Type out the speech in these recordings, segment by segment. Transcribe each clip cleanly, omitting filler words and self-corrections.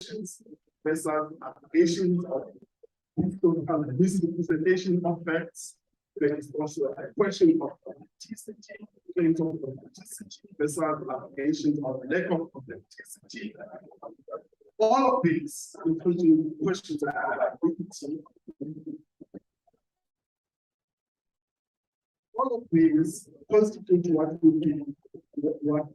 questions versus applications of this representation of facts. There is also a question of authenticity, versus applications of lack of authenticity. All of these, including questions of identity, all of these constitute what would be what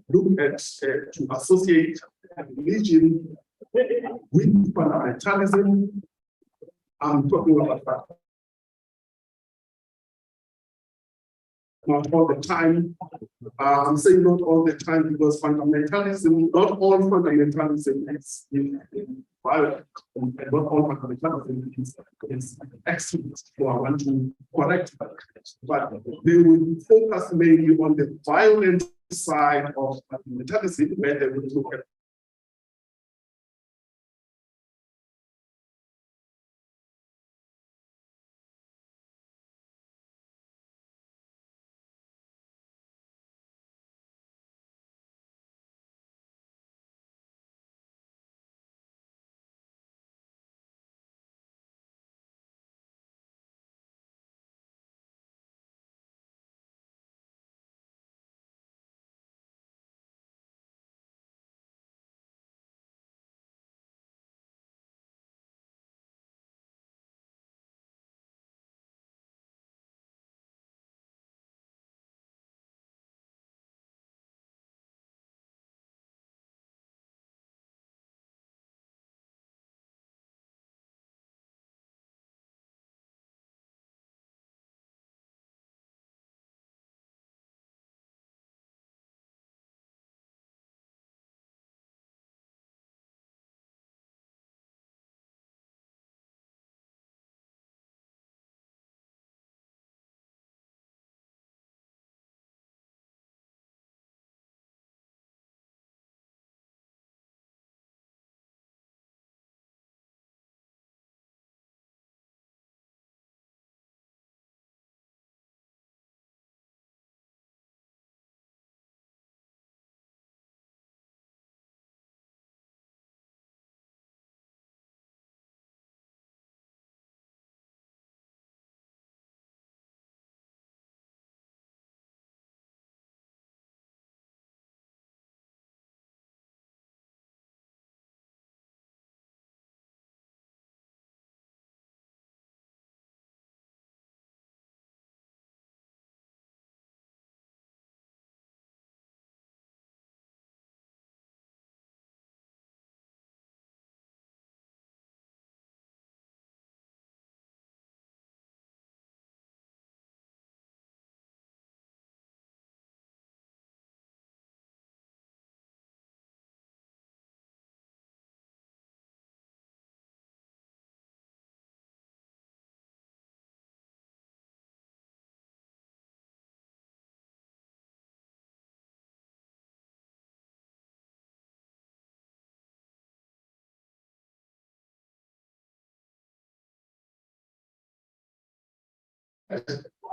look at to associate religion with fundamentalism. I'm talking about that. Not all the time. I'm saying not all the time because fundamentalism, not all fundamentalism is violent, and not all fundamentalism is extremist. So I want to correct that. But they will focus mainly on the violent side of fundamentalism, where they will look at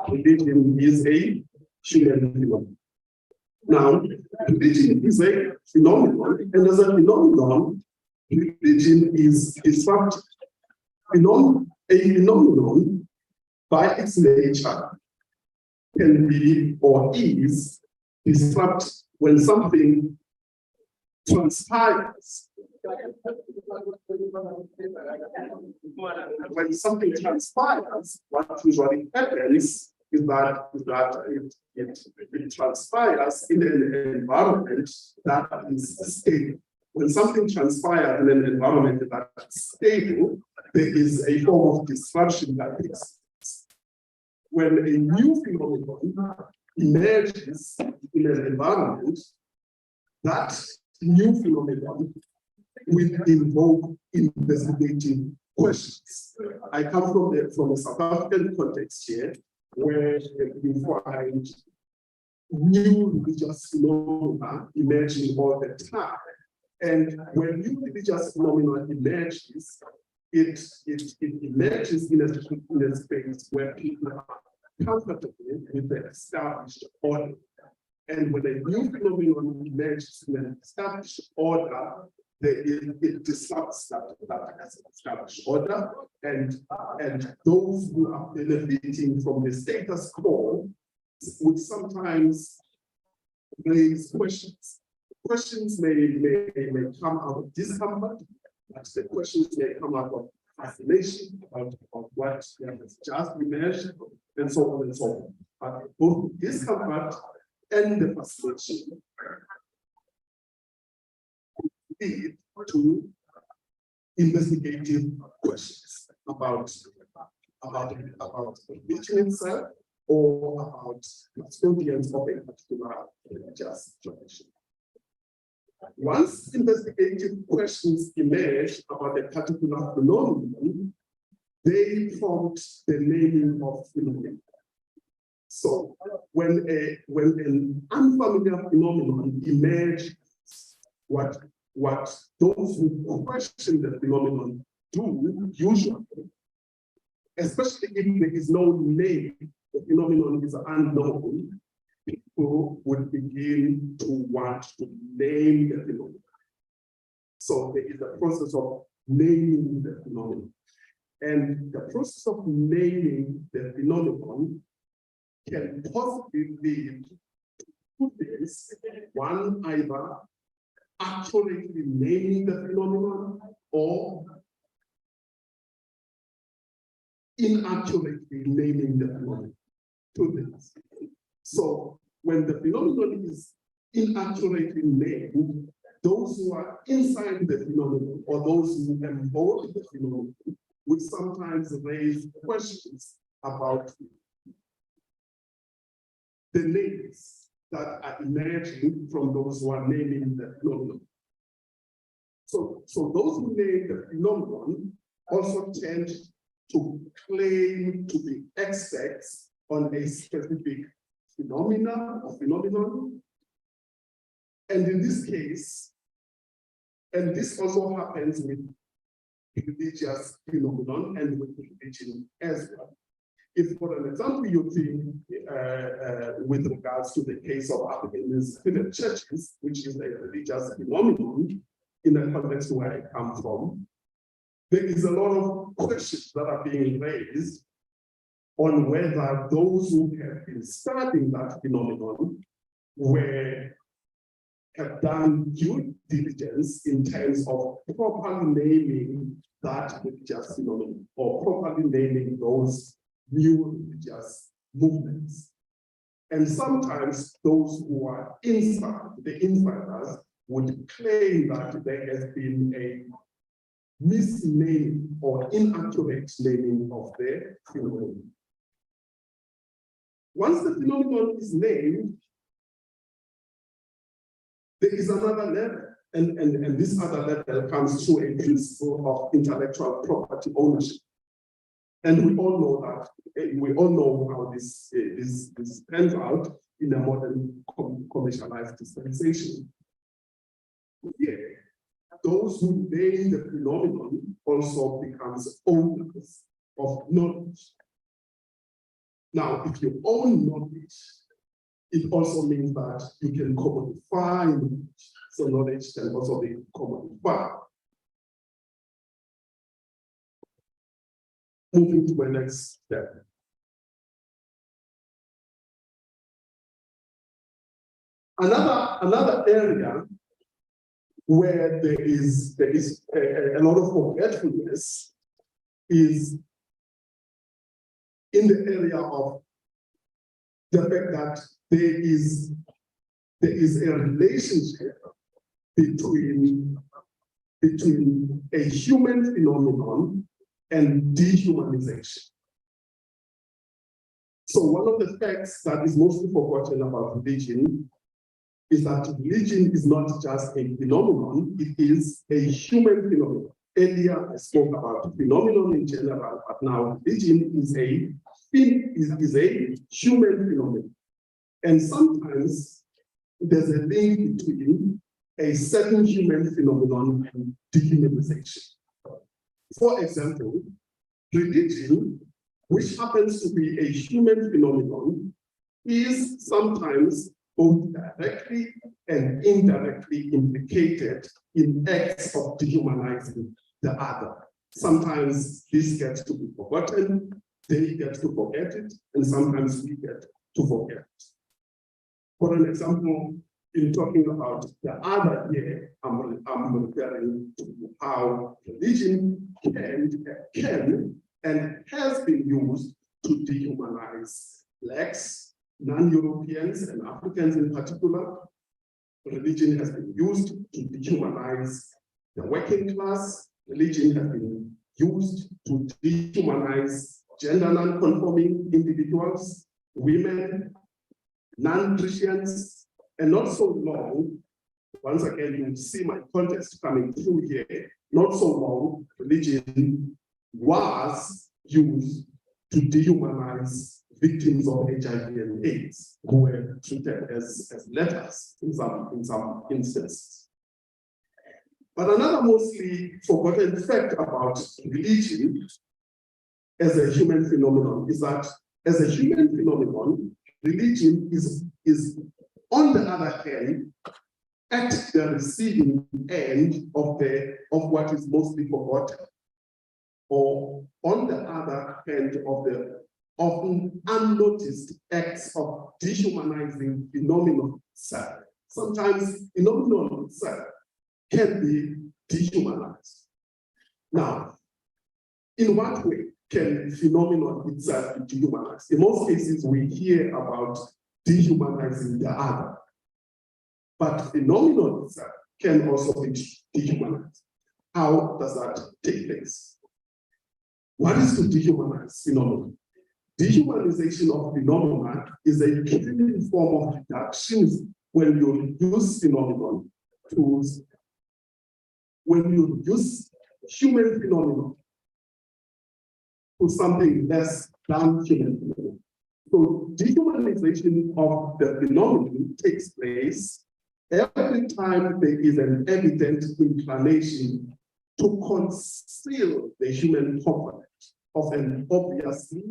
religion is a human phenomenon. Now, religion is a phenomenon, and as a phenomenon, religion is disruptive. A phenomenon, by its nature, can be or is disrupted when something transpires. When something transpires, what usually happens is that it transpires in an environment that is stable. When something transpires in an environment that is stable, there is a form of disruption that exists. When a new phenomenon emerges in an environment, that new phenomenon will invoke investigative questions. I come from a South African context here, where you find new religious phenomena emerging all the time. And when new religious phenomena emerges, it emerges in a space where people are comfortable with the established order. And when a new phenomenon emerges in an established order, it disrupts that established order, and those who are benefiting from the status quo would sometimes raise questions. Questions may come out of discomfort, but the questions may come out of fascination about what has just emerged, and so on and so on. But both discomfort and the fascination lead to investigative questions about religion itself, or about custodians of a particular religious tradition. Once investigative questions emerge about a particular phenomenon, they prompt the naming of phenomenon. So when an unfamiliar phenomenon emerges, what those who question the phenomenon do usually, especially if there is no name, the phenomenon is unknown, people would begin to want to name the phenomenon. So there is a process of naming the phenomenon. And the process of naming the phenomenon can possibly lead to two things. One, either accurately naming the phenomenon, or inaccurately naming the phenomenon. Two things. So when the phenomenon is inaccurately named, those who are inside the phenomenon or those who embody the phenomenon would sometimes raise questions about the names that are emerging from those who are naming the phenomenon. So those who name the phenomenon also tend to claim to be experts on a specific phenomena or phenomenon. And in this case, and this also happens with religious phenomenon and with religion as well. If, for an example, you think with regards to the case of African Spirit churches, which is a religious phenomenon in the context where I come from, there is a lot of questions that are being raised on whether those who have been studying that phenomenon have done due diligence in terms of properly naming that religious phenomenon, or properly naming those new religious movements. And sometimes those who are inside, the insiders, would claim that there has been a misnaming or inaccurate naming of the phenomenon. Once the phenomenon is named, there is another level, and this other level comes through a principle of intellectual property ownership. And we all know that, we all know how this pans out in a modern commercialized dispensation. Yeah. Those who name the phenomenon also becomes owners of knowledge. Now, if you own knowledge, it also means that you can commodify knowledge. So knowledge can also be commodified. Moving to the next step. Another area where there is a lot of forgetfulness is in the area of the fact that there is a relationship between a human phenomenon and dehumanization. So one of the facts that is mostly forgotten about religion is that religion is not just a phenomenon, it is a human phenomenon. Earlier, I spoke about phenomenon in general, but now religion is a human phenomenon. And sometimes there's a link between a certain human phenomenon and dehumanization. For example, religion, which happens to be a human phenomenon, is sometimes both directly and indirectly implicated in acts of dehumanizing the other. Sometimes this gets to be forgotten, they get to forget it, and sometimes we get to forget it. For an example, in talking about the other here, I'm referring to how religion can and has been used to dehumanize blacks, non-Europeans, and Africans in particular. Religion has been used to dehumanize the working class. Religion has been used to dehumanize gender non-conforming individuals, women, non-Christians, and not so long, once again, you see my context coming through here, not so long, religion was used to dehumanize victims of HIV and AIDS, who were treated as lepers in some instances. But another mostly forgotten fact about religion as a human phenomenon is that as a human phenomenon, religion is on the other hand at the receiving end of what is mostly forgotten, or on the other hand of the often unnoticed acts of dehumanizing phenomenon itself. Sometimes phenomenon itself can be dehumanized. Now, in what way can phenomenon itself be dehumanized? In most cases, we hear about dehumanizing the other, but phenomenon itself can also be dehumanized. How does that take place? What is to dehumanize phenomenon? Dehumanization of phenomena is a common form of reductionism when you reduce phenomenon to, when you reduce human phenomenon to something less than human phenomenon. So dehumanization of the phenomenon takes place every time there is an evident inclination to conceal the human component of an obviously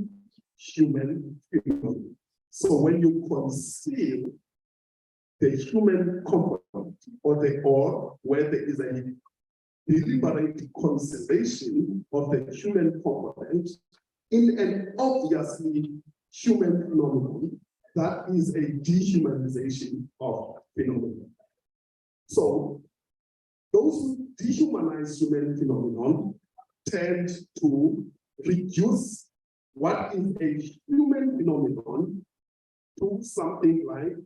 human phenomenon. So when you conceal the human component, or where there is a deliberate conservation of the human component in an obviously human phenomenon, that is a dehumanization of phenomenon. So those who dehumanize human phenomenon tend to reduce what is a human phenomenon to something like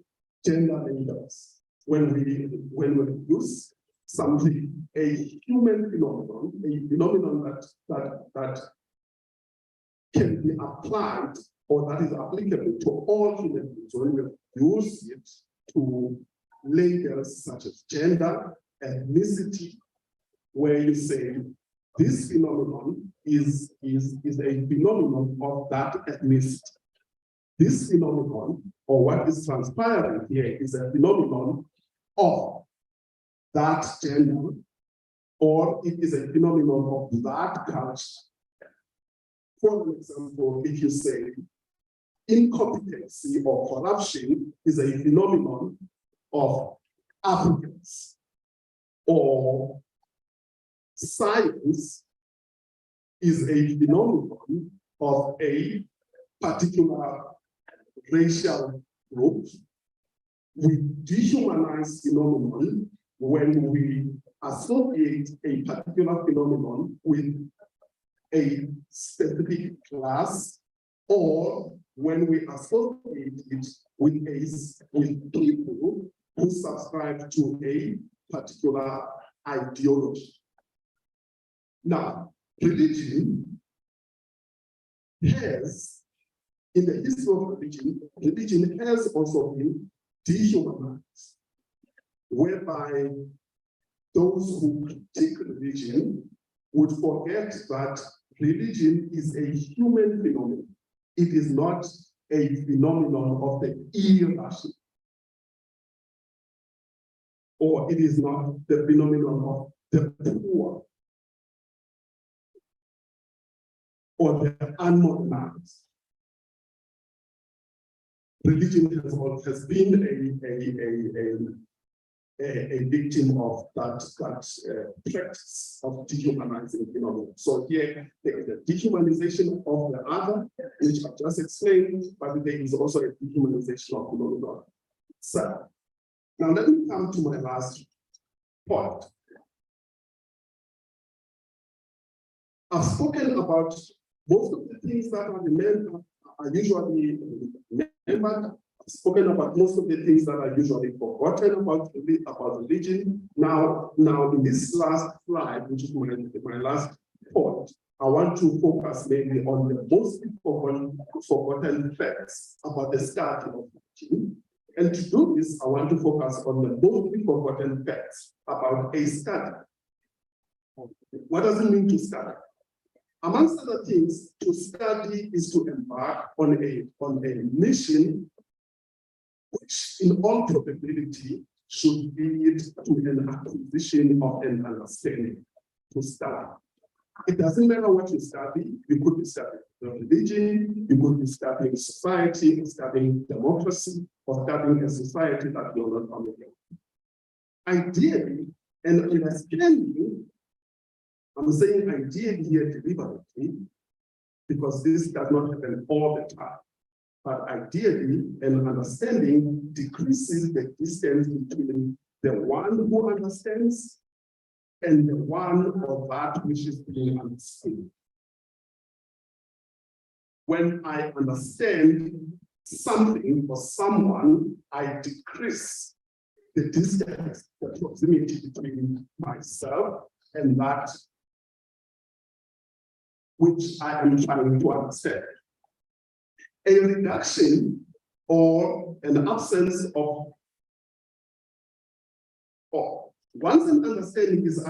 gender labels. When we reduce something, a human phenomenon, a phenomenon that can be applied or that is applicable to all human beings, when we use it to labels such as gender, ethnicity, where you say this phenomenon is a phenomenon of that ethnicity. This phenomenon, or what is transpiring here, is a phenomenon of that gender, or it is a phenomenon of that culture. For example, if you say incompetency or corruption is a phenomenon of Africans, or science is a phenomenon of a particular racial group, we dehumanize phenomenon when we associate a particular phenomenon with a specific class, or when we associate it with people who subscribe to a particular ideology. Now, religion has, in the history of religion has also been dehumanized. whereby those who critique religion would forget that religion is a human phenomenon. It is not a phenomenon of the irrational, or it is not the phenomenon of the poor or the unmodernized. Religion has been a victim of that practice of dehumanizing phenomenon. So here there is a dehumanization of the other, which I just explained, but there is also a dehumanization of phenomenon. So now let me come to my last point. I've spoken about most of the things that are usually remembered. I've spoken about most of the things that are usually forgotten about religion. Now in this last slide, which is my last point, I want to focus mainly on the most forgotten facts about the study of religion. And to do this, I want to focus on the most forgotten facts about a study. What does it mean to study? Amongst other things, to study is to embark on a mission which in all probability should lead to an acquisition of an understanding. To study. It doesn't matter what you study. You could be studying religion, you could be studying society, studying democracy, or studying a society that you're not familiar with. Ideally, and understanding, I'm saying ideally here deliberately, because this does not happen all the time. But ideally, an understanding decreases the distance between the one who understands and the one or that which is being understood. When I understand something or someone, I decrease the distance, the proximity between myself and that which I am trying to understand. A reduction or an absence of once an understanding is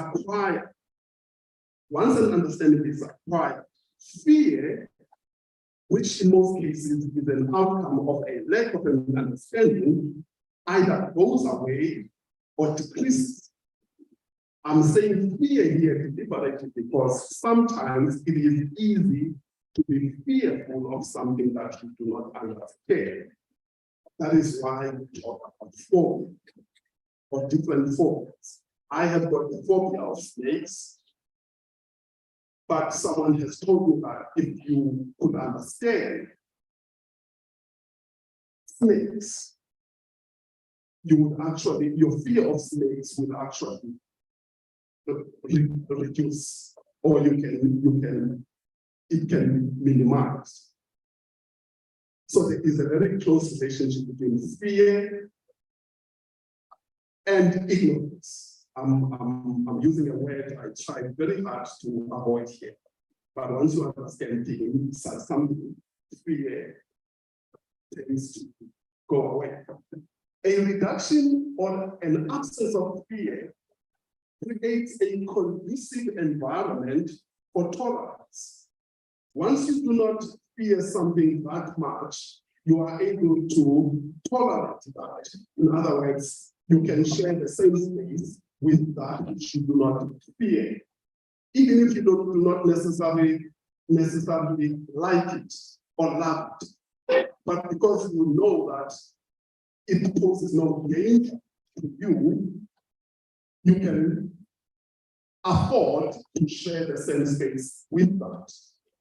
acquired, fear, which in most cases is an outcome of a lack of an understanding, either goes away or decreases. I'm saying fear here deliberately because sometimes it is easy to be fearful of something that you do not understand. That is why we talk about phobia or different phobias. I have got the phobia of snakes, but someone has told me that if you could understand snakes, you would actually, your fear of snakes would actually reduce, or it can minimize. So there is a very close relationship between fear and ignorance. I'm using a word I try very hard to avoid here. But once you understand something, fear tends to go away. A reduction or an absence of fear creates a conducive environment for tolerance. Once you do not fear something that much, you are able to tolerate that. In other words, you can share the same space with that which you do not fear, even if you do not necessarily like it or love it. But because you know that it poses no danger to you, you can afford to share the same space with that.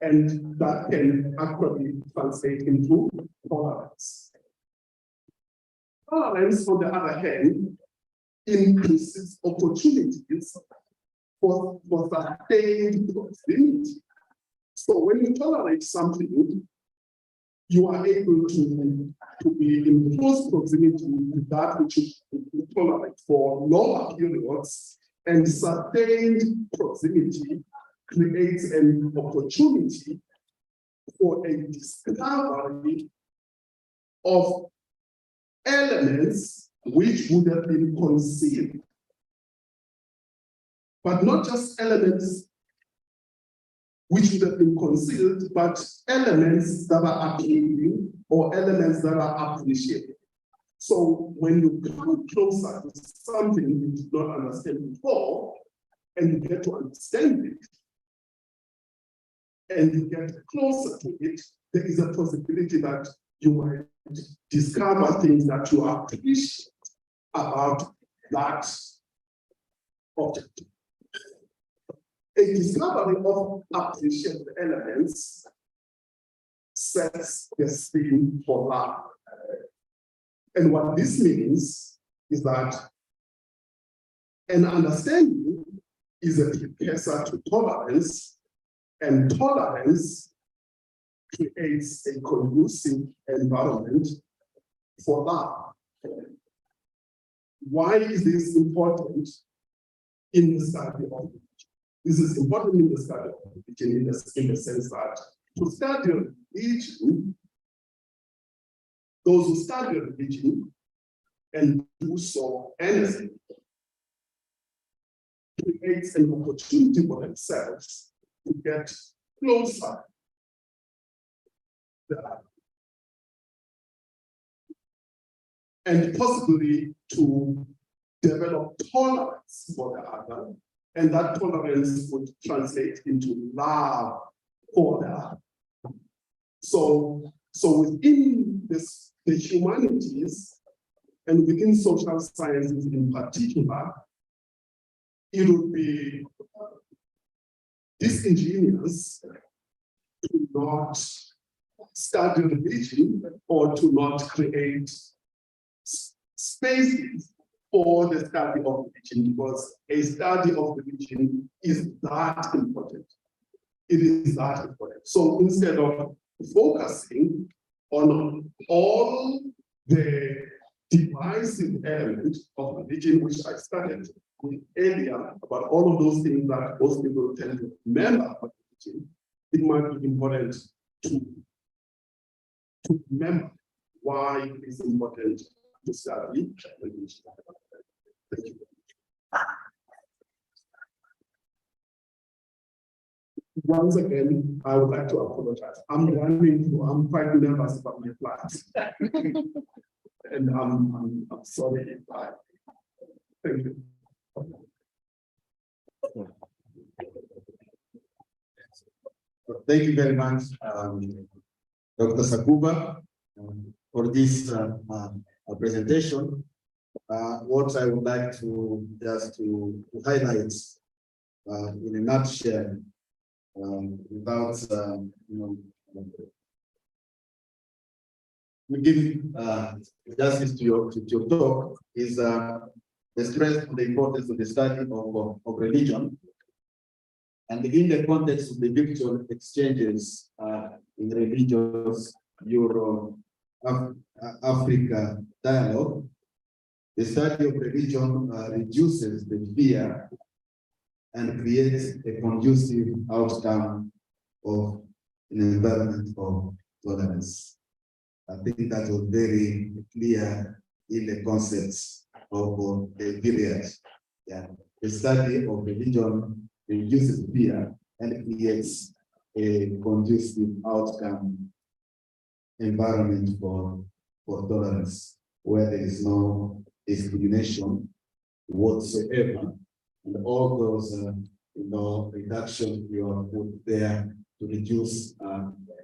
And that can actually translate into tolerance. Tolerance, on the other hand, increases opportunities for sustained proximity. So when you tolerate something, you are able to be in close proximity with that which you tolerate for longer periods, and sustained proximity creates an opportunity for a discovery of elements which would have been concealed, but not just elements which would have been concealed, but elements that are appealing or elements that are appreciated. So when you come closer to something you did not understand before, and you get to understand it, and you get closer to it, there is a possibility that you might discover things that you appreciate about that object. A discovery of appreciated elements sets the scene for love. And what this means is that an understanding is a precursor to tolerance, and tolerance creates a conducive environment for love. Why is this important in the study of religion? This is important in the study of religion in the sense that to study religion, those who study religion and do so earnestly creates an opportunity for themselves to get closer and possibly to develop tolerance for the other, and that tolerance would translate into love for the other. So within the humanities and within social sciences in particular, it would be disingenuous to not study religion or to not create spaces for the study of religion, because a study of religion is that important. It is that important. So instead of focusing on all the divisive elements of religion, which I started with earlier, about all of those things that most people tend to remember about religion, it might be important to remember why it is important to study religion. Thank you. Once again, I would like to apologize. I'm quite nervous about my plans. And I'm sorry. Thank you. Thank you very much, Dr. Sakuba, for this presentation. What I would like to just to highlight in a nutshell, without giving justice to your talk, is the stress on the importance of the study of religion, and in the context of the virtual exchanges in religious Euro-Africa dialogue. The study of religion reduces the fear and creates a conducive outcome of an environment of tolerance. I think that was very clear in the concepts of the period. Yeah. The study of religion reduces fear and creates a conducive outcome environment for tolerance, where there is no discrimination whatsoever, and all those reduction you are put there to reduce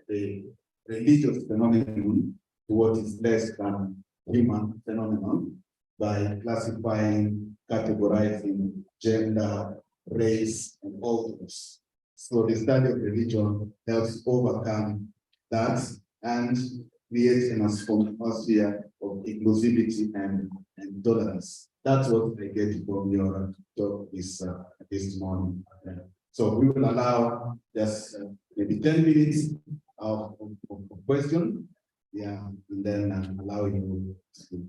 the religious phenomenon to what is less than human phenomenon by classifying, categorizing gender, race, and all those. So the study of religion helps overcome that and create an atmosphere of inclusivity and tolerance. That's what I get from your talk this morning. So we will allow just maybe 10 minutes of question, yeah, and then allow you to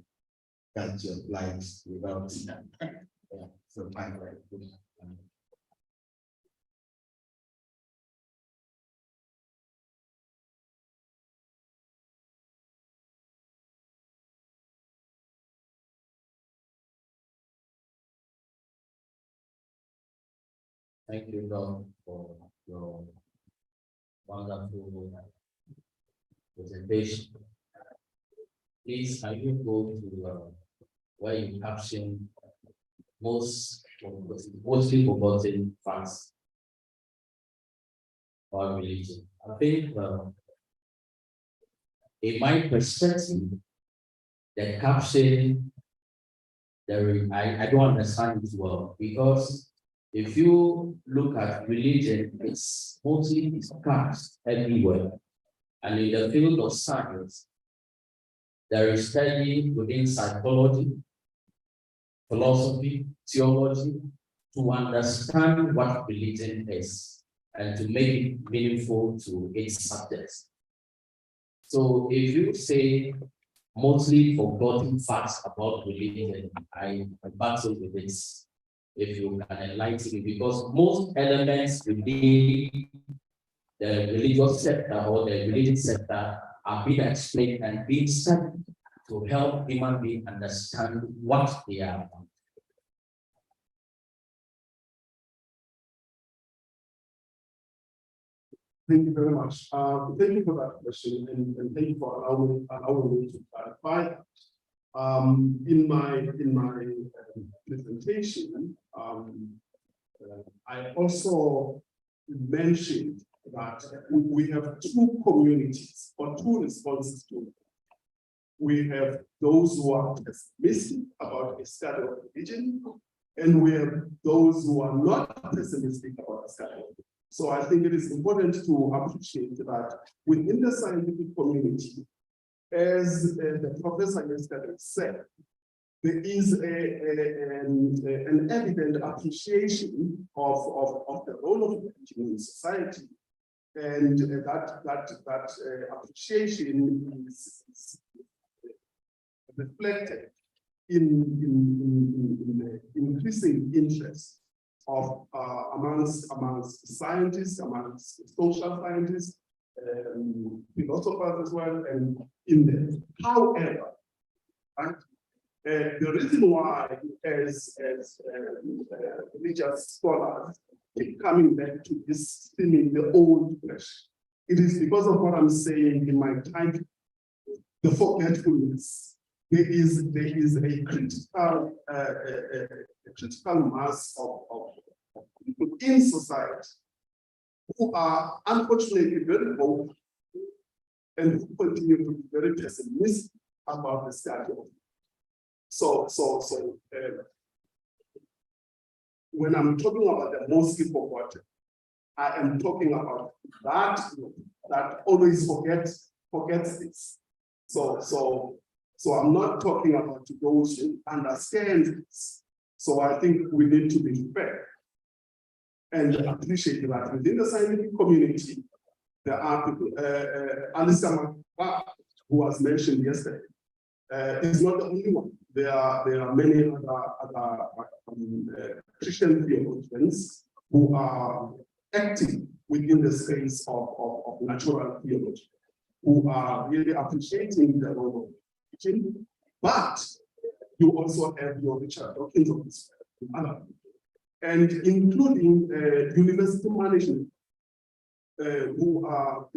catch your flights without so time. Thank you, Don, for your wonderful presentation. Please, can you go to where you caption mostly forgotten facts or religion? I think in my perspective, the caption, I don't understand it well, because if you look at religion, it's mostly discussed everywhere. And in the field of science, there is study within psychology, philosophy, theology, to understand what religion is and to make it meaningful to its subjects. So if you say mostly forgotten facts about religion, I battle with this. If you can enlighten me, because most elements within the religious sector or the religious sector are being explained and being studied to help human beings understand what they are about. Thank you very much. Thank you for that question, and thank you for allowing me to clarify. In my presentation, I also mentioned that we have two communities or two responses to it. We have those who are pessimistic about the study of religion, and we have those who are not pessimistic about the study of religion. So I think it is important to appreciate that within the scientific community, as the professor yesterday said, there is an evident appreciation of the role of religion in society, and that appreciation is reflected in the increasing interest of amongst scientists, amongst social scientists, philosophers as well, and in them. However, right, the reason why, as religious scholars keep coming back to this theme, the old flesh, it is because of what I'm saying in my time, the forgetfulness. There is a critical mass of people in society who are unfortunately very vocal and who continue to be very pessimistic about the study of it. So when I'm talking about the mostly forgotten, I am talking about that always forgets this. So I'm not talking about those who understand this. So I think we need to be fair and appreciate that within the scientific community, there are people, Alistair McGrath, who was mentioned yesterday, is not the only one. There are many other Christian theologians who are active within the space of natural theology, who are really appreciating the role of teaching. But you also have your Richard Dawkins of this, and including university management, who are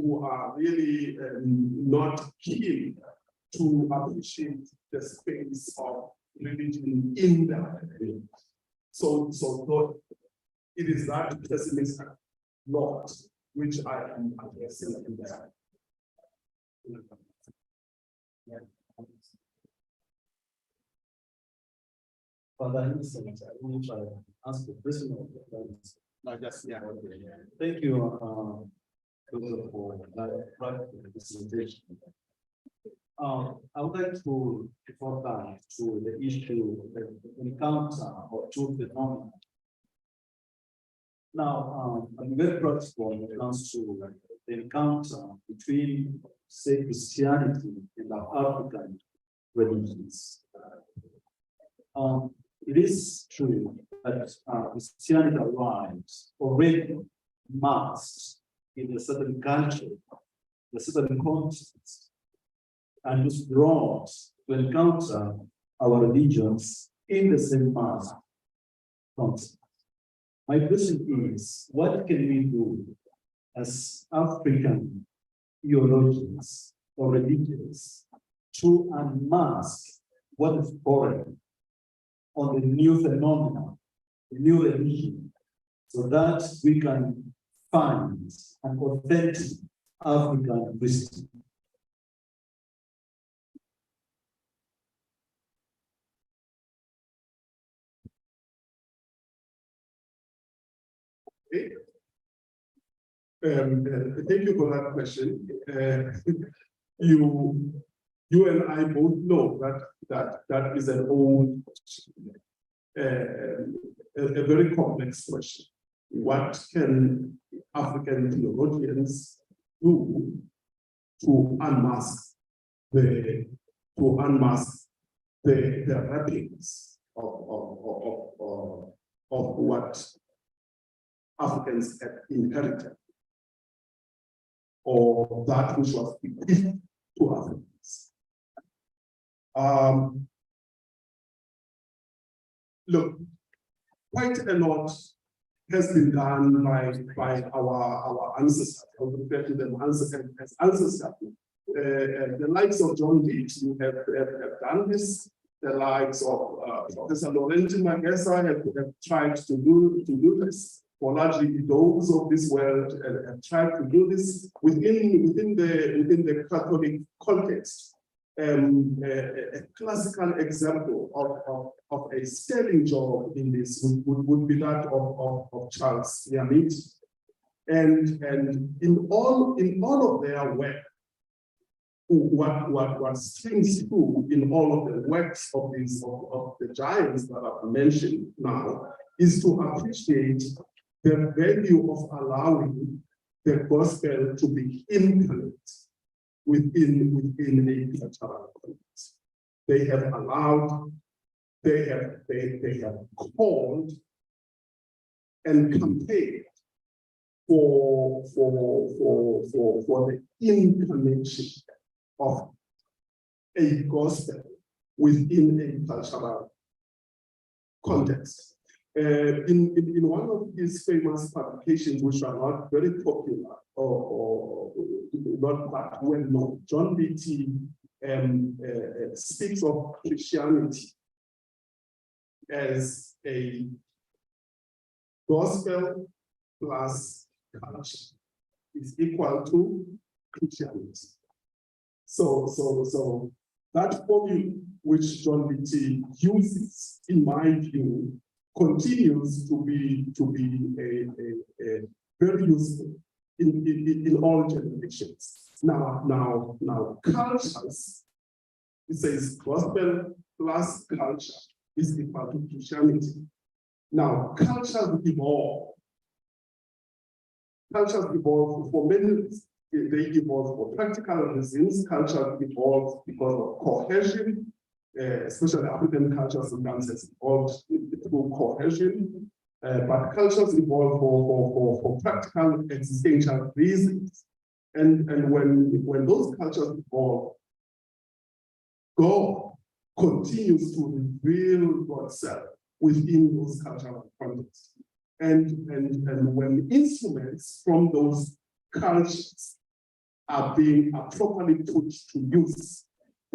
really not keen to appreciate the space of religion in that. So it is that pessimistic lot which I am addressing in that. Father Innocent, I will try to ask the question of the Thank you for that presentation. I would like to refer back to the issue of encounter or two phenomena. Now, I'm very practical when it comes to the encounter between, say, Christianity and the African religions. It is true that Christianity arrives already masked in a certain culture, a certain context, and was brought to encounter our religions in the same mask context. My question is, what can we do as African theologians or religions to unmask what is foreign on the new phenomenon, the new religion, so that we can find an authentic African Christian? Thank you for that question. You and I both know that is an old, a very complex question. What can African theologians do to unmask the wrappings of what Africans have inherited, or that which was bequeathed to Africans? Look, quite a lot has been done by our ancestors. I would refer to them as ancestors. The likes of John Leach have done this. The likes of Professor Laurenti Magesa have tried to do this. For largely those of this world have tried to do this within the Catholic context. A classical example of a sterling job in this would be that of Charles Yamit. And in all of their work, what streams through in all of the works of the giants that I've mentioned now is to appreciate the value of allowing the gospel to be incarnate within a cultural context. They have allowed, they have called and campaigned for the incarnation of a gospel within a cultural context. In one of his famous publications, which are not very popular or not that well known, John Beatty speaks of Christianity as a gospel plus culture is equal to Christianity. So that formula which John Beatty uses, in my view, continues to be a very useful in all generations. Now cultures, it says gospel plus culture is equal to Christianity. Now cultures evolve. Cultures evolve for many reasons. They evolve for practical reasons. Cultures evolve because of cohesion. Especially African cultures sometimes has evolved through cohesion, but cultures evolve for practical existential reasons. And when those cultures evolve, God continues to reveal God's self within those cultural contexts. And when instruments from those cultures are properly put to use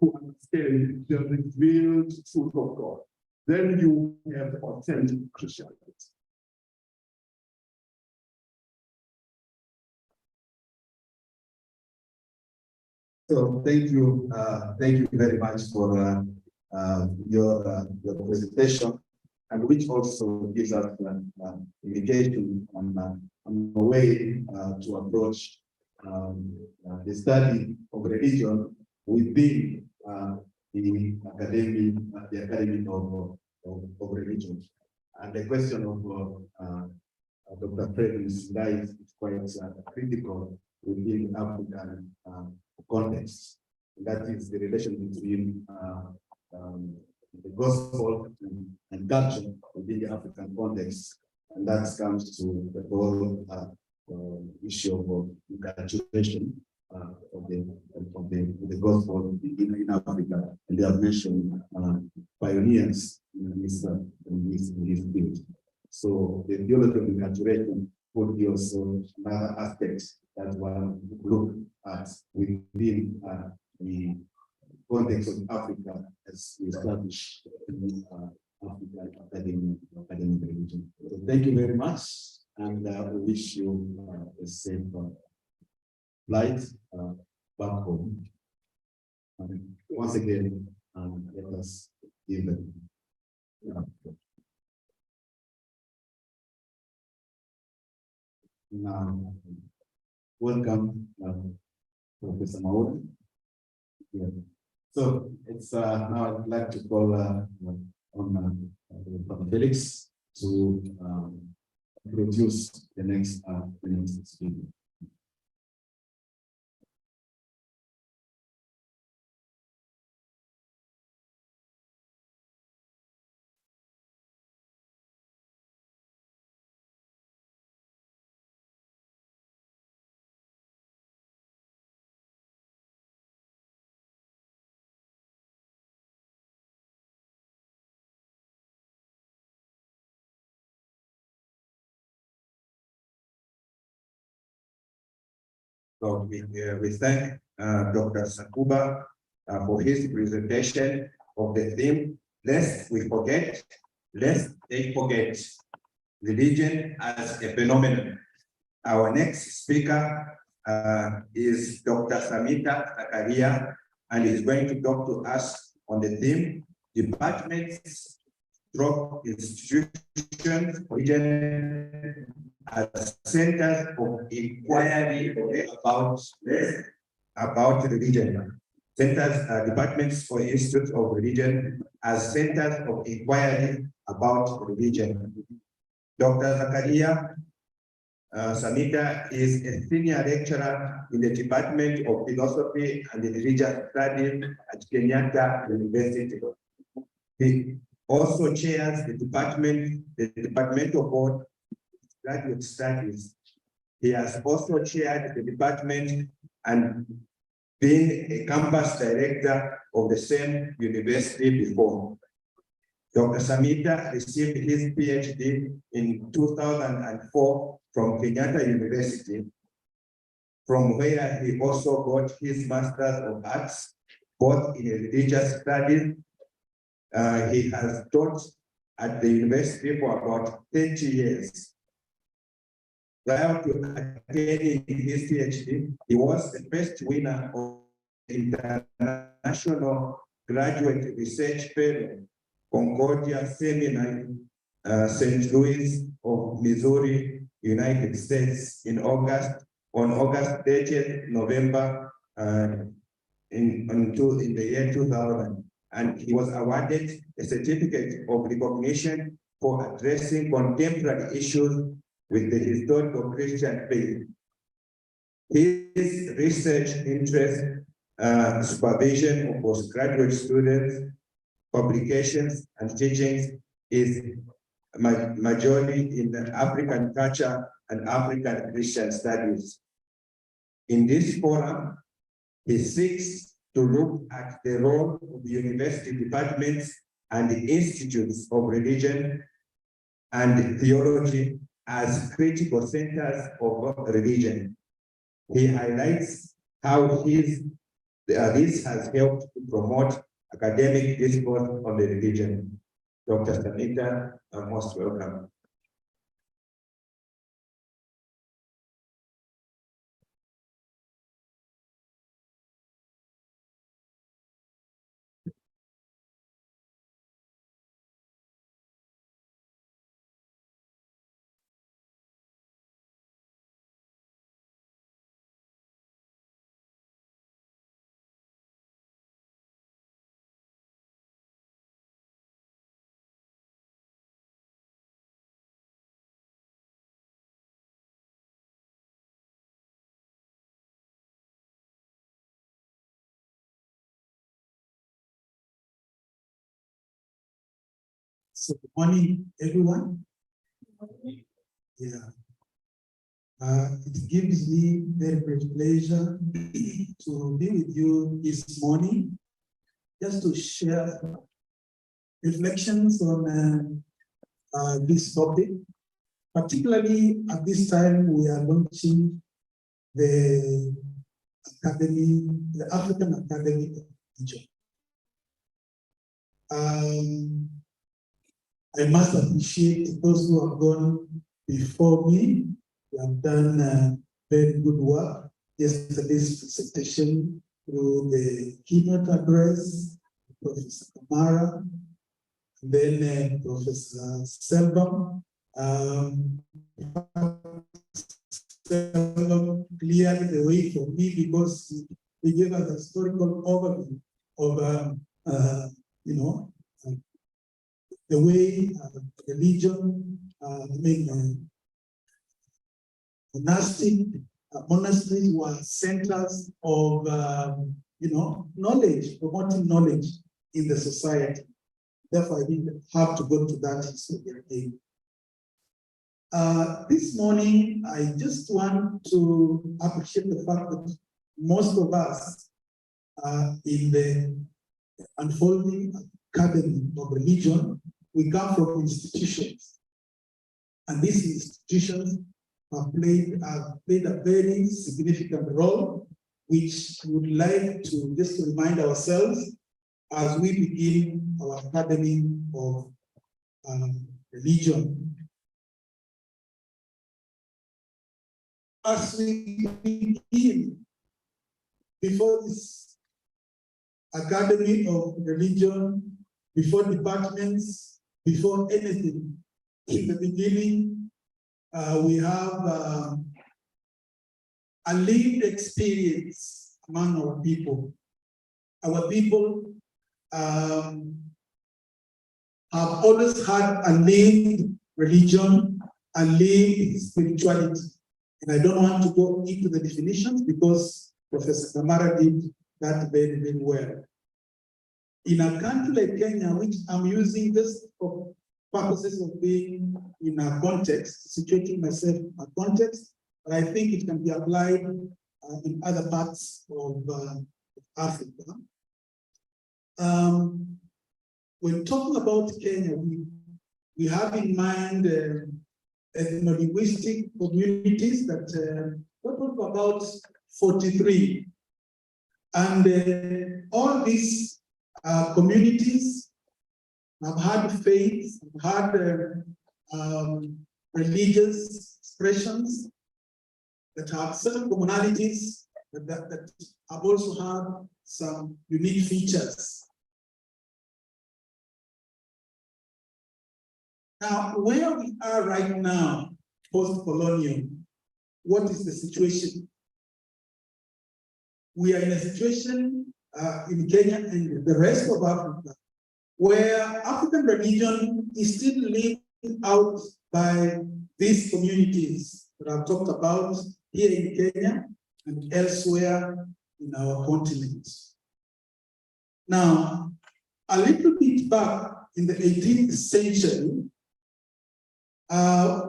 to understand the revealed truth of God, then you have authentic Christianity. So thank you very much for your presentation, and which also gives us an indication on the way to approach the study of religion within the academy of religion. And the question of Dr. Frederick's life is quite critical within African context. That is the relation between the gospel and culture within the African context. And that comes to the whole issue of inculturation of the gospel in Africa. And they have mentioned pioneers in this field. So the theology of enculturation would be also another aspect that one look at within the context of Africa as we establish the African Academy of Religion. So thank you very much, and we wish you a safe flight back home. Once again, let us give them. Now, welcome, Professor Maura. Yeah. So it's now I'd like to call on Felix to introduce the next speaker. So we thank Dr. Sakuba for his presentation of the theme, lest they forget religion as a phenomenon. Our next speaker is Dr. Samita Zakaria, and he's going to talk to us on the theme, departments, institutions, religion as centers of inquiry about religion. Departments for institutes of religion as centers of inquiry about religion. Dr. Zakaria Samita is a senior lecturer in the Department of Philosophy and Religious Studies at Kenyatta University. He also chairs the departmental board graduate studies. He has also chaired the department and been a campus director of the same university before. Dr. Samita received his PhD in 2004 from Kenyatta University, from where he also got his Master's of Arts, both in religious studies. He has taught at the university for about 30 years. Prior to attaining his PhD, he was the first winner of the International Graduate Research Fellow, Concordia Seminary, St. Louis of Missouri, United States, on August 30th, November, in the year 2000. And he was awarded a certificate of recognition for addressing contemporary issues with the historical Christian faith. His research interest, supervision of postgraduate students, publications, and teachings is majority in the African culture and African Christian studies. In this forum, he seeks to look at the role of the university departments and the institutes of religion and theology as critical centers of religion. He highlights how this has helped to promote academic discourse on the religion. Dr. Samita, most welcome. So good morning, everyone. Yeah. It gives me very great pleasure to be with you this morning, just to share reflections on this topic. Particularly at this time, we are launching the Academy, the African Academy of Religion. I must appreciate those who have gone before me. They have done very good work. Yesterday's presentation through the keynote address, Professor Kamara, and then Professor Selvam. Cleared the way for me because he gave us a historical overview of the way religion, monastic monasteries were centers of knowledge, promoting knowledge in the society. Therefore, I didn't have to go to that history again. This morning, I just want to appreciate the fact that most of us in the unfolding academy of religion, we come from institutions. And these institutions have played a very significant role, which we would like to just remind ourselves as we begin our academy of religion. As we begin, before this academy of religion, before departments, before anything, in the beginning, we have a lived experience among our people. Our people have always had a lived religion, a lived spirituality. And I don't want to go into the definitions because Professor Kamara did that very, very well. In a country like Kenya, which I'm using this for purposes of being in a context, situating myself in a context, but I think it can be applied in other parts of Africa. When talking about Kenya, we have in mind ethno-linguistic communities that total about 43. And all these communities have had faiths, have had religious expressions that have certain commonalities that have also had some unique features. Now, where we are right now, post-colonial, what is the situation? We are in a situation in Kenya and the rest of Africa where African religion is still lived out by these communities that I've talked about here in Kenya and elsewhere in our continent. Now, a little bit back in the 18th century,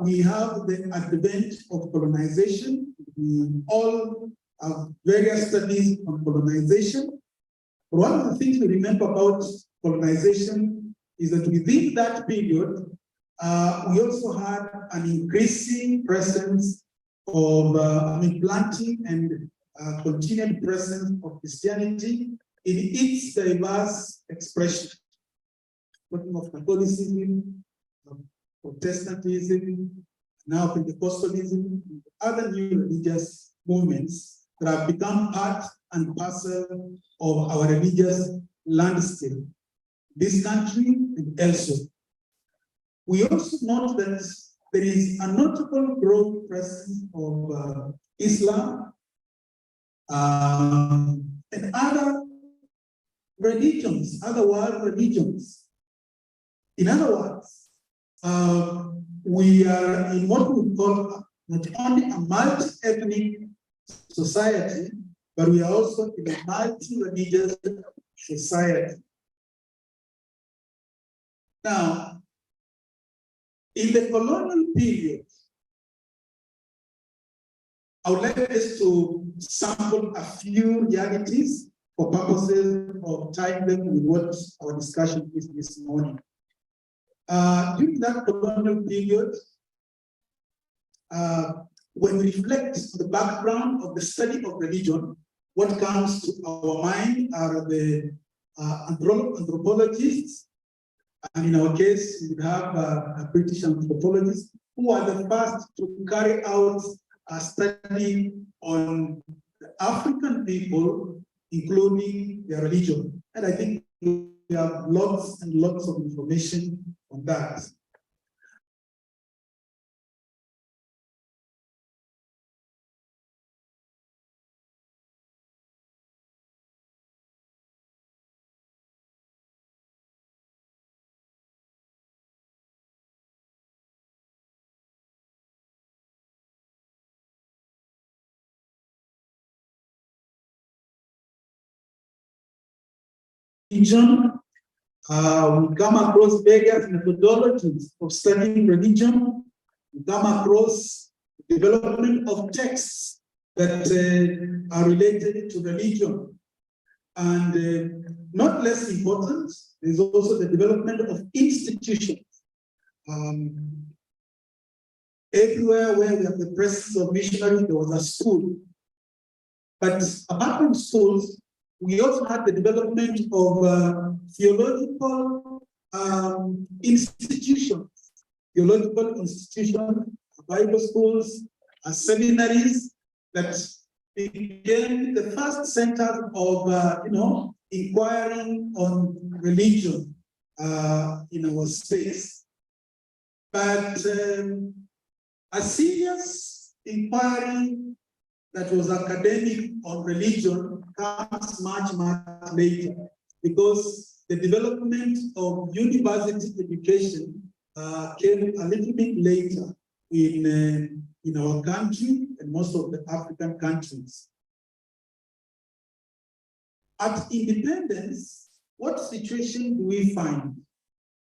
we have the advent of colonization. We all have various studies on colonization. But one of the things we remember about colonization is that within that period, we also had an increasing presence of planting and continued presence of Christianity in its diverse expression. Talking of Catholicism, Protestantism, now Pentecostalism, other new religious movements that have become part and parcel of our religious landscape, this country and elsewhere. We also note that there is a notable growing presence of Islam and other religions, other world religions. In other words, we are in what we call not only a multi-ethnic society, but we are also in a multi-religious society. Now, in the colonial period, I would like us to sample a few realities for purposes of tying them with what our discussion is this morning. During that colonial period, when we reflect on the background of the study of religion, what comes to our mind are the anthropologists, and in our case, we have a British anthropologist who are the first to carry out a study on the African people, including their religion. And I think we have lots and lots of information on that. Religion, we come across various methodologies of studying religion. We come across the development of texts that are related to religion. And not less important, there's also the development of institutions. Everywhere where we have the presence of missionaries, there was a school. But apart from schools, we also had the development of theological institutions, Bible schools, seminaries that became the first center of inquiring on religion in our space. But a serious inquiry that was academic on religion comes much, much later, because the development of university education came a little bit later in our country and most of the African countries. At independence, what situation do we find?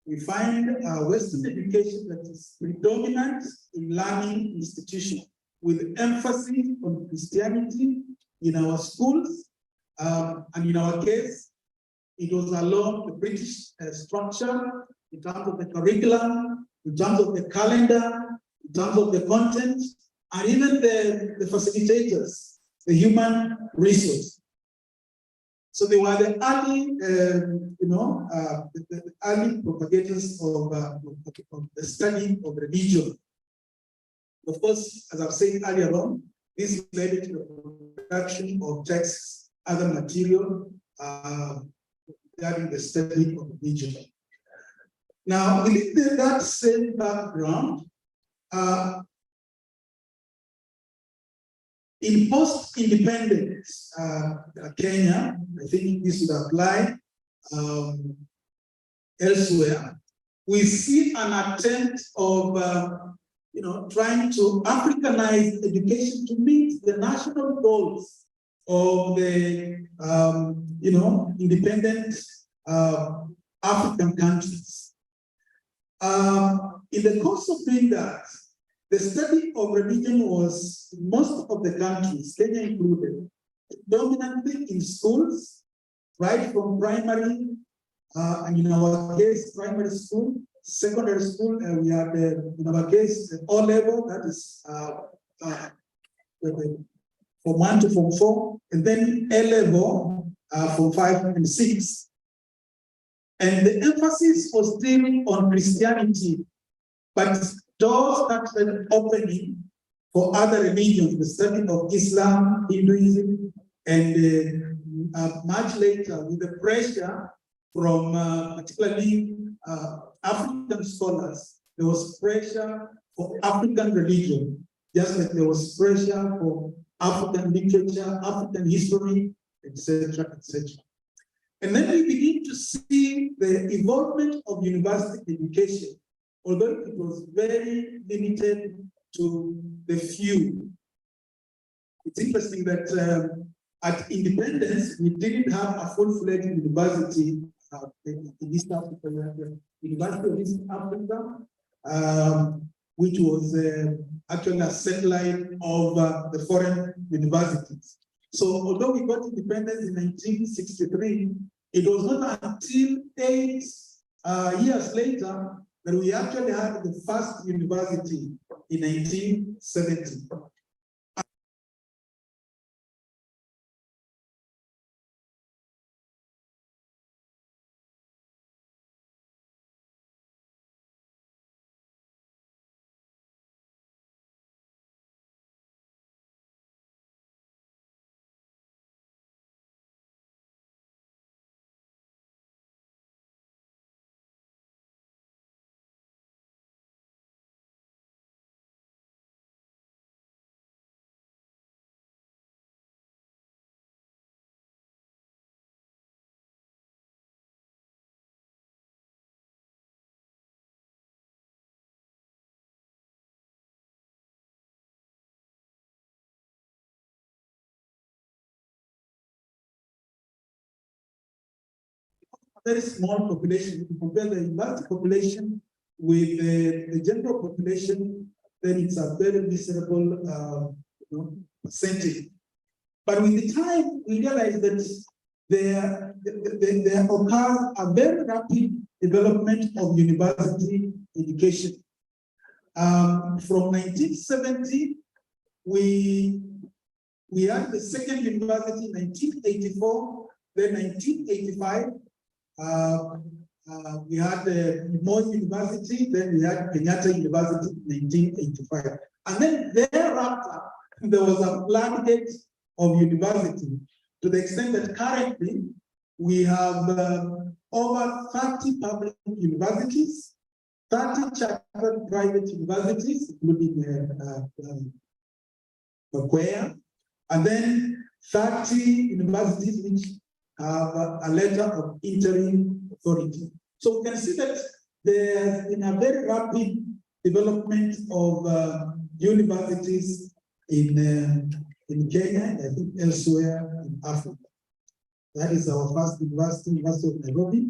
We find a Western education that is predominant in learning institutions, with emphasis on Christianity in our schools, and in our case, it was along the British structure in terms of the curriculum, in terms of the calendar, in terms of the content, and even the facilitators, the human resource. So they were the early, the early propagators of the study of religion. Of course, as I've said earlier on, this led to the production of texts, other material regarding the study of religion. Now, within that same background, in post-independence Kenya, I think this would apply elsewhere, we see an attempt of trying to Africanize education to meet the national goals of the independent African countries. In the course of doing that, the study of religion was, in most of the countries, Kenya included, dominantly in schools, right from primary, and in our case, primary school, secondary school, we had, in our case, O level, that is from 1 to Form 4, and then A level from 5 and 6. And the emphasis was still on Christianity, but doors started opening for other religions, the study of Islam, Hinduism, and much later, with the pressure from particularly African scholars, there was pressure for African religion, just like there was pressure for African literature, African history, etc., etc. And then we begin to see the involvement of university education, although it was very limited to the few. It's interesting that at independence, we didn't have a full-fledged university in East Africa, the University of East Africa, which was actually a satellite of the foreign universities. So although we got independence in 1963, it was not until 8 years later that we actually had the first university in 1970. Very small population. If you compare the university population with the general population, then it's a very miserable percentage. But with the time, we realized that there occurs a very rapid development of university education. From 1970, we had the second university in 1984, then 1985. We had Moi University, then we had Kenyatta University in 1985. And then thereafter, there was a floodgate of university to the extent that currently we have over 30 public universities, 30 chartered private universities, including Makwea, and then 30 universities which have a letter of interim authority. So we can see that there's been a very rapid development of universities in Kenya, and I think elsewhere in Africa. That is our first university, University of Nairobi.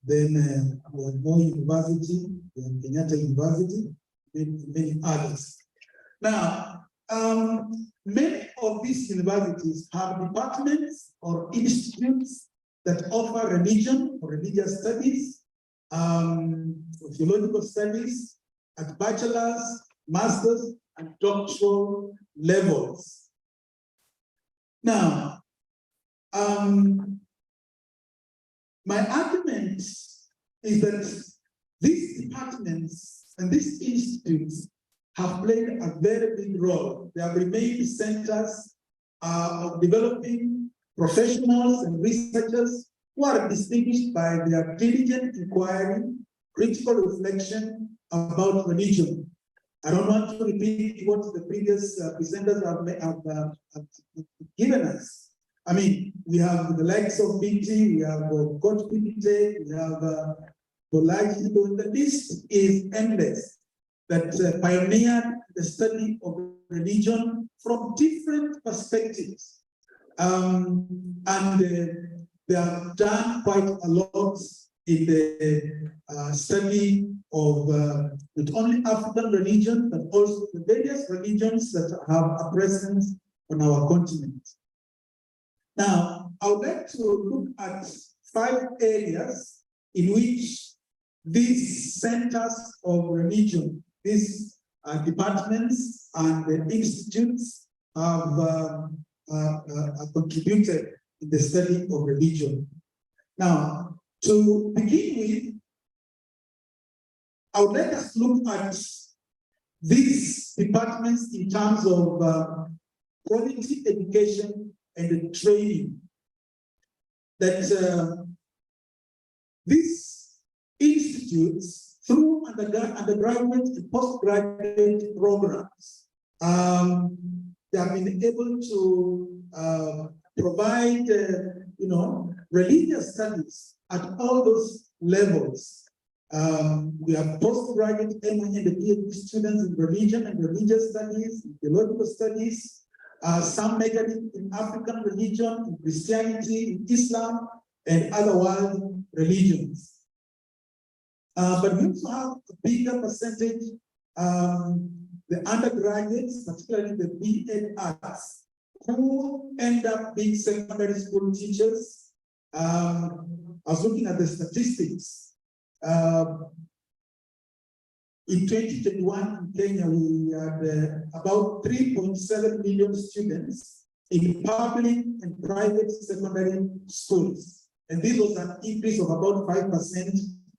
Then we have Moi University, we have Kenyatta University, and many others. Now, many of these universities have departments or institutes that offer religion or religious studies, theological studies at bachelor's, master's, and doctoral levels. Now, my argument is that these departments and these institutes have played a very big role. They have remained centers of developing professionals and researchers who are distinguished by their diligent inquiry, critical reflection about religion. I don't want to repeat what the previous presenters have given us. I mean, we have the likes of BT, we have God Pite, we have Bolaji. The list is endless that pioneered the study of religion from different perspectives. They have done quite a lot in the study of not only African religion, but also the various religions that have a presence on our continent. Now, I would like to look at 5 areas in which these centers of religion, these departments and the institutes have contributed in the study of religion. Now, to begin with, I would like us to look at these departments in terms of quality education and training. That these institutes, through undergraduate and postgraduate programs, they have been able to provide, religious studies at all those levels. We have postgraduate MA and PhD students in religion and religious studies, theological studies, some majoring in African religion, in Christianity, in Islam, and other world religions. But we also have a bigger percentage, the undergraduates, particularly the B.Ed arts, who end up being secondary school teachers. I was looking at the statistics. in 2021 in Kenya, we had about 3.7 million students in public and private secondary schools. And this was an increase of about 5%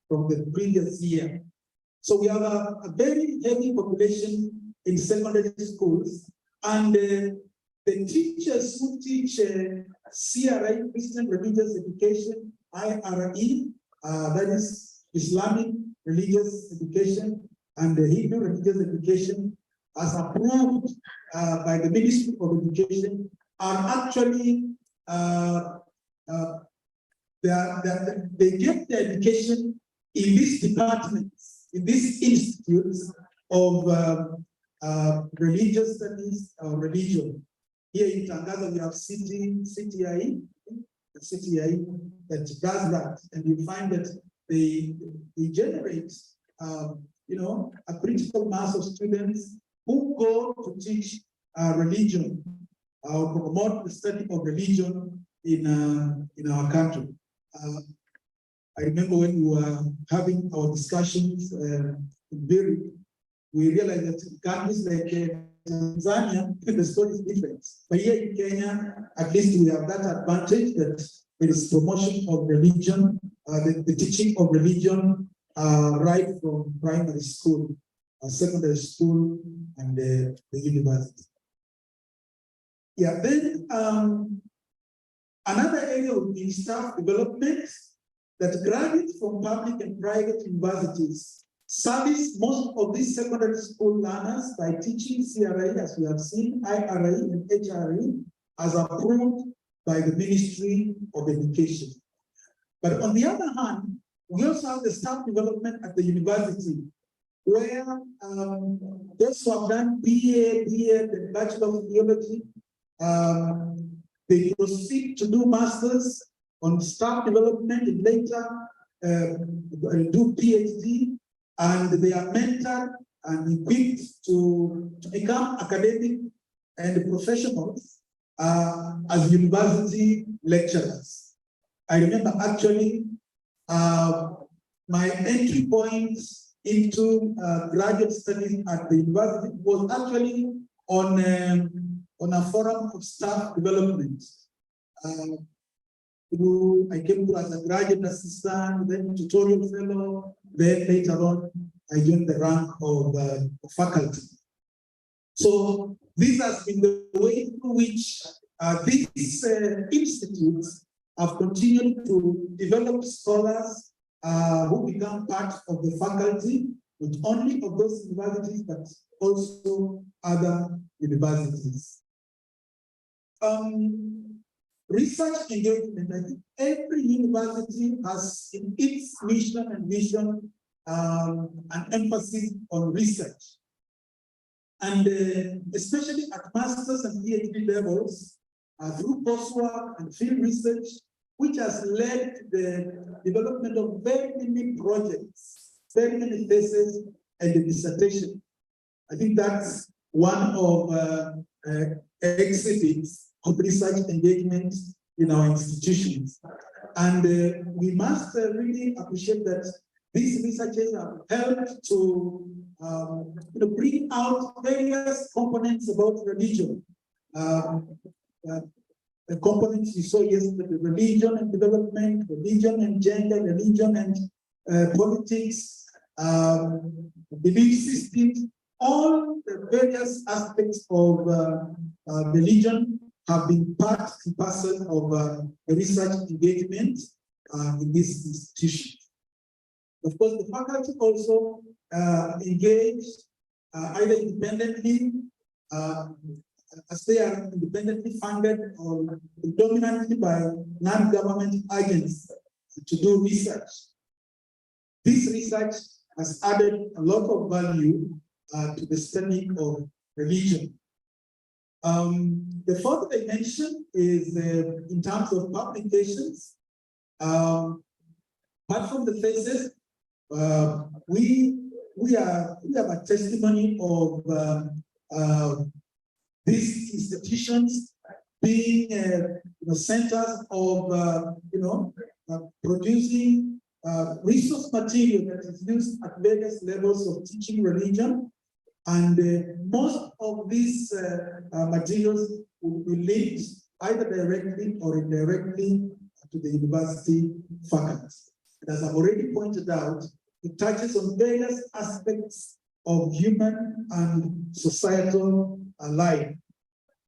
from the previous year. So we have a very heavy population in secondary schools, and the teachers who teach CRE, Christian Religious Education, IRE, that is Islamic Religious Education, and the Hebrew Religious Education, as approved by the Ministry of Education, are actually they get their education in these departments, in these institutes of religious studies or religion. Here in Tangaza, we have CTI that does that, and you find that they generate, a critical mass of students who go to teach religion or promote the study of religion in our country. I remember when we were having our discussions in Beirut, we realized that in countries like Tanzania, the story is different. But here in Kenya, at least we have that advantage that there is promotion of religion, the teaching of religion right from primary school, secondary school, and the university. Yeah, then another area would be staff development, that graduates from public and private universities service most of these secondary school learners by teaching CRE, as we have seen, IRE and HRE, as approved by the Ministry of Education. But on the other hand, we also have the staff development at the university, where those who have done BA, BEd, and Bachelor of Theology, they proceed to do masters on staff development and later do PhD, and they are mentored and equipped to become academic and professionals as university lecturers. I remember actually my entry point into graduate studies at the university was actually on a forum of staff development. I came through as a graduate assistant, then tutorial fellow, then later on, I joined the rank of faculty. So this has been the way through which these institutes have continued to develop scholars who become part of the faculty, not only of those universities, but also other universities. Research engagement, I think every university has in its mission and vision an emphasis on research. And especially at master's and PhD levels, through coursework and field research, which has led to the development of very many projects, very many theses, and the dissertation. I think that's one of exhibits of research engagement in our institutions. And we must really appreciate that these researchers have helped to bring out various components about religion. The components you saw yesterday, religion and development, religion and gender, religion and politics, belief systems, all the various aspects of religion have been part and parcel of research engagement in this institution. Of course, the faculty also engage either independently, as they are independently funded, or dominantly by non-government agents to do research. This research has added a lot of value to the study of religion. The fourth dimension is in terms of publications. Apart from the thesis, we have a testimony of these institutions being centers of producing resource material that is used at various levels of teaching religion. And most of these materials will be linked either directly or indirectly to the university faculty. And as I've already pointed out, it touches on various aspects of human and societal life.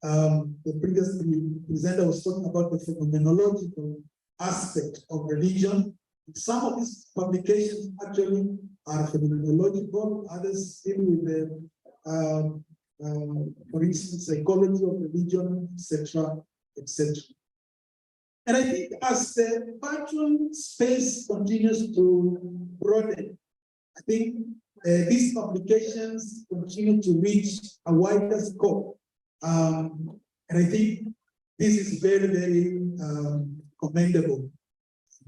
The previous presenter was talking about the phenomenological aspect of religion. Some of these publications actually are phenomenological, others deal with the, for instance, psychology of religion, etc., etc. And I think as the virtual space continues to broaden, I think these publications continue to reach a wider scope. And I think this is very, very commendable.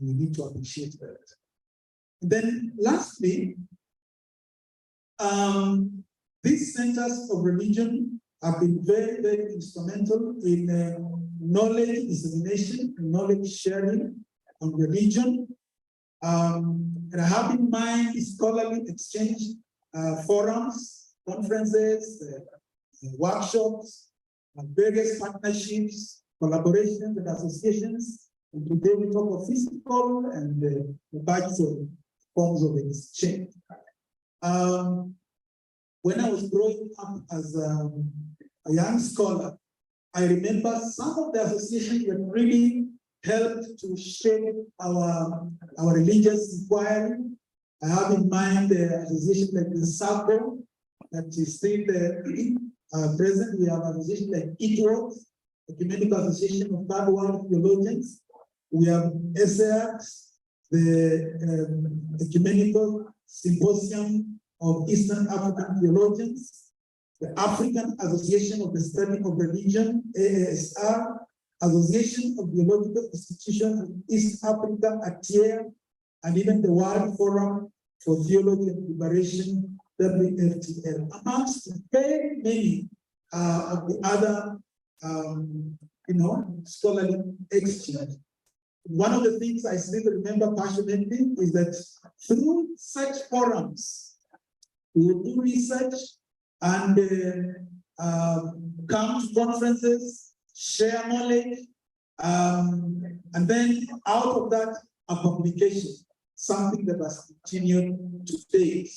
We need to appreciate that. And then lastly, these centers of religion have been very, very instrumental in knowledge dissemination and knowledge sharing on religion. And I have in mind scholarly exchange forums, conferences, workshops, various partnerships, collaborations and associations. And today we talk of physical and virtual forms of exchange. When I was growing up as a young scholar, I remember some of the associations that really helped to shape our religious inquiry. I have in mind the association like the SACO, that is still present. We have an association like ITWORKS, the Ecumenical Association of Third World Theologians. We have ESEAX, the Ecumenical Symposium of Eastern African Theologians, the African Association of the Study of Religion, AASR, Association of Theological Institutions in East Africa, ATIER, and even the World Forum for Theology and Liberation, WFTL, amongst very many of the other, scholarly exchange. One of the things I still remember passionately is that through such forums, we will do research and come to conferences, share knowledge, and then out of that, a publication, something that has continued to date.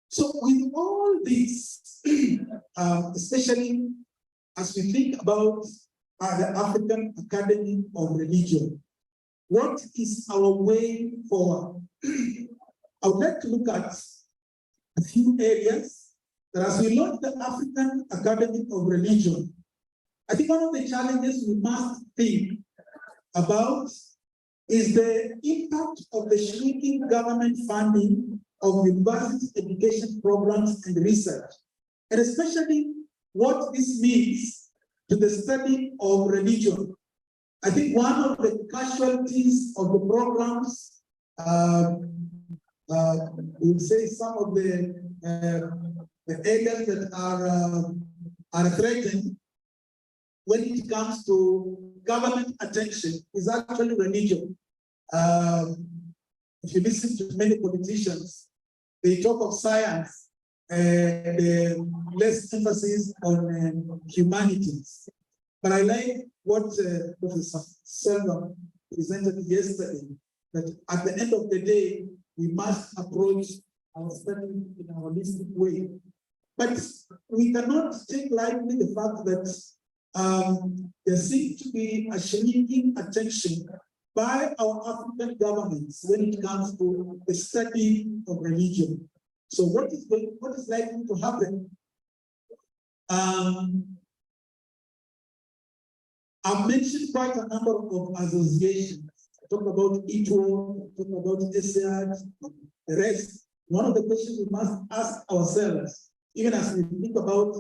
So with all this, especially as we think about the African Academy of Religion, what is our way forward? I would like to look at a few areas that as we launch the African Academy of Religion, I think one of the challenges we must think about is the impact of the shrinking government funding of university education programs and research, and especially what this means to the study of religion. I think one of the casualties of the programs, we'll say some of the areas that are threatened when it comes to government attention is actually religion. If you listen to many politicians, they talk of science and less emphasis on humanities. But I like what Professor Selva presented yesterday, that at the end of the day, we must approach our study in a holistic way. But we cannot take lightly the fact that there seems to be a shrinking attention by our African governments when it comes to the study of religion. So what is likely to happen? I've mentioned quite a number of associations. I talked about ITWO, I talked about ESEAX, the rest. One of the questions we must ask ourselves, even as we think about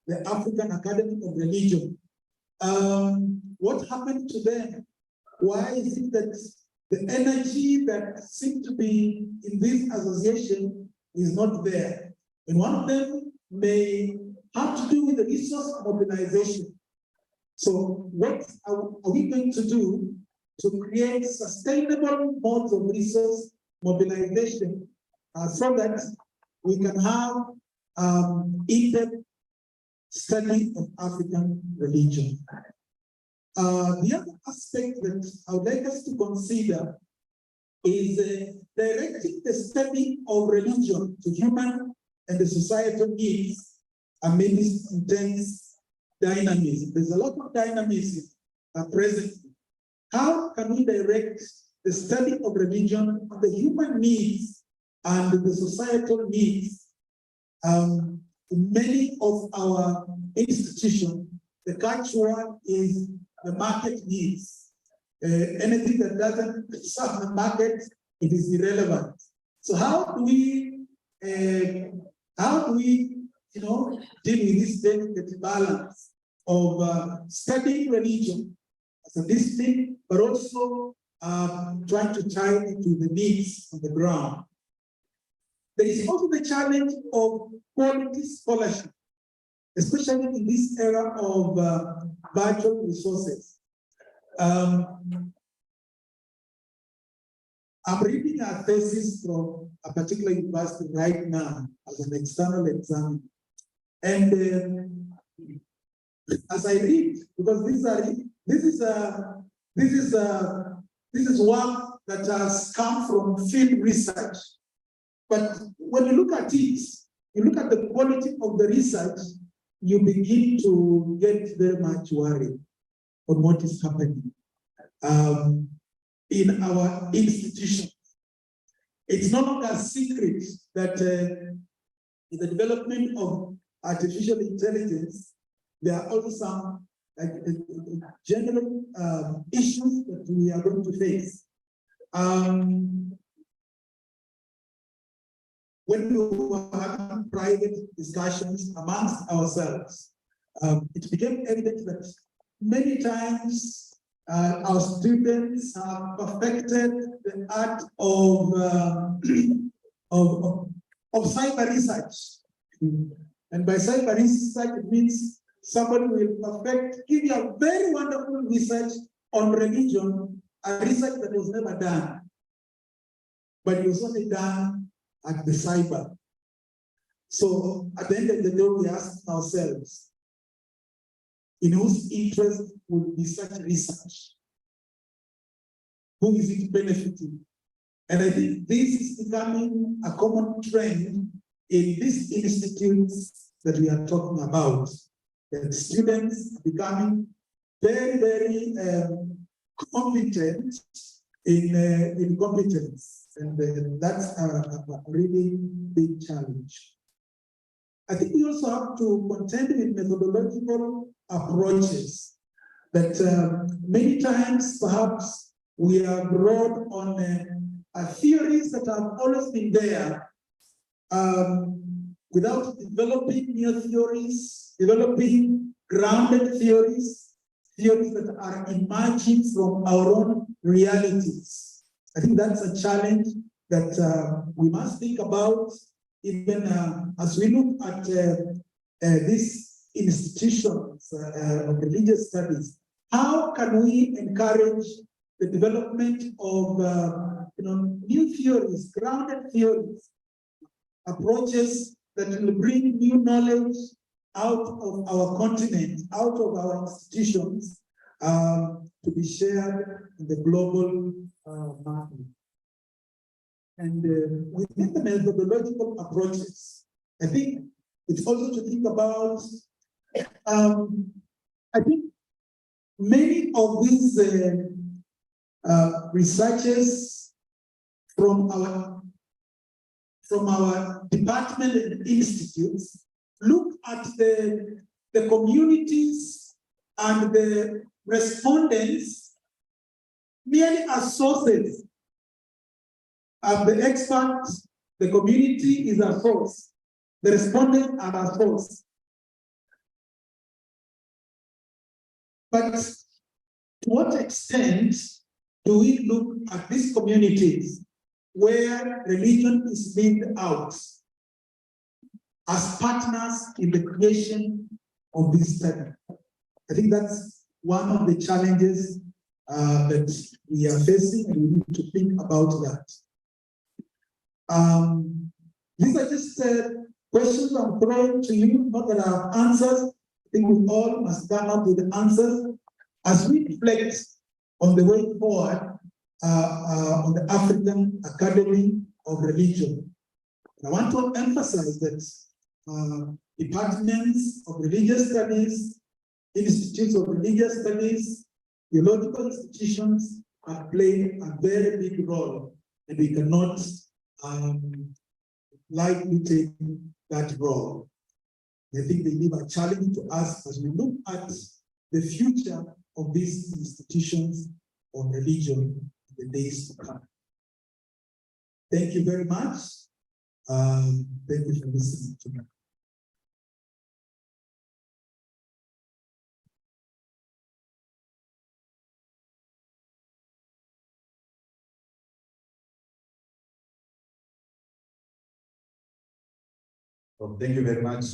the African Academy of Religion, what happened to them? Why is it that the energy that seemed to be in this association is not there? And one of them may have to do with the resource mobilization. So what are we going to do to create sustainable modes of resource mobilization so that we can have in-depth study of African religion. The other aspect that I would like us to consider is directing the study of religion to human and the societal needs amidst intense dynamism. There's a lot of dynamism present. How can we direct the study of religion on the human needs and the societal needs? In many of our institutions, the culture is the market needs. Anything that doesn't serve the market, it is irrelevant. So how do we, deal with this delicate balance of studying religion as a discipline, but also trying to tie it to the needs on the ground? There is also the challenge of quality scholarship, especially in this era of virtual resources. I'm reading a thesis from a particular university right now as an external exam. And as I read, because this is work that has come from field research. But when you look at it, you look at the quality of the research, you begin to get very much worried on what is happening in our institutions. It's no longer a secret that in the development of artificial intelligence, there are also some general issues that we are going to face. When we were having private discussions amongst ourselves, it became evident that many times our students have perfected the art of cyber research. And by cyber research, it means somebody will give you a very wonderful research on religion, a research that was never done, but it was only done at the cyber. So at the end of the day, we ask ourselves, in whose interest would be such research? Who is it benefiting? And I think this is becoming a common trend in these institutes that we are talking about. That students are becoming very, very competent in competence. And that's a really big challenge. I think we also have to contend with methodological approaches that many times perhaps we are broad on theories that have always been there without developing new theories, developing grounded theories that are emerging from our own realities. I think that's a challenge that we must think about even as we look at these institutions of religious studies. How can we encourage the development of new theories, grounded theories, approaches that will bring new knowledge out of our continent, out of our institutions, to be shared in the global market. And within the methodological approaches, I think it's also to think about, I think many of these researchers from our department and institutes look at the communities and the respondents merely as sources. The experts, the community is a source. The respondents are a source. But to what extent do we look at these communities where religion is lived out as partners in the creation of this study? I think that's one of the challenges that we are facing, and we need to think about that. These are just questions I'm throwing to you, not that I have answers. I think we all must come up with the answers as we reflect on the way forward on the African Academy of Religion. I want to emphasize that departments of religious studies, institutes of religious studies, theological institutions have played a very big role, and we cannot lightly take that role. I think they leave a challenge to us as we look at the future of these institutions of religion in the days to come. Thank you very much. Thank you for listening to me. Well, thank you very much,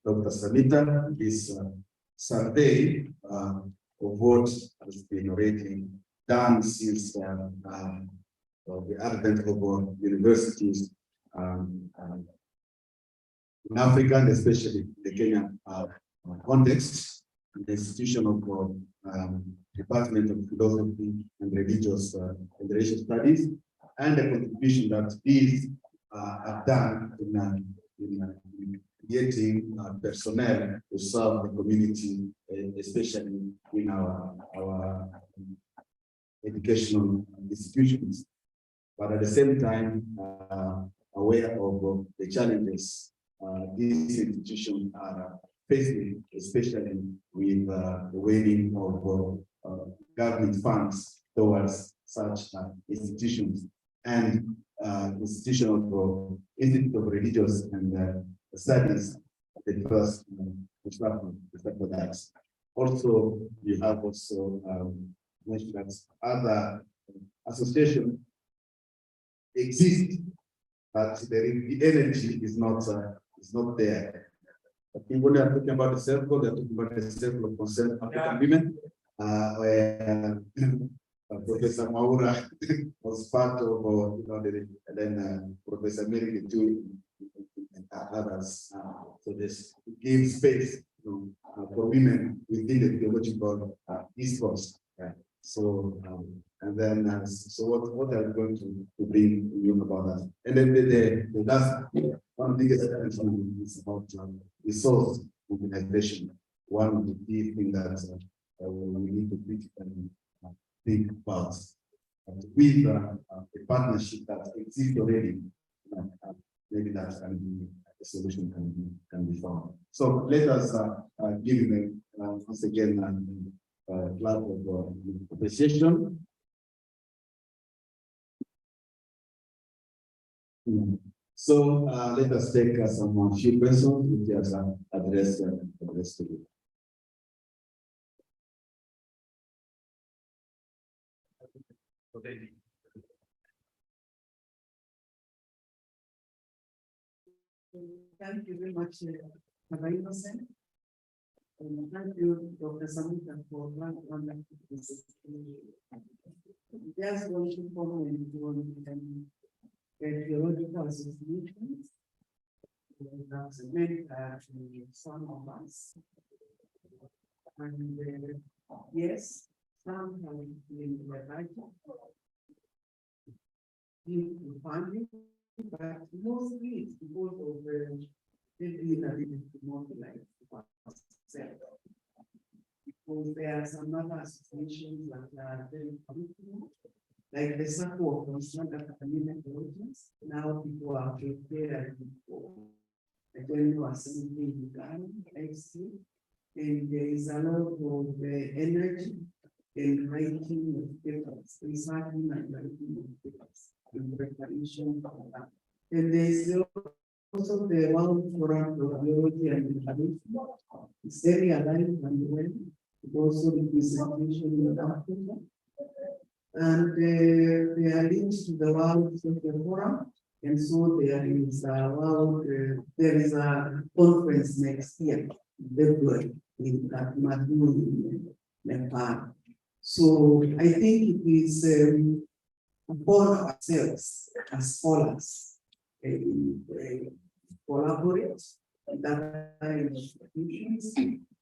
Dr. Samita. This survey of what has been already done since the advent of universities in Africa, and especially the Kenyan context, the institution of Department of Philosophy and Religious Studies, and the contribution that these have done in getting personnel to serve the community, especially in our educational institutions, but at the same time aware of the challenges these institutions are facing, especially with the waning of government funds towards such institutions, and Institute of Religious and Studies, the first platform for that. Also, you have also mentioned that other associations exist, but the energy is not there. People are talking about the circle, they're talking about the circle of concerned African women, where Professor Maura was part of, and then Professor Mary too, and others. So this gives space for women within the theological discourse. Right? So, and then, so what are we going to bring you about that? And then the last one of the biggest is about resource mobilization. One of the key things that we need to critically think about. With a partnership that exists already, maybe that can be a solution can be found. So let us give him once again a clap of appreciation. So let us take some few questions which he has addressed to you. Thank you very much, Rabbi Innocent. Thank you, Dr. Samita, for running this. Just going to follow into the theological associations. That's many actually some of us. And yes, some have been right. In funding, but mostly it's because of the inability to mobilize because there are some other associations that are very committed, like the Circle of Concerned Academic Religions. Now people are prepared for the General Assembly in Uganda, and there is a lot of energy in writing of papers, researching and writing of papers in preparation for that. And there is also the World Forum for Theology and Education. It's very alive and well. It also representation in Africa. And they are linked to the World Social Forum. And so there is a conference next year, February, in Kathmandu, in Nepal. So I think it is upon ourselves as scholars collaborate with other institutions,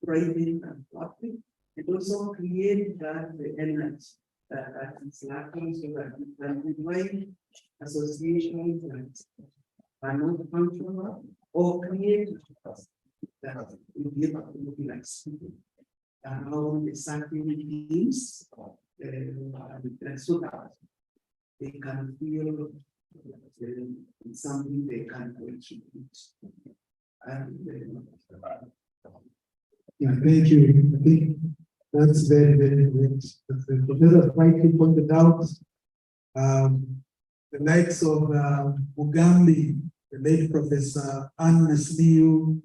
private and public, and also create that element that is lacking so that we can invite associations that are not functional or create that will be able to look like speaking. How exactly teams and so that they can feel something they can contribute. Yeah, thank you. I think that's very, very great. As the professor rightly pointed out, the likes of Mugambi, the late Professor Anne Nasliu,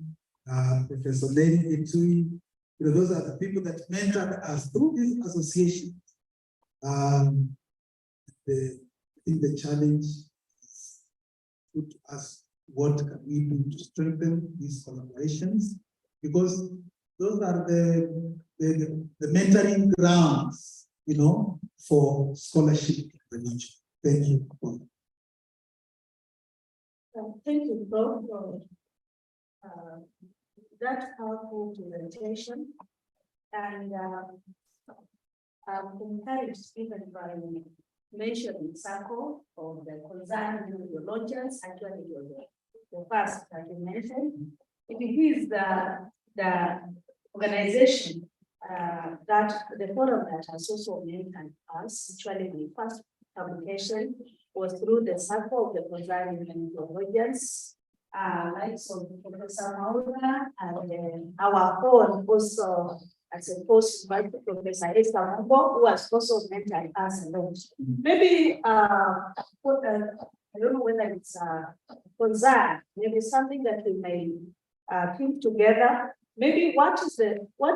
Professor Lady Etui, those are the people that mentored us through this association. I think the challenge is put us what can we do to strengthen these collaborations, because those are the mentoring grounds, for scholarship in religion. Thank you. Thank you both for that powerful presentation, and I'm encouraged even by mentioning circle of the concerned theologians. Actually, it was the first that you mentioned. It is the organization that the forum that has also mentored us. Actually, the first publication was through the circle of the concerned theologians. Like so Professor Maura and our own also as a post by Professor Esther Mambo, who has also mentored us a lot. Maybe I don't know whether it's concern, maybe something that we may think together. Maybe what do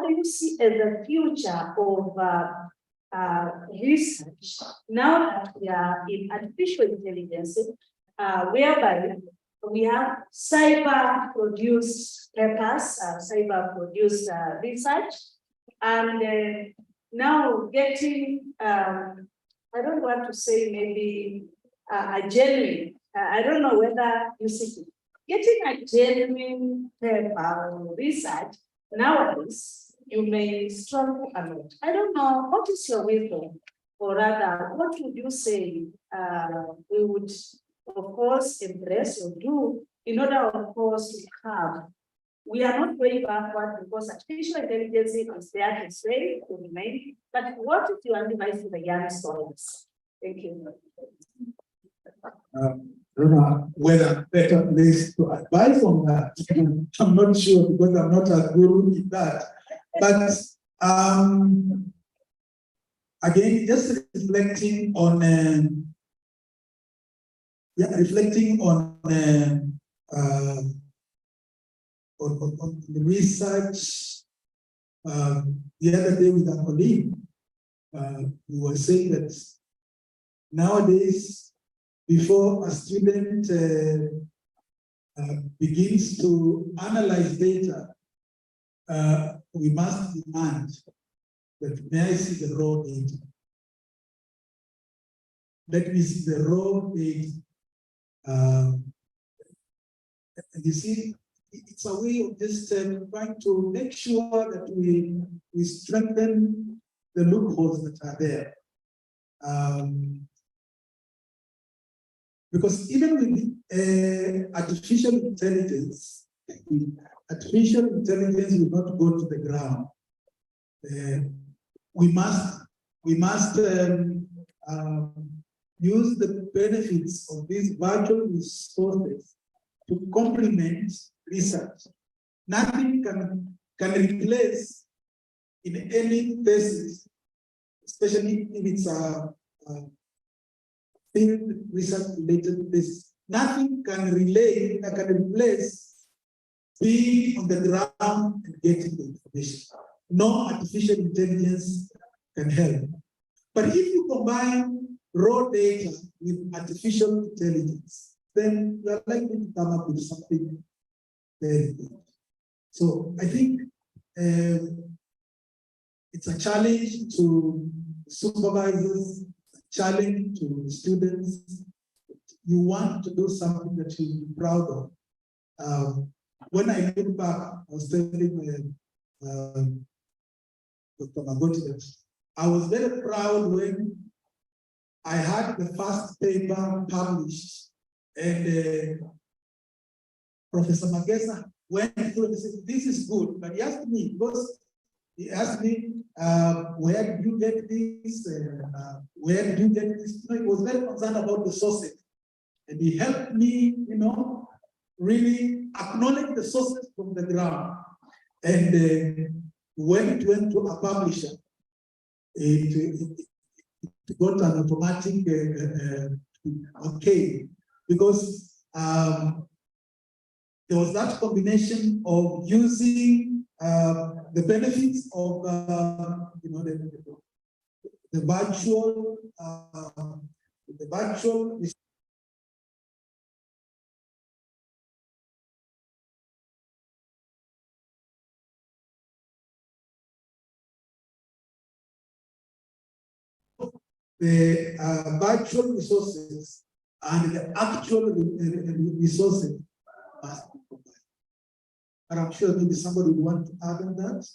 you see as the future of research now that we are in artificial intelligence, whereby we have cyber-produced papers, cyber-produced research, and now getting, I don't want to say maybe a genuine, I don't know whether you see it, getting a genuine paper or research nowadays, you may struggle a lot. I don't know, what is your wisdom? Or rather, what would you say we would, of course, embrace or do in order, of course, to have? We are not going backward because artificial intelligence is there to stay, to remain. But what is your advice to the young scholars? Thank you. I don't know whether better place to advise on that. I'm not sure because I'm not a guru in that. But again, just reflecting on on the research. The other day with a colleague, we were saying that nowadays, before a student begins to analyze data, we must demand that, may I see the raw data? Let me see the raw data. And you see, it's a way of just trying to make sure that we strengthen the loopholes that are there. Because even with artificial intelligence will not go to the ground. We must use the benefits of these virtual resources to complement research. Nothing can replace in any thesis, especially if it's a field research related thesis. Nothing can replace being on the ground and getting the information. No artificial intelligence can help. But if you combine raw data with artificial intelligence, then you are likely to come up with something very good. So I think it's a challenge to supervisors, challenge to the students. You want to do something that you'll be proud of. When I look back, I was telling Dr. Magoti that I was very proud when I had the first paper published, and Professor Magesa went through and said, "This is good," but he asked me, where did you get this? Where did you get this? He was very concerned about the sources, and he helped me, really acknowledge the sources from the ground. And when it went to a publisher, it got an automatic okay, because there was that combination of using the benefits of the virtual virtual resources and the actual resources. But I'm sure maybe somebody would want to add on that.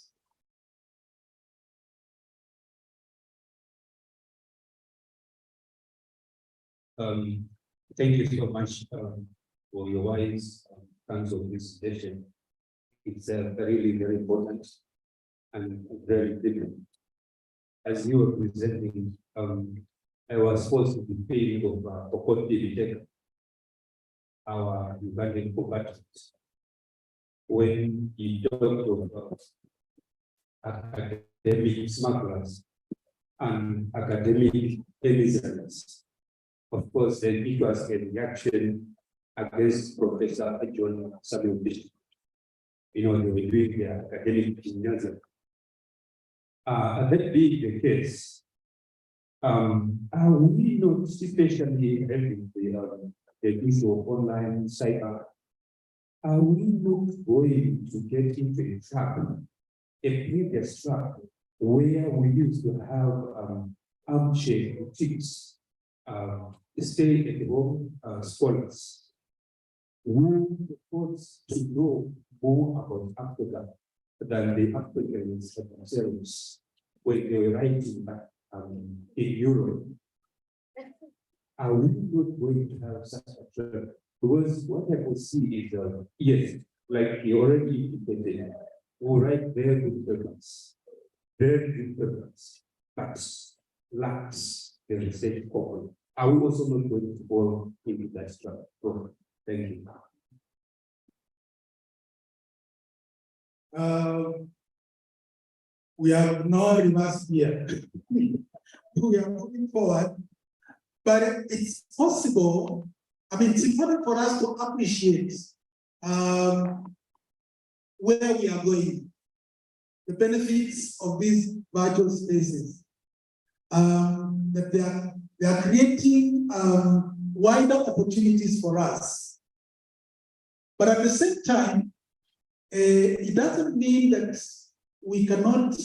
Thank you so much for your wise terms of this session. It's really very important and very different. As you were presenting, I was forced to be paying of Pokot Dividend, our Ugandan compatriots. When he talked of academic smugglers and academic emissaries, of course, then it was a reaction against Professor John Samuel Bishop. They were doing their academic gymnasium. That being the case, are we not especially having the issue of online cyber? Are we not going to get into a trap, a previous trap, where we used to have armchair critiques, stay at home scholars who purport to know more about Africa than the Africans themselves when they were writing back in Europe? Are we not going to have such a trend? Because what I can see is, yes, like you already indicated, we write very good papers, but lacks the research component. Are we also not going to fall into that trap? Thank you. We have no reverse here. We are moving forward, but it's possible. I mean, it's important for us to appreciate where we are going, the benefits of these virtual spaces, that they are creating wider opportunities for us. But at the same time, it doesn't mean that we cannot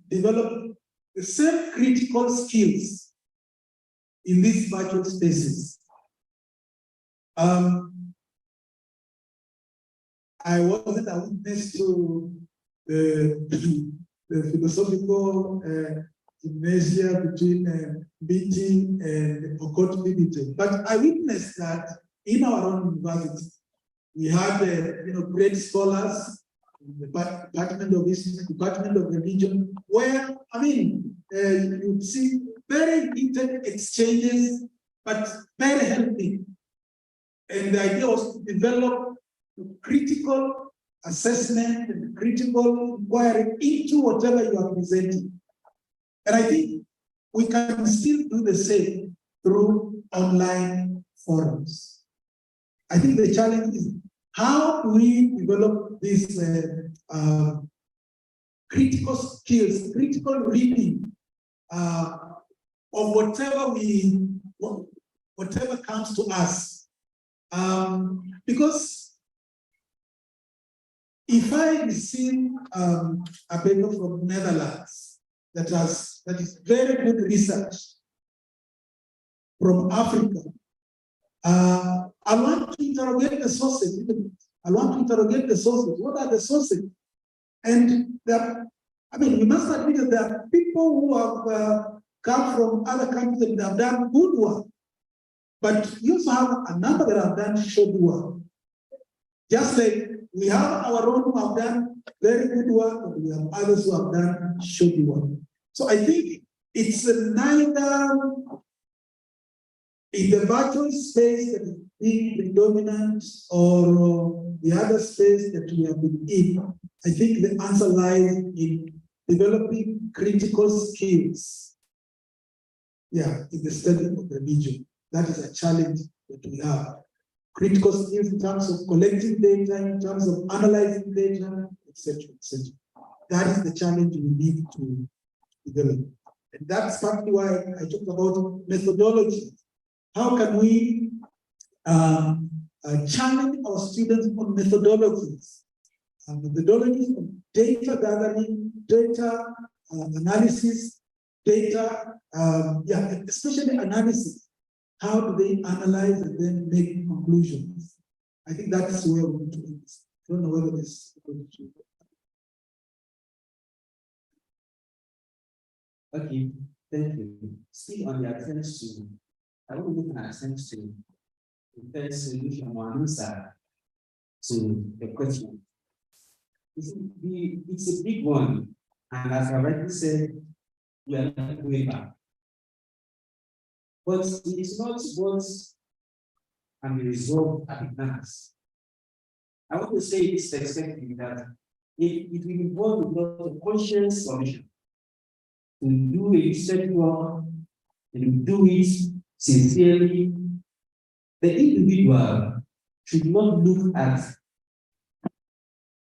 develop the same critical skills in these virtual spaces. I wasn't a witness to the philosophical gymnasia between BT and Pokot Dividend, but I witnessed that in our own university. We had great scholars in the Department of History, Department of Religion, where, you see very heated exchanges, but very healthy. And the idea was to develop critical assessment and critical inquiry into whatever you are presenting. And I think we can still do the same through online forums. I think the challenge is how do we develop these critical skills, critical reading of whatever comes to us. Because if I receive a paper from Netherlands that is very good research from Africa. I want to interrogate the sources. I want to interrogate the sources. What are the sources? And we must admit that there are people who have come from other countries that have done good work. But you also have a number that have done shoddy work. Just like we have our own who have done very good work, and we have others who have done shoddy work. So I think it's neither in the virtual space that is being predominant or the other space that we have been in. I think the answer lies in developing critical skills. Yeah, in the study of religion. That is a challenge that we have. Critical skills in terms of collecting data, in terms of analyzing data, etc., etc. That is the challenge we need to develop. And that's partly why I talked about methodology. How can we challenge our students on methodologies? Methodologies of data gathering, data analysis, data, especially analysis. How do they analyze and then make conclusions? I think that's where we need to end. I don't know whether this. Okay, thank you. Still on the attempt to, I want to look at attempt to prepare solution or answer to the question. It's a big one, and as I already said, we are not going back. But it is not what can be resolved at a glance. I want to say this perspective that it will involve a lot of conscious formation. To do a research work and do it sincerely, the individual should not look at,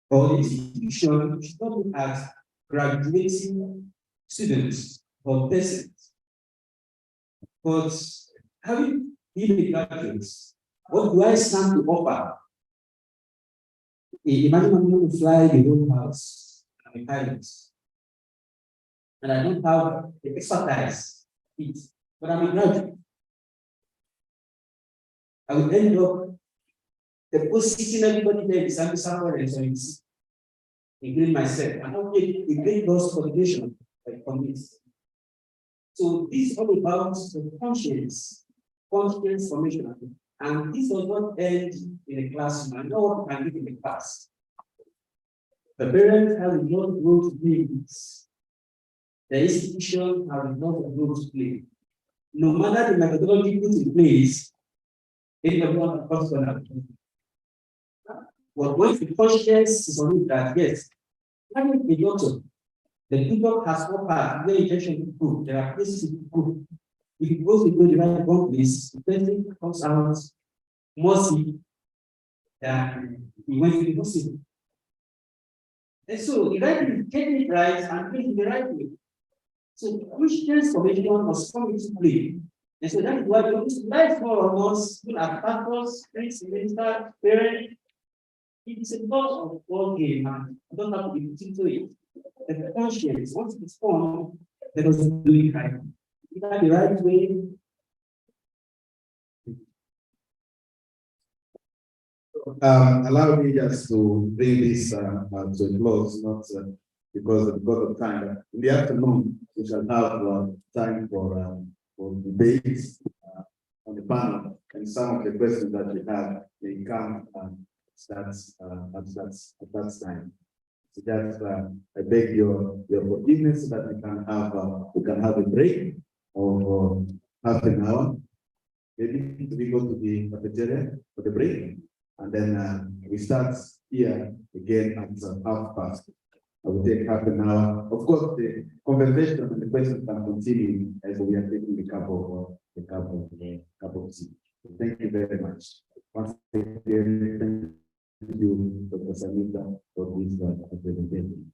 or the institution should not look at graduating students or persons. But having been a graduate, what do I stand to offer? Imagine I'm going to fly the whole house. I'm a pilot. And I don't have the expertise, but I'm a graduate. I will end up depositing everybody there beside somewhere else, including myself. And I'll get a great loss for the nation by committing. So this is all about the conscience formation. And this does not end in a classroom. I know what can do in the class. The parents have a lot of role to play. The institution have a lot of role to play. No matter the methodology put in place, everyone of course gonna. But when the conscience is on it that yes, having a doctor, the doctor has offered the injection to prove. There are places to prove. If it goes into the right one place, the person comes out more sick than he went to the hospital. And so you got to get it right and get it the right way. So Christian formation must come into play. And so that is why life more or less, people are pastors, priests, ministers, parents. It is a lot of ball game, and I don't have to be into it. The conscience, once it's formed, let us do it right. Is that the right way? Allow me just to bring this to a close, not because of time. In the afternoon, we shall have time for debates on the panel, and some of the questions that we have may come at that time. So just I beg your forgiveness so that we can have a break of half an hour. Maybe we go to the cafeteria for the break, and then we start here again at past. I will take half an hour. Of course, the conversation and the questions can continue as we are taking a cup of tea. Thank you very much. Once again, thank you, Dr. Samita, for this presentation.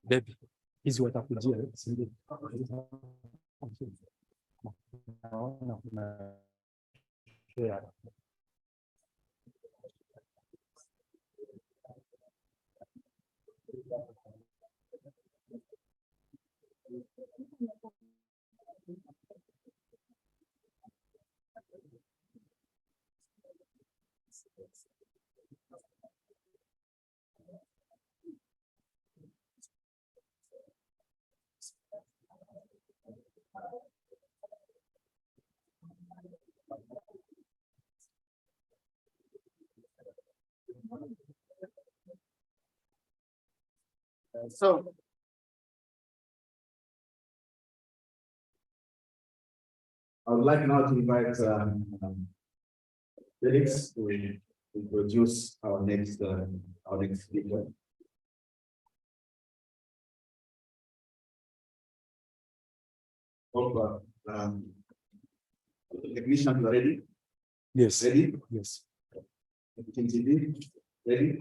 Baby, hizi watakujia si ndio? Naona kuna share. So. I would like now to invite Felix to introduce our next speaker. Hope, technician, you are ready? Yes. Ready? Yes. TV, ready?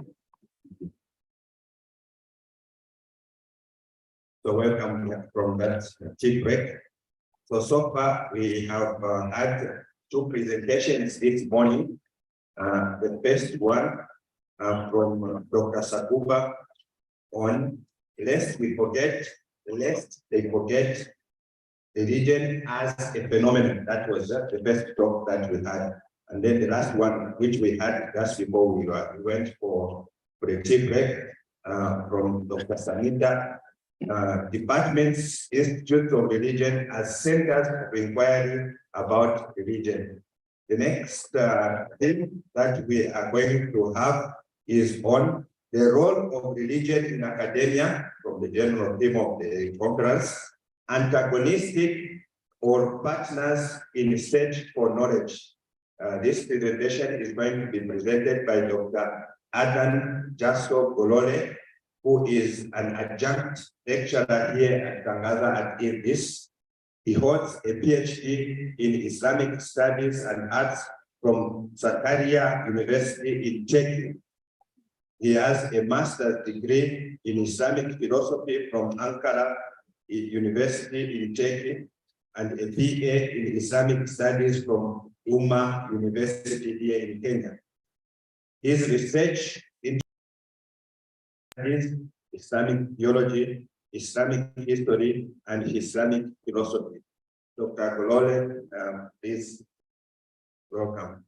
So welcome from that tea break. So far we have had two presentations this morning. The first one from Dr. Sakuba on lest they forget the region as a phenomenon. That was the first talk that we had. And then the last one, which we had just before we went for the tea break from Dr. Sanita. Departments, institutes of religion as centers of inquiry about religion. The next thing that we are going to have is on the role of religion in academia from the general theme of the conference, antagonistic or partners in search for knowledge. This presentation is going to be presented by Dr. Adan Jasso Golole, who is an adjunct lecturer here at Tangaza at IRDIS. He holds a PhD in Islamic Studies and Arts from Sakarya University in Turkey. He has a master's degree in Islamic philosophy from Ankara University in Turkey and a BA in Islamic Studies from Umma University here in Kenya. His research is Islamic theology, Islamic history, and Islamic philosophy. Dr. Golole, please welcome.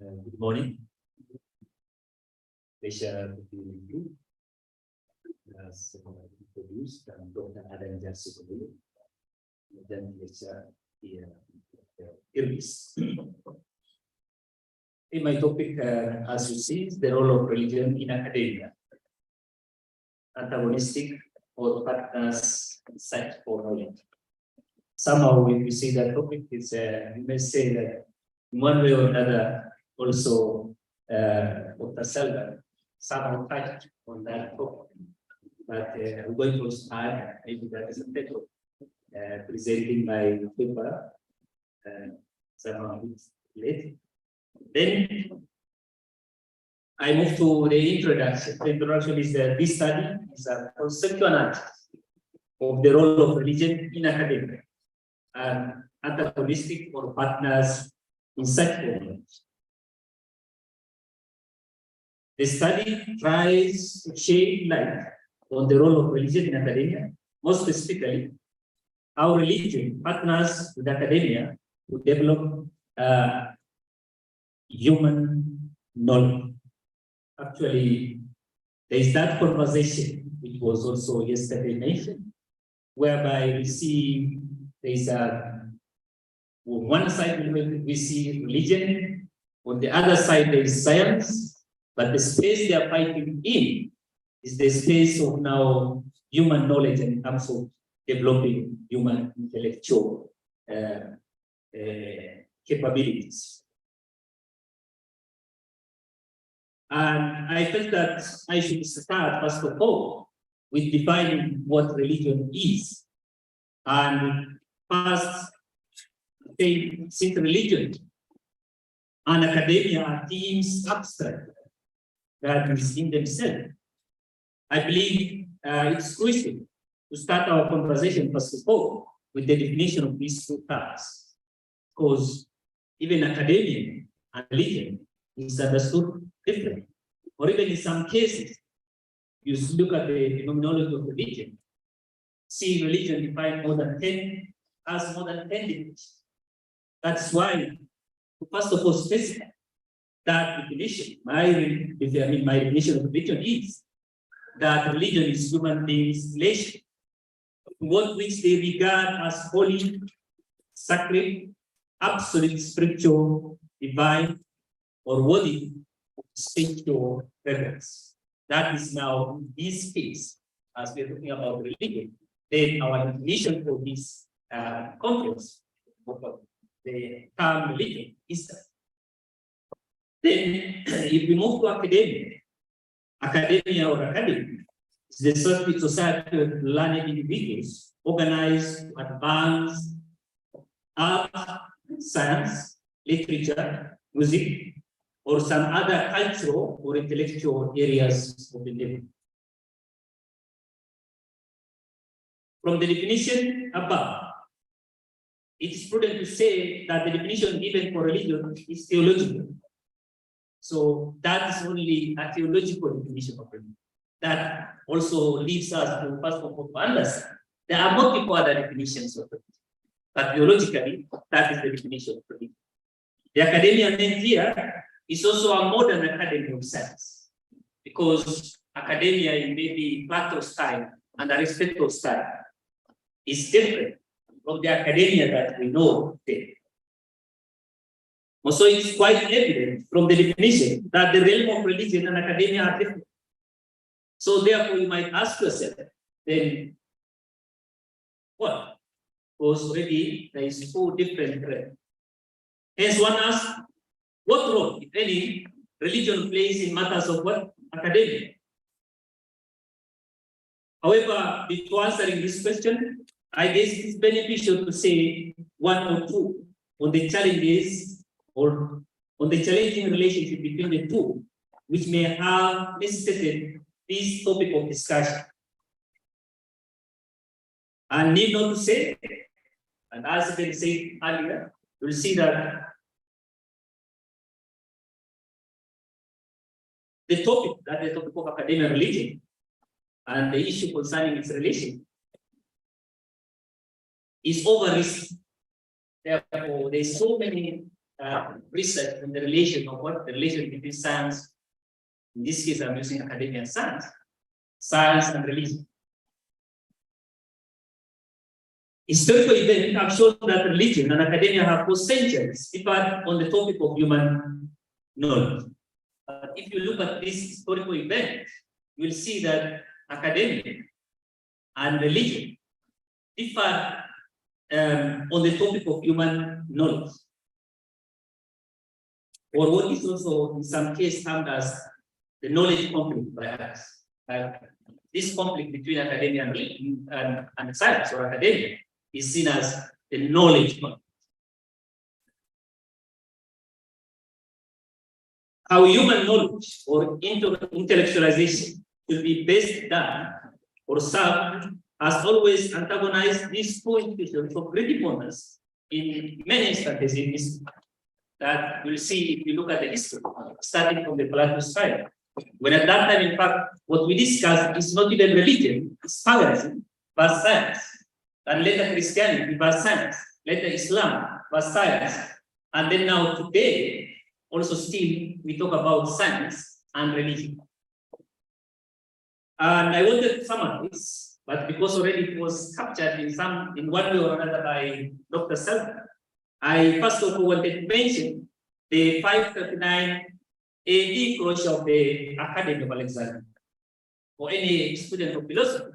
Good morning. Pleasure to be with you. As introduced, I'm Dr. Adan Jasso Golole, then lecturer here at Irvis. In my topic, as you see, is the role of religion in academia. Antagonistic or partners search for knowledge. Somehow, when we see that topic, it's you may say that in one way or another, also Dr. Selva somehow touched on that topic. But I'm going to also add maybe that is a title presenting my paper somehow late. Then I move to the introduction. The introduction is that this study is a conceptual analysis of the role of religion in academia and antagonistic or partners in such programs. The study tries to shed light on the role of religion in academia, more specifically, how religion partners with academia to develop human knowledge. Actually, there is that conversation, which was also yesterday mentioned, whereby we see there is on one side we see religion, on the other side there is science, but the space they are fighting in is the space of now human knowledge and terms of developing human intellectual capabilities. And I felt that I should start, first of all, with defining what religion is. And first, since religion and academia are themes abstract that is in themselves, I believe it's crucial to start our conversation, first of all, with the definition of these two terms. Because even academia and religion is understood differently. Or even in some cases, you look at the phenomenology of religion, see religion defined more than 10, has more than 10 definitions. That's why, first of all, specify that definition. My definition of religion is that religion is human beings' relation, what which they regard as holy, sacred, absolute, spiritual, divine, or worthy of spiritual reverence. That is now in this case, as we're talking about religion, then our definition for this conference of the term religion is that. Then, if we move to academia or academy is the society of learned individuals organized to advance art, science, literature, music, or some other cultural or intellectual areas of the day. From the definition above, it is prudent to say that the definition given for religion is theological. So that is only a theological definition of religion. That also leads us to first of all to understand there are multiple other definitions of religion, but theologically, that is the definition of religion. The academia meant here is also a modern academy of science, because academia in maybe Plato's time and Aristotle's time is different from the academia that we know today. Also, it's quite evident from the definition that the realm of religion and academia are different. So therefore, you might ask yourself, then what? Because already there is two different realms. Hence, one asks, what role, if any, religion plays in matters of what? Academia. However, before answering this question, I guess it's beneficial to say one or two on the challenges or on the challenging relationship between the two, which may have necessitated this topic of discussion. And need not to say, and as I said earlier, you'll see that the topic, that is the topic of academia religion, and the issue concerning its relation is over risky. Therefore, there's so many research on the relation of what the relation between science, in this case I'm using academia and science and religion. Historical events have shown that religion and academia have for centuries differed on the topic of human knowledge. But if you look at this historical event, you will see that academia and religion differ on the topic of human knowledge, or what is also in some cases termed as the knowledge conflict by us. This conflict between academia and science or academia is seen as the knowledge conflict. How human knowledge or intellectualization will be best done or served has always antagonized these two institutions of great importance in many instances in this that we'll see if you look at the history, starting from the Platon's time. When at that time, in fact, what we discussed is not even religion, it's paganism versus science, and later Christianity versus science, later Islam versus science, and then now today, also still, we talk about science and religion. And I wanted to summarize this, but because already it was captured in one way or another by Dr. Selman, I first of all wanted to mention the 539 AD closure of the Academy of Alexandria. For any student of philosophy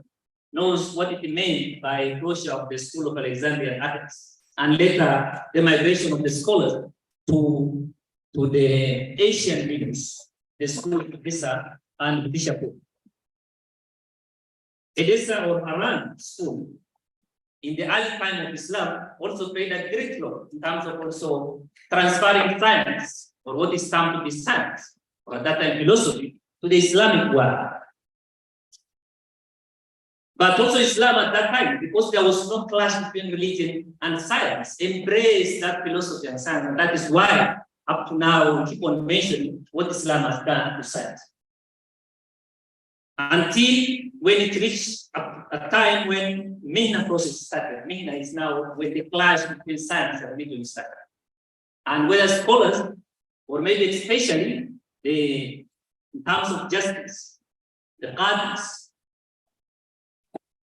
knows what it meant by closure of the School of Alexandria in Athens, and later the migration of the scholars to the Asian regions, the school of Edessa and Bishop. Edessa or Haran school in the early time of Islam also played a great role in terms of also transferring science, or what is termed to be science, or at that time philosophy, to the Islamic world. But also Islam at that time, because there was no clash between religion and science, embraced that philosophy and science, and that is why up to now we keep on mentioning what Islam has done to science. Until when it reached a time when Mihna process started. Mihna is now when the clash between science and religion started. And whether scholars, or maybe especially in terms of justice, the qadis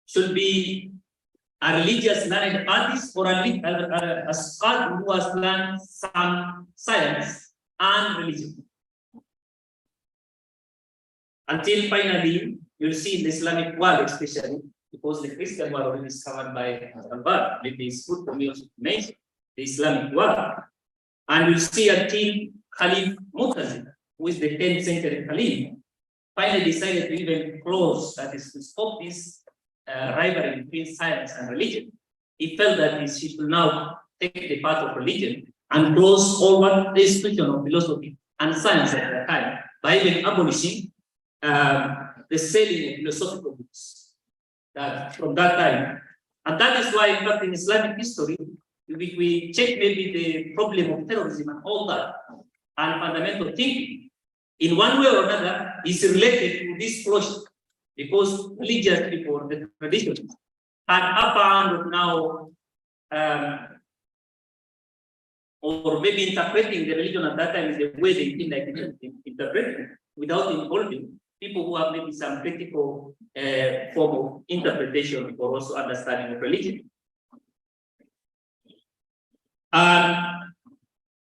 should be a religious learned parties or a qadi who has learned some science and religion. Until finally, you'll see in the Islamic world, especially because the Christian world already is covered by Al-Bab, maybe it's good for me also to mention the Islamic world. And you'll see until Khalif Mu'tazim, who is the 10th century Khalif, finally decided to even close, that is to stop this rivalry between science and religion. He felt that he should now take the path of religion and close all what the institution of philosophy and science at that time by even abolishing the selling of philosophical books from that time. And that is why, in fact, in Islamic history, we check maybe the problem of terrorism and all that, and fundamental thinking, in one way or another, is related to this process, because religious people, the traditions, had upper hand of now, or maybe interpreting the religion at that time is the way they feel like interpreting, without involving people who have maybe some critical form of interpretation or also understanding of religion.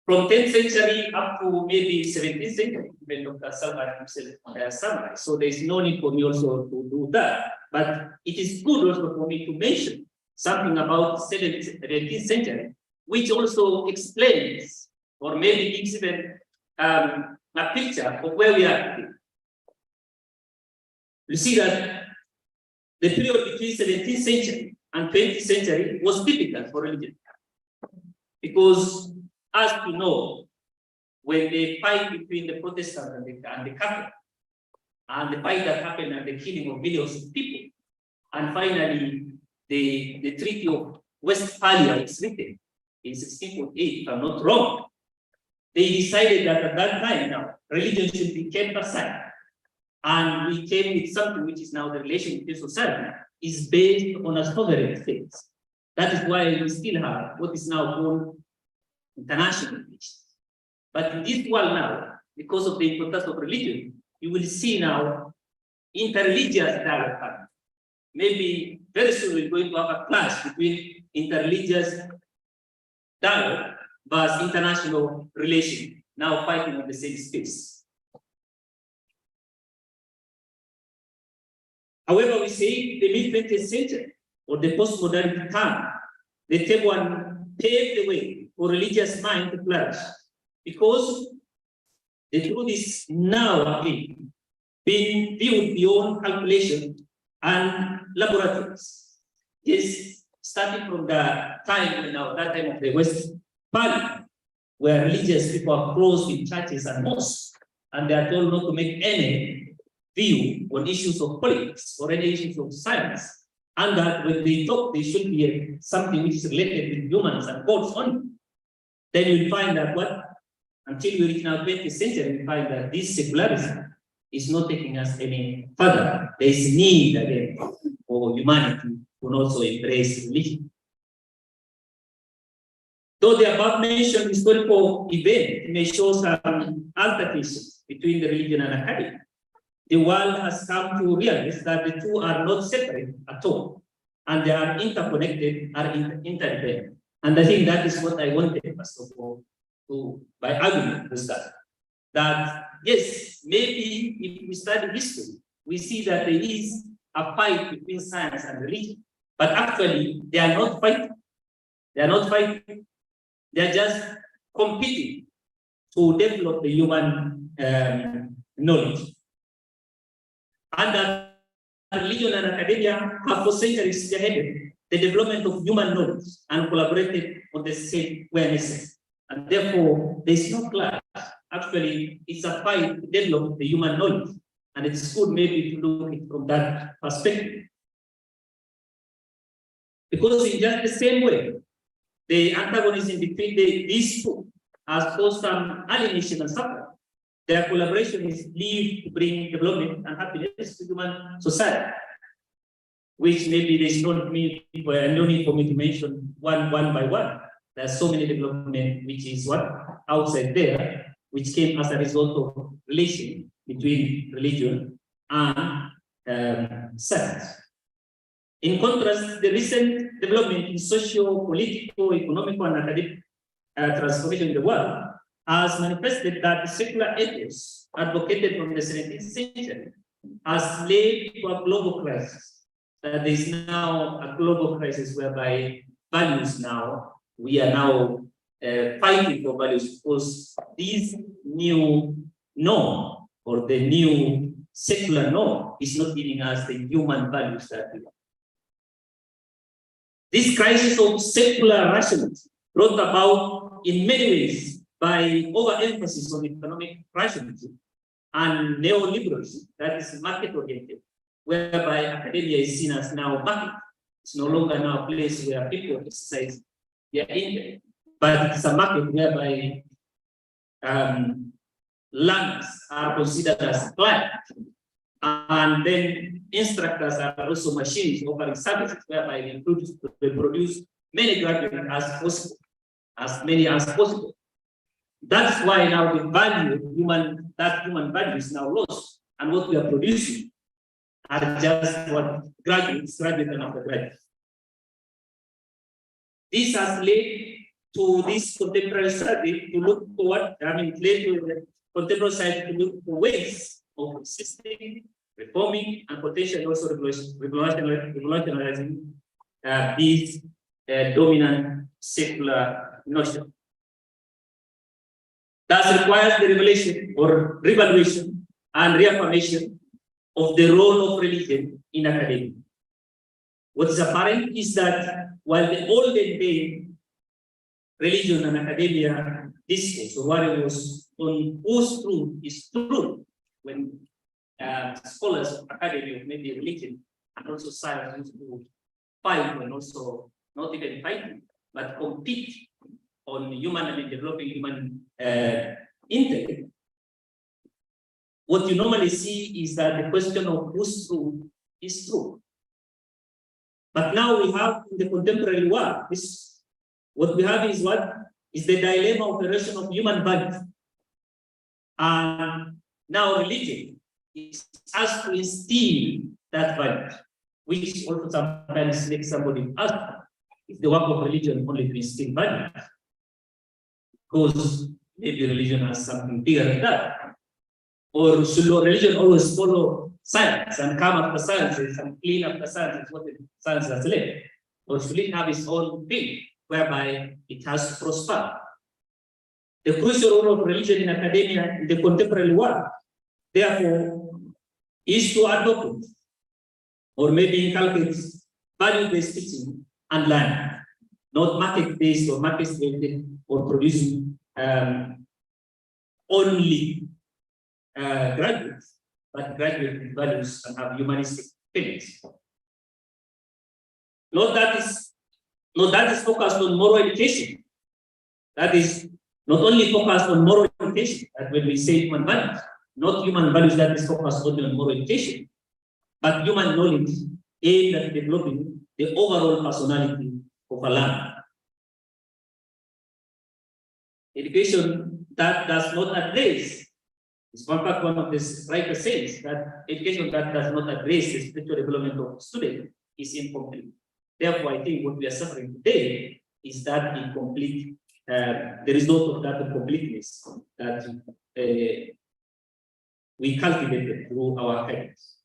From 10th century up to maybe 17th century, when Dr. Salman himself summarized. So there is no need for me also to do that. But it is good also for me to mention something about 17th century, which also explains, or maybe gives even a picture of where we are today. You see that the period between 17th century and 20th century was difficult for religion. Because, as you know, when the fight between the Protestants and the Catholic, and the fight that happened and the killing of millions of people, and finally the Treaty of Westphalia is written in 1648, if I'm not wrong, they decided that at that time now, religion should be kept aside. And we came with something which is now the relation between society is based on a sovereign state. That is why we still have what is now called international relations. But in this world now, because of the importance of religion, you will see now interreligious dialogue. Maybe very soon we're going to have a clash between interreligious dialogue versus international relation, now fighting on the same space. However, we say the mid-20th century or the postmodern time, the third one paved the way for religious mind to flourish, because the truth is now again being viewed beyond calculation and laboratories. Yes, starting from the time when that time of the West Valley, where religious people are closed in churches and mosques, and they are told not to make any view on issues of politics or any issues of science, and that when they talk, they should be something which is related with humans and gods only. Then you'll find that until we reach now 20th century, we find that this secularism is not taking us any further. There is need again for humanity to also embrace religion. Though the above mentioned historical event may show some altercations between the religion and academy, the world has come to realize that the two are not separate at all, and they are interconnected, are interdependent. And I think that is what I wanted, first of all, by argument to start. That yes, maybe if we study history, we see that there is a fight between science and religion, but actually they are not fighting. They are not fighting. They are just competing to develop the human knowledge. And that religion and academia have for centuries spearheaded the development of human knowledge and collaborated on the same awareness. And therefore, there is no clash. Actually, it's a fight to develop the human knowledge. And it's good maybe to look at it from that perspective. Because in just the same way, the antagonism between these two has caused some alienation and suffering. Their collaboration is believed to bring development and happiness to human society, which maybe there's no need for me to mention one by one. There are so many development which is outside there, which came as a result of relation between religion and science. In contrast, the recent development in socio, political, economical, and academic transformation in the world has manifested that the secular ethics advocated from the 17th century has led to a global crisis. There is now a global crisis whereby values now, we are now fighting for values, because this new norm or the new secular norm is not giving us the human values that we want. This crisis of secular rationalism brought about in many ways by overemphasis on economic rationalism and neoliberalism, that is market-oriented, whereby academia is seen as now market. It's no longer now a place where people exercise their intellect, but it's a market whereby learners are considered as clients, and then instructors are also machines offering services whereby they produce many graduates as possible, as many as possible. That's why now the value of human value is now lost, and what we are producing are just what graduates and undergraduates. This has led to this contemporary study to look forward. Led to the contemporary study to look for ways of assisting, reforming, and potentially also revolutionizing these dominant secular notions. That requires the revelation or revaluation and reaffirmation of the role of religion in academia. What is apparent is that while the olden day religion and academia discourse, or what it was on whose truth is truth, when scholars of academy of maybe religion and also science used to fight, and also not even fighting, but compete on human and developing human intellect. What you normally see is that the question of whose truth is true. But now we have in the contemporary world, what we have is the dilemma of operation of human values. And now religion is asked to instill that value, which also sometimes makes somebody ask, it's the work of religion only to instill values. Because maybe religion has something bigger than that. Or should religion always follow science and come after science and clean after science, what the science has left? Or should it have its own thing whereby it has to prosper? The crucial role of religion in academia in the contemporary world, therefore, is to adopt or maybe inculcate value-based teaching and learning, not market-based or market-based or producing only graduates, but graduate with values and have humanistic feelings. Not that is focused on moral education. That is not only focused on moral education, that when we say human values, not human values that is focused only on moral education, but human knowledge aimed at developing the overall personality of a learner. Education that does not address, in fact, one of the writers says that education that does not address the spiritual development of students is incomplete. Therefore, I think what we are suffering today is that incomplete, the result of that incompleteness that we cultivated through our parents.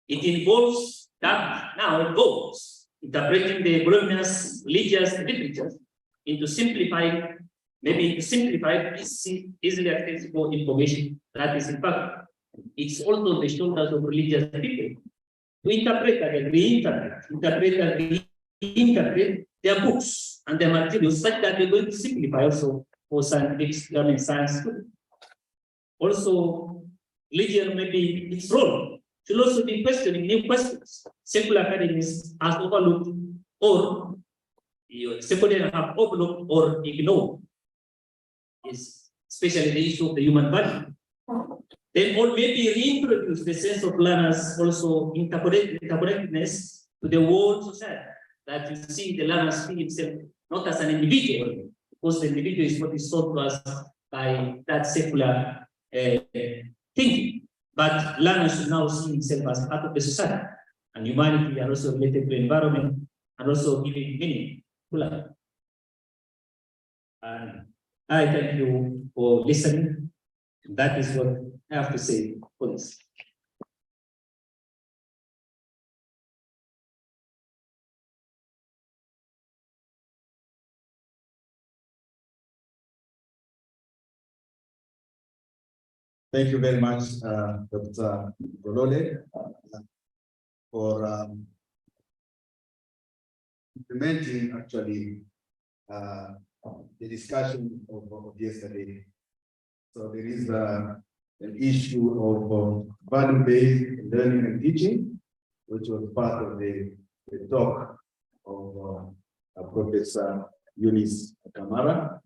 It involves that now involves interpreting the voluminous religious literatures into simplified, easily accessible information that is in fact, it's also on the shoulders of religious people to interpret and reinterpret their books and their materials such that they're going to simplify also for scientific learning science students. Also, religion maybe its role should also be questioning new questions. Secular academies has overlooked or secular have overlooked or ignored, is especially the issue of the human value. Then or maybe reintroduce the sense of learners also interconnectedness to the world society, that you see the learner see himself not as an individual, because the individual is what is taught to us by that secular thinking, but learners should now see himself as part of the society, and humanity are also related to environment and also giving meaning to life. And I thank you for listening. That is what I have to say for this. Thank you very much, Dr. Golole, for implementing actually the discussion of yesterday. So there is an issue of value-based learning and teaching, which was part of the talk of Professor Eunice Kamara.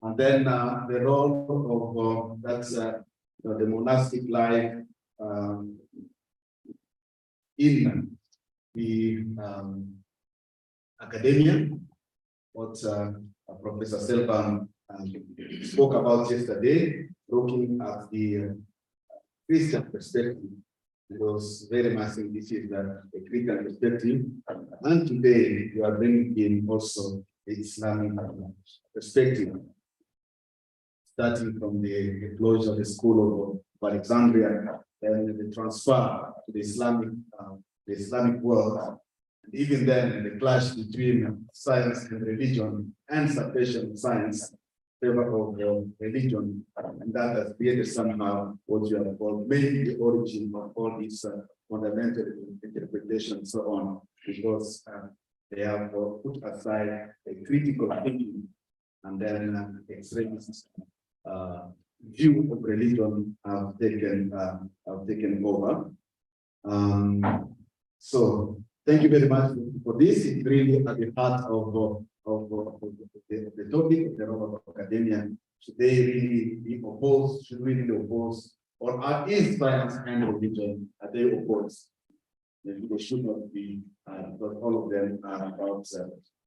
And then the role of that's the monastic life in the academia, what Professor Selvan spoke about yesterday, looking at the Christian perspective. It was very much this is a Christian perspective, and today you are bringing in also the Islamic perspective, starting from the closure of the school of Alexandria and the transfer to the Islamic world. And even then, the clash between science and religion and suppression of science, favor of religion, and that has created somehow what you have called maybe the origin of all these fundamental interpretations and so on, because they have put aside a critical thinking and then extremist view of religion have taken over. So thank you very much for this. It's really at the heart of the topic of the role of academia. Should they really be opposed? Should we really oppose? Or is science and religion, are they opposed? They should not be, but all of them are about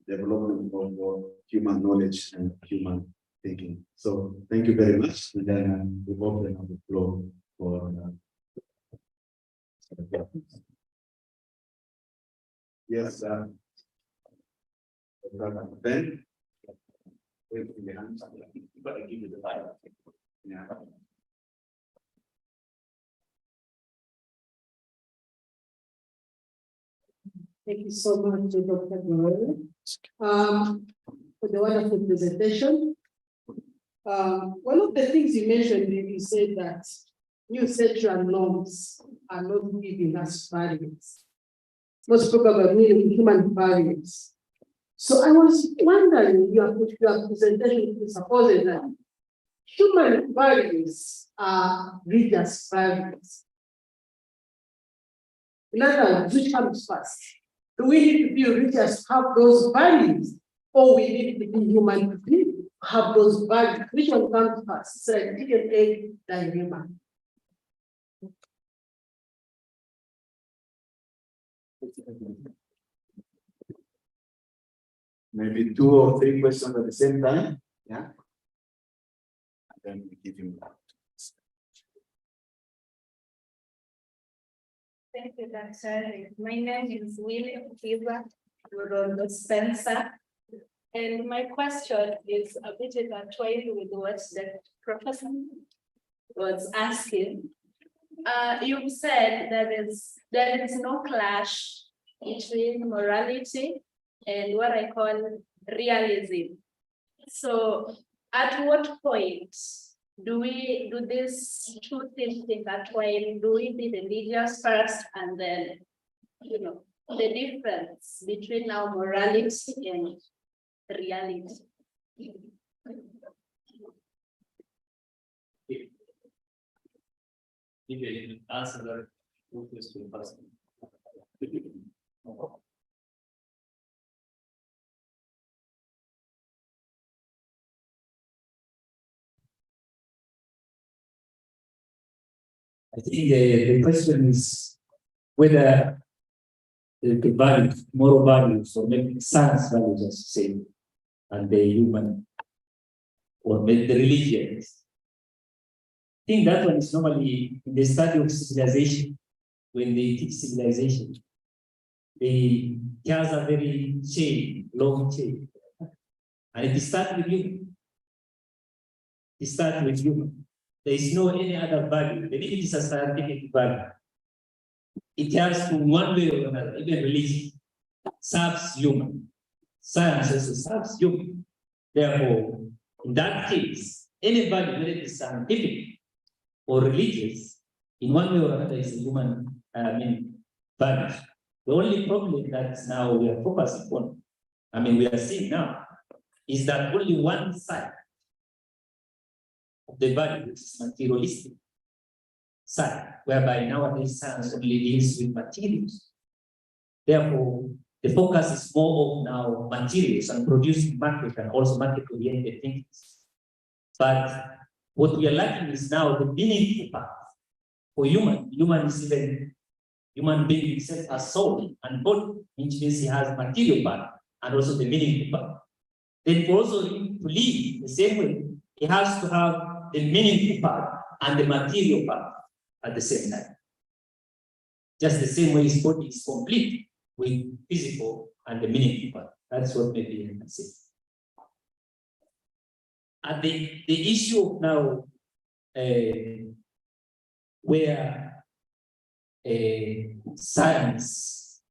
development of human knowledge and human thinking. So thank you very much. And then we open up the floor for yes, Ben, Wait in the hands, but I give you the Bible. yeah. Thank you so much, Dr. Guerrero, for the wonderful presentation. One of the things you mentioned, you said that new sexual norms are not giving us values. Most probably human values. So I was wondering, your presentation supposes that human values are religious values. In other words, which comes first? Do we need to be religious to have those values, or we need to be human to have those values? Which one comes first? It's like chicken egg dilemma. Maybe 2 or 3 questions at the same time, yeah? And then we give him that. Thank you, Dr. My name is William Kiva Rondo Spencer. And my question is a bit intertwined with what the professor was asking. You said there is no clash between morality and what I call realism. So at what point do these two things intertwine? Do we be religious first and then, the difference between our morality and reality? If you answer that question first. I think the question is whether the values, moral values, or maybe science values, as you say, and the human, or maybe the religions. I think that one is normally in the study of civilization. When they teach civilization, they has a very long chain, and it starts with human. It starts with human. There is no any other value. The religion is a scientific value. It has to one way or another, even religion serves human. Science also serves human. Therefore, in that case, any value, whether it is scientific or religious, in one way or another is a human value. The only problem that now we are focusing on, we are seeing now, is that only one side of the value, which is materialistic side, whereby nowadays science only deals with materials. Therefore, the focus is more of now materials and producing market and also market-oriented things. But what we are lacking is now the meaningful part. For human is even human being himself has soul and body, which means he has material part and also the meaningful part. Then for also him to live the same way, he has to have the meaningful part and the material part at the same time. Just the same way his body is complete with physical and the meaningful part. That's what maybe I can say. And the issue of now where science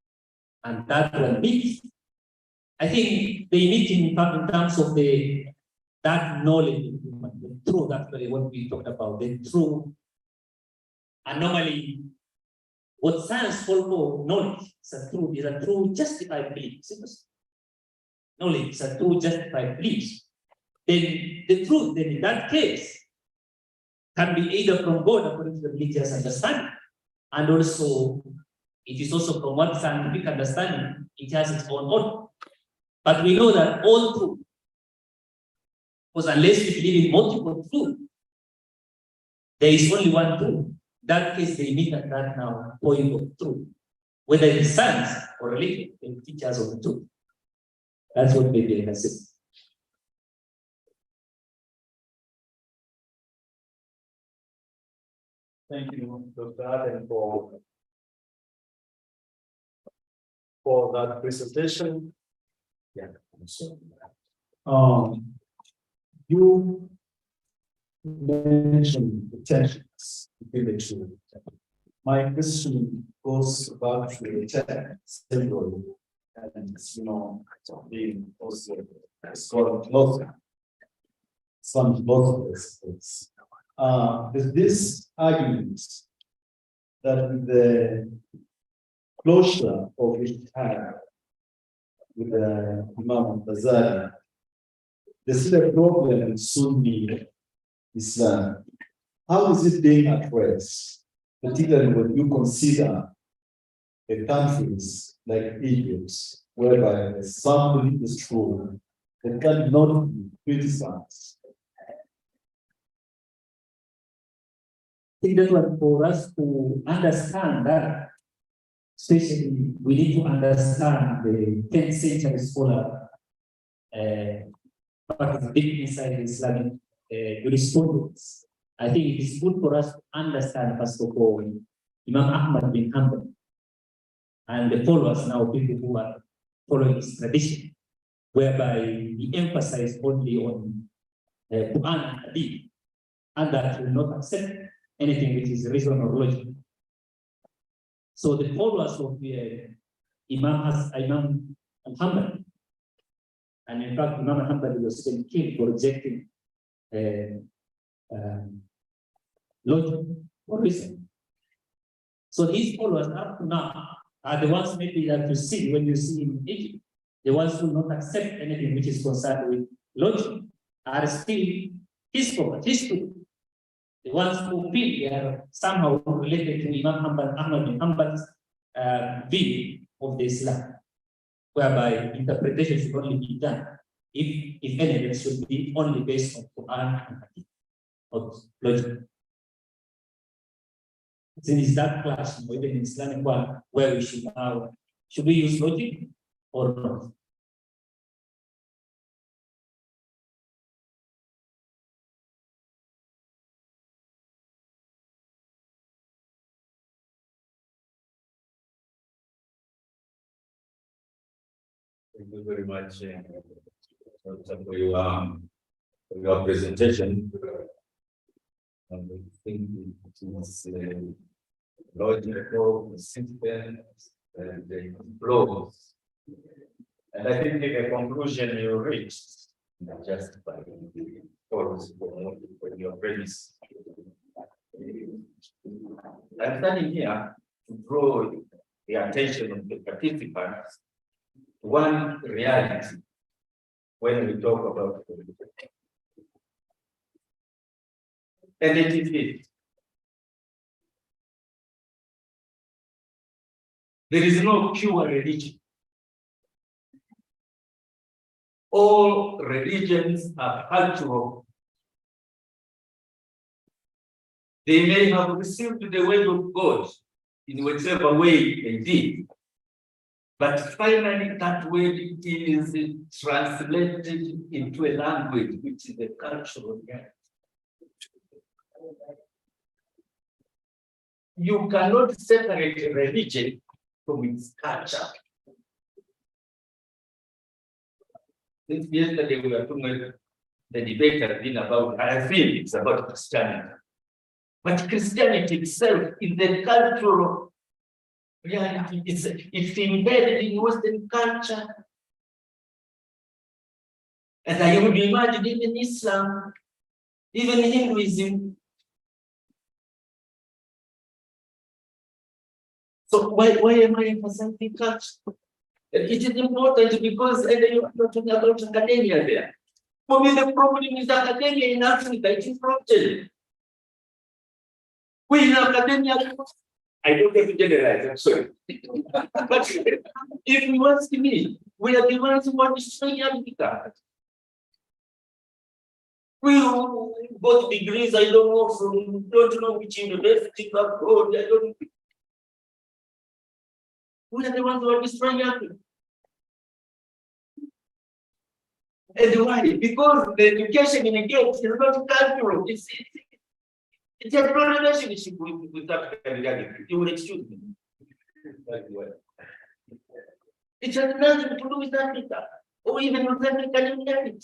and that one meet, I think they meet in terms of that knowledge, the true, that's what we talked about, the true. And normally, what science calls for knowledge is a true justified belief. Knowledge is a true justified belief. Then the truth, then in that case, can be either from God according to the religious understanding, and also it is also from one scientific understanding, it has its own order. But we know that all truth, because unless we believe in multiple truth, there is only one truth. In that case, they meet at that now point of truth. Whether it is science or religion, they teach us of the truth. That's what maybe I can say. Thank you, Dr. Adam, for that presentation. You mentioned the tensions between the two. My question goes back to the text symbol and, being also scored closer. Some both is this argument that with the closure of Ishtar with the Imam Bazari, there's still a problem in Sunni Islam. How is it being addressed, particularly when you consider the countries like Egypt, whereby something is true that cannot be criticized? I think that one for us to understand that, especially we need to understand the 10th century scholar, what is deep inside the Islamic jurisprudence. I think it is good for us to understand, first of all, Imam Ahmad bin Hanbal and the followers now, people who are following his tradition, whereby he emphasized only on Quran and Hadith, and that will not accept anything which is reason or logic. So the followers of Imam Hanbal, and in fact, Imam Hanbal was even killed for rejecting logic or reason. So these followers up to now are the ones maybe that you see when you see in Egypt, the ones who not accept anything which is concerned with logic are still his history. The ones who feel they are somehow related to Imam Ahmad bin Hanbal's view of the Islam, whereby interpretation should only be done if evidence should be only based on Quran and Hadith or logic. Then is that clash even in Islamic world where we should we use logic or not? Thank you very much for your presentation. And I think it is logical, consistent, and the flows. And I think the conclusion you reached justified the cause for your praise. I'm standing here to draw the attention of the participants to one reality when we talk about religion. And it is this. There is no pure religion. All religions are cultural. They may have received the word of God in whichever way they did. But finally, that word is translated into a language, which is a cultural language. You cannot separate a religion from its culture. Since yesterday we were talking about the debate has been about, I feel it's about Christianity. But Christianity itself is the cultural reality. It's embedded in Western culture. And I would imagine even Islam, even Hinduism. So why am I emphasizing culture? It is important because you are talking about academia there. For me, the problem is academia in Africa, it is broken. We in academia, I don't have to generalize, I'm sorry. But if you ask me, we are the ones who want to destroy Africa. We got degrees, I don't know, don't know which university, but God, I don't know. We are the ones who are destroying Africa. And why? Because the education in India is not cultural. It's a broad relationship with African reality. You will excuse me. It has nothing to do with Africa. or even with African unity.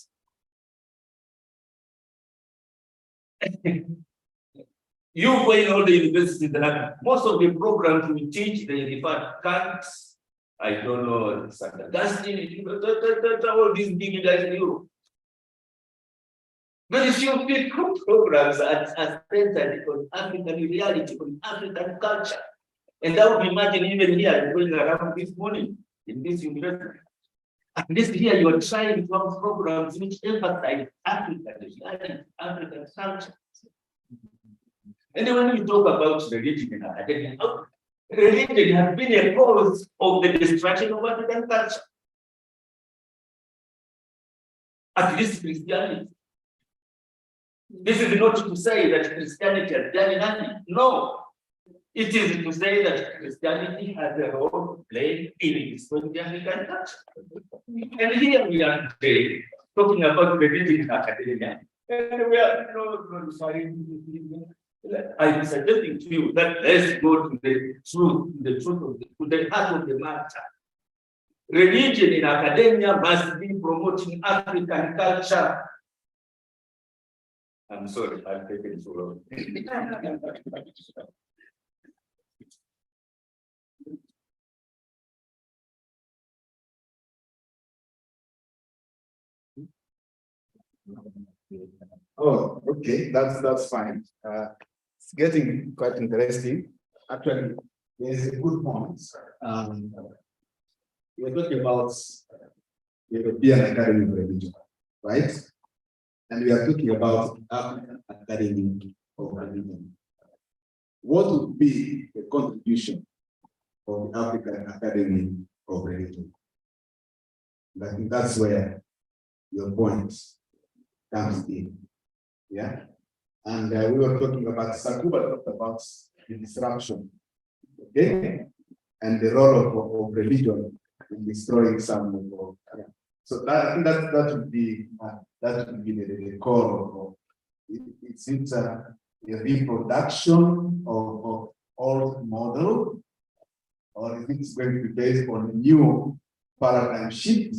You go in all the universities, most of the programs we teach, they refer Kant, I don't know, St. Augustine, all these big guys in Europe. Very few big programs are centered on African reality, on African culture. And I would imagine even here, going around this morning in this university, at least here you are trying to have programs which emphasize African reality, African culture. And when we talk about religion in academia, religion has been a cause of the destruction of African culture. At least Christianity. This is not to say that Christianity has done nothing. No. It is to say that Christianity has a role to play in destroying the African culture. And here we are today talking about religion in academia. And we are I'm suggesting to you that let's go to the truth to the heart of the matter. Religion in academia must be promoting African culture. I'm sorry, I've taken so long. Oh, okay, that's fine. It's getting quite interesting. Actually, there's a good point. We're talking about the European Academy of Religion, right? And we are talking about African Academy of Religion. What would be the contribution of the African Academy of Religion? I think that's where your point comes in. Yeah. And we were talking about Sakuba talked about the disruption, okay, and the role of religion in destroying some of so that would be the core of it. It's a reproduction of old model, or is it going to be based on a new paradigm shift?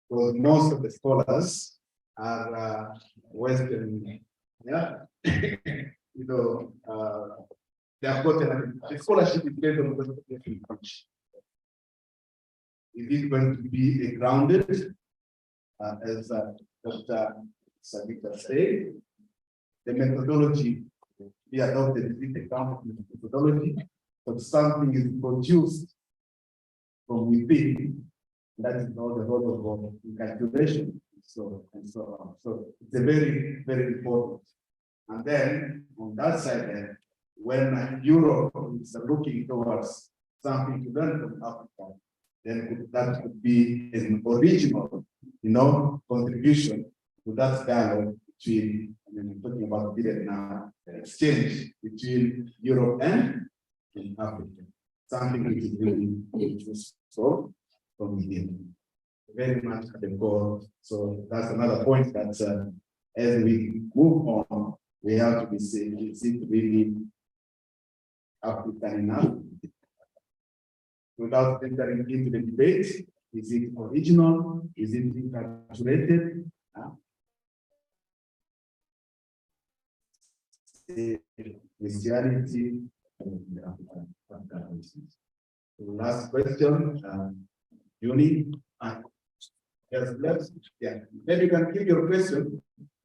Because most of the scholars are Western, yeah. You know, they have got the scholarship is based on Western culture. Is it going to be grounded, as Dr. Savita said, the methodology we adopted is the grounded methodology, but something is produced from within. That is not the role of calculation, so and so on. So it's a very, very important. And then on that side, when Europe is looking towards something to learn from Africa, then that could be an original, contribution to that dialogue between, I'm talking about period now, exchange between Europe and Africa. Something which is really so from within. Very much at the core. So that's another point that as we move on, we have to be saying, is it really African enough? Without entering into the debate, is it original? Is it encapsulated? Christianity. Last question, Juni. Yes, let's, yeah. Maybe you can keep your question,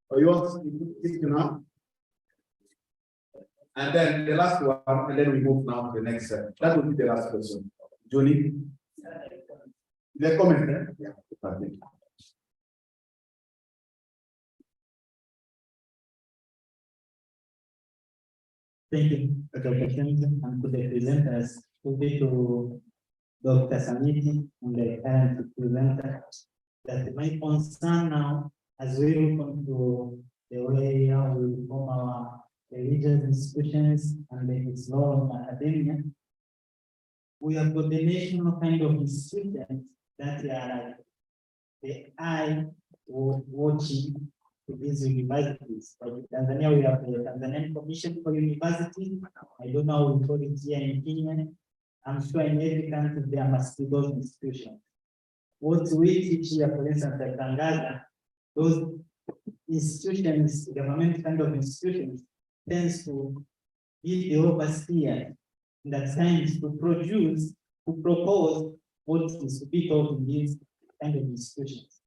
or you want to speak now. And then the last one, and then we move now to the next. That will be the last question. Juni, the comment there? Yeah. Thank you for the opportunity and to the presenters. To Dr. Samiti and the current presenter, that my concern now, as we look into the way how we reform our religious institutions and its role in academia, we have got the national kind of institutions that are like the eye watching to these universities. Like in Tanzania, we have the Tanzanian Commission for University. I don't know how we call it here in Kenya. I'm sure in every country there must be those institutions. what we teach here, for instance, at Tangaza, those institutions, government kind of institutions, tends to give the overseer that times to produce, to propose what is to be taught in these kind of institutions.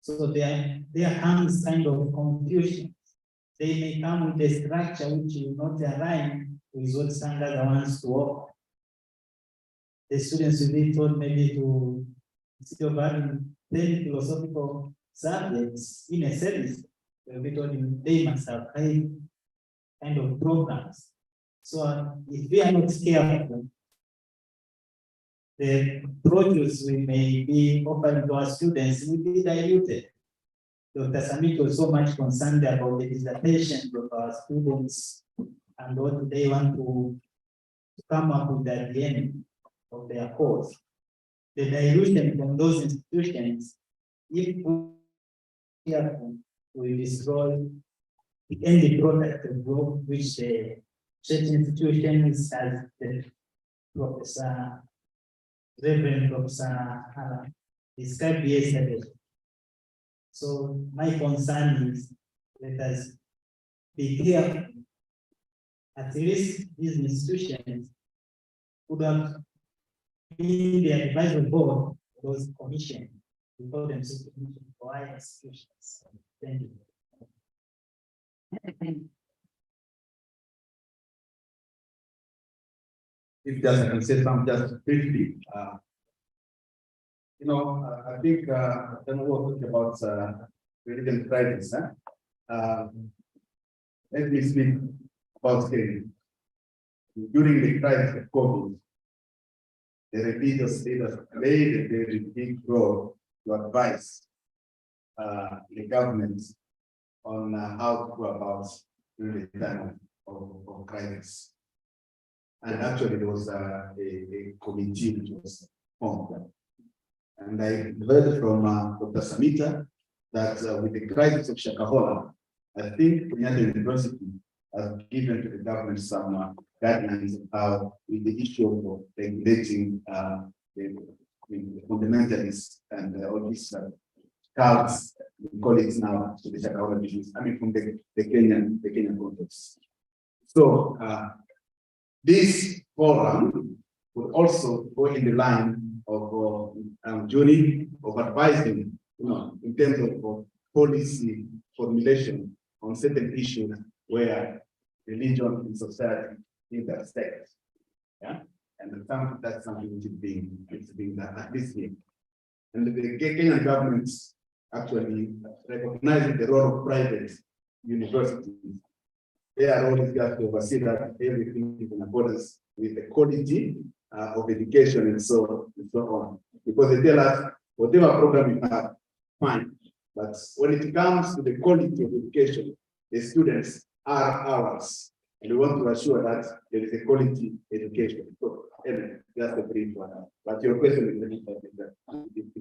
So there comes kind of confusion. They may come with a structure which will not align with what Tangaza wants to offer. The students will be told maybe to, instead of having 10 philosophical subjects in a service, they'll be told they must have 5 kind of programs. So if we are not careful, the produce we may be offering to our students will be diluted. Dr. Samit was so much concerned about the dissertation of our students and what they want to come up with at the end of their course. The dilution from those institutions, if we careful, will destroy the end product of work which the church institutions as the Professor, Reverend Professor described yesterday. So my concern is let us be careful. At least these institutions would have been the advisory board was commissioned before them for higher institutions. Thank you. If just I can say something just briefly, I think I don't know what about religion crisis. Let me speak about Kenya. During the crisis of COVID, the religious leaders played a very big role to advise the government on how to go about during the time of crisis. And actually, there was a committee which was formed. And I heard from Dr. Samita that with the crisis of Shakahola, I think Kenyatta University has given to the government some guidelines of how with the issue of regulating the fundamentalists and all these cults, we call it now to the Shakahola issues, I mean from the Kenyan context. So this forum would also go in the line of journey of advising, in terms of policy formulation on certain issues where religion in society intersects. Yeah, and that's something which is being done at this year. And the Kenyan government actually recognizing the role of private universities. Their role is just to oversee that everything is in accordance with the quality of education and so on. Because they tell us whatever program you have, fine. But when it comes to the quality of education, the students are ours. And we want to assure that there is a quality education. So anyway, that's a brief one. But your question is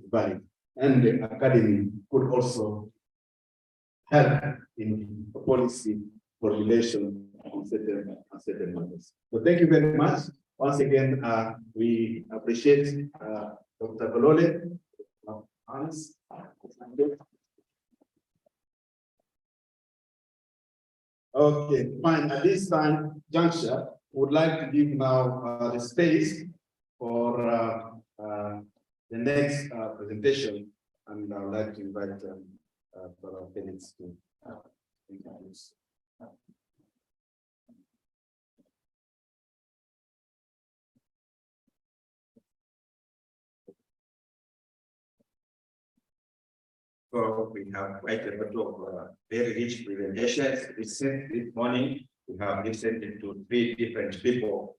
valid. And the academy could also help in policy formulation on certain matters. So thank you very much. Once again, we appreciate Dr. Balole. Hans. Okay, fine. At this time, juncture, would like to give now the space for the next presentation, and I would like to invite Dr. Felix to introduce. So we have quite a lot of very rich presentations. This morning, we have listened to 3 different people.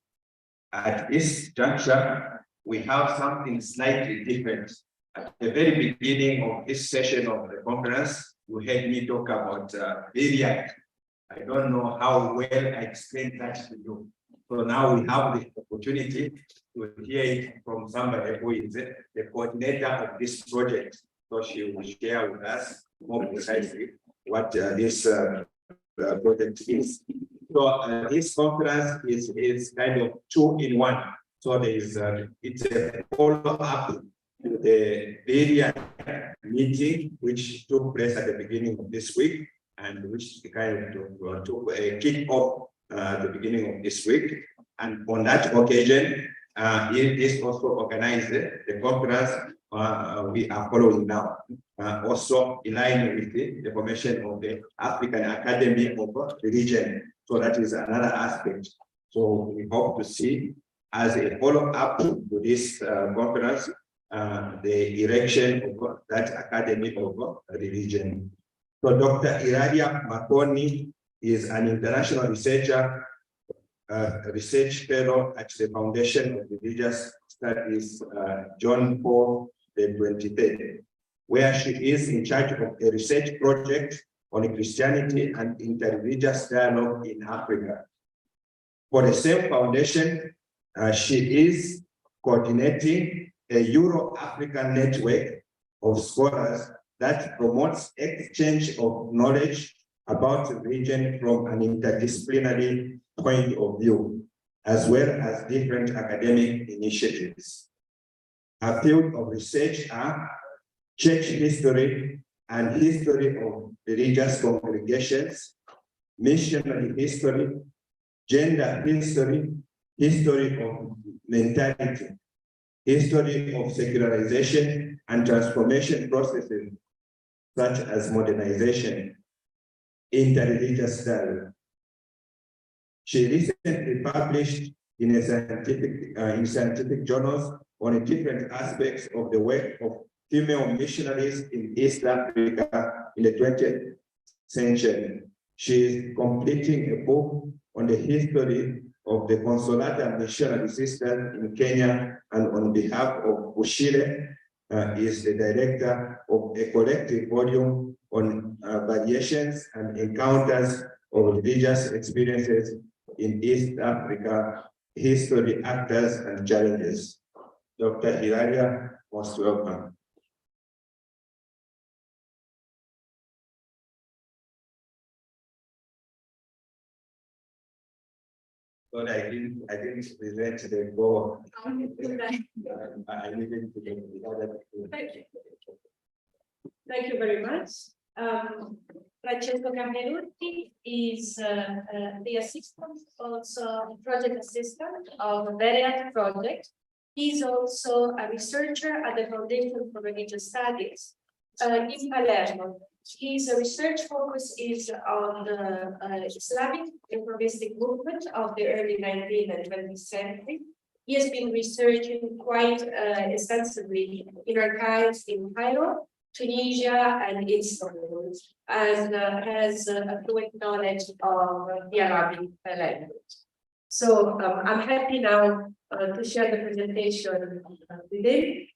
At this juncture, we have something slightly different. At the very beginning of this session of the conference, you heard me talk about VRIAC. I don't know how well I explained that to you. So now we have the opportunity to hear it from somebody who is the coordinator of this project. So she will share with us more precisely what this project is. So this conference is kind of 2 in 1. So there is it's a follow-up to the area meeting, which took place at the beginning of this week, and which kind of took a kick off at the beginning of this week. And on that occasion, it is also organized the conference we are following now. Also in line with the formation of the African Academy of Religion. So that is another aspect. So we hope to see as a follow-up to this conference, the erection of that Academy of Religion. So Dr. Iradia Makoni is an international researcher, research fellow at the Foundation of Religious Studies, John Paul the 23rd, where she is in charge of a research project on Christianity and interreligious dialogue in Africa. For the same foundation, she is coordinating a Euro-African network of scholars that promotes exchange of knowledge about the region from an interdisciplinary point of view, as well as different academic initiatives. Her field of research are church history and history of religious congregations, missionary history, gender history, history of mentality, history of secularization and transformation processes, such as modernization, interreligious dialogue. She recently published in scientific journals on different aspects of the work of female missionaries in East Africa in the 20th century. She is completing a book on the history of the Consolata missionary sisters in Kenya, and on behalf of Ushire, is the director of a collective volume on variations and encounters of religious experiences in East Africa, history, actors, and challenges. Dr. Iradia, most welcome. But I didn't present the goal. I needed to get the other. Thank you very much. Francesco Cameruti is the assistant, also project assistant of a VEREAT project. He's also a researcher at the Foundation for Religious Studies in Palermo. His research focus is on the Islamic reformistic movement of the early 19th and 20th century. He has been researching quite extensively in archives in Cairo, Tunisia, and Istanbul, and has a fluent knowledge of the Arabic language. So I'm happy now to share the presentation with him.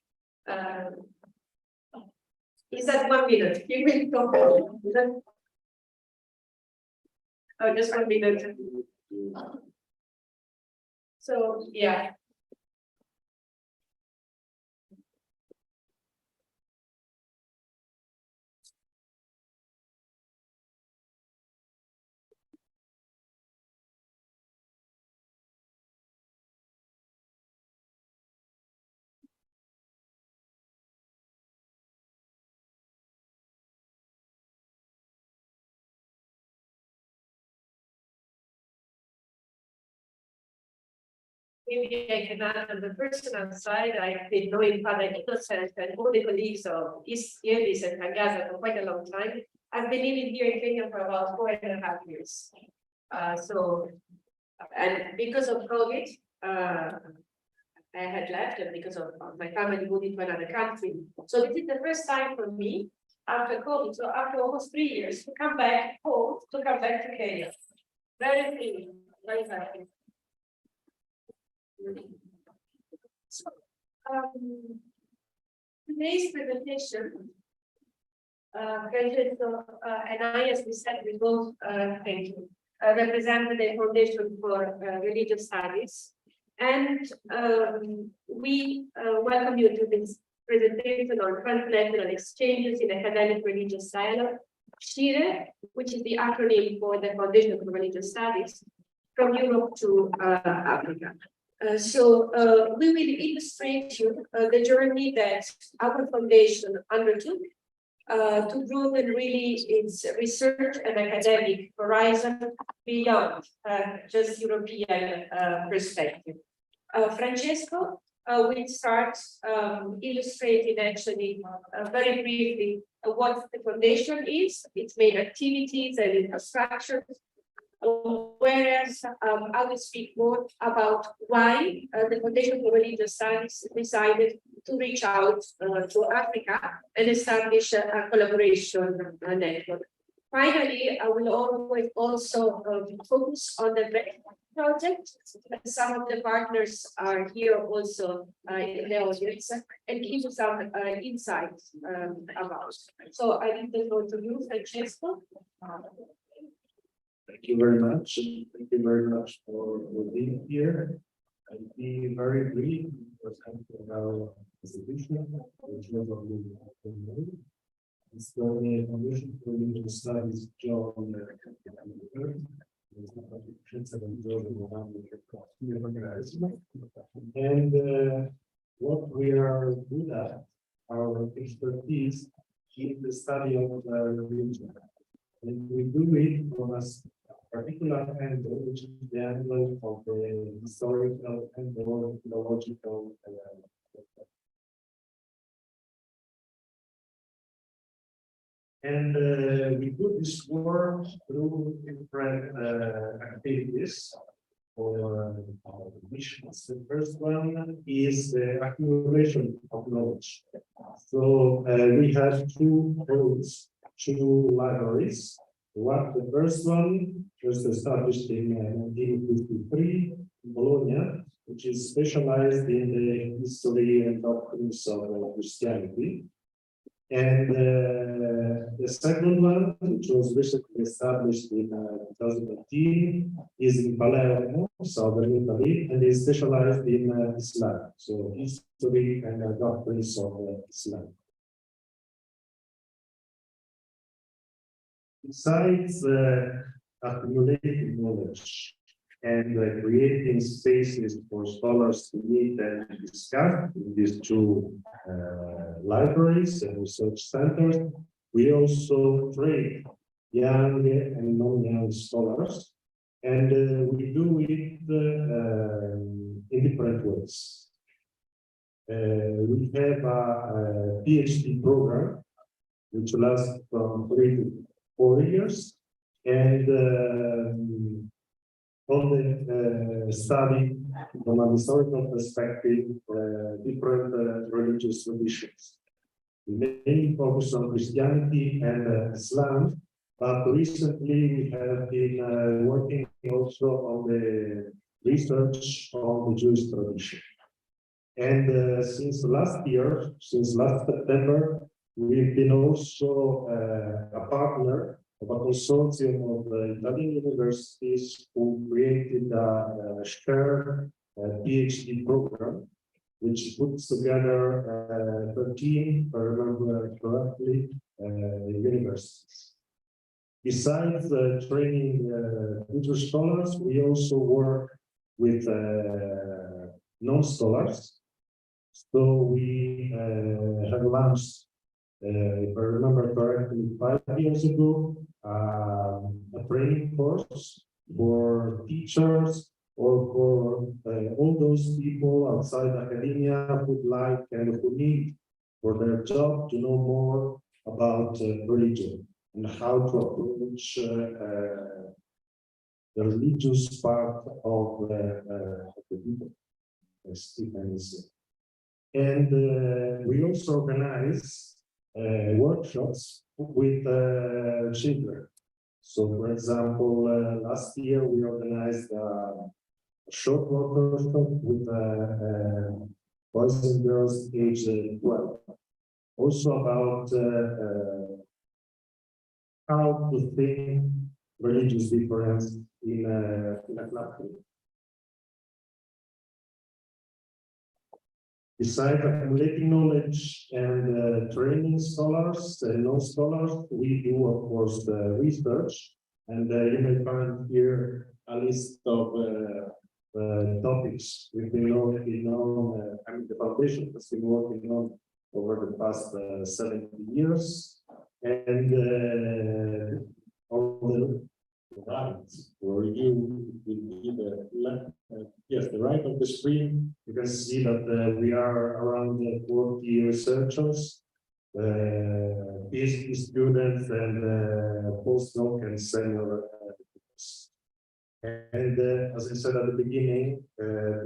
Is that 1 minute? You will talk. Oh, just 1 minute. So, yeah. Maybe I can add on the personal side. I've been knowing Father Innocent and all the colleagues of East Yelis and Tangaza for quite a long time. I've been living here in Kenya for about 4.5 years. And because of COVID, I had left, and because of my family moved into another country. So this is the first time for me after COVID, so after almost 3 years, to come back home, to come back to Kenya. Very happy, very happy. So, today's presentation, Francesco and I, as we said, we both represent the Foundation for Religious Studies, and we welcome you to this presentation on transnational exchanges in academic religious dialogue, SHIRE, which is the acronym for the Foundation for Religious Studies, from Europe to Africa. We will illustrate you the journey that our foundation undertook to broaden really its research and academic horizon beyond just European perspective. Francesco will start illustrating actually very briefly what the foundation is, its main activities and infrastructure. Whereas I will speak more about why the Foundation for Religious Studies decided to reach out to Africa and establish a collaboration network. Finally, I will always also focus on the project. Some of the partners are here also in the audience and give you some insights about. So I leave the floor to you, Francesco. Thank you very much. Thank you very much for being here. I'll be very brief presenting our institution, which was on the it's the Foundation for Religious Studies, John and what we are good at, our expertise in the study of religion. And we do it from a particular angle, which is the angle of the historical and the philological. And we do this work through different activities or missions. The first one is the accumulation of knowledge. So we have two roads. Two libraries. The first one was established in 1953 in Bologna, which is specialized in the history and doctrines of Christianity. And the second one, which was recently established in 2018, is in Palermo, southern Italy, and is specialized in Islam, so history and doctrines of Islam. Besides accumulating knowledge and creating spaces for scholars to meet and discuss in these two libraries and research centers, we also train young and non-young scholars, and we do it in different ways. We have a PhD program which lasts from 3 to 4 years, and on the study from a historical perspective, different religious traditions. We mainly focus on Christianity and Islam, but recently we have been working also on the research on the Jewish tradition. And since last September, we've been also a partner of a consortium of Italian universities who created a shared PhD program, which puts together 13, if I remember correctly, universities. Besides training future scholars, we also work with non-scholars. So we have launched, if I remember correctly, 5 years ago, a training course for teachers or for all those people outside academia who like and who need for their job to know more about religion and how to approach the religious part of the people, as Stephen said. And we also organize workshops with children. So, for example, last year we organized a short workshop with boys and girls aged 12. Also about how to think religious difference in a classroom. Besides accumulating knowledge and training scholars and non-scholars, we do, of course, the research. And you may find here a list of topics we've been working on, the foundation has been working on over the past 70 years. And all the lines where you will give the left, yes, the right of the screen, you can see that we are around 40 researchers, PhD students, and postdoc and senior. And as I said at the beginning,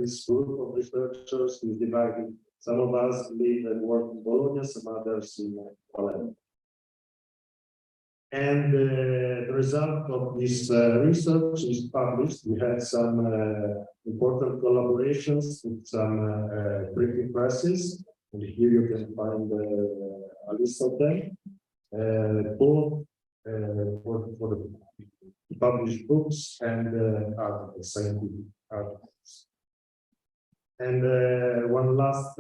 this group of researchers is divided. Some of us live and work in Bologna, some others in Palermo. And the result of this research is published. We had some important collaborations with some printing presses, and here you can find a list of them, both for the published books and articles, scientific articles. And one last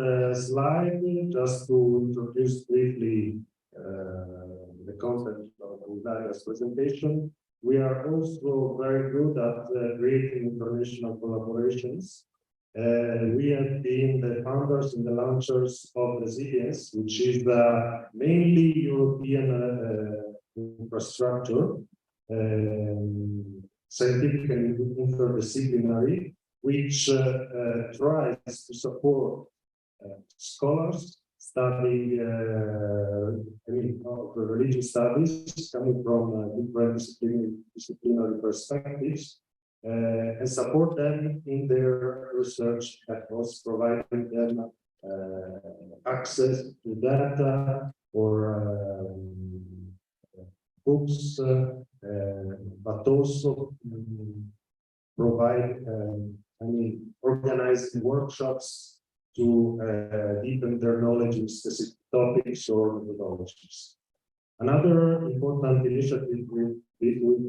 slide, just to introduce briefly the content of Eularia's presentation. We are also very good at creating international collaborations. We have been the founders and the launchers of Resilience, which is the mainly European infrastructure, scientific and interdisciplinary, which tries to support scholars studying religious studies coming from different disciplinary perspectives, and support them in their research efforts, providing them access to data or books, but also provide organizing workshops to deepen their knowledge in specific topics or methodologies. Another important initiative we've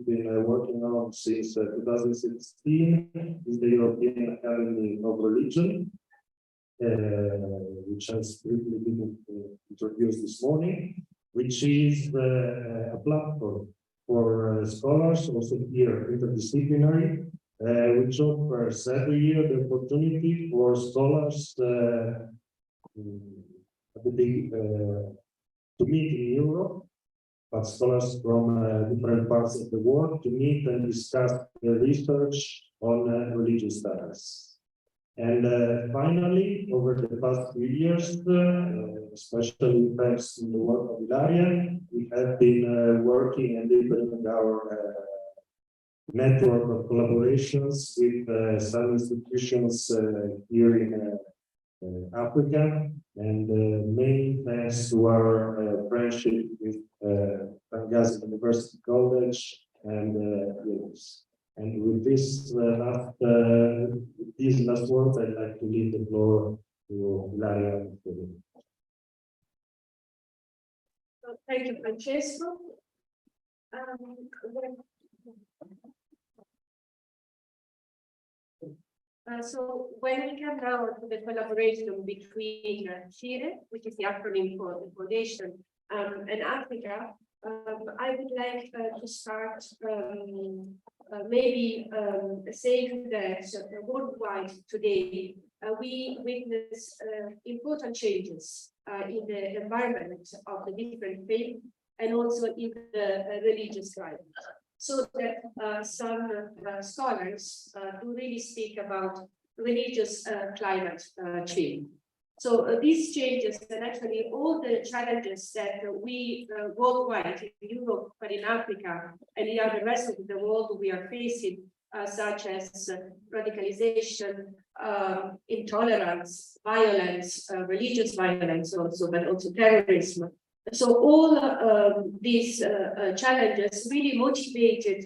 been working on since 2016 is the European Academy of Religion, which has briefly been introduced this morning, which is a platform for scholars, also here interdisciplinary, which offers every year the opportunity for scholars to meet in Europe, but scholars from different parts of the world to meet and discuss their research on religious studies. And finally, over the past few years, especially thanks to the work of Ilaria, we have been working and deepening our network of collaborations with some institutions here in Africa, and mainly thanks to our friendship with Benghazi University College and Yunus. And with these last words, I'd like to leave the floor to Ilaria. Thank you, Francesco. So when we come now to the collaboration between CIRE, which is the acronym for the Foundation, and Africa, I would like to start saying that worldwide today we witness important changes in the environment of the different faiths and also in the religious life. So that some scholars do really speak about religious climate change. So these changes and actually all the challenges that we worldwide in Europe, but in Africa and in the rest of the world we are facing, such as radicalization, intolerance, violence, religious violence also, but also terrorism. So all these challenges really motivated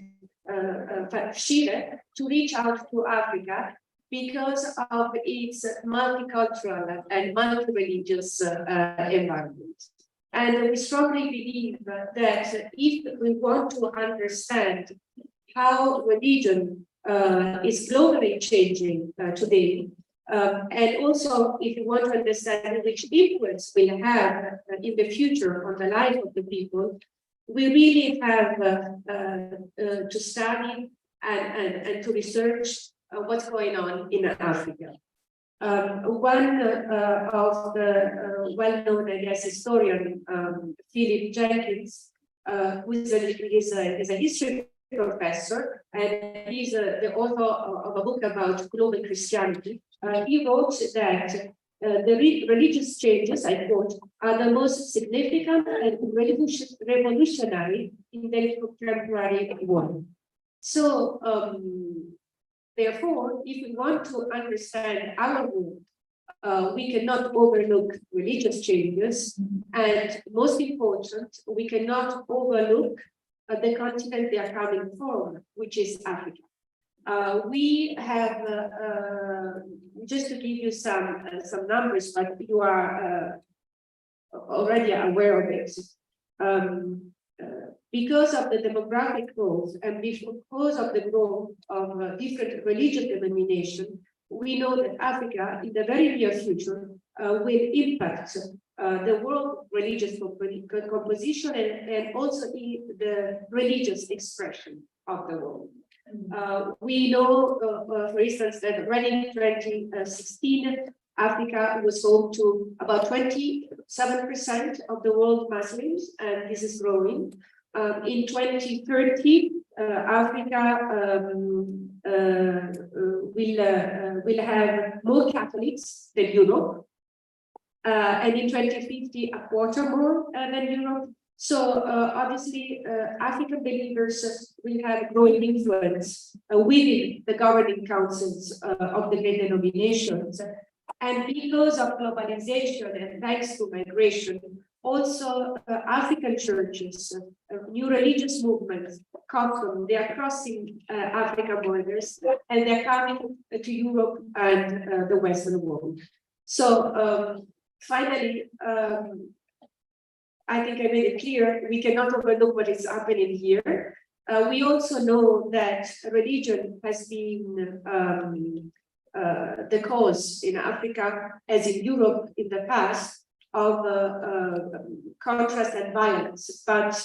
CIRE to reach out to Africa because of its multicultural and multi-religious environment. And we strongly believe that if we want to understand how religion is globally changing today, and also if you want to understand which influence will have in the future on the life of the people, we really have to study and to research what's going on in Africa. One of the well-known, I guess, historian, Philip Jenkins, who is a history professor, and he's the author of a book about global Christianity. He wrote that the religious changes, I quote, are the most significant and revolutionary in the contemporary world. So, therefore, if we want to understand our world, we cannot overlook religious changes, and most important, we cannot overlook the continent they are coming from, which is Africa. We have, just to give you some numbers, but you are already aware of it. Because of the demographic growth and because of the growth of different religious denominations, we know that Africa in the very near future will impact the world religious composition and also the religious expression of the world. We know, for instance, that when in 2016, Africa was home to about 27% of the world Muslims, and this is growing. In 2030, Africa will have more Catholics than Europe, and in 2050, a quarter more than Europe. So obviously, African believers will have growing influence within the governing councils of the great denominations. And because of globalization and thanks to migration, also African churches, new religious movements they are crossing African borders, and they're coming to Europe and the Western world. So finally, I think I made it clear, we cannot overlook what is happening here. We also know that religion has been the cause in Africa, as in Europe in the past, of contrast and violence. But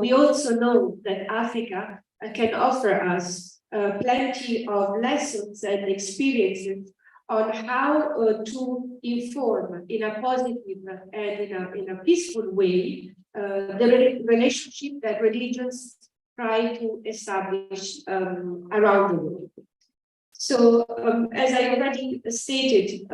we also know that Africa can offer us plenty of lessons and experiences on how to inform in a positive and in a peaceful way the relationship that religions try to establish around the world. So, as I already stated,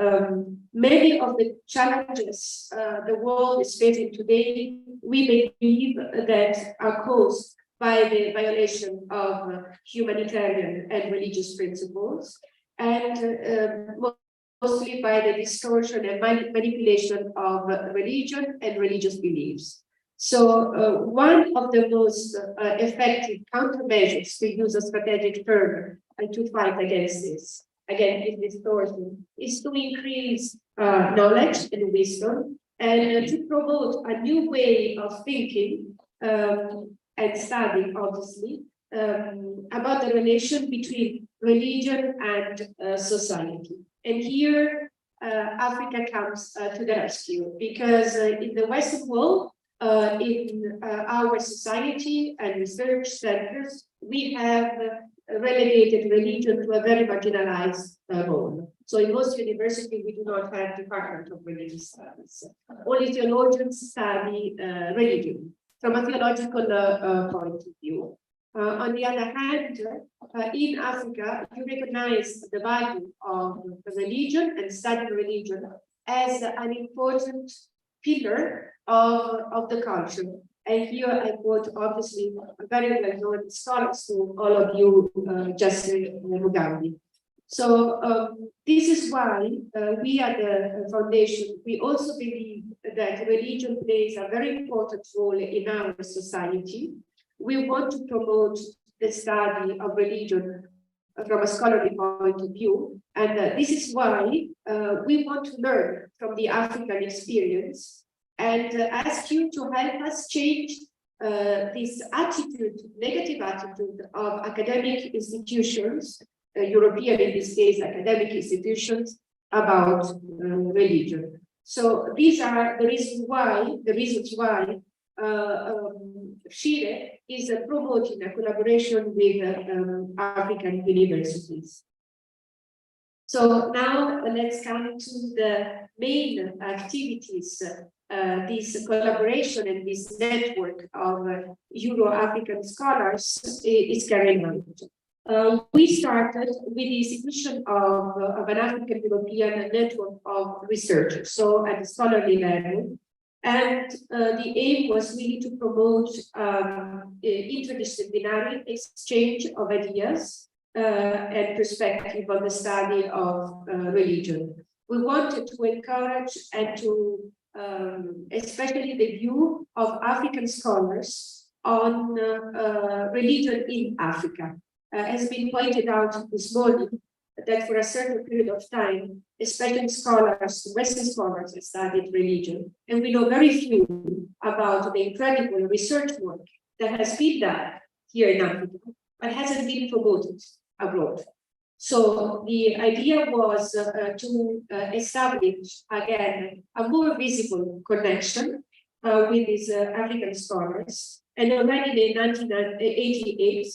many of the challenges the world is facing today, we believe that are caused by the violation of humanitarian and religious principles, and mostly by the distortion and manipulation of religion and religious beliefs. So one of the most effective countermeasures, to use a strategic term, to fight against this, distortion, is to increase knowledge and wisdom, and to promote a new way of thinking and studying, obviously, about the relation between religion and society. And here, Africa comes to the rescue, because in the Western world, in our society and research centers, we have relegated religion to a very marginalized role. So in most universities, we do not have department of religious studies. Only theologians study religion from a theological point of view. On the other hand, in Africa, you recognize the value of religion and studying religion as an important pillar of the culture. And here I quote, obviously, a very well-known scholars to all of you, Justin Mugambi. So this is why we at the foundation, we also believe that religion plays a very important role in our society. We want to promote the study of religion from a scholarly point of view. And this is why we want to learn from the African experience and ask you to help us change this attitude, negative attitude of academic institutions, European, in this case, academic institutions, about religion. So these are the reasons why Shire is promoting a collaboration with African universities. So now let's come to the main activities. This collaboration and this network of Euro-African scholars is carrying out. We started with the institution of an African-European network of researchers, so at the scholarly level. And the aim was really to promote interdisciplinary exchange of ideas and perspective on the study of religion. We wanted to encourage and to especially the view of African scholars on religion in Africa. Has been pointed out this morning that for a certain period of time, especially scholars, Western scholars have studied religion, and we know very few about the incredible research work that has been done here in Africa, but hasn't been promoted abroad. So the idea was to establish, again, a more visible connection with these African scholars. And already in 1988,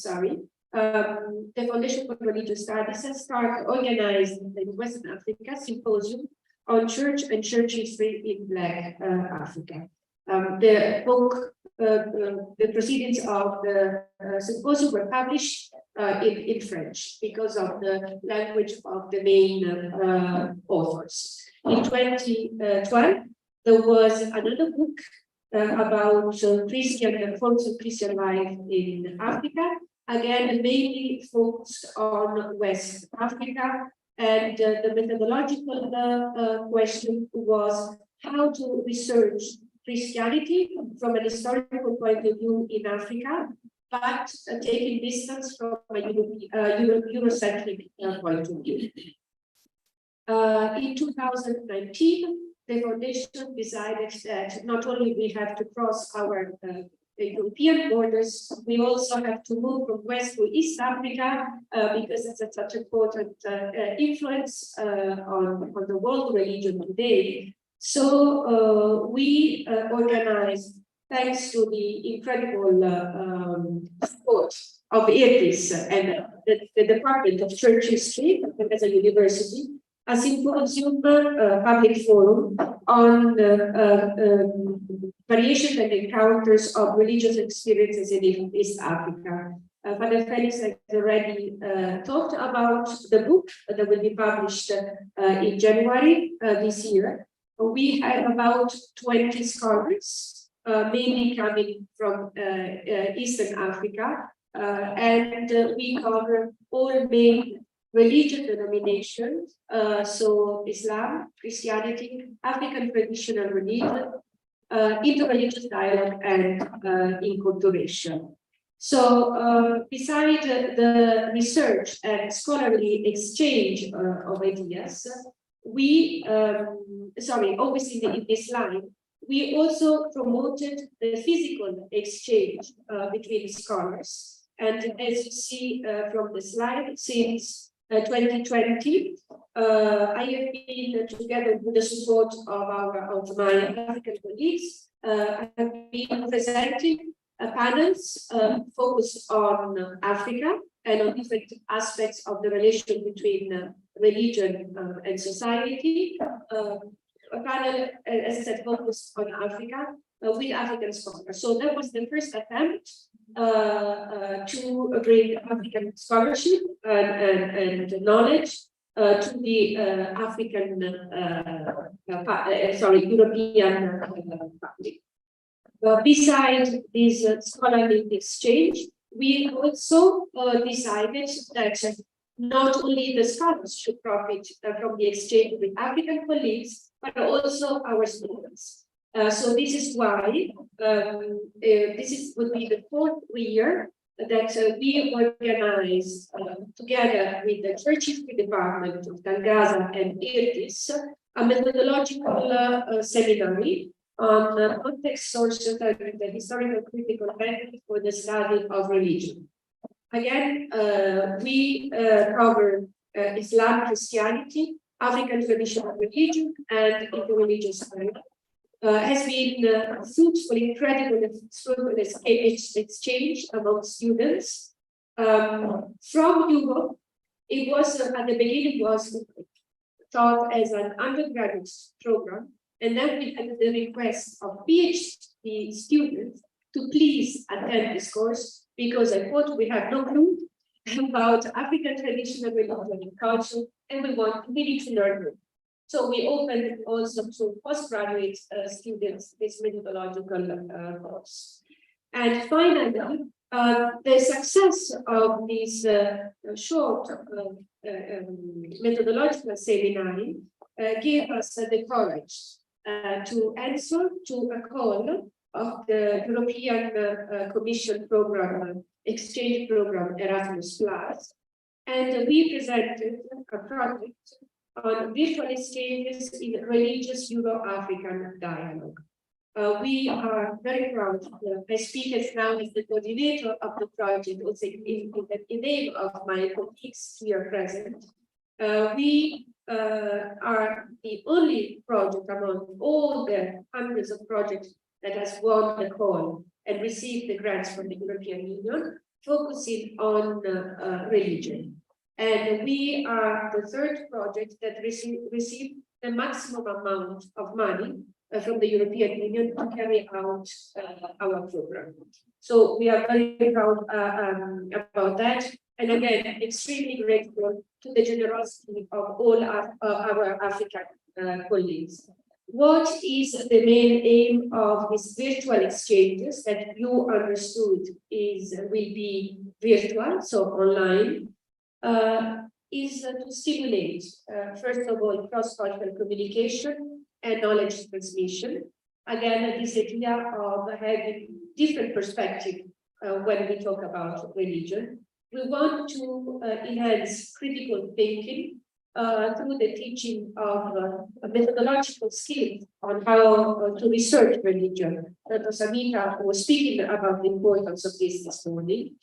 the Foundation for Religious Studies has started organizing in Western Africa symposium on church and church history in Black Africa. The book, the proceedings of the symposium were published in French because of the language of the main authors. In 2012, there was another book about Christian and forms of Christian life in Africa. Again, mainly focused on West Africa, and the methodological question was how to research Christianity from an historical point of view in Africa, but taking distance from a Eurocentric point of view. In 2019, the foundation decided that not only we have to cross our European borders, we also have to move from West to East Africa because it's such important influence on the world religion today. So we organized, thanks to the incredible support of IRTIS and the Department of Church History as a university, a symposium public forum on variation and encounters of religious experiences in East Africa. Father Felix has already talked about the book that will be published in January this year. We have about 20 scholars, mainly coming from Eastern Africa, and we cover all main religion denominations, so Islam, Christianity, African traditional religion, interreligious dialogue, and enculturation. So beside the research and scholarly exchange of ideas, we, always in this line, we also promoted the physical exchange between scholars. And as you see from the slide, since 2020, I have been, together with the support of my African colleagues, I have been presenting panels focused on Africa and on different aspects of the relation between religion and society. A panel, as I said, focused on Africa with African scholars. So that was the first attempt to bring African scholarship and knowledge to the African, European public. Besides this scholarly exchange, we also decided that not only the scholars should profit from the exchange with African colleagues, but also our students. So this is why would be the fourth year that we organize together with the Church History Department of Tangaza and IRTIS a methodological seminary on context sources and the historical critical method for the study of religion. Again, we cover Islam, Christianity, African traditional religion, and interreligious study. Has been fruitful, incredible exchange among students from Europe, It was, at the beginning, was taught as an undergraduate program, and then we had the request of PhD students to please attend this course, because I thought we had no clue about African traditional religion and culture, and we need to learn it. So we opened also to postgraduate students this methodological course. And finally, the success of this short methodological seminary gave us the courage to answer to a call of the European Commission program, exchange program Erasmus+, and we presented a project on virtual exchanges in religious Euro-African dialogue. We are very proud. I speak as now as the coordinator of the project, also in the name of my colleagues here present. We are the only project among all the hundreds of projects that has won the call and received the grants from the European Union, focusing on religion. And we are the third project that received the maximum amount of money from the European Union to carry out our program. So we are very proud about that. And again, extremely grateful to the generosity of all our African colleagues. What is the main aim of these virtual exchanges that you understood will be virtual, so online? Is to stimulate, first of all, cross-cultural communication and knowledge transmission. Again, this idea of having different perspective when we talk about religion. We want to enhance critical thinking through the teaching of methodological skills on how to research religion. Dr. Samita was speaking about the importance of this morning.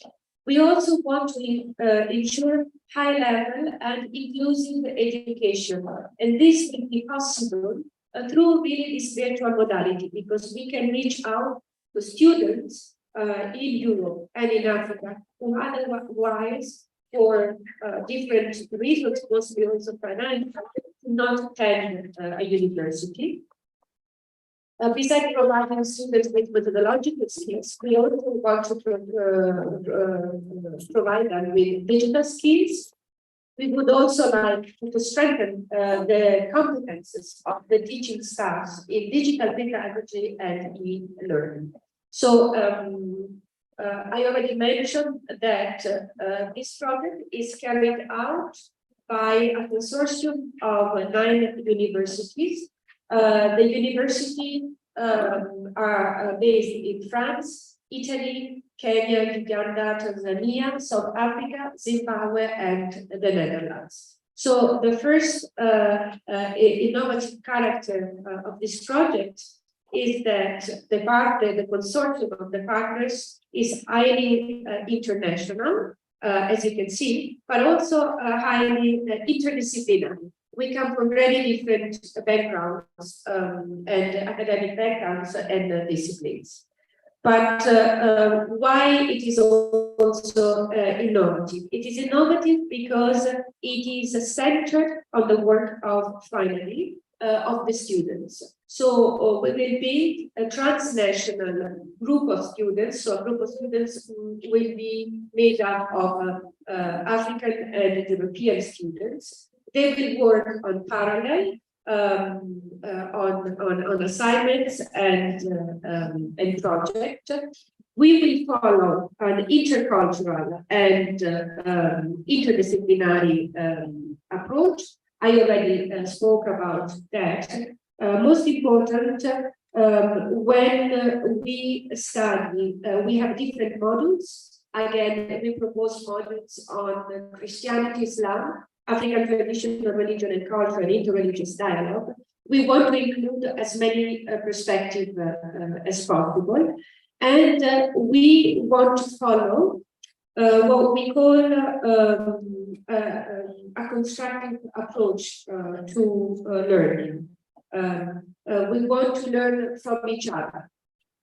We also want to ensure high level and inclusive education. And this will be possible through really this virtual modality, because we can reach out to students in Europe and in Africa who otherwise, for different reasons, mostly also financial, not attend a university. Besides providing students with methodological skills, we also want to provide them with digital skills. We would also like to strengthen the competences of the teaching staff in digital pedagogy and e-learning. So I already mentioned that this project is carried out by a consortium of 9 universities. The university are based in France, Italy, Kenya, Uganda, Tanzania, South Africa, Zimbabwe, and the Netherlands. So the first innovative character of this project is that the consortium of the partners is highly international, as you can see, but also highly interdisciplinary. We come from very different backgrounds and academic backgrounds and disciplines. But why it is also innovative? It is innovative because it is centered on the work of, finally, of the students. So we will be a transnational group of students. So a group of students will be made up of African and European students. They will work on parallel, on assignments and projects. We will follow an intercultural and interdisciplinary approach. I already spoke about that. Most important, when we study, we have different modules. Again, we propose modules on Christianity, Islam, African traditional religion and culture, and interreligious dialogue. We want to include as many perspectives as possible. And we want to follow what we call a constructive approach to learning. We want to learn from each other.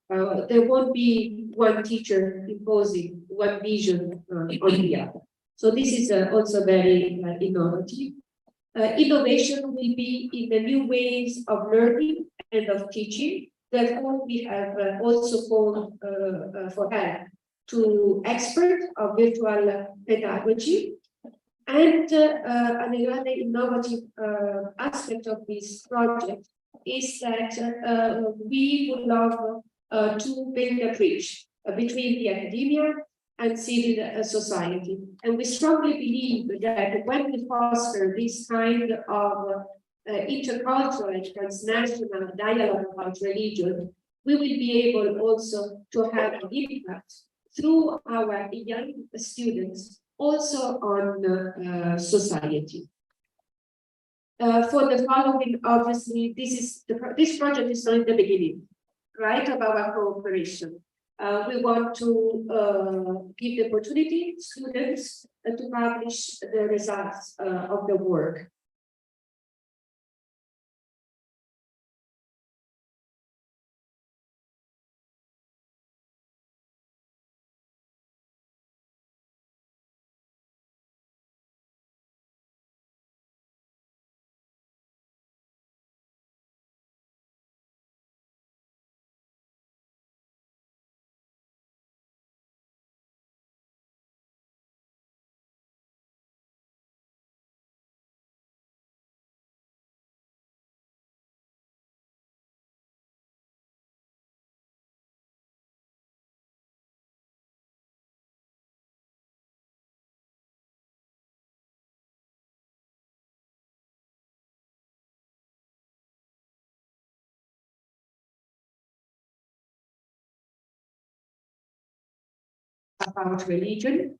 There won't be one teacher imposing one vision on the other. So this is also very innovative. Innovation will be in the new ways of learning and of teaching. Therefore, we have also called for help to experts of virtual pedagogy. And another innovative aspect of this project is that we would love to build a bridge between the academia and civil society. And we strongly believe that when we foster this kind of intercultural and transnational dialogue about religion, we will be able also to have an impact through our young students also on society. For the following, obviously, this project is not the beginning, right, of our cooperation. We want to give the opportunity to students to publish the results of the work. About religion,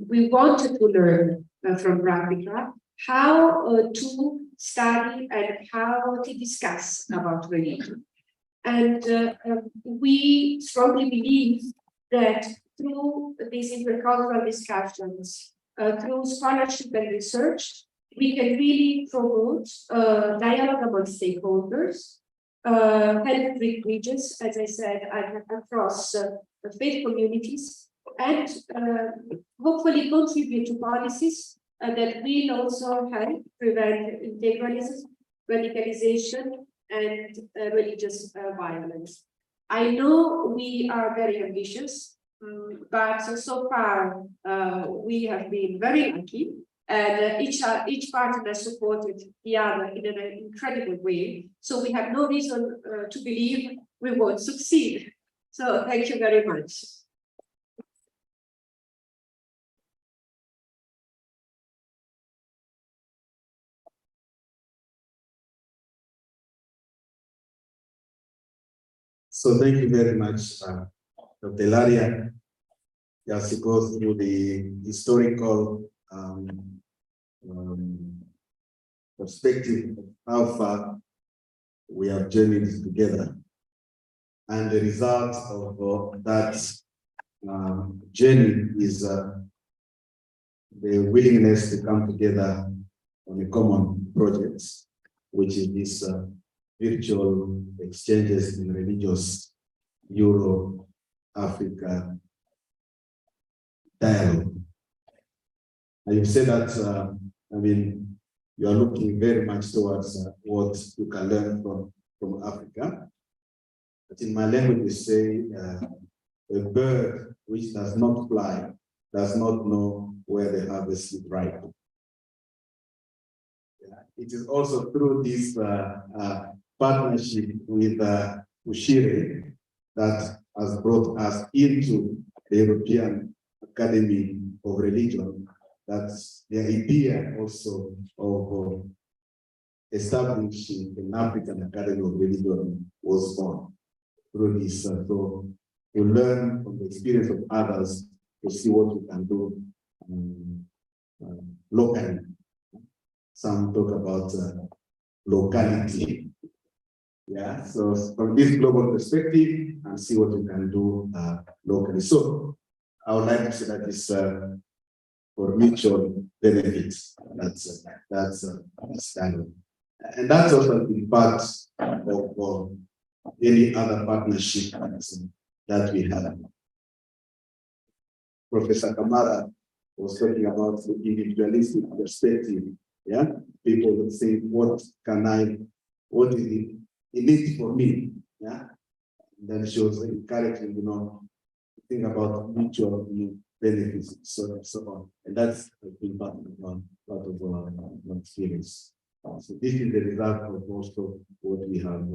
we wanted to learn from Rafika how to study and how to discuss about religion. And we strongly believe that through these intercultural discussions, through scholarship and research, we can really promote dialogue among stakeholders, help bridge bridges, as I said, across faith communities, and hopefully contribute to policies that will also help prevent integralism, radicalization, and religious violence. I know we are very ambitious, but so far we have been very lucky, and each partner supported the other in an incredible way. So we have no reason to believe we won't succeed. So thank you very much. So thank you very much, Dr. Ilaria. Just to go through the historical perspective of how far we have journeyed together. And the result of that journey is the willingness to come together on a common project, which is this virtual exchanges in religious Euro-Africa dialogue. And you say that, I mean, you are looking very much towards what you can learn from Africa. But in my language, we say a bird which does not fly does not know where the harvest is ripe. Yeah. It is also through this partnership with Ushire that has brought us into the European Academy of Religion. That's the idea also of establishing an African Academy of Religion was born through this. So to learn from the experience of others, to see what we can do locally. Some talk about locality. Yeah, so from this global perspective and see what we can do locally. So I would like to say that it's for mutual benefits. That's standard. And that's also been part of any other partnership that we have. Professor Kamara was talking about the individualistic perspective. Yeah, people would say, what is it innate for me? Yeah, and then she was encouraging, think about mutual benefits, so on. And that's been part of our experience. So this is the result of also what we have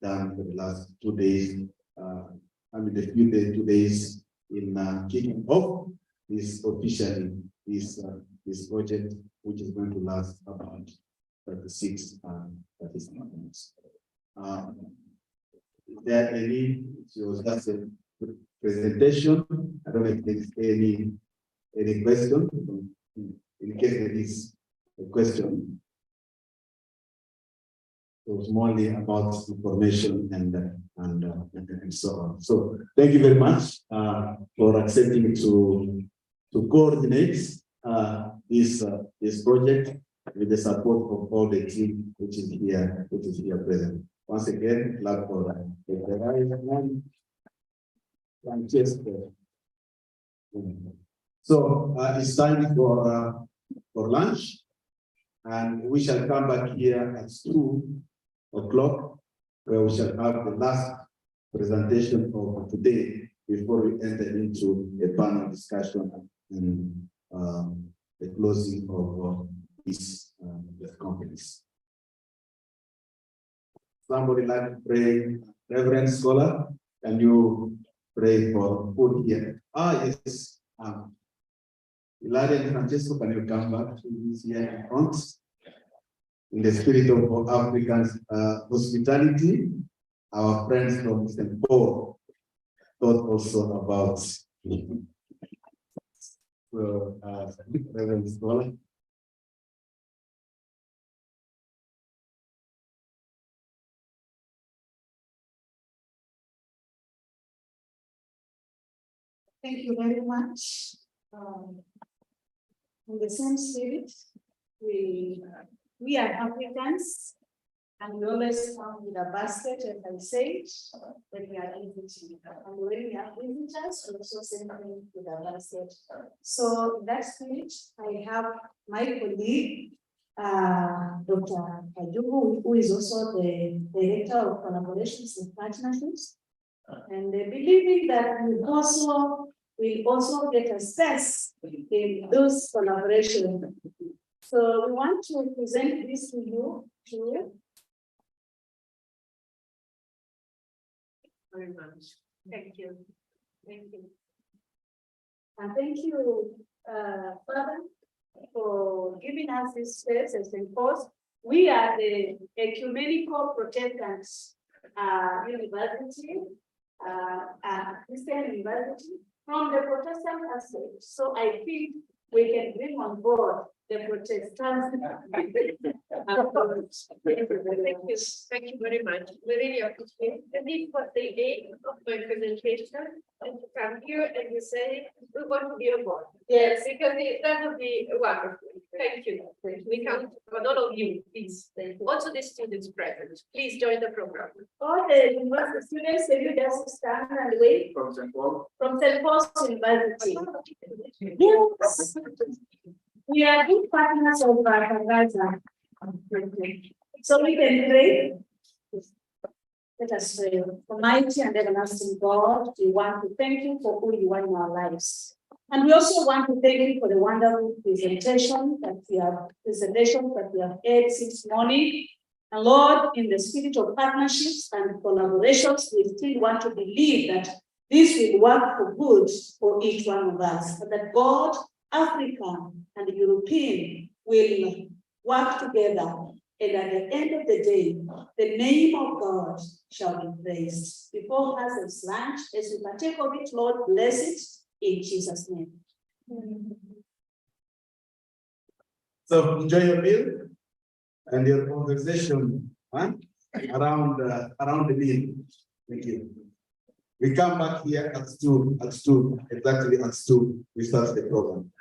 done for the last 2 days. The few days, 2 days in kicking off this officially this project, which is going to last about 36 months. Is there any? It was just a presentation. I don't know if there's any question. In case there is a question, it was mainly about information and so on. So thank you very much for accepting to coordinate this project with the support of all the team which is here present. Once again, glad for so it's time for lunch, and we shall come back here at 2 o'clock, where we shall have the last presentation of today before we enter into a panel discussion and the closing of this conference. Somebody like to pray, Reverend Scholar, can you pray for food here? Yes. Ilaria and Francesco, can you come back to this here in front? In the spirit of African hospitality, our friends from St. Paul thought also about Reverend Scholar. Thank you very much. In the same spirit, we are Africans, and we always come with a basket, as I said, when we are visiting. And when we have visitors, we also send them with a basket. So in that spirit, I have my colleague, Dr. Kajugu, who is also the Director of Collaborations and Partnerships. And believing that we will also get a space in those collaborations. So we want to present this to you. Very much. Thank you. Thank you. And thank you, Father, for giving us this space as enforced. We are the Ecumenical Protestant University, Christian University, from the Protestant aspect. So I think we can bring on board the Protestants. Thank you very much. We really appreciate the need for the day of my presentation and to come here and you say we want to be on board. Yes, because that would be wonderful. Thank you. We count on all of you, please. Also the students present, please join the program. All the university students, can you just stand and wait? From St. Paul? From St. Paul's University. Yes. We are good partners of Gaza. So we can pray. Let us pray. Almighty and everlasting God, we want to thank you for who you are in our lives. And we also want to thank you for the wonderful presentation that we have had since morning. And Lord, in the spirit of partnerships and collaborations, we still want to believe that this will work for good for each one of us. But that God, Africa, and the European will work together. And at the end of the day, the name of God shall be praised. Before us as lunch, as we partake of it, Lord, bless it in Jesus' name. So enjoy your meal and your conversation around the meal. Thank you. We come back here at 2, exactly at 2, we start the program.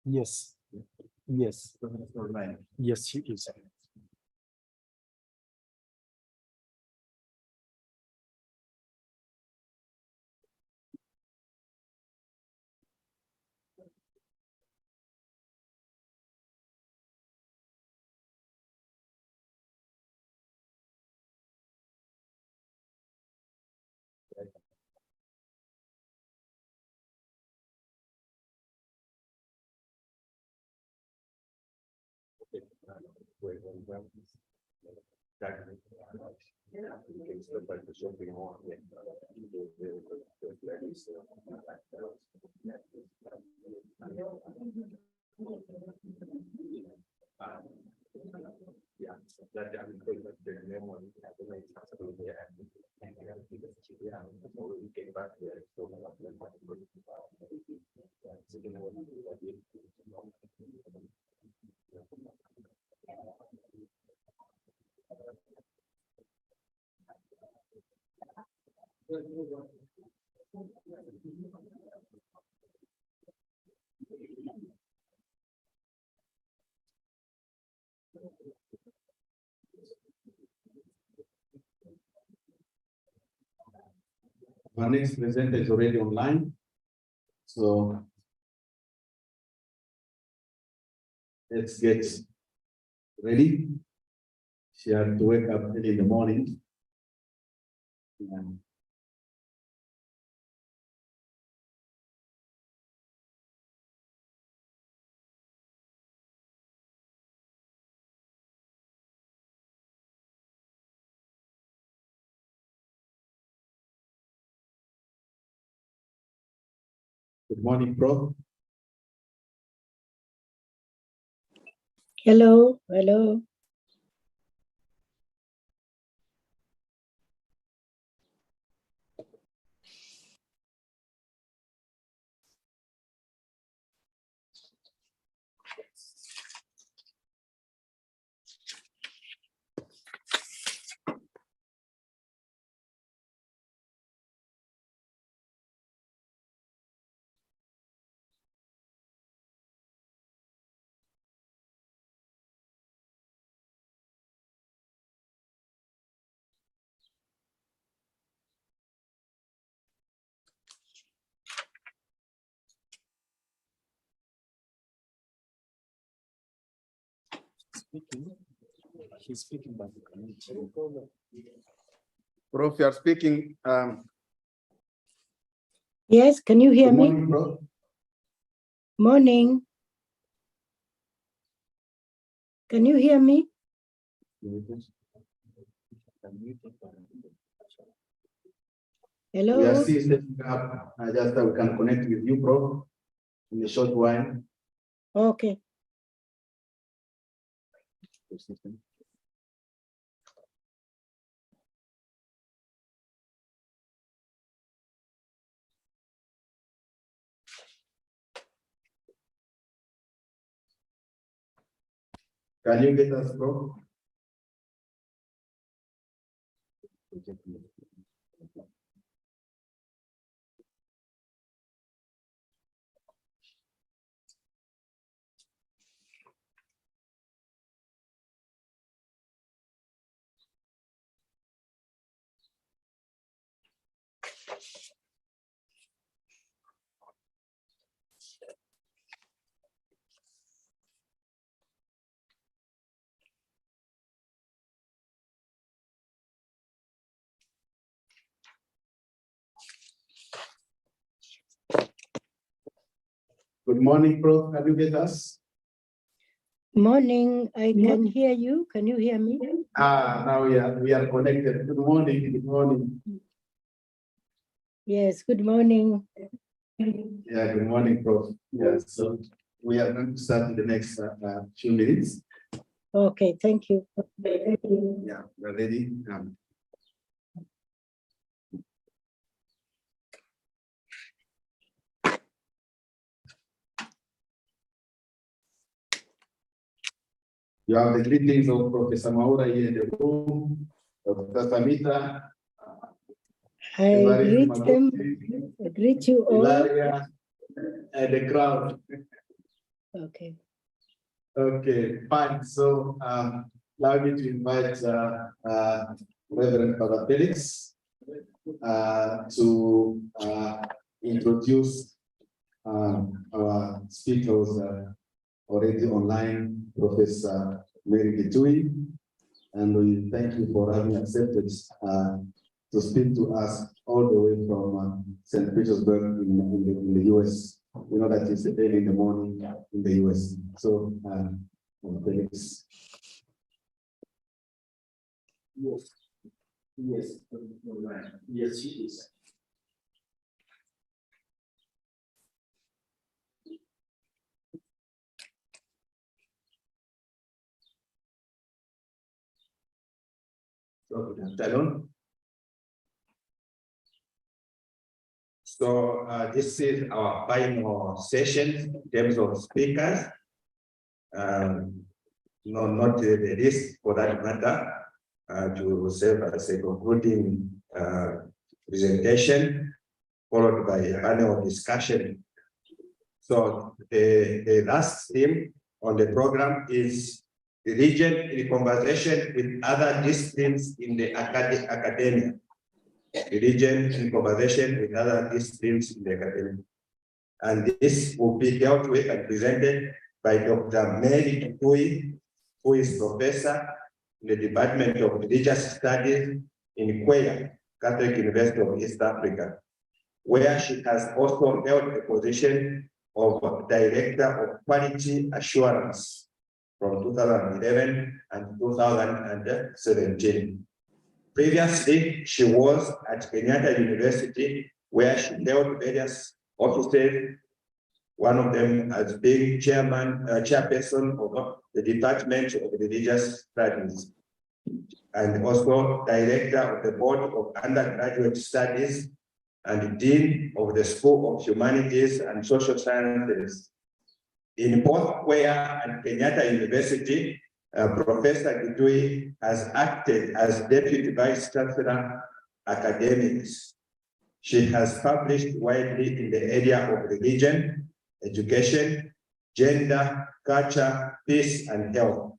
Yes. Yes. Yes, he is. Our next presenter is already online. So let's get ready. She had to wake up early in the morning. Good morning, Prof. Hello, hello. He's speaking about the community. Prof, you are speaking. Yes, can you hear Good me? morning, Prof. Morning. Can you hear me? Hello. We are still setting up. Just that we can connect with you, Prof, in a short while. Okay. Can you get us, Prof? Good morning, Prof. Can you get us? Morning. I can hear you. Can you hear me? Now we are connected. Good morning. Good morning. Yes, good morning. Yeah, good morning, Prof. Yes, so we are going to start in the next few minutes. Okay, thank you. Yeah, we're ready. You have the greetings of Professor Maura here in the room, Dr. Samita, I greet them, I greet you all. Ilaria, and the crowd. Okay. Okay, fine. So, allow me to invite Reverend Father Felix to introduce our speakers already online, Professor Mary Gitui, and we thank you for having accepted to speak to us all the way from St. Petersburg in the US. We know that it's early in the morning in the US. So, Felix. Yes. Yes. Yes, she is. So, good afternoon. So this is our final session in terms of speakers. No, not the least for that matter, to serve as a concluding presentation, followed by a panel discussion. So the last theme on the program is religion in conversation with other disciplines in the academia. Religion in conversation with other disciplines in the academia. And this will be dealt with and presented by Dr. Mary Gitui, who is professor in the Department of Religious Studies in Kwea, Catholic University of East Africa, where she has also held the position of Director of Quality Assurance from 2011 and 2017. Previously, she was at Kenyatta University, where she held various offices, one of them as being chairperson of the Department of Religious Studies, and also director of the Board of Undergraduate Studies and Dean of the School of Humanities and Social Sciences. In both Kwea and Kenyatta University, Professor Gitui has acted as Deputy Vice Chancellor Academics. She has published widely in the area of religion, education, gender, culture, peace, and health.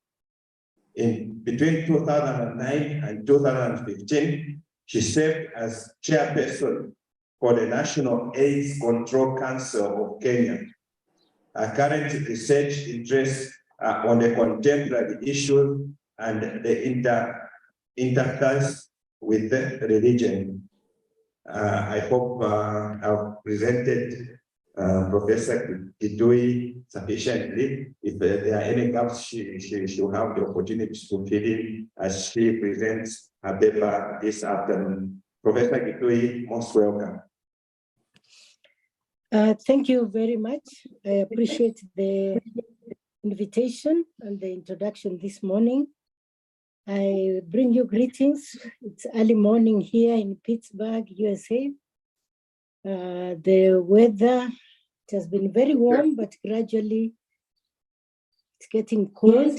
Between 2009 and 2015, she served as chairperson for the National AIDS Control Council of Kenya. Her current research interests on the contemporary issues and the interface with the religion. I hope I've presented Professor Gitui sufficiently. If there are any gaps, she will have the opportunity to fill in as she presents her paper this afternoon. Professor Gitui, most welcome. Thank you very much. I appreciate the invitation and the introduction this morning. I bring you greetings. It's early morning here in Pittsburgh, USA. The weather, it has been very warm, but gradually it's getting cold.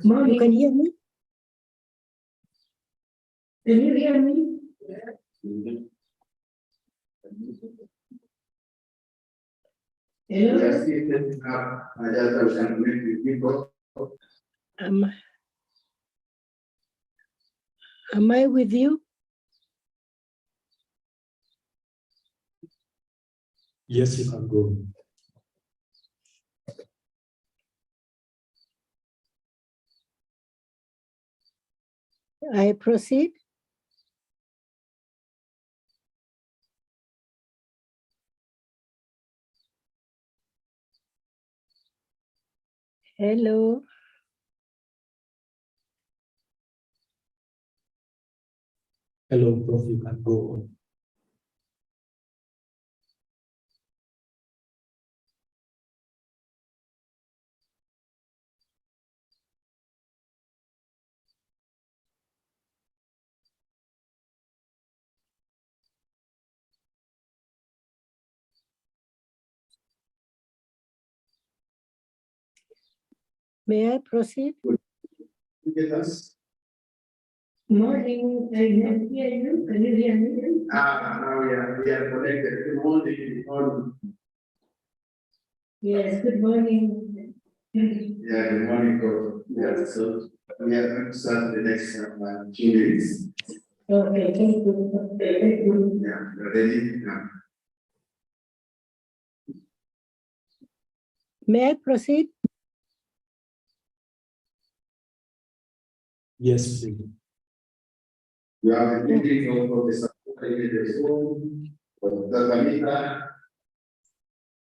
Mom, you can hear me? Can you hear me? Am I with you? Yes, you can go. I proceed. Hello. Hello, Prof, you can go on. May I proceed? Yes. Morning, I can hear you. Can you hear me? Now we are connected. Good morning. Yes, good morning. Yeah, good morning, Coach. Yeah, so we are going to start the next 2 minutes. Okay, thank you. Thank you. Yeah, we're ready now. May I proceed? Yes, please. We are meeting of Professor Dr.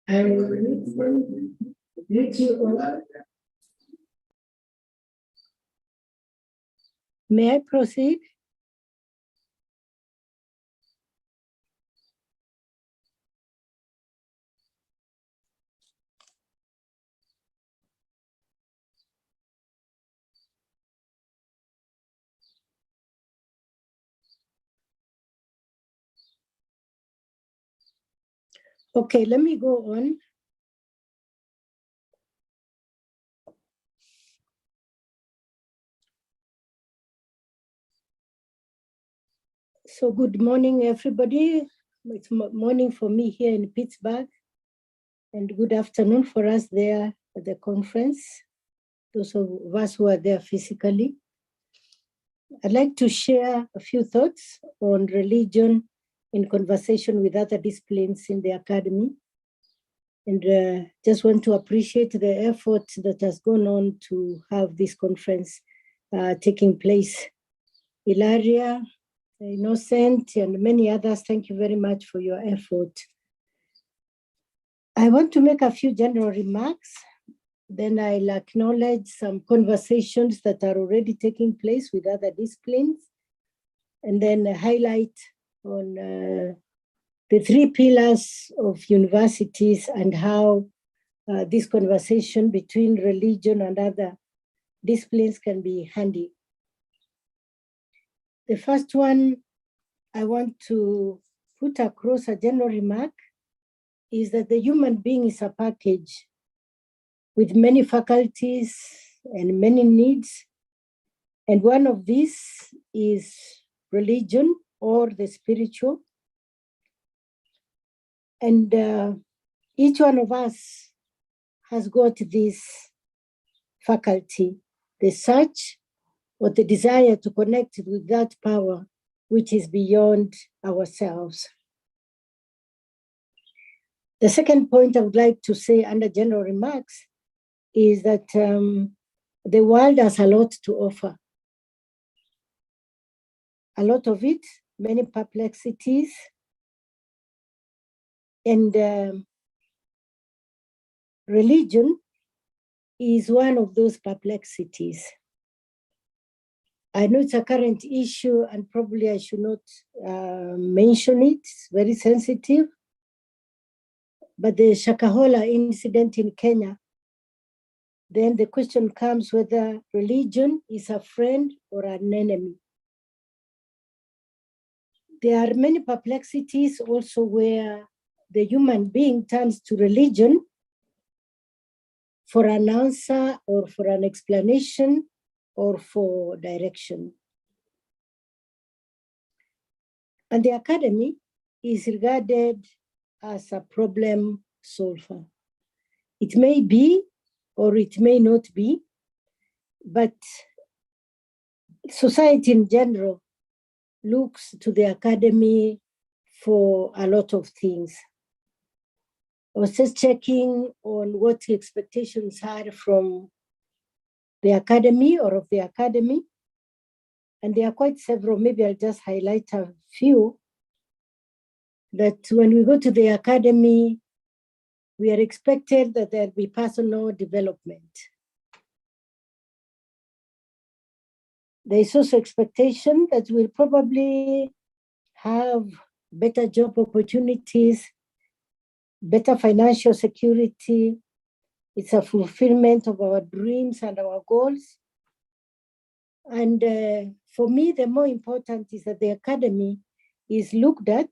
I will greet you all. May I proceed? Okay, let me go on. So good morning, everybody. It's morning for me here in Pittsburgh, and good afternoon for us there at the conference, those of us who are there physically. I'd like to share a few thoughts on religion in conversation with other disciplines in the academy. And just want to appreciate the effort that has gone on to have this conference taking place. Ilaria, Innocent, and many others, thank you very much for your effort. I want to make a few general remarks. Then I'll acknowledge some conversations that are already taking place with other disciplines, and then highlight on the 3 pillars of universities and how this conversation between religion and other disciplines can be handy. The first one I want to put across a general remark is that the human being is a package with many faculties and many needs. And one of these is religion or the spiritual. And each one of us has got this faculty, the search or the desire to connect with that power which is beyond ourselves. The second point I would like to say under general remarks is that the world has a lot to offer. A lot of it, many perplexities, and religion is one of those perplexities. I know it's a current issue and probably I should not mention it, it's very sensitive, but the Shakahola incident in Kenya, then the question comes whether religion is a friend or an enemy. There are many perplexities also where the human being turns to religion for an answer or for an explanation or for direction. And the academy is regarded as a problem solver. It may be or it may not be, but society in general looks to the academy for a lot of things. I was just checking on what the expectations are from the academy or of the academy, and there are quite several. Maybe I'll just highlight a few. That when we go to the academy, we are expected that there'll be personal development. There is also expectation that we'll probably have better job opportunities, better financial security. It's a fulfillment of our dreams and our goals. And for me, the more important is that the academy is looked at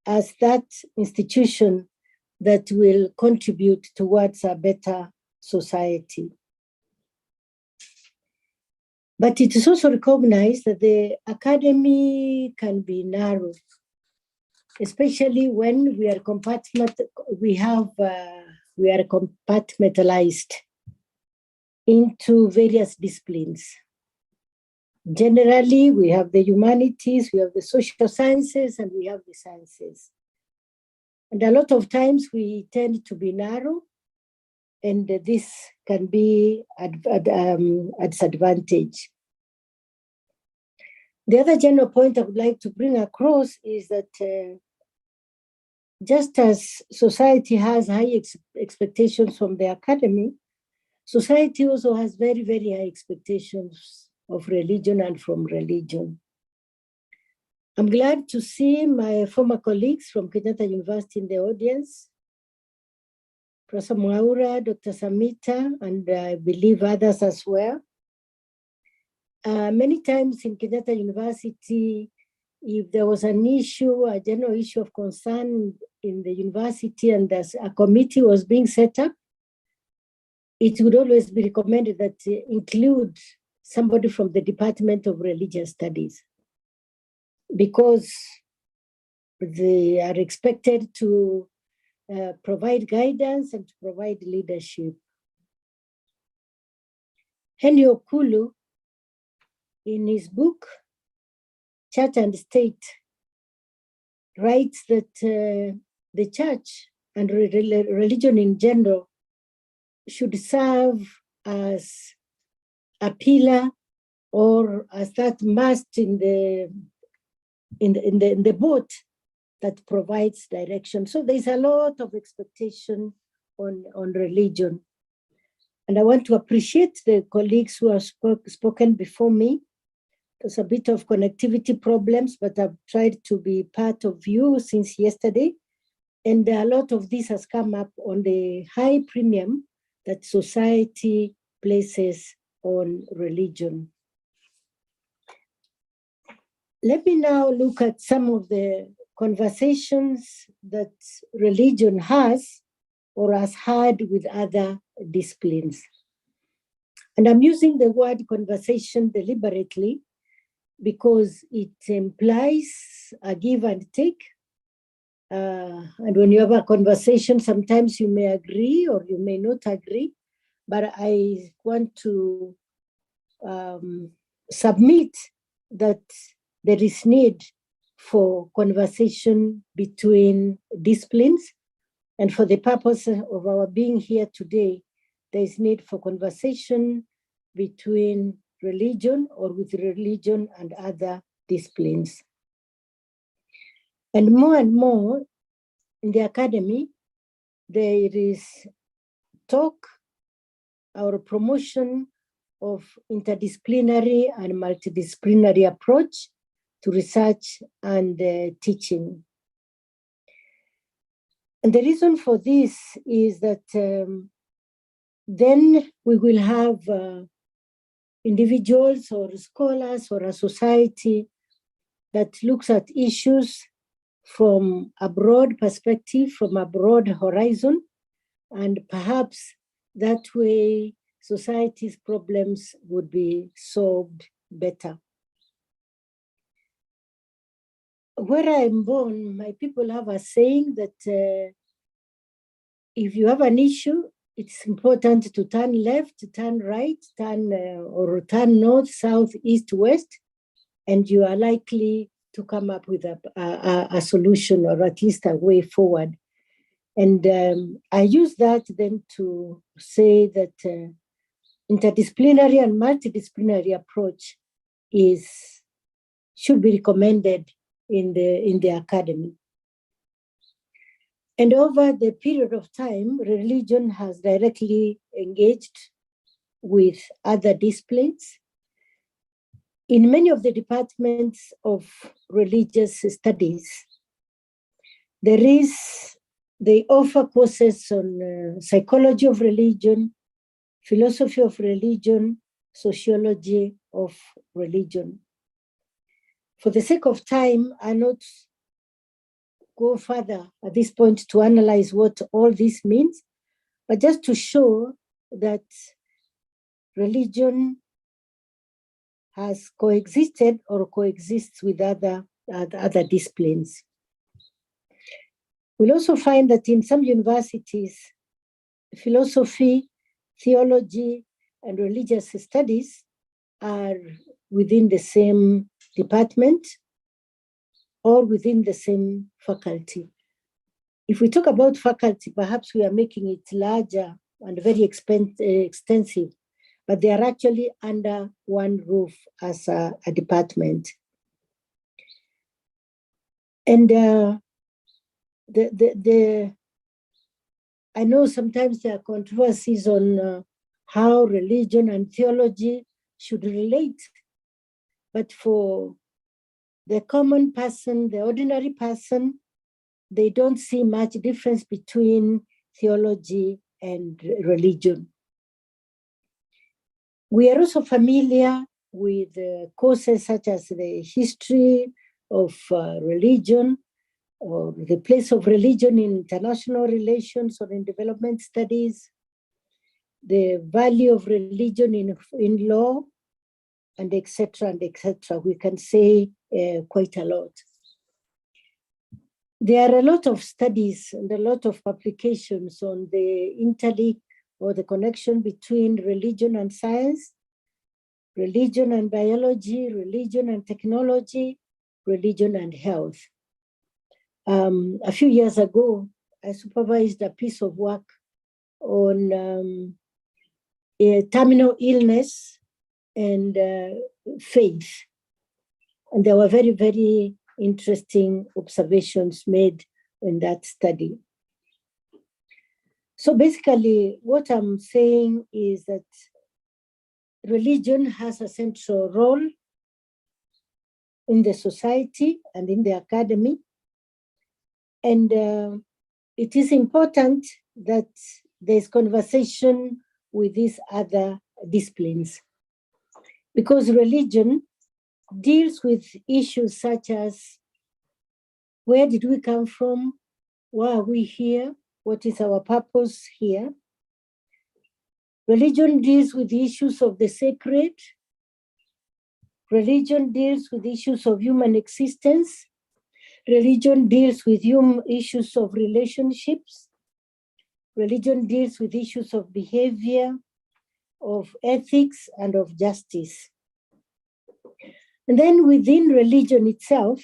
as that institution that will contribute towards a better society. But it is also recognized that the academy can be narrow, especially when we are compartmentalized into various disciplines. Generally, we have the humanities, we have the social sciences, and we have the sciences. And a lot of times we tend to be narrow, and this can be at disadvantage. The other general point I would like to bring across is that just as society has high expectations from the academy, society also has very, very high expectations of religion and from religion. I'm glad to see my former colleagues from Kenyatta University in the audience, Professor Mwaura, Dr. Samita, and I believe others as well. Many times in Kenyatta University, if there was an issue, a general issue of concern in the university and as a committee was being set up, it would always be recommended that include somebody from the Department of Religious Studies, because they are expected to provide guidance and to provide leadership. Henry Okulu, in his book, Church and State, writes that the church and religion in general should serve as a pillar or as that mast in the boat that provides direction. So there's a lot of expectation on religion. And I want to appreciate the colleagues who have spoken before me. There's a bit of connectivity problems, but I've tried to be part of you since yesterday. And a lot of this has come up on the high premium that society places on religion. Let me now look at some of the conversations that religion has or has had with other disciplines. And I'm using the word conversation deliberately because it implies a give and take. And when you have a conversation, sometimes you may agree or you may not agree, but I want to submit that there is need for conversation between disciplines. And for the purpose of our being here today, there is need for conversation between religion or with religion and other disciplines. And more in the academy, there is talk or promotion of interdisciplinary and multidisciplinary approach to research and teaching. And the reason for this is that then we will have individuals or scholars or a society that looks at issues from a broad perspective, from a broad horizon, and perhaps that way society's problems would be solved better. Where I'm born, my people have a saying that if you have an issue, it's important to turn left, turn right, or turn north, south, east, west, and you are likely to come up with a solution or at least a way forward. And I use that then to say that interdisciplinary and multidisciplinary approach should be recommended in the academy. And over the period of time, religion has directly engaged with other disciplines. In many of the departments of religious studies, they offer courses on psychology of religion, philosophy of religion, sociology of religion. For the sake of time, I'll not go further at this point to analyze what all this means, but just to show that religion has coexisted or coexists with other disciplines. We'll also find that in some universities, philosophy, theology, and religious studies are within the same department or within the same faculty. If we talk about faculty, perhaps we are making it larger and very extensive, but they are actually under one roof as a department. And I know sometimes there are controversies on how religion and theology should relate, but for the common person, the ordinary person, they don't see much difference between theology and religion. We are also familiar with courses such as the history of religion, or the place of religion in international relations or in development studies, the value of religion in law, and etc. and etc. We can say quite a lot. There are a lot of studies and a lot of publications on the interlink or the connection between religion and science, religion and biology, religion and technology, religion and health. A few years ago, I supervised a piece of work on a terminal illness and faith. And there were very, very interesting observations made in that study. So basically, what I'm saying is that religion has a central role in the society and in the academy. And it is important that there's conversation with these other disciplines, because religion deals with issues such as where did we come from, why are we here, what is our purpose here. Religion deals with the issues of the sacred. Religion deals with issues of human existence. Religion deals with issues of relationships. Religion deals with issues of behavior, of ethics, and of justice. And then within religion itself,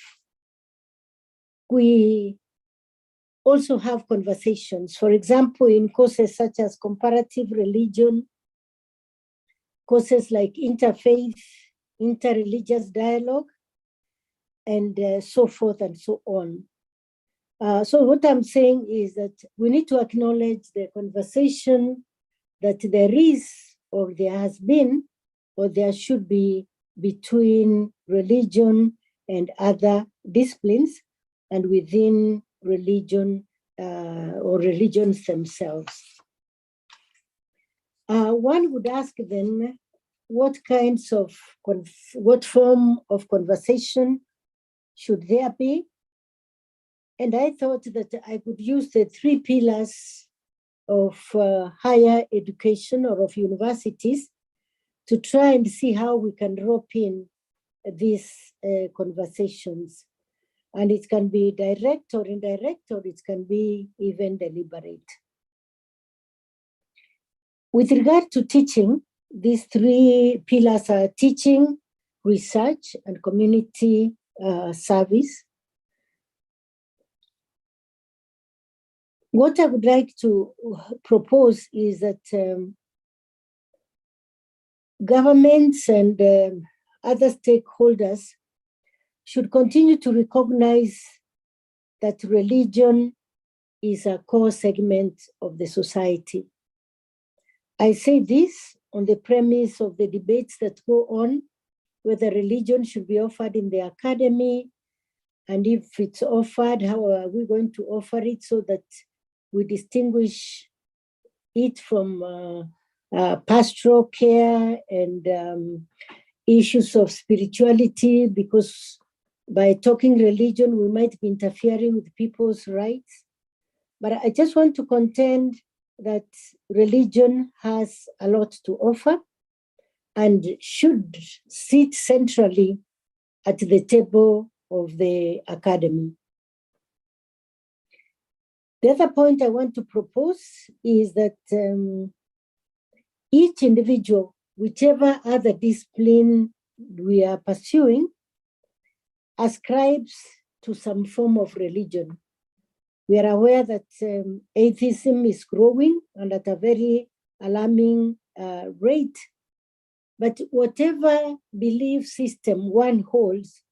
we also have conversations. For example, in courses such as comparative religion, courses like interfaith, interreligious dialogue, and so forth and so on. So what I'm saying is that we need to acknowledge the conversation that there is, or there has been, or there should be between religion and other disciplines, and within religion or religions themselves. One would ask then, what form of conversation should there be? And I thought that I could use the 3 pillars of higher education or of universities to try and see how we can rope in these conversations. And it can be direct or indirect, or it can be even deliberate. With regard to teaching, these 3 pillars are teaching, research, and community service. What I would like to propose is that governments and other stakeholders should continue to recognize that religion is a core segment of the society. I say this on the premise of the debates that go on, whether religion should be offered in the academy, and if it's offered, how are we going to offer it so that we distinguish it from pastoral care and issues of spirituality, because by talking religion, we might be interfering with people's rights. But I just want to contend that religion has a lot to offer, and should sit centrally at the table of the academy. The other point I want to propose is that each individual, whichever other discipline we are pursuing, ascribes to some form of religion. We are aware that atheism is growing and at a very alarming rate. But whatever belief system one holds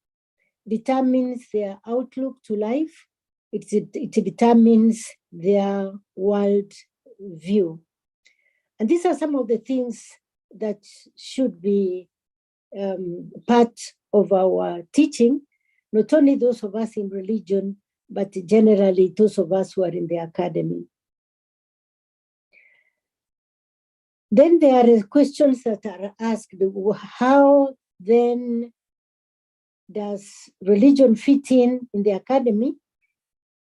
determines their outlook to life. It determines their world view. And these are some of the things that should be part of our teaching, not only those of us in religion, but generally those of us who are in the academy. Then there are questions that are asked, how then does religion fit in the academy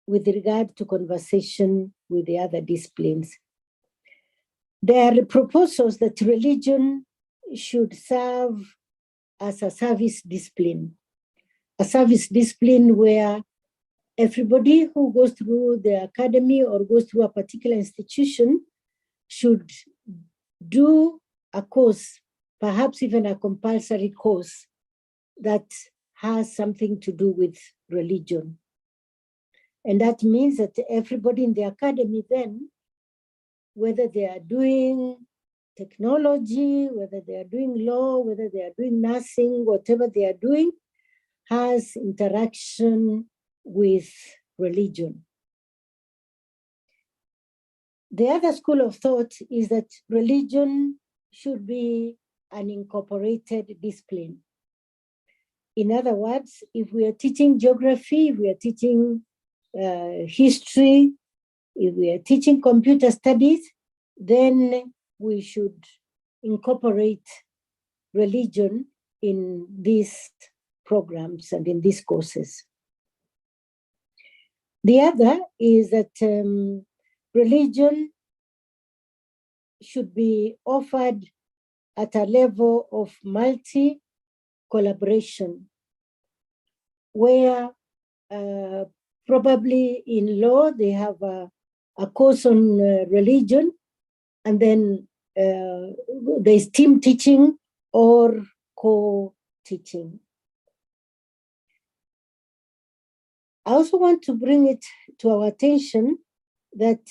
with regard to conversation with the other disciplines? There are proposals that religion should serve as a service discipline where everybody who goes through the academy or goes through a particular institution should do a course, perhaps even a compulsory course that has something to do with religion. And that means that everybody in the academy then, whether they are doing technology, whether they are doing law, whether they are doing nursing, whatever they are doing, has interaction with religion. The other school of thought is that religion should be an incorporated discipline. In other words, if we are teaching geography, if we are teaching history, if we are teaching computer studies, then we should incorporate religion in these programs and in these courses. The other is that religion should be offered at a level of multi-collaboration, where probably in law they have a course on religion, and then there's team teaching or co-teaching. I also want to bring it to our attention that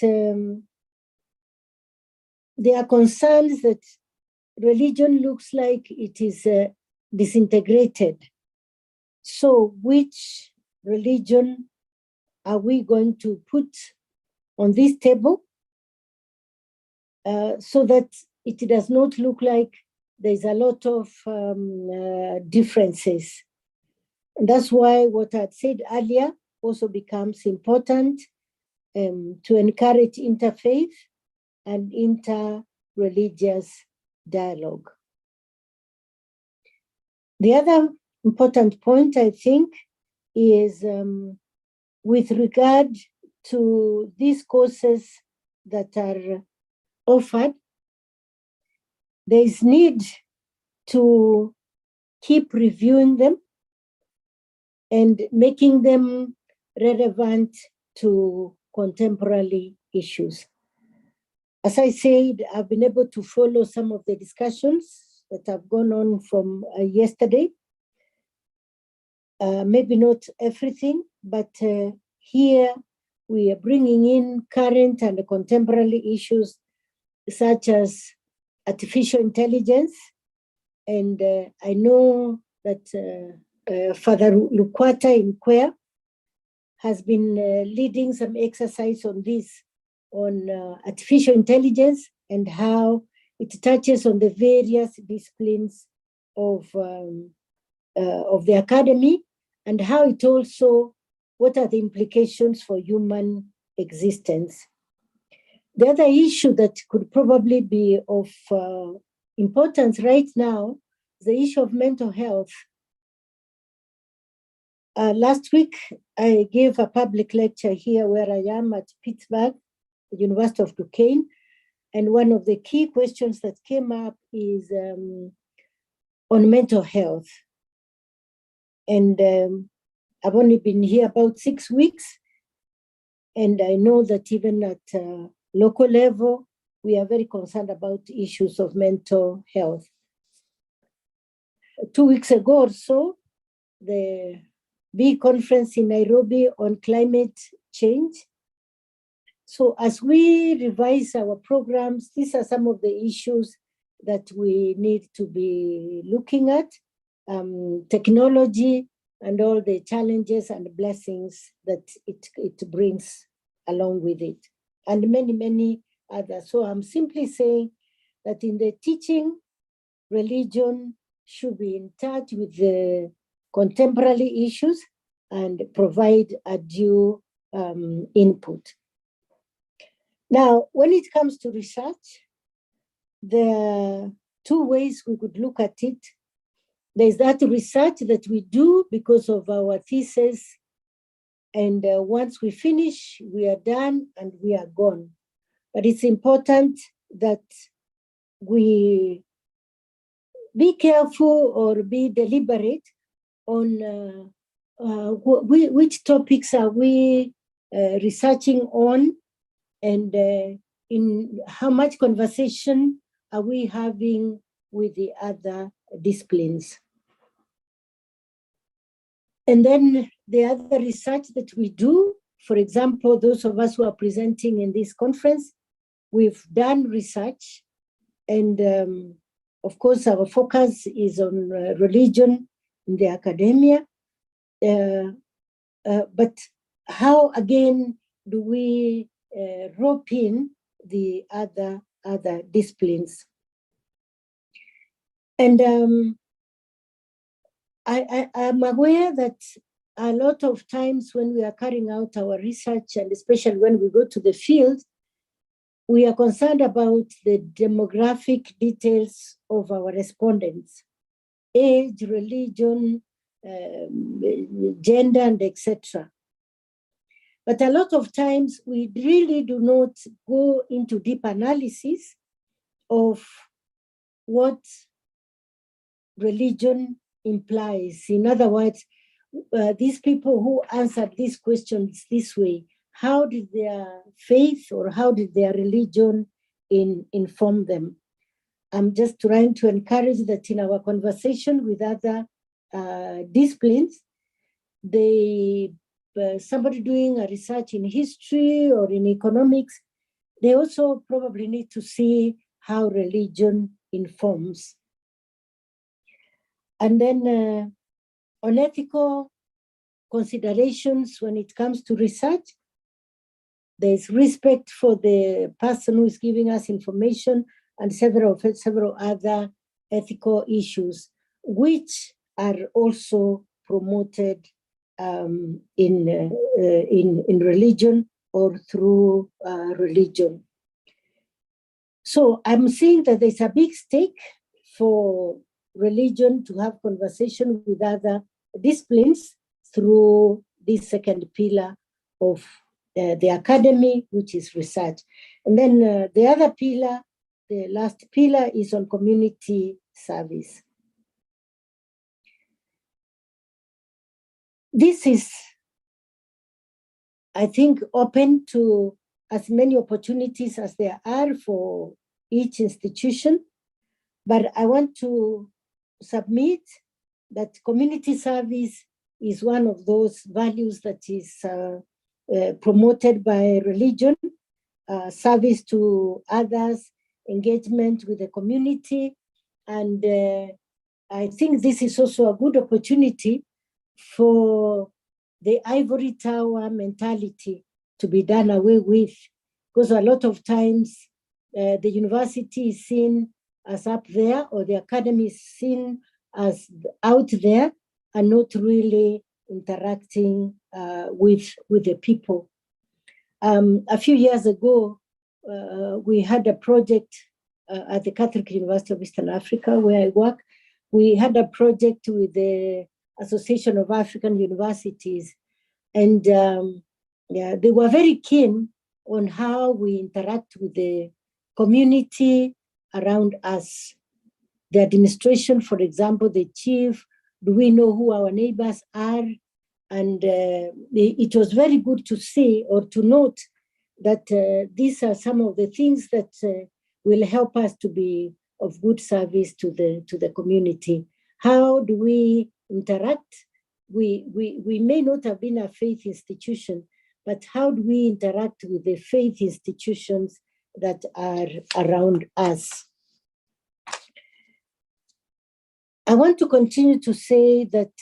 there are concerns that religion looks like it is disintegrated. So which religion are we going to put on this table so that it does not look like there's a lot of differences? And that's why what I said earlier also becomes important, to encourage interfaith and inter-religious dialogue. The other important point, I think, is with regard to these courses that are offered, there is need to keep reviewing them and making them relevant to contemporary issues. As I said, I've been able to follow some of the discussions that have gone on from yesterday. Maybe not everything, but here we are bringing in current and contemporary issues such as artificial intelligence. And I know that Father Lukwata in Kwea has been leading some exercise on this, on artificial intelligence and how it touches on the various disciplines of the academy, and how it also, what are the implications for human existence. The other issue that could probably be of importance right now is the issue of mental health. Last week, I gave a public lecture here where I am at Pittsburgh, the University of Duquesne, and one of the key questions that came up is on mental health. And I've only been here about 6 weeks, and I know that even at local level, we are very concerned about issues of mental health. 2 weeks ago or so, the big conference in Nairobi on climate change. So as we revise our programs, these are some of the issues that we need to be looking at, technology and all the challenges and blessings that it brings along with it, and many, many others. So I'm simply saying that in the teaching, religion should be in touch with the contemporary issues and provide a due input. Now, when it comes to research, there are two ways we could look at it. There's that research that we do because of our thesis, and once we finish, we are done and we are gone. But it's important that we be careful or be deliberate on which topics are we researching on, and in how much conversation are we having with the other disciplines. And then the other research that we do, for example, those of us who are presenting in this conference, we've done research, and of course our focus is on religion in the academia, but how again do we rope in the other disciplines? And I'm aware that a lot of times when we are carrying out our research, and especially when we go to the field, we are concerned about the demographic details of our respondents, age, religion, gender, and etc. But a lot of times we really do not go into deep analysis of what religion implies. In other words, these people who answered these questions this way, how did their faith or how did their religion inform them? I'm just trying to encourage that in our conversation with other disciplines, somebody doing a research in history or in economics, they also probably need to see how religion informs. And then on ethical considerations when it comes to research, there's respect for the person who is giving us information and several other ethical issues, which are also promoted in religion or through religion. So I'm seeing that there's a big stake for religion to have conversation with other disciplines through this second pillar of the academy, which is research. And then the other pillar, the last pillar, is on community service. This is, I think, open to as many opportunities as there are for each institution, but I want to submit that community service is one of those values that is promoted by religion, service to others, engagement with the community. And I think this is also a good opportunity for the ivory tower mentality to be done away with, because a lot of times the university is seen as up there, or the academy is seen as out there and not really interacting with the people. A few years ago, we had a project at the Catholic University of Eastern Africa, where I work. We had a project with the Association of African Universities, and they were very keen on how we interact with the community around us. the administration, for example, the chief? Do we know who our neighbors are? And it was very good to see or to note that these are some of the things that will help us to be of good service to the community. How do we interact? We may not have been a faith institution, but how do we interact with the faith institutions that are around us? I want to continue to say that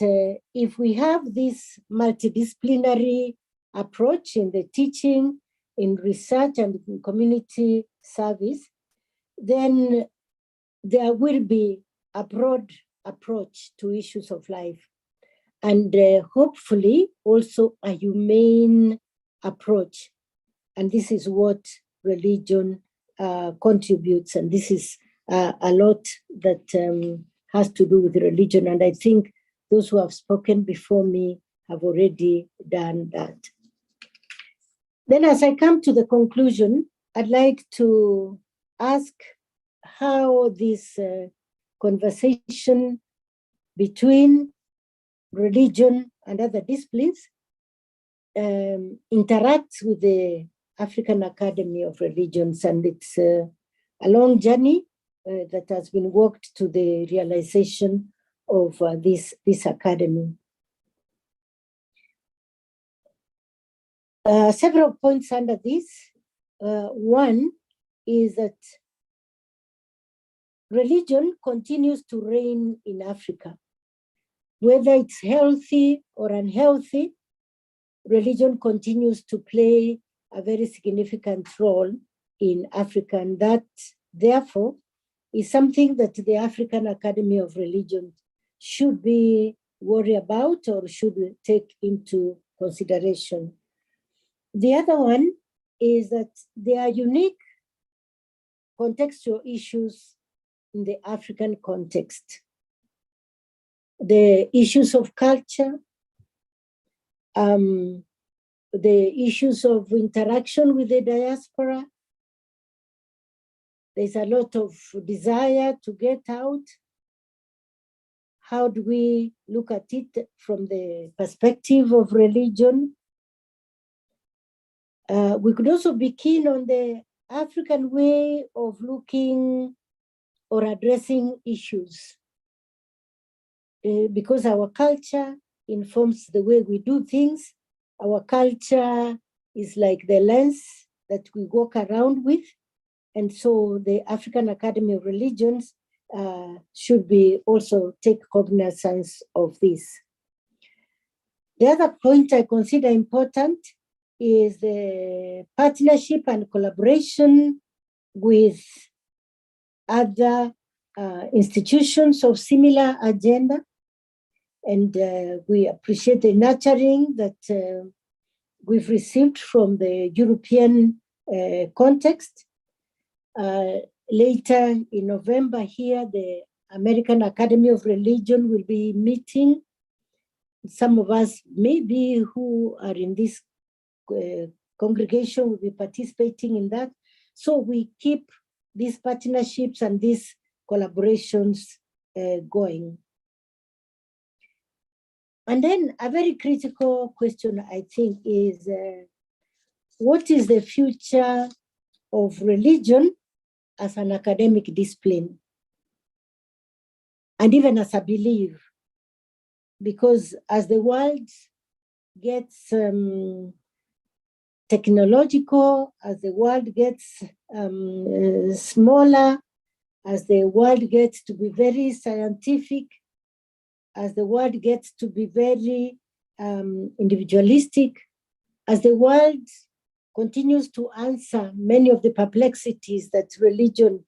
if we have this multidisciplinary approach in the teaching, in research and in community service, then there will be a broad approach to issues of life, and hopefully also a humane approach. And this is what religion contributes, and this is a lot that has to do with religion. And I think those who have spoken before me have already done that. Then as I come to the conclusion, I'd like to ask how this conversation between religion and other disciplines interacts with the African Academy of Religions. And it's a long journey that has been walked to the realization of this academy. Several points under this. One is that religion continues to reign in Africa. Whether it's healthy or unhealthy, religion continues to play a very significant role in Africa. And that, therefore, is something that the African Academy of Religion should be worried about or should take into consideration. The other one is that there are unique contextual issues in the African context. The issues of culture, the issues of interaction with the diaspora. There's a lot of desire to get out. How do we look at it from the perspective of religion? We could also be keen on the African way of looking or addressing issues, because our culture informs the way we do things. Our culture is like the lens that we walk around with. And so the African Academy of Religions should be also take cognizance of this. The other point I consider important is the partnership and collaboration with other institutions of similar agenda. And we appreciate the nurturing that we've received from the European context. Later in November here, the American Academy of Religion will be meeting. Some of us maybe who are in this congregation will be participating in that. So we keep these partnerships and these collaborations going. And then a very critical question, I think, is what is the future of religion as an academic discipline, and even as a belief? Because as the world gets technological, as the world gets smaller, as the world gets to be very scientific, as the world gets to be very individualistic, as the world continues to answer many of the perplexities that religion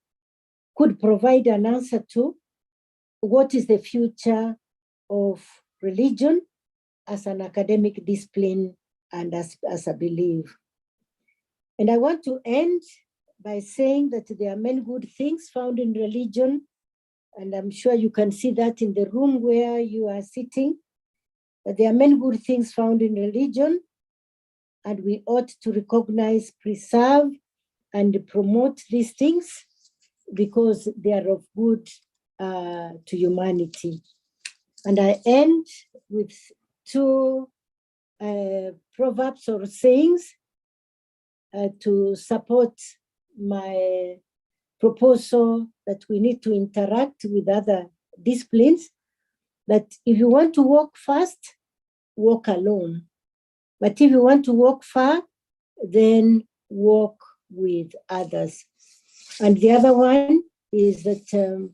could provide an answer to, what is the future of religion as an academic discipline and as a belief? And I want to end by saying that there are many good things found in religion, and I'm sure you can see that in the room where you are sitting, that there are many good things found in religion, and we ought to recognize, preserve, and promote these things because they are of good to humanity. And I end with two proverbs or sayings to support my proposal that we need to interact with other disciplines, that if you want to walk fast, walk alone. But if you want to walk far, then walk with others. And the other one is that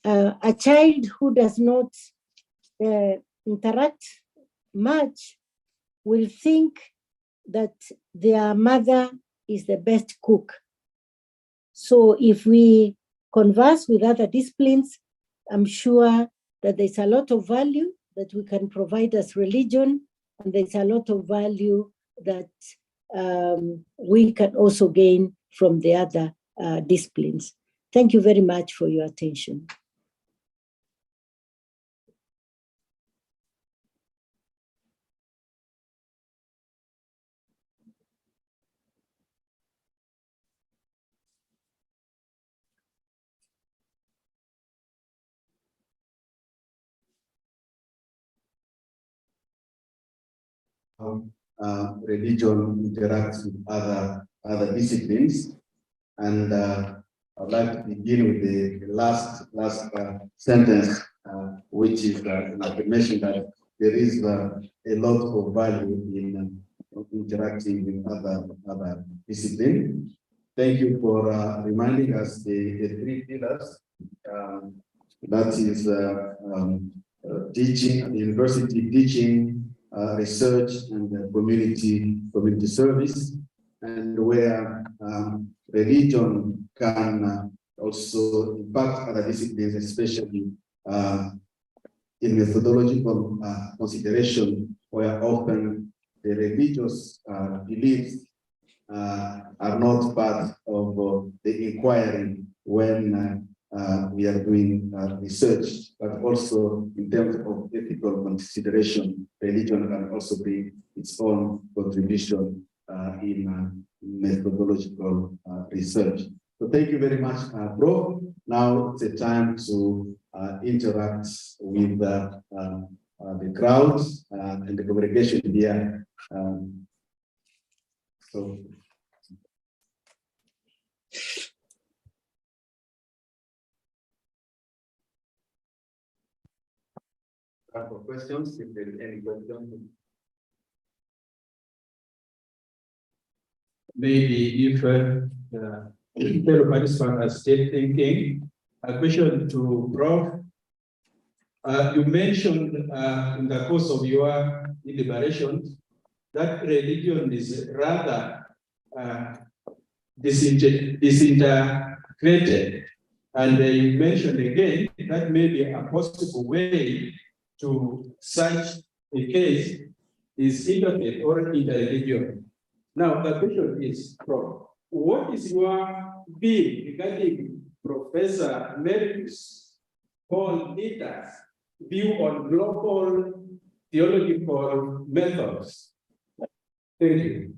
a child who does not interact much will think that their mother is the best cook. So if we converse with other disciplines, I'm sure that there's a lot of value that we can provide as religion, and there's a lot of value that we can also gain from the other disciplines. Thank you very much for your attention. Religion interacts with other disciplines, and I'd like to begin with the last sentence, which is an affirmation that there is a lot of value in interacting with other disciplines. Thank you for reminding us the three pillars. That is teaching at the university, teaching, research, and community service, and where religion can also impact other disciplines, especially in methodological consideration, where often the religious beliefs are not part of the inquiry when we are doing research, but also in terms of ethical consideration, religion can also bring its own contribution in methodological research. So thank you very much, Bro. Now it's a time to interact with the crowd and the congregation here. So. For questions, if there is any question. Maybe if the fellow participant are still thinking, a question to Prof. You mentioned in the course of your deliberations that religion is rather disintegrated, and you mentioned again that may be a possible way to such a case is interfaith or interreligion. Now, the question is, Prof, what is your view regarding Professor Emeritus Paul Nita's view on global theological methods? Thank you.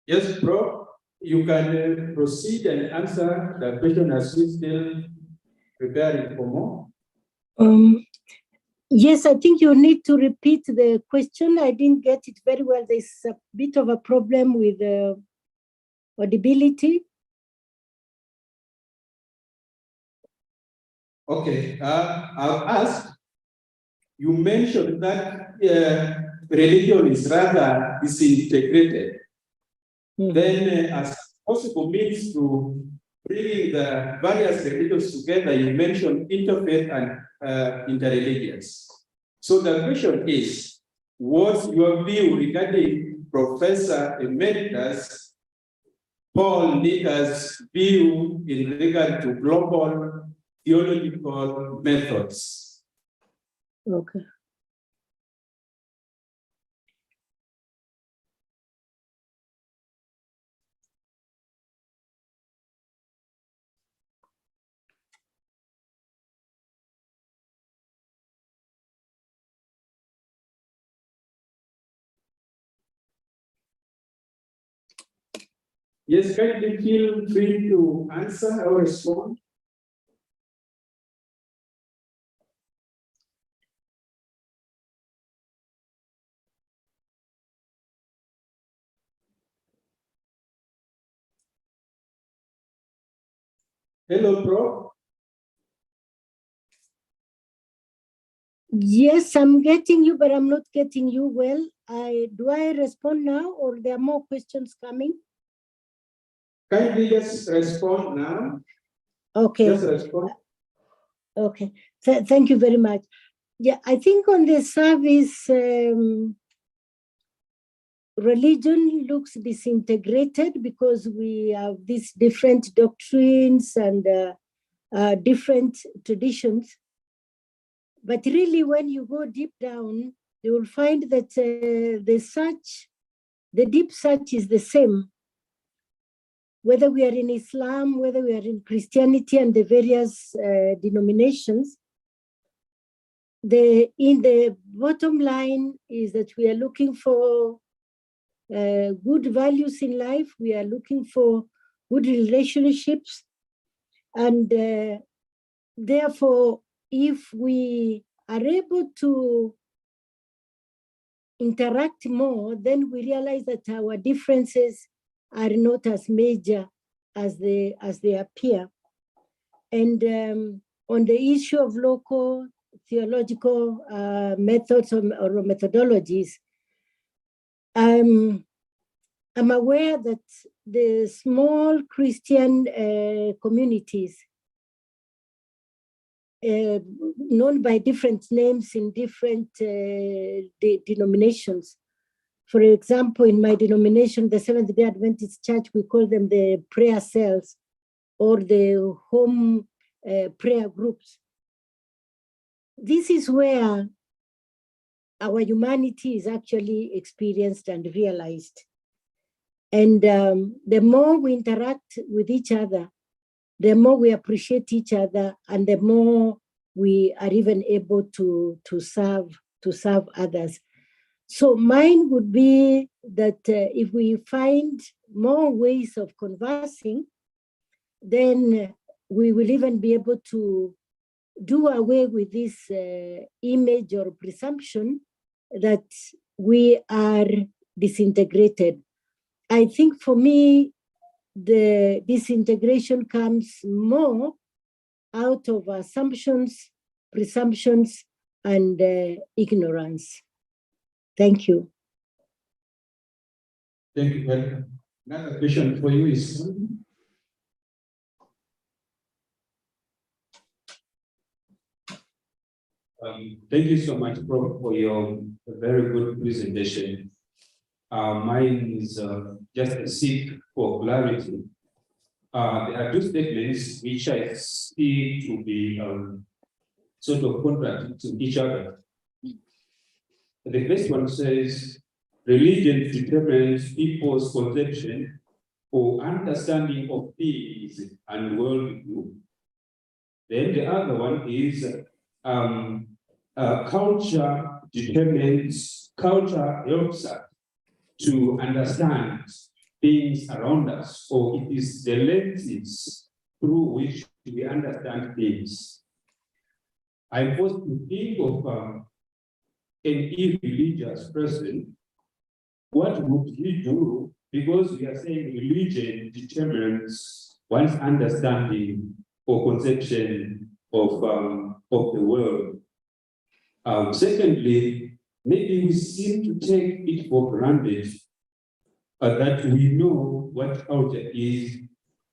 Yes, Prof, you can proceed and answer the question as we still preparing for more. Yes, I think you need to repeat the question. I didn't get it very well. There's a bit of a problem with audibility. Okay, I'll ask. You mentioned that religion is rather disintegrated. Then, as possible means to bring the various religions together, you mentioned interfaith and interreligious. So the question is, what's your view regarding Professor Emeritus Paul Nita's view in regard to global theological methods? Okay. Yes, kindly feel free to answer or respond. Hello, Prof. Yes, I'm getting you, but I'm not getting you well. Do I respond now or there are more questions coming? Kindly just respond now. Okay. Just respond. Okay, thank you very much. Yeah, I think on the service, religion looks disintegrated because we have these different doctrines and different traditions. But really, when you go deep down, you will find that the deep search is the same. Whether we are in Islam, whether we are in Christianity and the various denominations, in the bottom line is that we are looking for good values in life. We are looking for good relationships. And therefore, if we are able to interact more, then we realize that our differences are not as major as they appear. And on the issue of local theological methods or methodologies, I'm aware that the small Christian communities known by different names in different denominations. For example, in my denomination, the Seventh-day Adventist Church, we call them the prayer cells or the home prayer groups. This is where our humanity is actually experienced and realized. And the more we interact with each other, the more we appreciate each other, and the more we are even able to serve others. So mine would be that if we find more ways of conversing, then we will even be able to do away with this image or presumption that we are disintegrated. I think for me, the disintegration comes more out of assumptions, presumptions, and ignorance. Thank you. Thank you. Welcome. Another question for you is, thank you so much, Prof, for your very good presentation. Mine is just a seek for clarity. There are two statements which I see to be sort of contrary to each other. The first one says, religion determines people's conception or understanding of things and worldview. Then the other one is culture helps us to understand things around us, or it is the lenses through which we understand things. I'm forced to think of an irreligious person. What would he do? Because we are saying religion determines one's understanding or conception of the world. Secondly, maybe we seem to take it for granted that we know what culture is,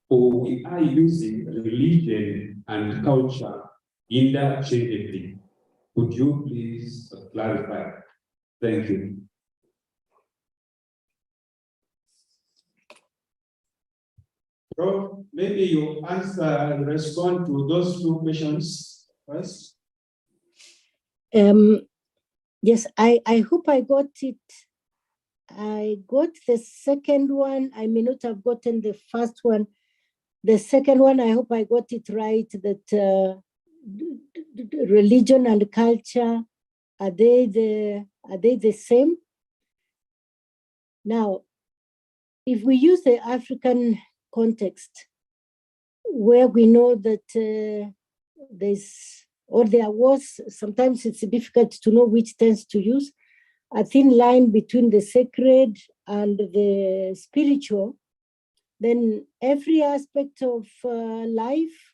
or we are using religion and culture interchangeably. Could you please clarify? Thank you. Prof, maybe you respond to those two questions first. Yes, I hope I got it. I got the second one. I may not have gotten the first one. The second one, I hope I got it right, that religion and culture, are they the same? Now, if we use the African context, where we know that there was, sometimes it's difficult to know which tense to use, a thin line between the sacred and the spiritual, then every aspect of life,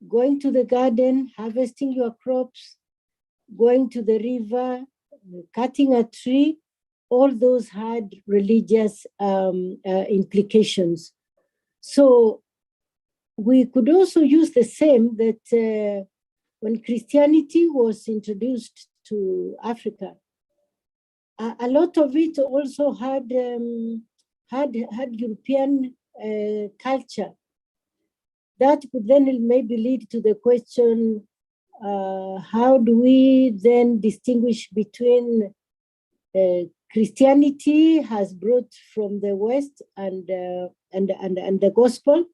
going to the garden, harvesting your crops, going to the river, cutting a tree, all those had religious implications. So we could also use the same that when Christianity was introduced to Africa, a lot of it also had European culture. That could then maybe lead to the question, how do we then distinguish between Christianity has brought from the West and the gospel?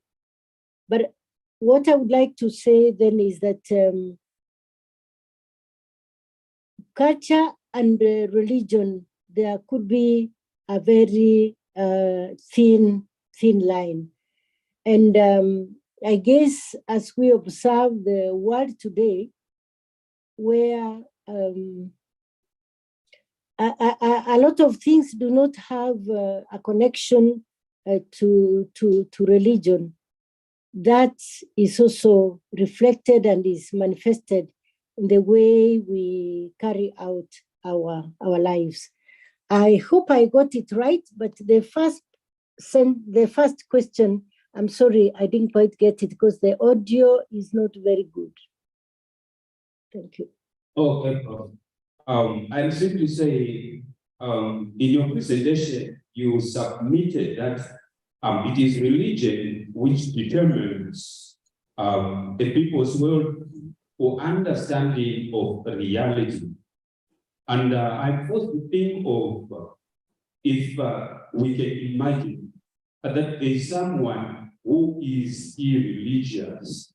But what I would like to say then is that culture and religion, there could be a very thin line. And I guess as we observe the world today, where a lot of things do not have a connection to religion, that is also reflected and is manifested in the way we carry out our lives. I hope I got it right, but the first question, I'm sorry, I didn't quite get it because the audio is not very good. Thank you. Okay. I'll simply say, in your presentation, you submitted that it is religion which determines the people's world or understanding of reality. And I first think of if we can imagine that there is someone who is irreligious,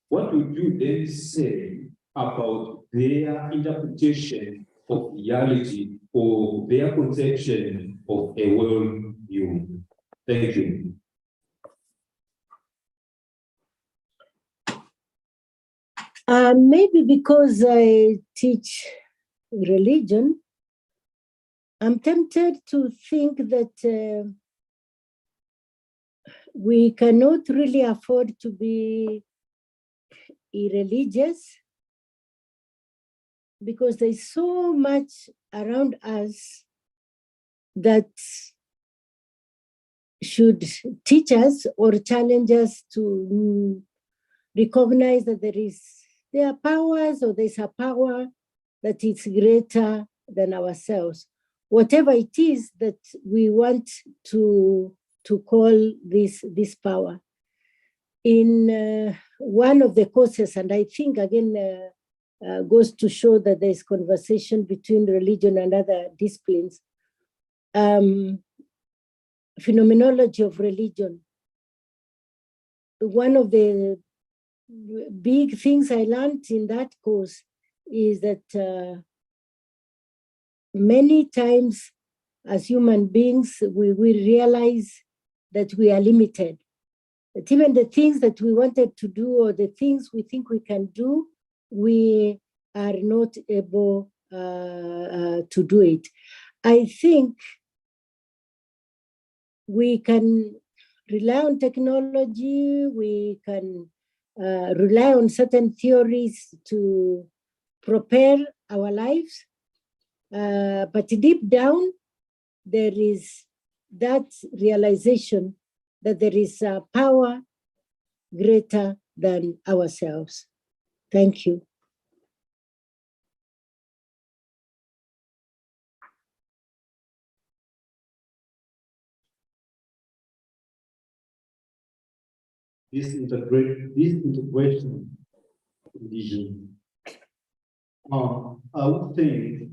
what would you then say about their interpretation of reality or their conception of a world view? Thank you. Maybe because I teach religion, I'm tempted to think that we cannot really afford to be irreligious because there's so much around us that should teach us or challenge us to recognize that there are powers, or there's a power that is greater than ourselves. Whatever it is that we want to call this power. In one of the courses, and I think again goes to show that there's conversation between religion and other disciplines, phenomenology of religion. One of the big things I learned in that course is that many times as human beings, we realize that we are limited. That even the things that we wanted to do or the things we think we can do, we are not able to do it. I think we can rely on technology, we can rely on certain theories to prepare our lives, but deep down, there is that realization that there is a power greater than ourselves. Thank you. This integration vision. I would think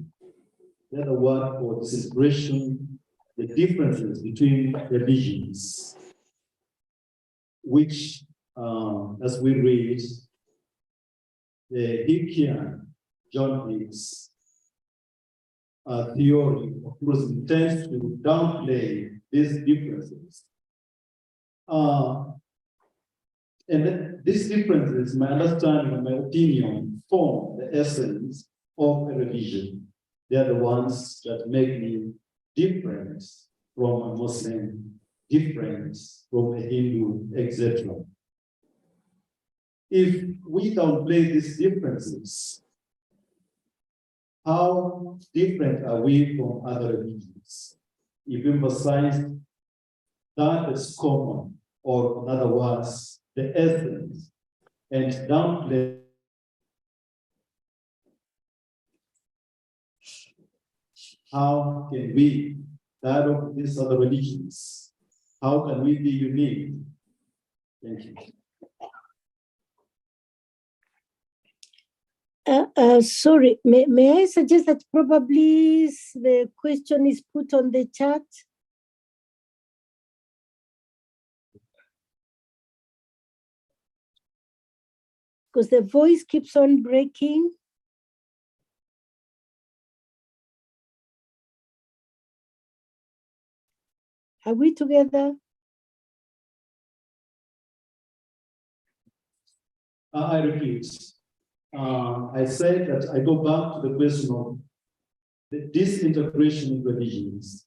that the word for this integration, the differences between religions, which, as we read, the Hickian John Hicks theory, of course, intends to downplay these differences. And these differences, my understanding and my opinion, form the essence of a religion. They are the ones that make me different from a Muslim, different from a Hindu, etc. If we downplay these differences, how different are we from other religions? If we emphasize that is common, or in other words, the essence, and downplay how can we dialogue with these other religions? How can we be unique? Thank you. Sorry, may I suggest that probably the question is put on the chat? Because the voice keeps on breaking. Are we together? I repeat. I said that I go back to the question of the disintegration of religions.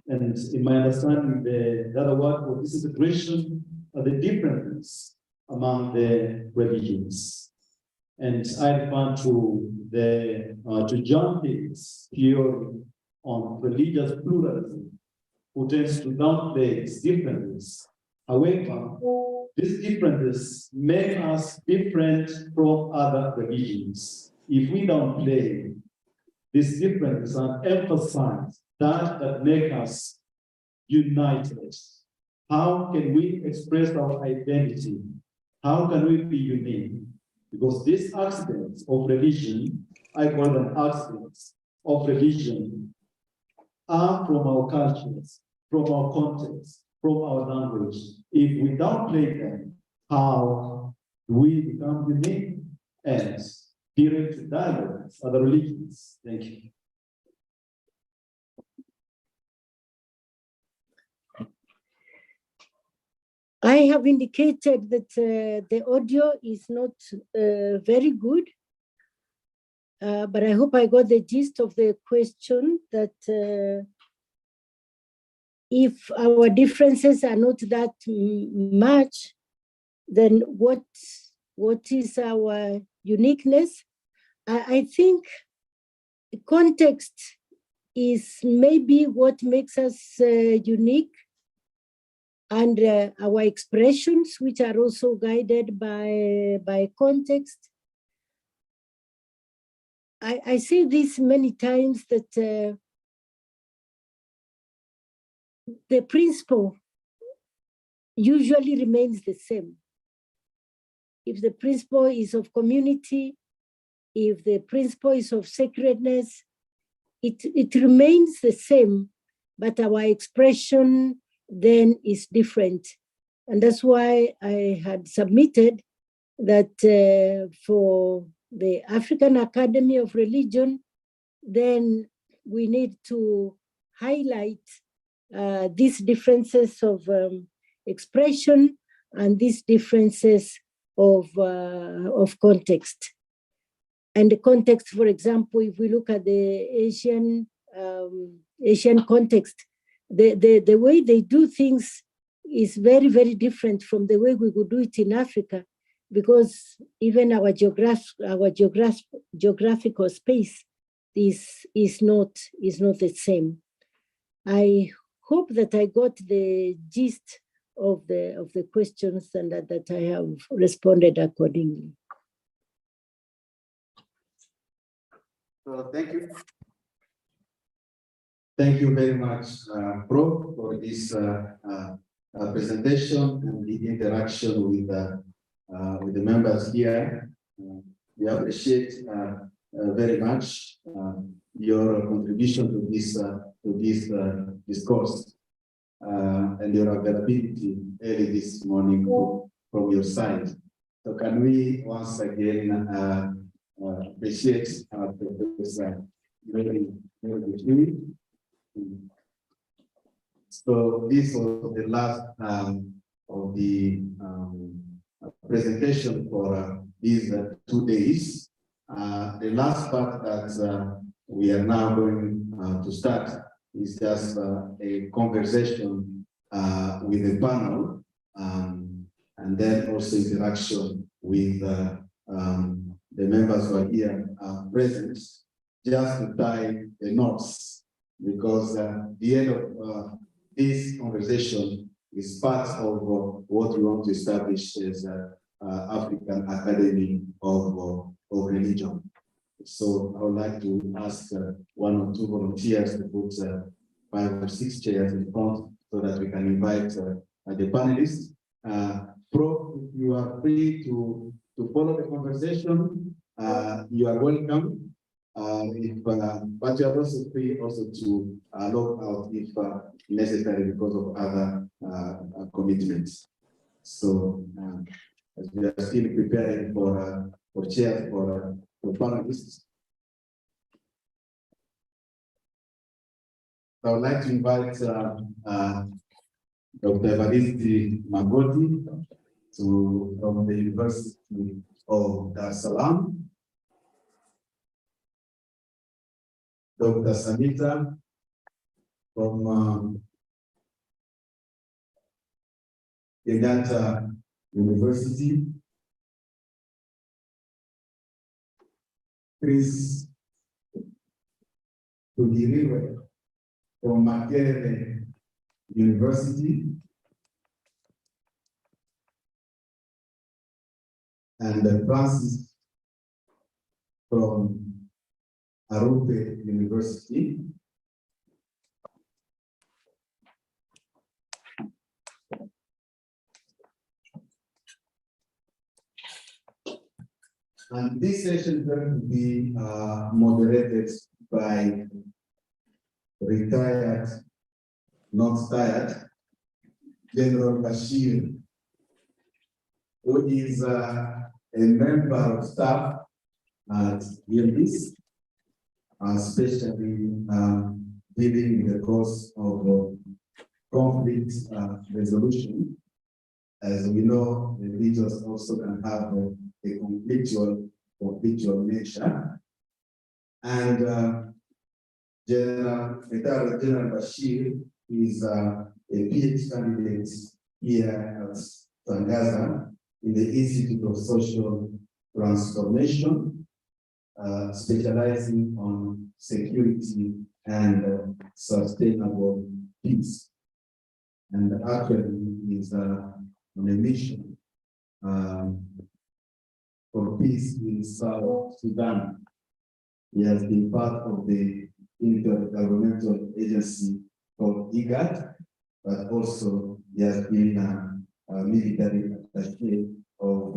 And in my understanding, the other word for disintegration are the differences among the religions. And I refer to the to John Hicks' theory on religious pluralism, who tends to downplay its differences. However, these differences make us different from other religions. If we downplay these differences and emphasize that make us united, how can we express our identity? How can we be unique? Because these accidents of religion, I call them accidents of religion, are from our cultures, from our context, from our language. If we downplay them, how do we become unique and direct dialogue with other religions? Thank you. I have indicated that the audio is not very good, but I hope I got the gist of the question that if our differences are not that much, then what is our uniqueness? I think context is maybe what makes us unique, and our expressions, which are also guided by context. I say this many times that the principle usually remains the same. If the principle is of community, if the principle is of sacredness, it remains the same, but our expression then is different. And that's why I had submitted that for the African Academy of Religion, then we need to highlight these differences of expression and these differences of context. And the context, for example, if we look at the Asian context, the way they do things is very, very different from the way we would do it in Africa, because even our geographical space is not the same. I hope that I got the gist of the questions and that I have responded accordingly. Thank you. Thank you very much, Prof, for this presentation and the interaction with the members here. We appreciate very much your contribution to this discourse and your availability early this morning from your side. So can we once again appreciate Professor very, very So this was the last of the presentation for these 2 days. The last part that we are now going to start is just a conversation with the panel, and then also interaction with the members who are here present, just to tie the knots, because the end of this conversation is part of what we want to establish as African Academy of Religion. So I would like to ask 1 or 2 volunteers to put 5 or 6 chairs in front so that we can invite the panelists. Prof, if you are free to follow the conversation, you are welcome. But you are also free also to log out if necessary because of other commitments. So as we are still preparing for chairs for panelists, I would like to invite Dr. Evaristi Magoti from the University of Dar es Salaam. Dr. Samita from Kenyatta University. Chris Tugiriwe from Makerere University. And Francis from Arupe University. And this session is going to be moderated by retired, not tired, General Bashir, who is a member of staff at Yildiz, especially dealing with the cause of conflict resolution. As we know, the religions also can have a conflictual nature. And retired General Bashir is a PhD candidate here at Tangaza in the Institute of Social Transformation, specializing on security and sustainable peace. And actually is on a mission for peace in South Sudan. He has been part of the intergovernmental agency called IGAD, but also he has been a military attaché of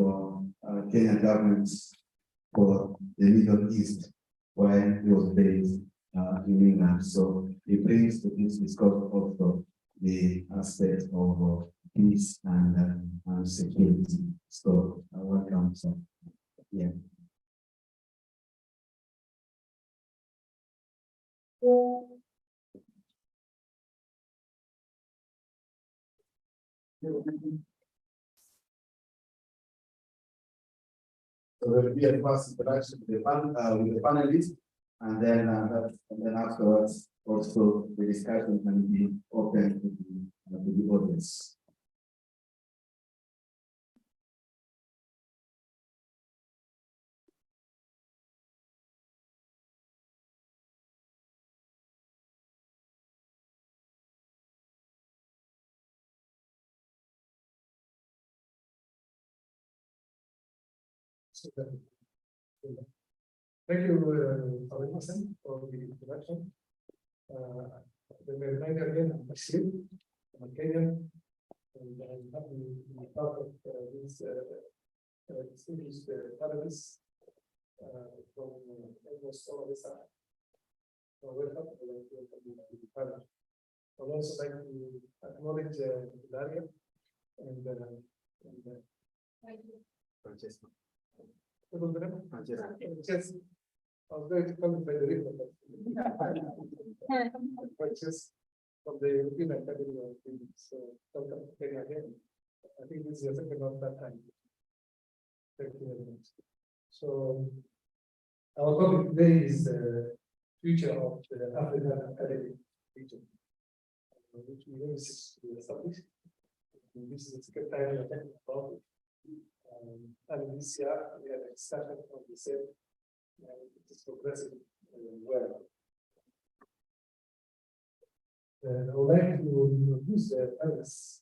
Kenyan government for the Middle East while he was based in England. So he brings to this discussion also the aspect of peace and security. So welcome, sir. Yeah. So there will be a first interaction with the panelists, and then afterwards also the discussion can be open to the audience. Thank you, Father Hassan, for the introduction. Let me remind you again, I'm Bashir, I'm a Kenyan, and I'm happy to be part of this distinguished panelists from almost all of the side. So we're happy to be part of the panel. I'd also like to acknowledge Daria and Francesco. Francesco. I was going to come by the river, but Francesco. from the European Academy of Physics. So welcome again. I think this is the second of that time. Thank you very much. So our topic today is the future of the African academic region, which we will establish. This is the second time we are talking about it. And this year we had a discussion on the same, and it is progressing well. And I would like to introduce the others.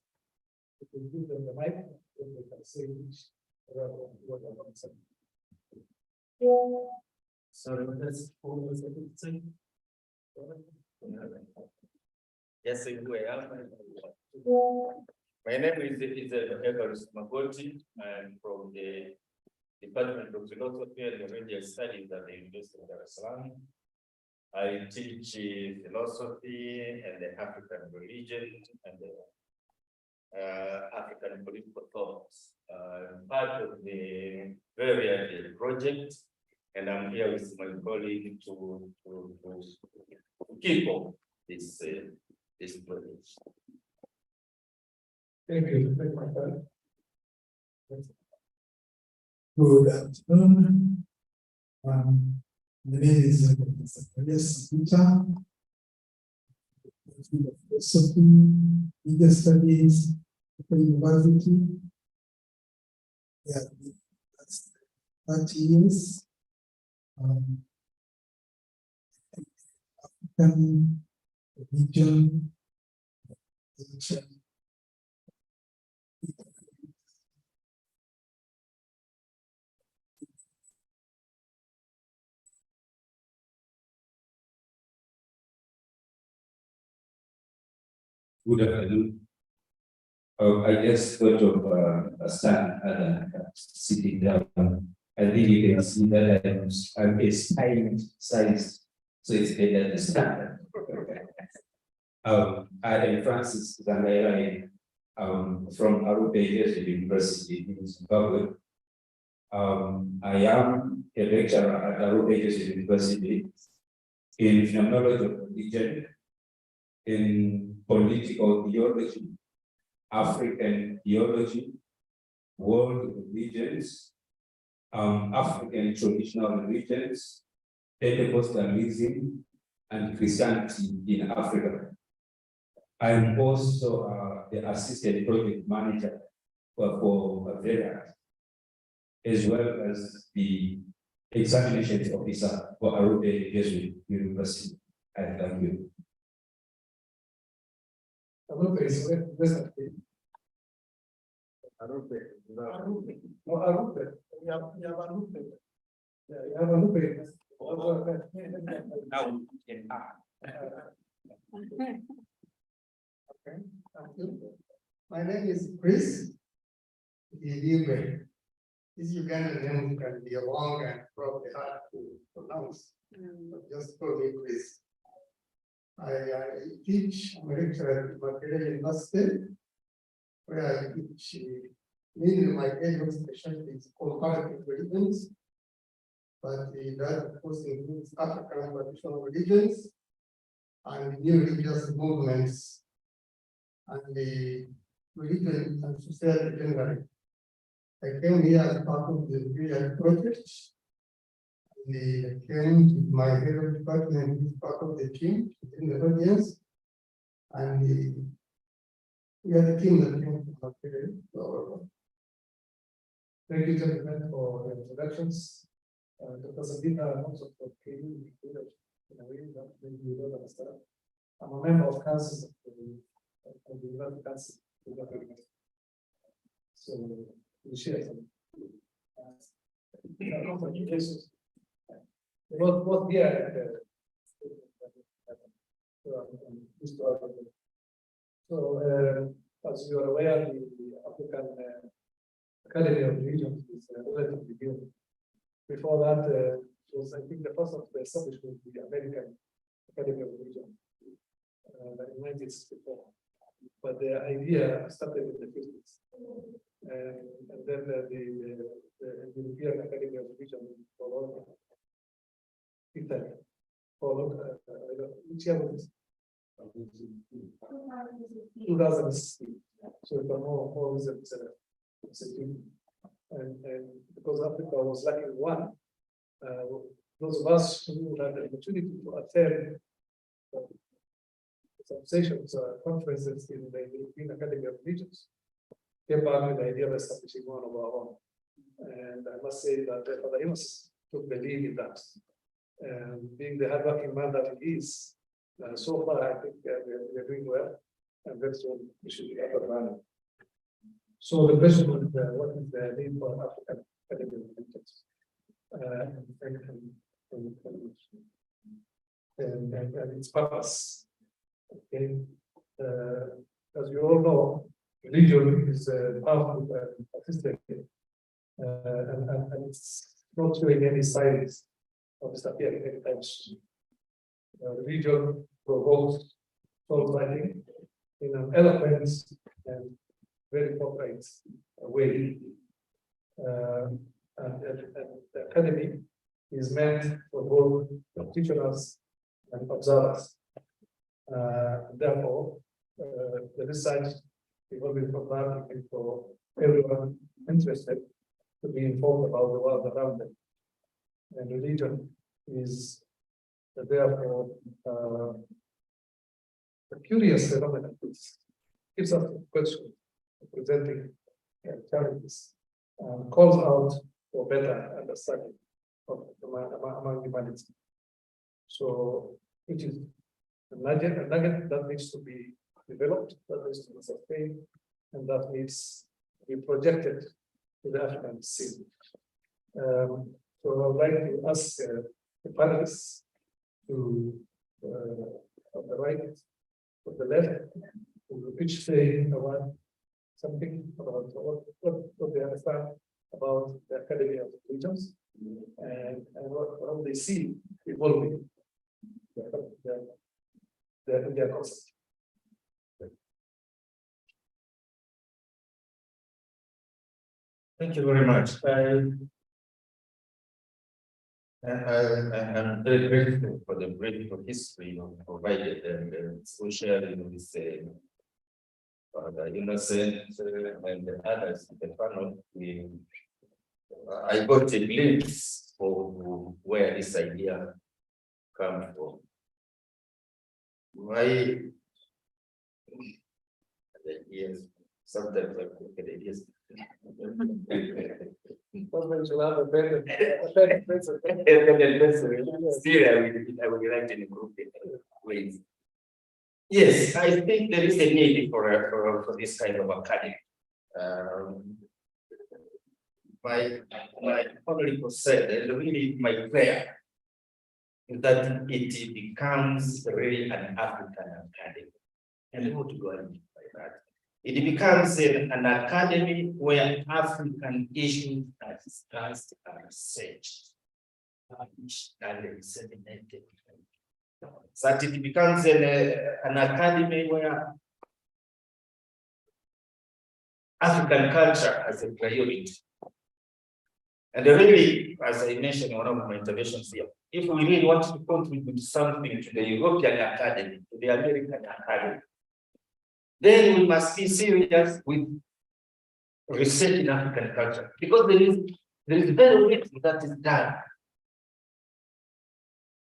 If we give them the mic, then they can say which what I want to say. Sorry, what is saying? Yes, my name is Evarist Magoti. I'm from the Department of Philosophy and Religious Studies at the University of Dar es Salaam. I teach philosophy and the African religion and the African political thoughts. Part of the various project, and I'm here with my colleague to kick off this project. Thank you. Thank you. Good afternoon. My name is Yes Peter. Philosophy, Media Studies, University. Yeah, that's 30 years. African region. Good afternoon. I just thought of standing and sitting down. I think you can see that I'm a tiny size, so it's better to stand. I am Francis Zangaira from Arubega University in Zimbabwe. I am a lecturer at Arubega University in phenomenology of religion, in political theology, African theology, world religions, African traditional religions, Pentecostalism, and Christianity in Africa. I am also the assistant project manager for VERA, as well as the examinations officer for Arubega Jesuit University. I thank you. Arupe is present. Arupe. No, Arupe. You have Arupe. Yeah, you have Arupe. Now we can add. Okay, thank you. My name is Chris Ilibe. This Ugandan name can be long and probably hard to pronounce. But just call me Chris. I teach, I'm a lecturer at Makerere University, where I teach mainly my area of specialty is comparative religions, but that of course includes African traditional religions and new religious movements and the religion and society generally. I came here as part of the VI project. I came with my head of department, who is part of the team in the audience, and we are the team that came to Makerere. Thank you, gentlemen, for the introductions. Dr. Sabina, also for training in a way that maybe you don't understand. I'm a member of council of the United Council. So we share some communications. Both here and so as you are aware, the African Academy of Religion is relatively new. Before that, was I think the first of the establishment of the American Academy of Religion in 1964. But the idea started in the 50s. And then the European Academy of Religion followed Italy. Followed, which year was this? 2016. So it's a more recent institute. And because Africa was lacking one, those of us who had the opportunity to attend some sessions, conferences in the European Academy of Religions, came back with the idea of establishing one of our own. And I must say that Father Amos took the lead in that. And being the hardworking man that he is, so far I think we are doing well, and that's what we should be up and running. So the question is, what is the need for African Academy of Religions? And its purpose. Okay. As you all know, religion is powerful system, and it's not showing any signs of disappearing anytime soon. Religion provokes soul fighting in an eloquent and very forthright way. And the academy is meant for both practitioners and observers. Therefore, the research evolving from that is for everyone interested to be informed about the world around them. And religion is therefore a curious phenomenon which gives us a question presenting challenges and calls out for better understanding of among humanity. So, which is a nugget that needs to be developed, that needs to be sustained, and that needs to be projected to the African scene. So I would like to ask the panelists to on the right, on the left, to each say about something about what they understand about the Academy of Religions and what they see evolving their concept. Thank you very much. I'm very grateful for the brief history provided and so sharing with the innocent and the others in the panel. I got a glimpse of where this idea comes from. Yes, sometimes I look at ideas. Still, I would write in a group ways. Yes, I think there is a need for this kind of academy. My honorable said, and really my prayer is that it becomes really an African academy. And what do I mean by that? It becomes an academy where African issues are discussed and researched, published and disseminated. So that it becomes an academy where African culture has a priority. And really, as I mentioned in one of my interventions here, if we really want to contribute something to the European Academy, to the American Academy, then we must be serious with research in African culture, because there is very little that is done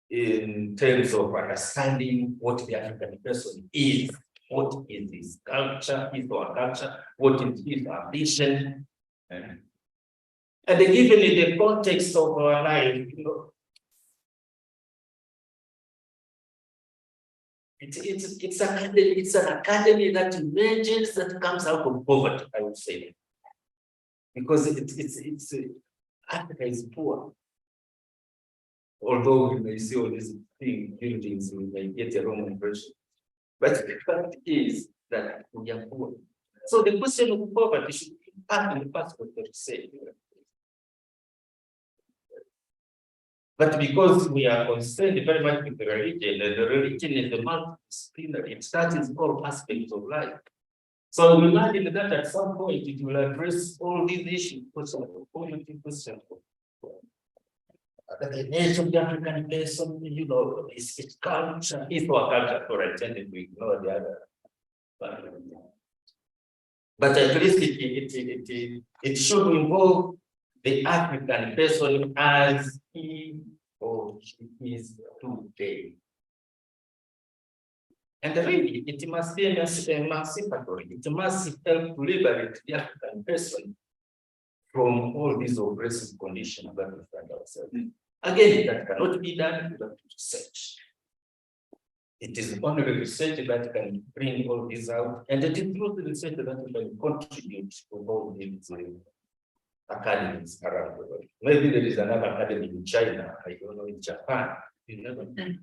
in terms of understanding what the African person is, what is his culture, his or her culture, what is his ambition. And then given in the context of our life, it's an academy that emerges, that comes out of poverty, I would say. Because it's Africa is poor. Although we may see all these buildings, we may get a wrong impression. But the fact is that we are poor. So the question of poverty should be part in the passport to say. But because we are concerned very much with the religion, and the religion is the multidisciplinary, it touches all aspects of life. So we imagine that at some point it will address all these issues, question of poverty, question of the nature of the African person, you know, its culture, it's our culture, for I tended to ignore the other. But at least it should involve the African person as he or she is today. And really, it must be emancipatory. It must help to liberate the African person from all these oppressive conditions that we find ourselves in. Again, that cannot be done without research. It is only research that can bring all this out, and it is through the research that we can contribute to all these academies around the world. Maybe there is another academy in China, I don't know, in Japan. You never know.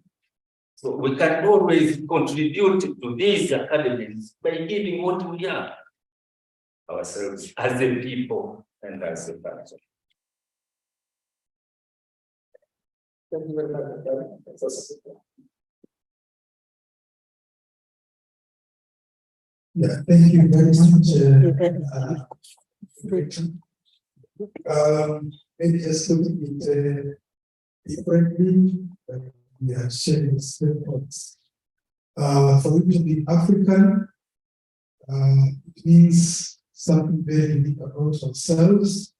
So we can always contribute to these academies by giving what we are ourselves as a people and as a culture. Thank you very much. Yeah, thank you very much. Maybe just looking at it differently, we are sharing the same thoughts. For you to be African, it means something very unique about ourselves.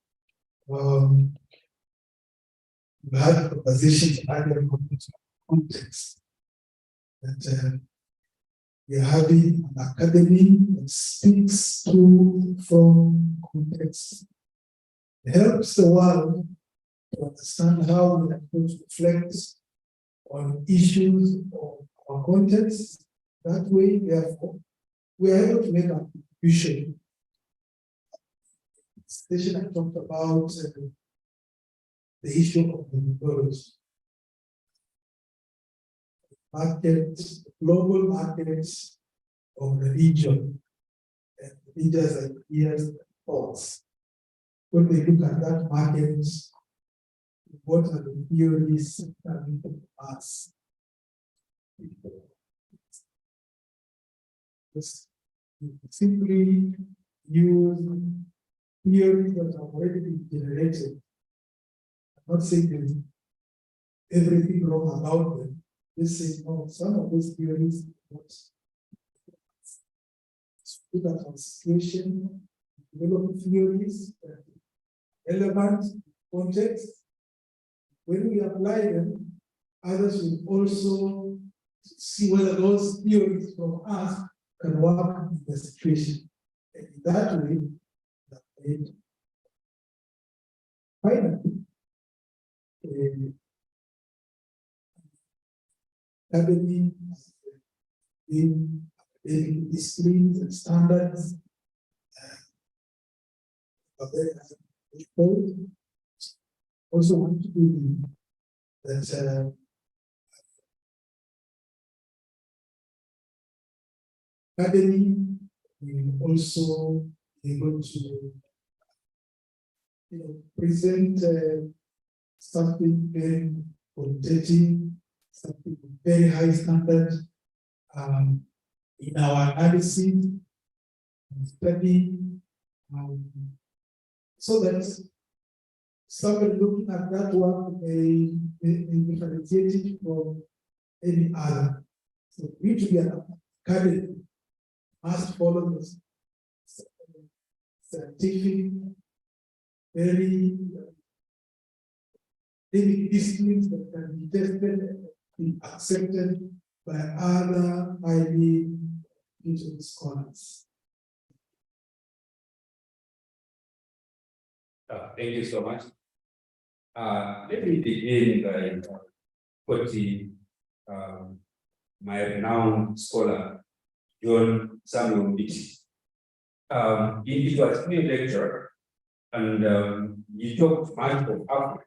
We had a conversation earlier about context. That we are having an academy that speaks to from context. It helps the world to understand how we are going to reflect on issues of our context. That way, therefore, we are able to make a contribution. Station I talked about the issue of the world. Market, global markets of the region, and leaders' ideas and thoughts. When they look at that market, what are the theories coming from us? Just simply use theories that have already been generated. I'm not saying there's everything wrong about them. This is no, some of those theories look at our situation, develop theories, relevant context. When we apply them, others will also see whether those theories from us can work in the situation. And in that way, finally, academy in disciplines and standards. Also want to do that academy will also be able to present something very qualitative, something very high standard in our analysis, study, so that somebody looking at that work may differentiate it from any other. So we to be an academy must follow this scientific, very disciplines that can be tested and be accepted by other highly intelligent scholars. Thank you so much. Let me begin by quoting my renowned scholar, John Samuel Mbiti. It was a lecture, and he talked much of Africa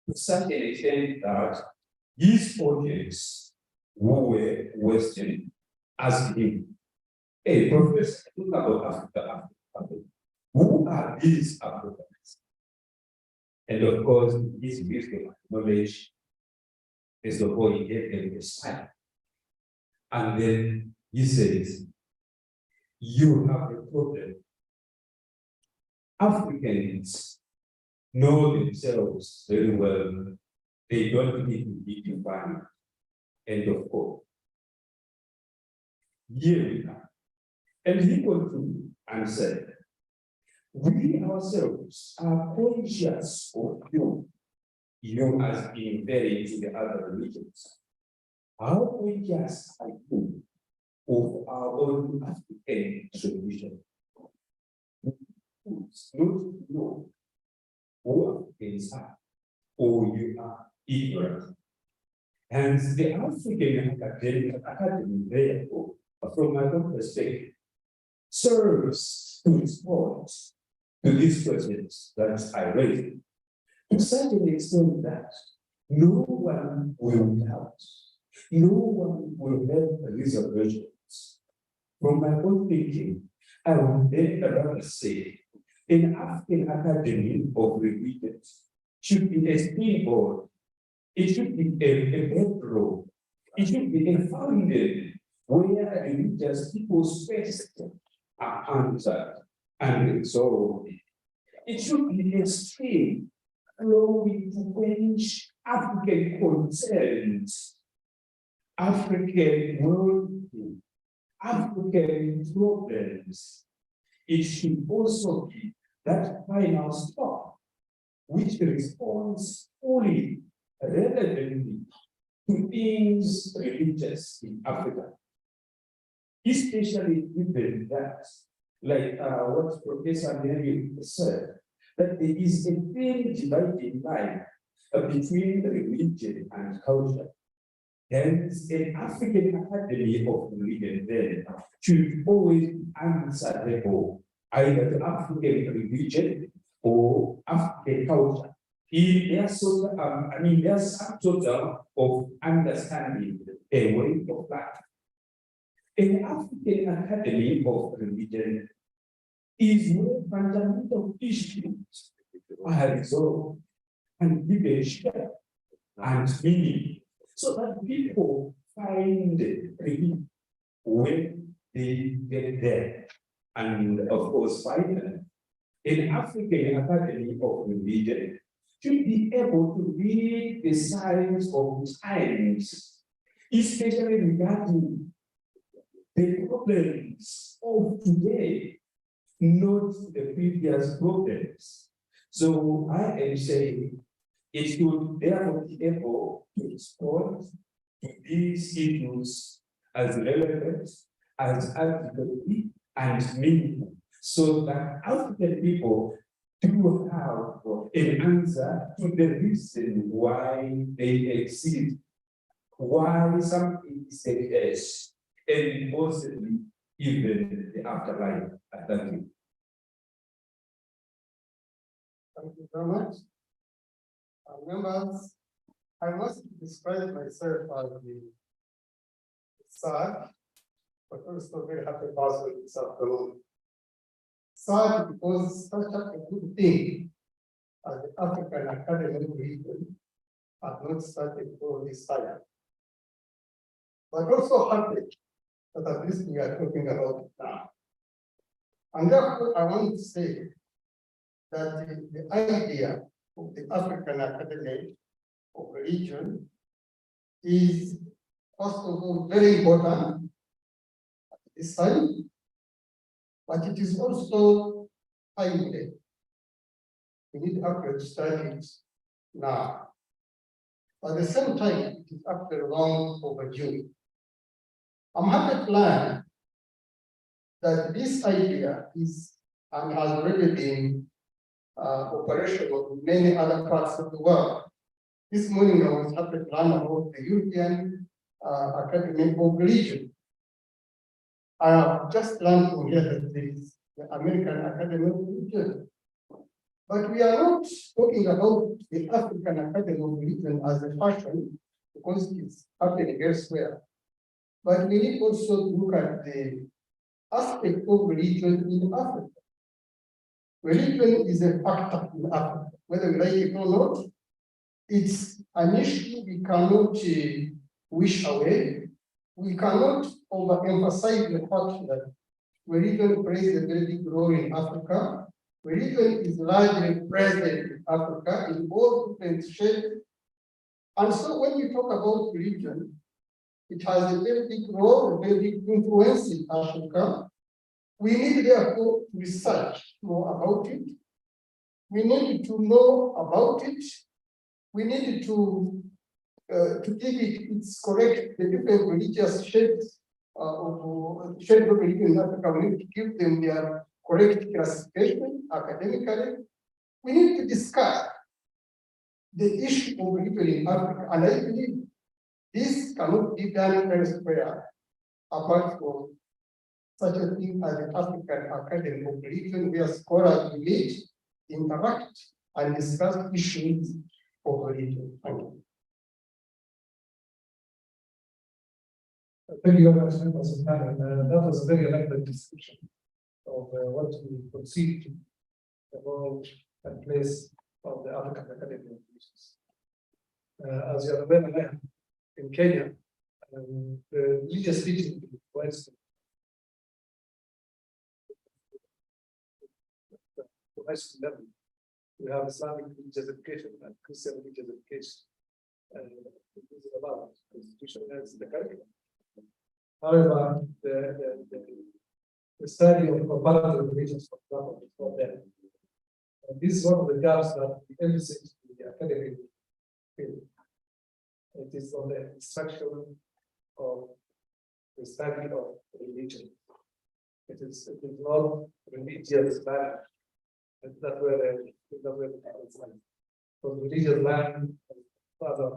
to such an extent that his audience who were Western asked him, "Hey, Professor, talk about Africa. Who are these Africans?" And of course, his wisdom and knowledge is the whole he gave them a smile. And then he says, "You have a problem. Africans know themselves very well. They don't need to be defined. End of quote. Here we are. And he continued and said, we ourselves are conscious of you as being very to the other religions. How conscious are you of our own African solution? Not know who Africans are, or you are ignorant. And the African Academy, therefore, from my own perspective, serves to respond to these questions that I raised, to such an extent that no one will doubt, no one will have reservations. From my own thinking, I would then rather say an African Academy of Religions should be a springboard. It should be a bedrock. It should be a foundation where religious people's faith are answered and resolved. It should be a stream flowing to quench African concerns, African worldview, African problems. It should also be that final stop which responds fully, relevantly to things religious in Africa. Especially given that, like what Professor Mary said, that there is a very dividing line between religion and culture. Hence, an African Academy of Religion then should always answer the call, either to African religion or African culture. In their sort of, there's some sort of understanding a way of life. An African Academy of Religion is where fundamental issues are resolved and given shape and meaning, so that people find relief when they get there. And of course, finally, an African Academy of Religion should be able to read the signs of times, especially regarding the problems of today, not the previous problems. So I am saying it should therefore be able to respond to these issues as relevant, as adequately, and meaningful, so that African people do have an answer to the reason why they exist, why something is the case, and possibly even the afterlife. Thank you. Thank you very much. Members, I must describe myself as the sad, but also very happy person this afternoon. Sad because such a good thing as the African Academy of Religion has not started for this time. But also happy that at least we are talking about it now. And therefore, I want to say that the idea of the African Academy of Religion is, first of all, very important at this time, but it is also timely. We need accurate studies now. But at the same time, it is actually long overdue. I'm happy to learn that this idea is and has already been operational in many other parts of the world. This morning I was happy to learn about the European Academy of Religion. I have just learned from here that there is the American Academy of Religion. But we are not talking about the African Academy of Religion as a fashion, because it's happening elsewhere. But we need also to look at the aspect of religion in Africa. Religion is a factor in Africa, whether we like it or not. It's an issue we cannot wish away. We cannot overemphasize the fact that religion plays a very big role in Africa. Religion is largely present Africa in all different shapes. And so when you talk about religion, it has a very big role, a very big influence in Africa. We need therefore to research more about it. We need to know about it. We need to give it its correct, the different religious shapes of shapes of religion in Africa. We need to give them their correct classification academically. We need to discuss the issue of religion in Africa, and I believe this cannot be done elsewhere apart from such a thing as the African Academy of Religion, where scholars meet, interact, and discuss issues of religion. Thank you. Thank you very much, members of panel. That was a very elaborate description of what we proceed to the role and place of the African Academy of Religions. As you are aware, in Kenya, the religious teaching is widespread. To high school level, we have Islamic religious education and Christian religious education. And this is allowed, the institution has the curriculum. However, the study of comparative religions, for example, is not there. And this is one of the gaps that the emphasis in the academic field. It is on the instruction of the study of religion. It is not religious land. That's where the balance lies. From religious land, father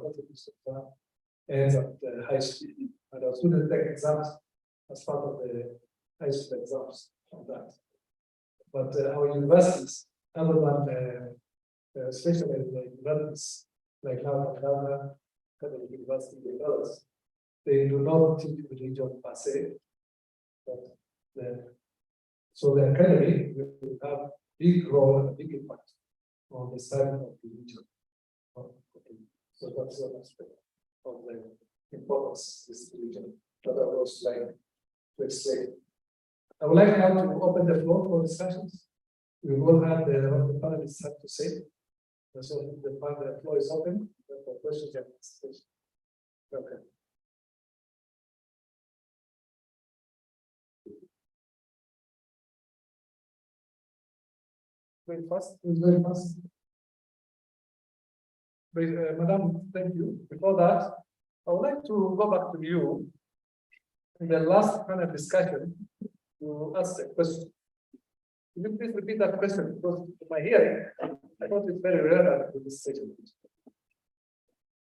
ends at the high school. And our students take exams as part of the high school exams on that. But our universities, other than especially the universities like now Ghana, Catholic University and others, they do not teach religion per se. But so the academy will have a big role and a big impact on the study of religion. So that's one aspect of the importance of this religion that I would like to explain. I would like now to open the floor for discussions. We will have what the panelists have to say. So the floor is open for questions and answers. Okay. Very fast. Very fast. Madam, thank you. Before that, I would like to go back to you in the last panel discussion to ask a question. Can you please repeat that question? Because in my hearing, I thought it's very relevant to this session.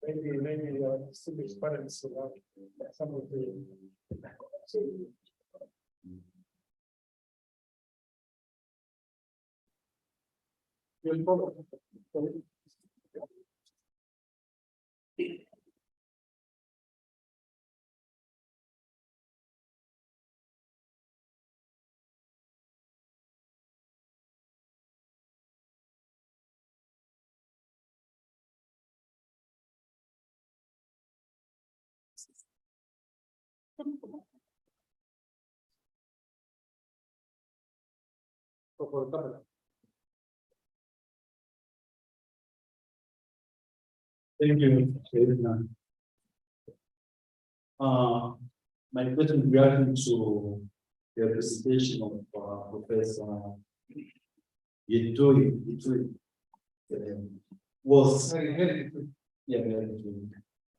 Maybe distinguished panelists will have some of the. You'll follow. Thank you. My question regarding to the presentation of Professor Yetui was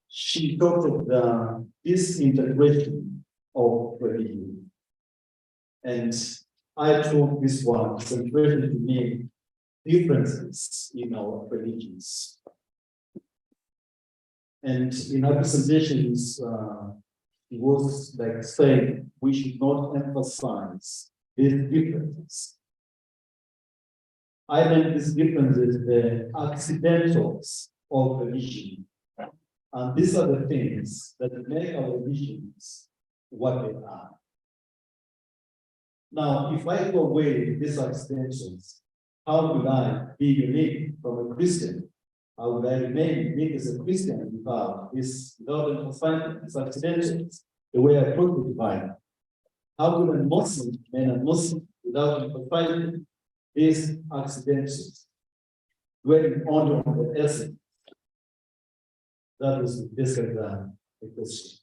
she talked of this integration of religion, and I took this one integration to mean differences in our religions. And in our presentations, it was like saying we should not emphasize these differences. I meant these differences, the accidentals of religion. And these are the things that make our religions what they are. Now, if I go away these accidentals, how will I be unique from a Christian? How would I remain unique as a Christian without this, without emphasizing these accidentals, the way I approach the divine? How could a Muslim remain a Muslim without emphasizing these accidentals? dwelling only on the essence. That is basically the question.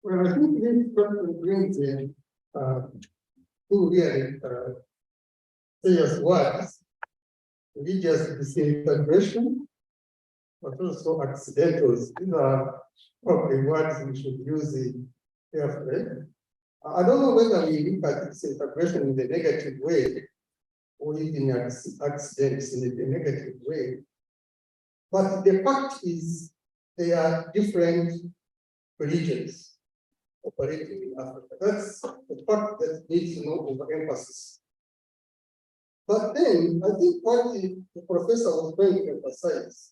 Well, I think this question brings in, two really, serious words. Religious disintegration, but also accidentals. These are probably words we should use carefully. I don't know whether we look at disintegration in the negative way or even accidents in the negative way. But the fact is, they are different religions operating in Africa. That's the fact that needs no overemphasis. But then I think what the professor was trying to emphasize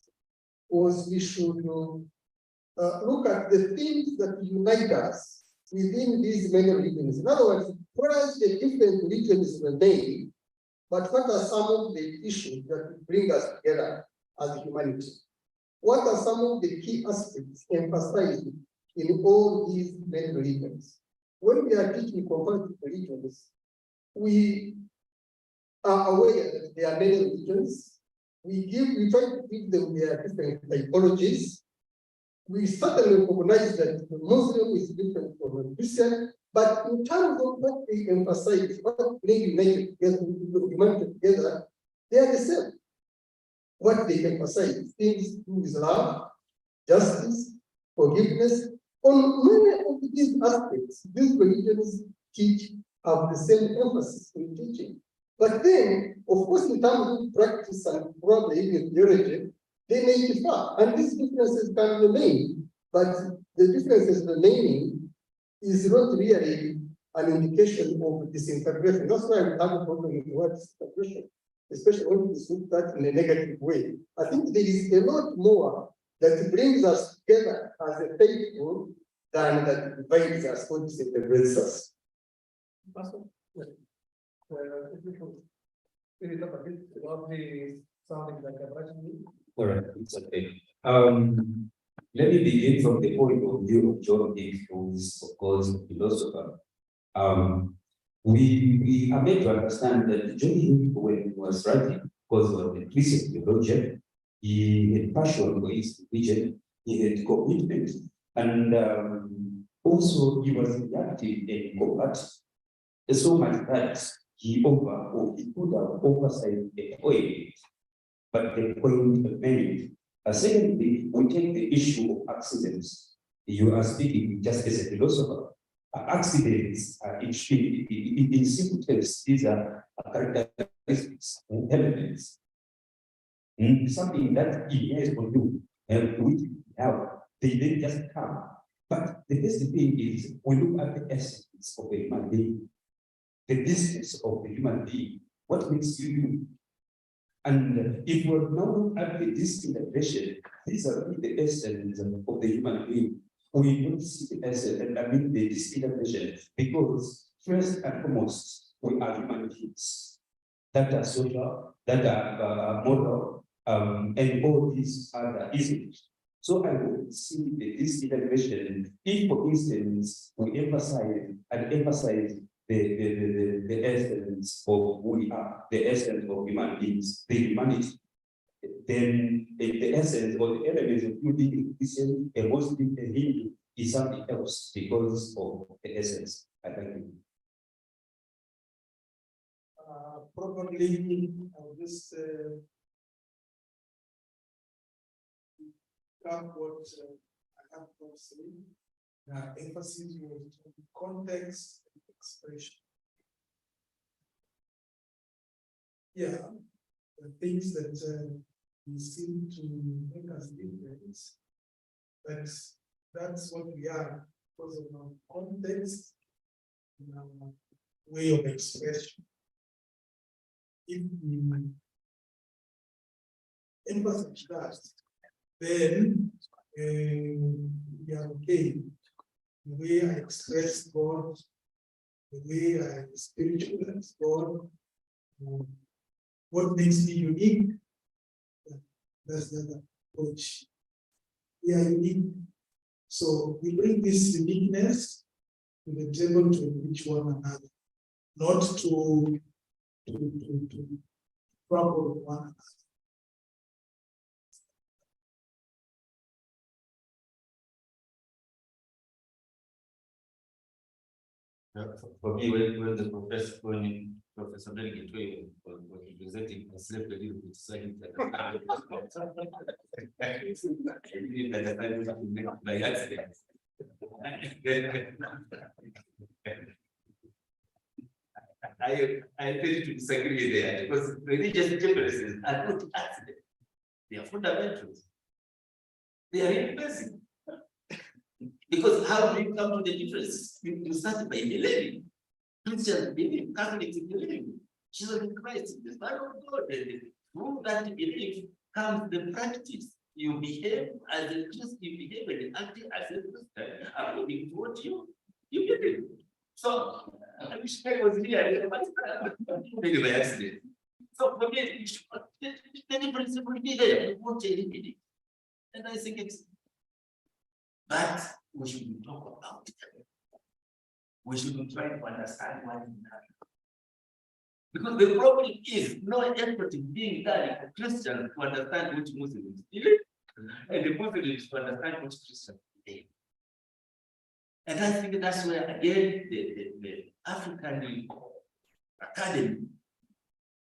was we should look at the things that unite us within these many religions. In other words, whereas the different religions remain, but what are some of the issues that bring us together as humanity? What are some of the key aspects emphasized in all these many religions? When we are teaching comparative religions, we are aware that there are many religions. We try to give them their different typologies. We certainly recognize that the Muslim is different from the Christian, but in terms of what they emphasize, what they unite together, humanity together, they are the same. What they emphasize, things to is love, justice, forgiveness. On many of these aspects, these religions teach have the same emphasis in teaching. But then, of course, in terms of practice and probably even theology, they may differ, and these differences can remain. But the differences remaining is not really an indication of disintegration. That's why we have a problem with the word disintegration, especially when we look at in a negative way. I think there is a lot more that brings us together as a faithful than that divides us or disintegrates us. All right, it's okay. Let me begin from the point of view of John Dee, who is, of course, a philosopher. We are made to understand that John Dee, when he was writing, because he was a Christian theologian, he had passion for his religion, he had commitment, and also he was active in combat. So much that he could have oversight the point, but the point made. Secondly, we take the issue of accidents. You are speaking just as a philosopher. Accidents are in simple terms, these are characteristics and elements. Something that inheres on you and which have, they didn't just come. But the best thing is we look at the essence of a human being, the distance of the human being, what makes you you. And if we're now look at the disintegration, these are the essence of the human being. We don't see the essence, and I mean the disintegration, because first and foremost, we are human beings that are social, that are moral, and all these other issues. So I would see the disintegration if, for instance, we emphasize the essence of who we are, the essence of human beings, the humanity, then the essence or the elements of you being Christian, a Muslim, a Hindu is something else because of the essence. I thank you. Probably I'll just what I have to say. Emphasis on context and expression. Yeah, the things that we seem to make us different, but that's what we are because of our context and our way of expression. If we emphasize that, then we are okay. The way I express God, the way I spiritualize God, what makes me unique, that's the approach. We are unique. So we bring this uniqueness to the table to enrich one another, not to trouble one another. For me, when the professor, when Professor Belgin was presenting, I slept a little bit, so I didn't understand by accident. I tend to disagree there because religious differences are not accident. They are fundamentals. They are impressive. Because how do you come to the difference? You start by believing. Christians believe, Catholics believe, Jesus Christ is the Son of God. And through that belief comes the practice. You behave as a Christian, you behave and act as a Christian according to what you believe. So I wish I was here, maybe by accident. So for me, the difference would be there. You won't eliminate it. And I think it's, but we should talk about it. We should try to understand one another. Because the problem is no effort is being done for Christians to understand what Muslims believe, and the Muslims to understand what Christians believe. And I think that's where again the African Academy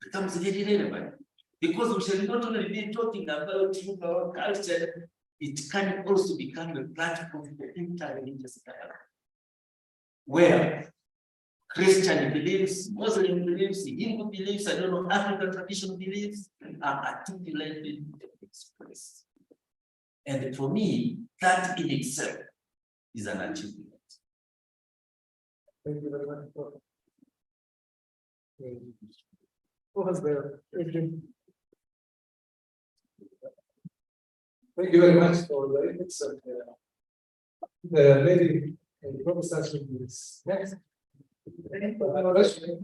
becomes very relevant. Because we shall not only be talking about culture, it can also become a platform for interreligious dialogue, where Christian beliefs, Muslim beliefs, Hindu beliefs, I don't know, African traditional beliefs are articulated and expressed. And for me, that in itself is an achievement. Thank you very much. Who was there? Thank you very much for the inputs. The lady in the conversation is next. Question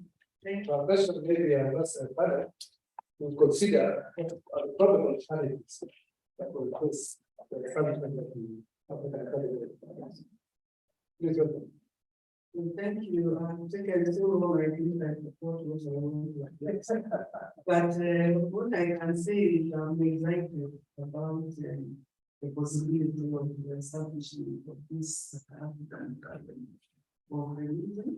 maybe I must admire to consider the problem of challenges that will face the establishment of the African Academy. Please welcome. Thank you. I'm taking so long, I think that the report was but what I can say is I'm excited about the possibility of the establishment of this African Academy of Religion.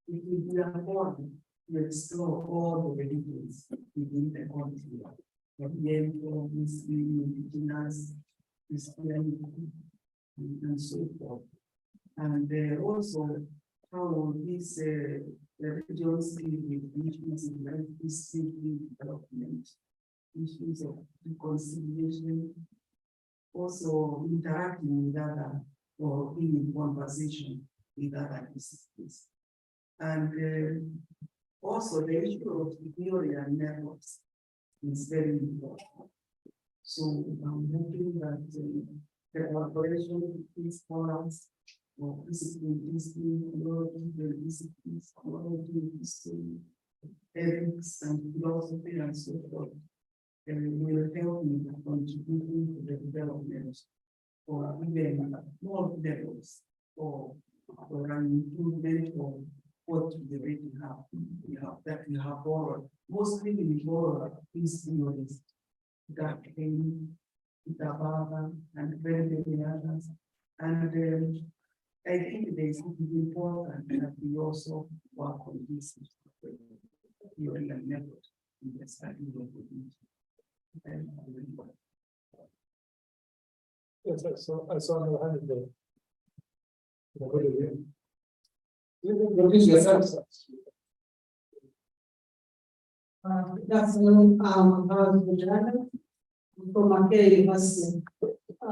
It will be a forum to explore all the religions within the country. Oriental, Muslim, Indigenous, Christianity, and so forth. And also how these religions deal with issues in life, history, development, issues of reconciliation, also interacting with other or being in conversation with other disciplines. And also the issue of behavioral networks is very important. So I'm hoping that the collaboration with these forums or disciplines, history, ethics, and philosophy, and so forth, will help me contributing to the development or even more levels or an improvement of what we already have, that we have borrowed. Mostly we borrow these theories that came with Ababa and very many others. And I think it is important that we also work on this theory and method in the study of religion. Yes, I saw no hand there. Good afternoon, from Makerere University. I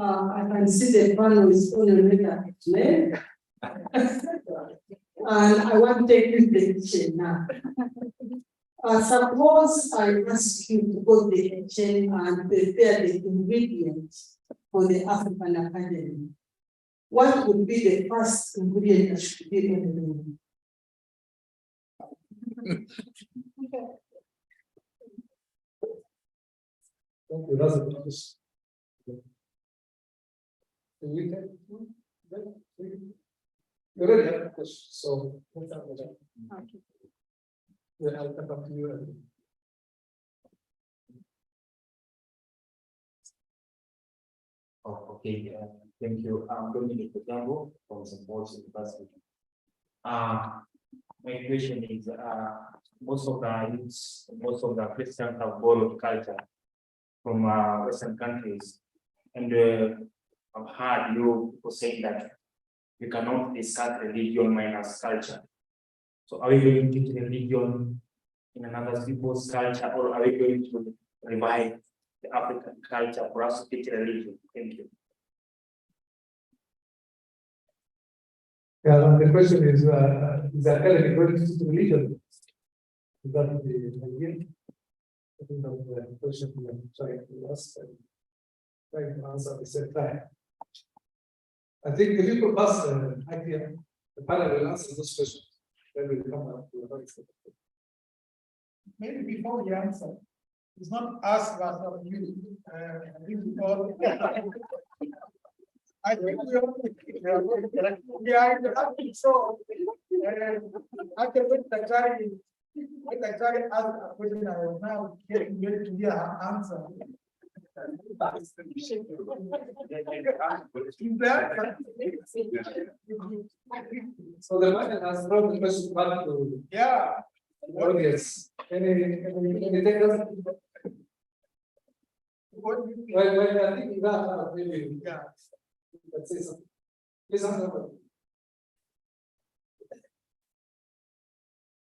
can see the panel is already explained. And I want to take the chain now. Suppose I ask you to go to the chain and prepare the ingredients for the African Academy. What would be the first ingredient that should be in the room? Thank you, that's a good question. Can you take You already have a question, so. Okay. Yeah, I'll come back to you. Oh, okay, thank you. I'm Dominic Otambo from St. Paul's University. My question is, most of the Christians have borrowed culture from Western countries. And I've heard you people saying that you cannot discuss religion minus culture. So are we going to teach religion in another people's culture, or are we going to revive the African culture for us to teach religion? Thank you. Yeah, the question is that academy going to teach religion? Is that the idea? I think that's the question we are trying to ask and trying to answer at the same time. I think if you could ask the idea, the panel will answer this question. Then we'll come up to the next. Maybe before you answer, it's not us versus you. I think we are so. I can wait the try. When I try to ask a question, I will now get to hear her answer. So the man has brought the question back to. Yeah. Audience. Any takers? When I think that maybe. Yeah. Let's say something. Please answer.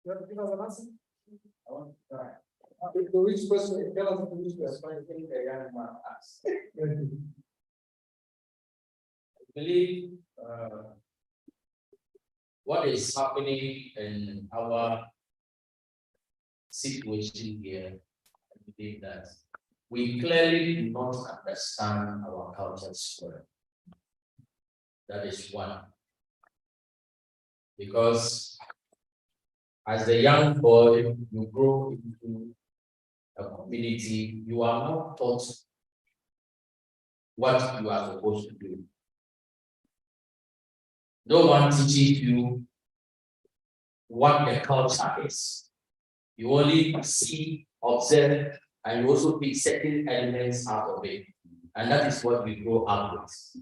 You want to give us an answer? I want to try. To which question? Tell us to which question. I believe what is happening in our situation here, I believe that we clearly do not understand our cultures well. That is one. Because as a young boy, you grow into a community, you are not taught what you are supposed to do. No one teaches you what the culture is. You only see, observe, and you also pick certain elements out of it. And that is what we grow up with.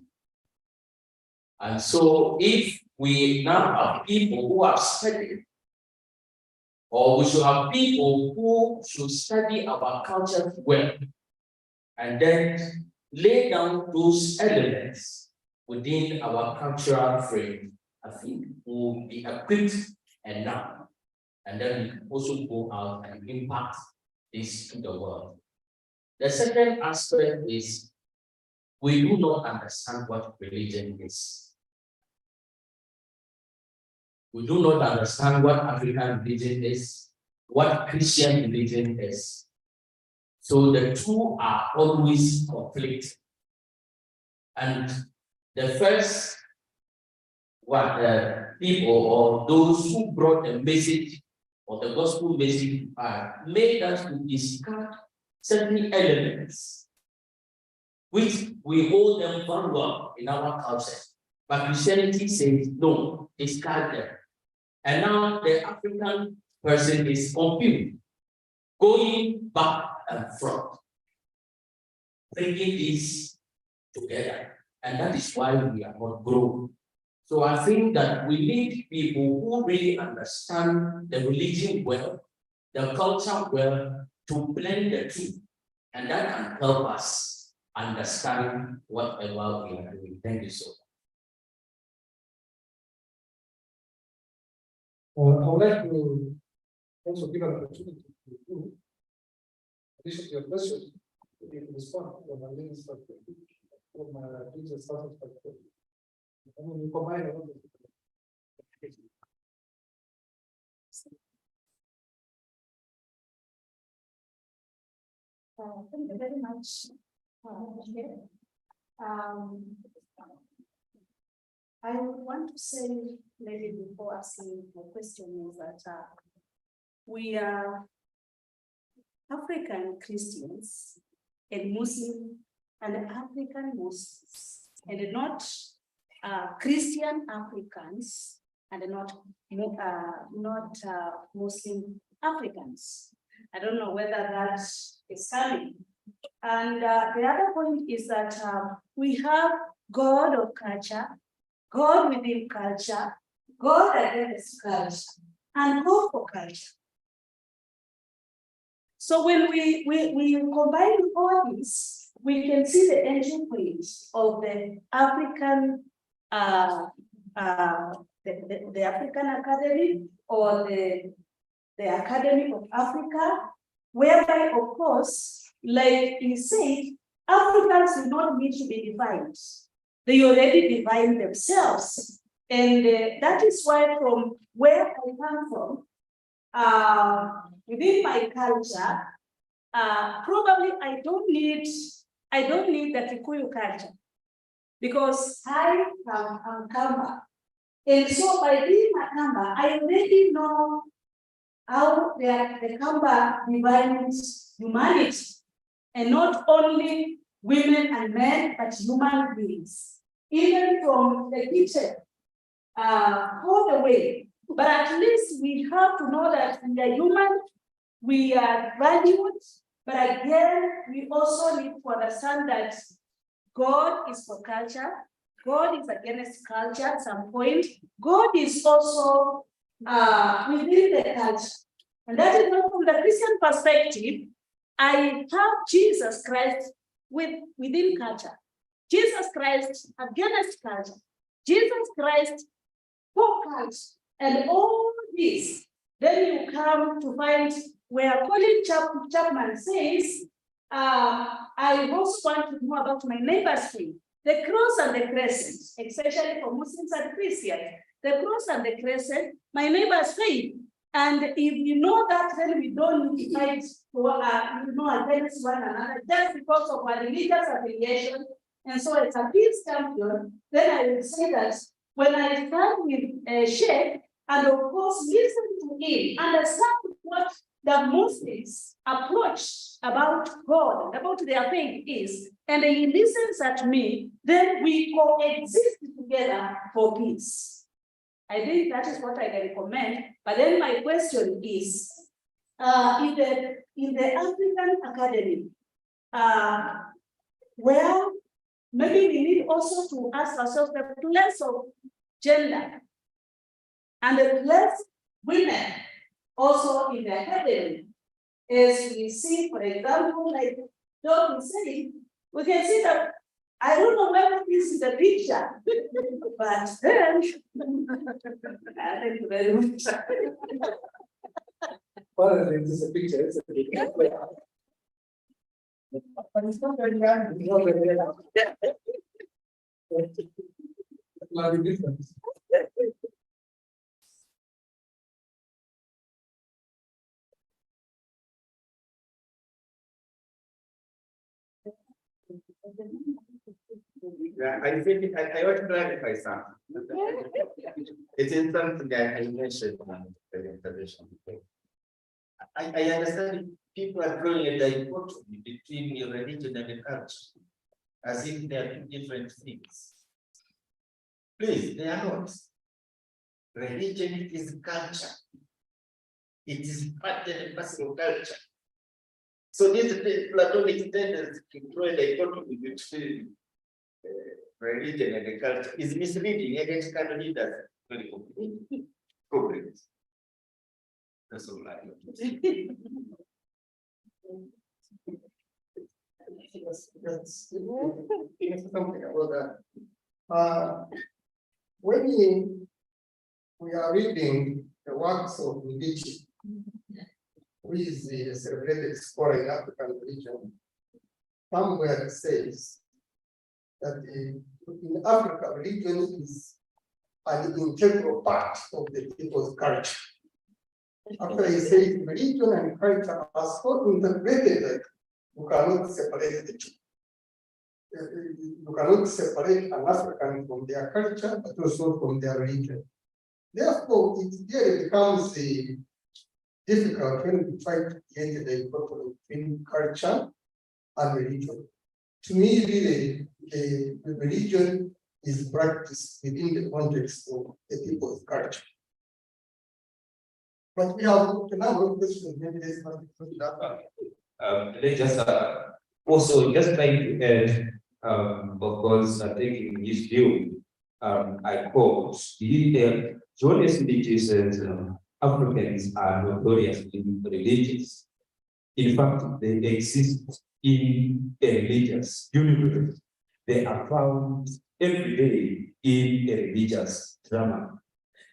And so if we now have people who have studied, or we should have people who should study our culture well, and then lay down those elements within our cultural frame, I think we'll be equipped enough. And then we can also go out and impact this to the world. The second aspect is we do not understand what religion is. We do not understand what African religion is, what Christian religion is. So the two are always conflicting. And the first people or those who brought the message or the gospel message made us to discard certain elements which we hold them very well in our culture. But Christianity says, no, discard them. And now the African person is confused, going back and forth, bringing this together. And that is why we are not growing. So I think that we need people who really understand the religion well, the culture well, to blend the two. And that can help us understand whatever we are doing. Thank you so much. I would like to also give an opportunity to you, in addition to your question, you can respond from my minister, from my teacher status. I mean, you combine a lot of Thank you very much. I want to say, maybe before asking the question, is that we are African Christians and Muslim and African Muslims, and not Christian Africans and not Muslim Africans. I don't know whether that is coming. And the other point is that we have God of culture, God within culture, God against culture, and God for culture. So when we combine all this, we can see the entry point of the African, the African Academy or the Academy of Africa, whereby, of course, like he said, Africans do not need to be defined. They already define themselves. And that is why from where I come from, within my culture, probably I don't need the Kikuyu culture because I am Kamba. And so by being a Kamba, I already know how the Kamba defines humanity, and not only women and men, but human beings, even from the kitchen all the way. But at least we have to know that we are human, we are valued, but again, we also need to understand that God is for culture, God is against culture at some point, God is also within the culture. And that is not from the Christian perspective. I have Jesus Christ within culture, Jesus Christ against culture, Jesus Christ for culture, and all this. Then you come to find where Colin Chapman says, I also want to know about my neighbor's faith, the cross and the crescent, especially for Muslims and Christians, the cross and the crescent, my neighbor's faith. And if you know that, then we don't need to fight against one another just because of our religious affiliation. And so it's a peace champion. Then I will say that when I start with Sheikh, and of course listen to him, understand what the Muslims approach about God, about their faith is, and he listens at me, then we coexist together for peace. I think that is what I can recommend. But then my question is, in the African Academy, where maybe we need also to ask ourselves the place of gender and the place women also in the academy. As we see, for example, like Doug is saying, we can see that I don't know whether this is a picture, but then thank you very much. Well, this is a picture, it's a picture. But it's not very young, it's not very young. A lot of difference. Yeah, I think I want to clarify something. It's in something that I mentioned in the intervention. I understand people are drawing a dichotomy between your religion and the culture, as if they are two different things. Please, they are not. Religion is culture. It is part and parcel of culture. So this Platonic tendency to draw a dichotomy between religion and the culture is misleading against kind leaders. Very problems. That's all I know. Something about that. When we are reading the works of Medici, who is the celebrated scholar in African religion, somewhere it says that in Africa, religion is an integral part of the people's culture. After he says religion and culture are so integrated that you cannot separate the two. You cannot separate an African from their culture, but also from their religion. Therefore, it really becomes difficult when we try to create the dichotomy between culture and religion. To me, really, the religion is practiced within the context of the people's culture. But we have a number of questions, maybe there's something to that. Let's just also just trying to add, of course, I think in his view, I quote, John S. Mitchell says, Africans are notoriously religious. In fact, they exist in a religious universe. They are found every day in a religious drama.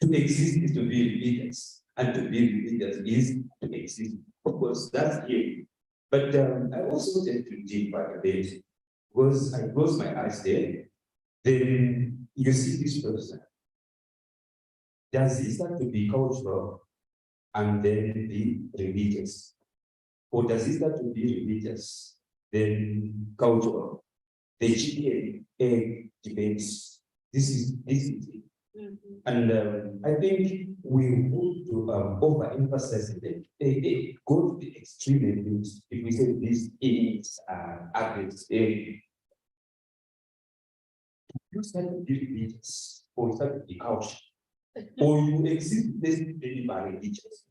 To exist is to be religious, and to be religious is to exist. Of course, that's it. But I also tend to dig back a bit, because I close my eyes there, then you see this person. Does he start to be cultural and then be religious? Or does he start to be religious, then cultural? The chicken egg debates. This is it. And I think we need to overemphasize it. Go to the extreme ends. If we say this is aggressive, you start to be religious, or you start to be culture, or you exist basically by religious.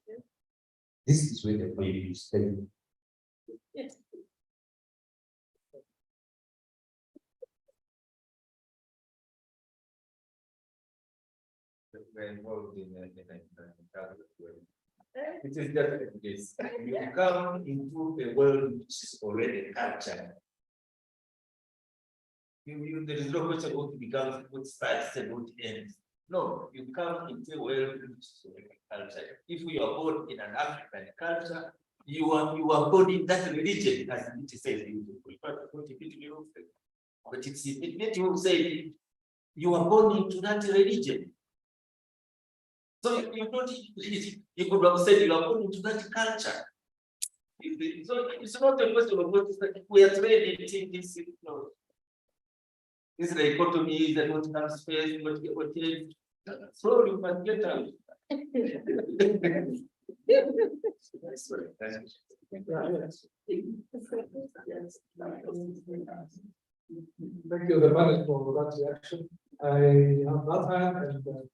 This is where the point is taken. We're involved in it is definitely this. You come into a world which is already culture. There is no question what becomes, what starts and what ends. No, you come into a world which is already culture. If you are born in an African culture, you are born in that religion, as it says. But it means you say you are born into that religion. So you don't, you could have said you are born into that culture. So it's not a question of what is that we are trained in this. This dichotomy that what comes first, what is slowly you must get out. Thank you, the panel, for that reaction. I have that hand and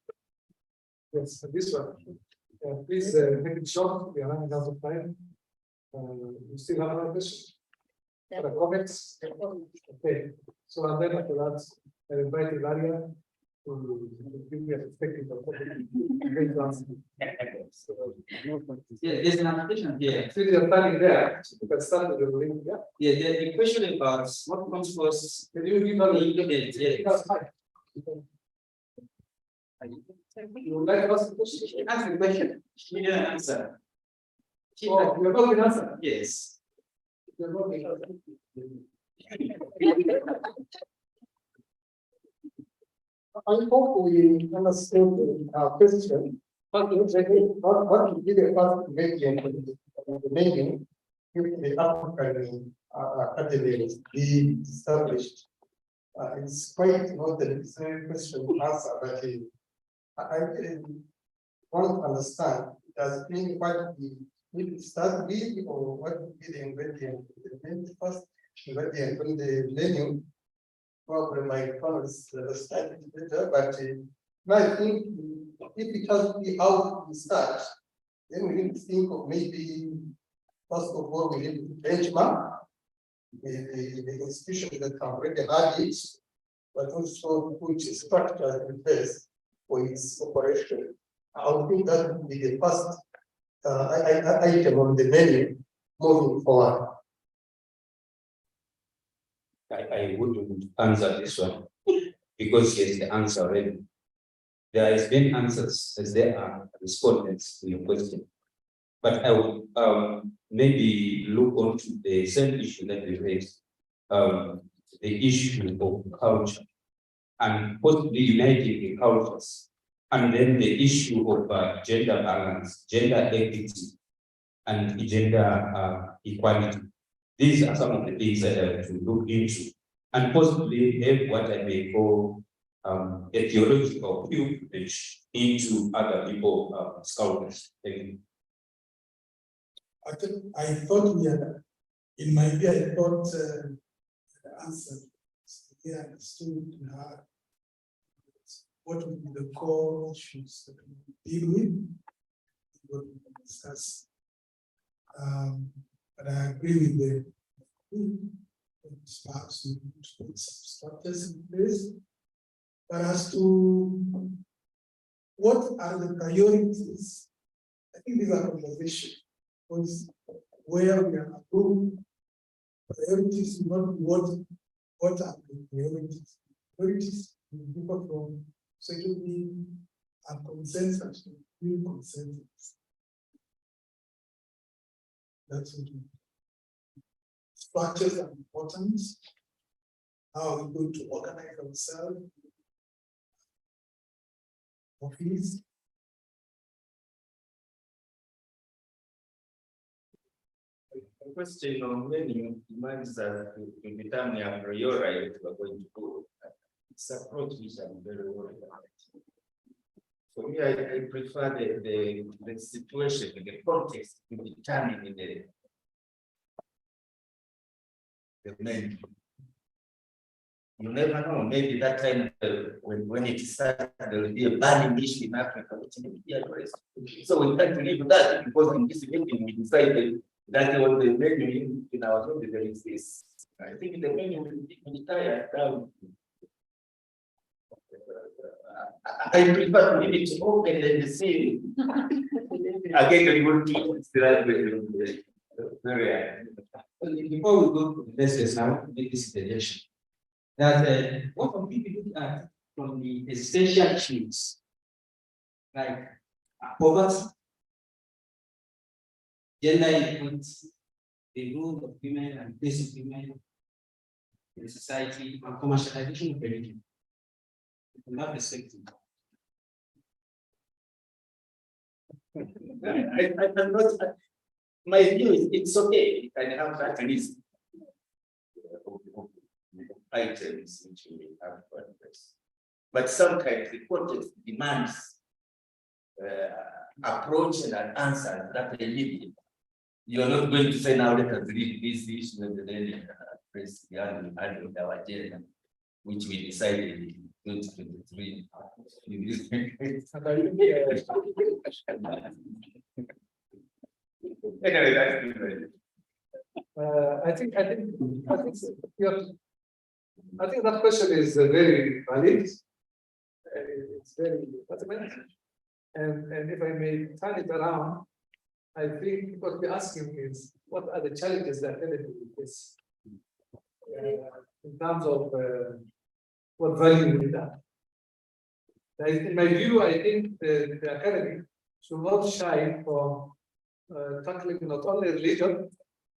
yes, this one. Please make it short. We are running out of time. You still have another question? Other comments? Okay. So and then after that, I invite Ilaria to give me a perspective of what Yeah, there's an application here. Since you're standing there, you can start with the link. Yeah. Yeah, the question about what comes first. Can you give me the internet? Yeah. You would like to ask the question? Ask the question. She didn't answer. Oh, you're not going to answer? Yes. You're not going to answer. I hope we understood our question. What would be the first ingredient of the meeting if the African Academy is established? It's quite not the same question to answer, but I want to understand, does it mean what will start with, or what would be the ingredient? The first ingredient on the menu, probably my colleagues understand it better, but I think if it has to be how we start, then we need to think of maybe, first of all, we need to benchmark the institutions that have already had it, but also put structures in place for its operation. I would think that would be the first item on the menu moving forward. I wouldn't answer this one because he has the answer already. There has been answers as there are respondents to your question. But I would maybe look onto the same issue that we raised, the issue of culture and possibly uniting the cultures, and then the issue of gender balance, gender equity, and gender equality. These are some of the things that I have to look into, and possibly have what I may call a theological pilgrimage into other people, scholars. Thank you. I thought we had, in my view, I thought the answer, yeah, understood what will be the core issues that we will deal with, what we will discuss. But I agree with the perhaps we need to put some structures in place. But as to what are the priorities, I think these are conversations. Because where we are approved, priorities not what are the priorities. Priorities will differ from security and consensus to real consensus. That's what we structures are important. How are we going to organize ourselves? Office. The question on many demands that to determine a priori what we're going to do. It's approach which I'm very worried about. For me, I prefer the situation, the context to determine the menu. You never know, maybe that time when it started, there will be a burning issue in Africa, which will be addressed. So we can't leave that because in this meeting we decided that on the menu in our country there is this. I think the menu will be tired down. I prefer to leave it open and the same. Again, we will keep it very. Before we go to the message, I want to make this suggestion. That what can people look at from the essential issues, like poverty, gender equality, the role of women and place of women in society, and commercialization of religion. From that perspective. I'm not. My view is it's okay. You can have that list items which we have to address. But sometimes the context demands approach and an answer that they need. You're not going to say now let us read this issue and then press the hand with our agenda, which we decided in 2023. Anyway, that's good. I think that question is very valid. It's very fundamental. And if I may turn it around, I think what we're asking is what are the challenges that academy face in terms of what value we have. In my view, I think the academy should not shy from tackling not only religion,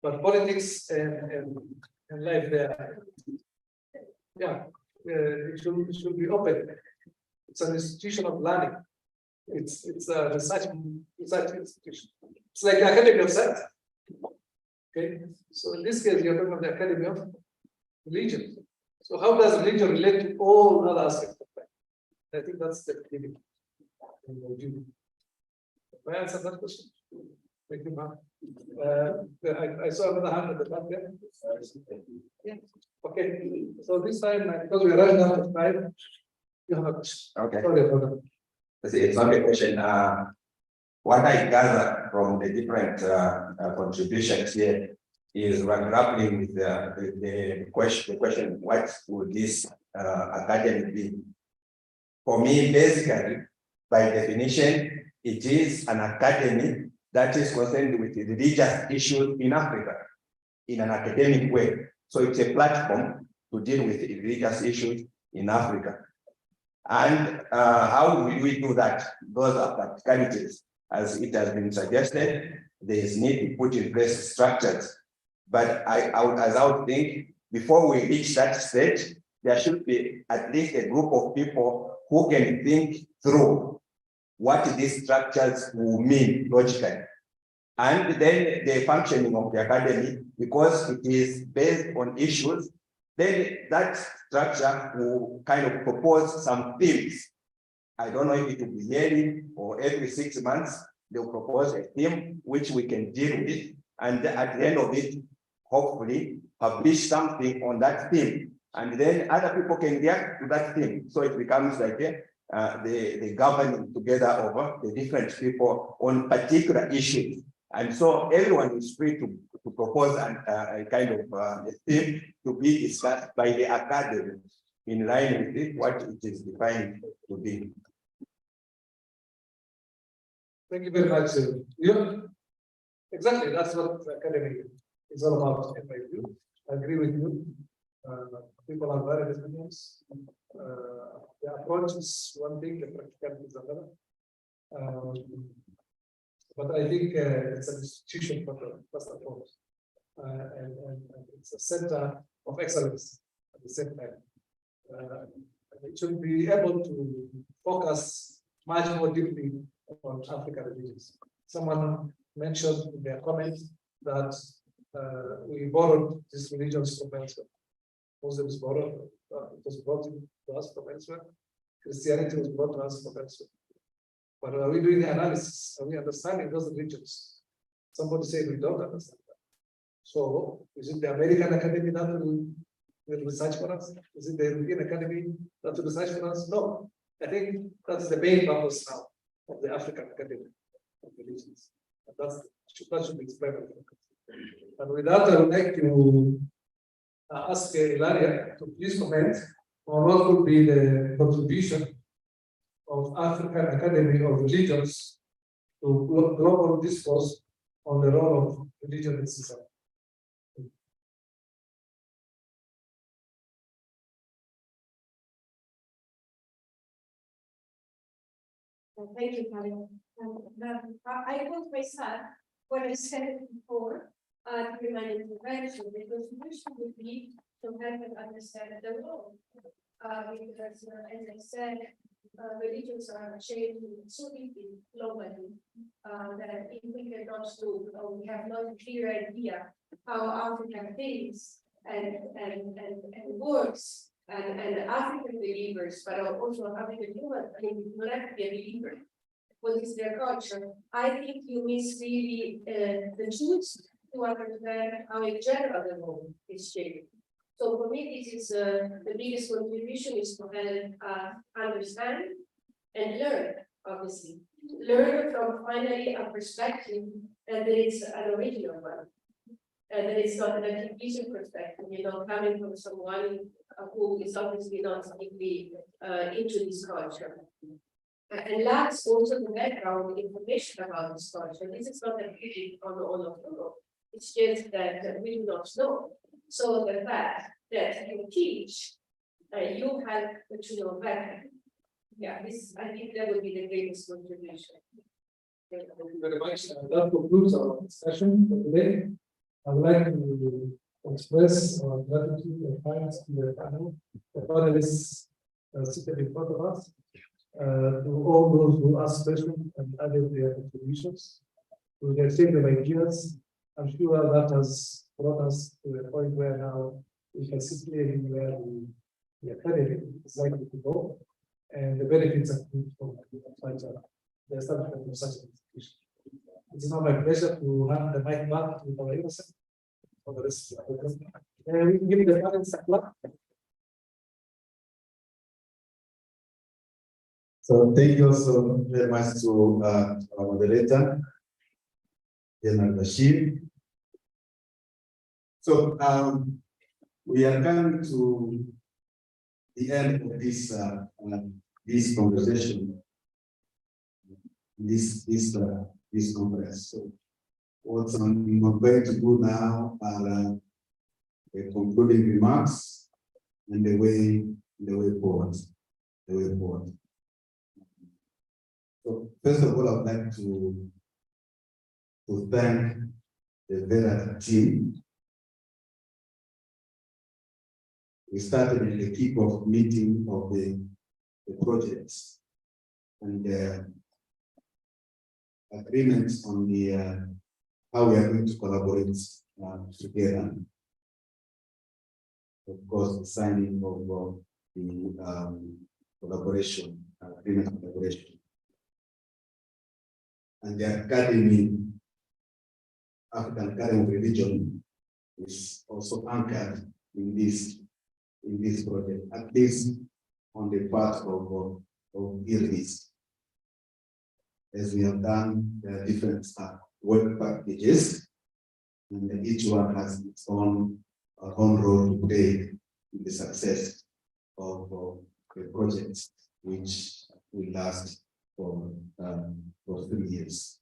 but politics and life there. Yeah, it should be open. It's an institution of learning. It's a research institution. It's like the Academy of Science. Okay, so in this case, you're talking about the Academy of Religion. So how does religion relate to all other aspects of life? I think that's the beginning. May I answer that question? Thank you, ma'am. I saw another hand at the back there. Yeah. Okay, so this time, because we're running out of time, you have a question. Okay. Sorry about that. It's not a question. What I gather from the different contributions here is we're grappling with the question, what would this academy be? For me, basically, by definition, it is an academy that is concerned with the religious issues in Africa in an academic way. So it's a platform to deal with religious issues in Africa. And how will we do that? Those are practicalities. As it has been suggested, there is need to put in place structures. But as I would think, before we reach that stage, there should be at least a group of people who can think through what these structures will mean logically. And then the functioning of the academy, because it is based on issues, then that structure will kind of propose some themes. I don't know if it will be yearly or every 6 months, they'll propose a theme which we can deal with. And at the end of it, hopefully publish something on that theme. And then other people can react to that theme. So it becomes like the governing together over the different people on particular issues. And so everyone is free to propose a kind of a theme to be discussed by the academy in line with what it is defined to be. Thank you very much. Yeah, exactly. That's what the academy is all about. In my view, I agree with you. People have various opinions. The approach is one thing, the practicality is another. But I think it's an institution for the first approach, and it's a center of excellence at the same time. It should be able to focus much more deeply on African religions. Someone mentioned in their comments that we borrowed these religions from elsewhere. Muslims borrowed, it was brought to us from elsewhere. Christianity was brought to us from elsewhere. But are we doing the analysis? Are we understanding those religions? Somebody said we don't understand that. So is it the American Academy that will research for us? Is it the European Academy that will research for us? No. I think that's the main purpose now of the African Academy of Religions. And that should be explained. And with that, I would like to ask Ilaria to please comment on what would be the contribution of African Academy of Religions to global discourse on the role of religion in society. Thank you, Karen. I put myself what I said before during my intervention. The contribution would be to help them understand the role. Because, as I said, religions are changing so deeply globally that if we cannot do, or we have not a clear idea how Africa thinks and works, and African believers, but also African human, I mean, you don't have to be a believer. What is their culture? I think you miss really the truth to understand how in general the world is changing. So for me, this is the biggest contribution is to help understand and learn, obviously. Learn from finally a perspective that is an original one. And that it's not an activation perspective, coming from someone who is obviously not deeply into this culture. And lacks also the background information about this culture. This is not a critic on all of the law. It's just that we do not know. So the fact that you teach, you have to know better. Yeah, this I think that would be the greatest contribution. Thank you very much. That concludes our discussion for today. I would like to express our gratitude and thanks to the panel, the panelists seated in front of us, to all those who asked questions and added their contributions, to the exchange of ideas. I'm sure that has brought us to a point where now we can see clearly where the academy is likely to go, and the benefits are from the establishment of such an institution. It's now my pleasure to hand the mic back to our innocent for the rest of the program. And we can give the audience a clap. So thank you also very much to our moderator, General Bashir. So we are coming to the end of this conversation, this conference. So what I'm going to do now are concluding remarks and the way forward. So first of all, I'd like to thank the Vera team. We started in the kickoff meeting of the projects and agreements on the how we are going to collaborate together. Of course, the signing of the collaboration agreement collaboration, and the Academy, African Academy of Religion, is also anchored in this project, at least on the part of of IRBIS. As we have done different work packages, and each one has its own role to play in the success of the project, which will last for 3 years.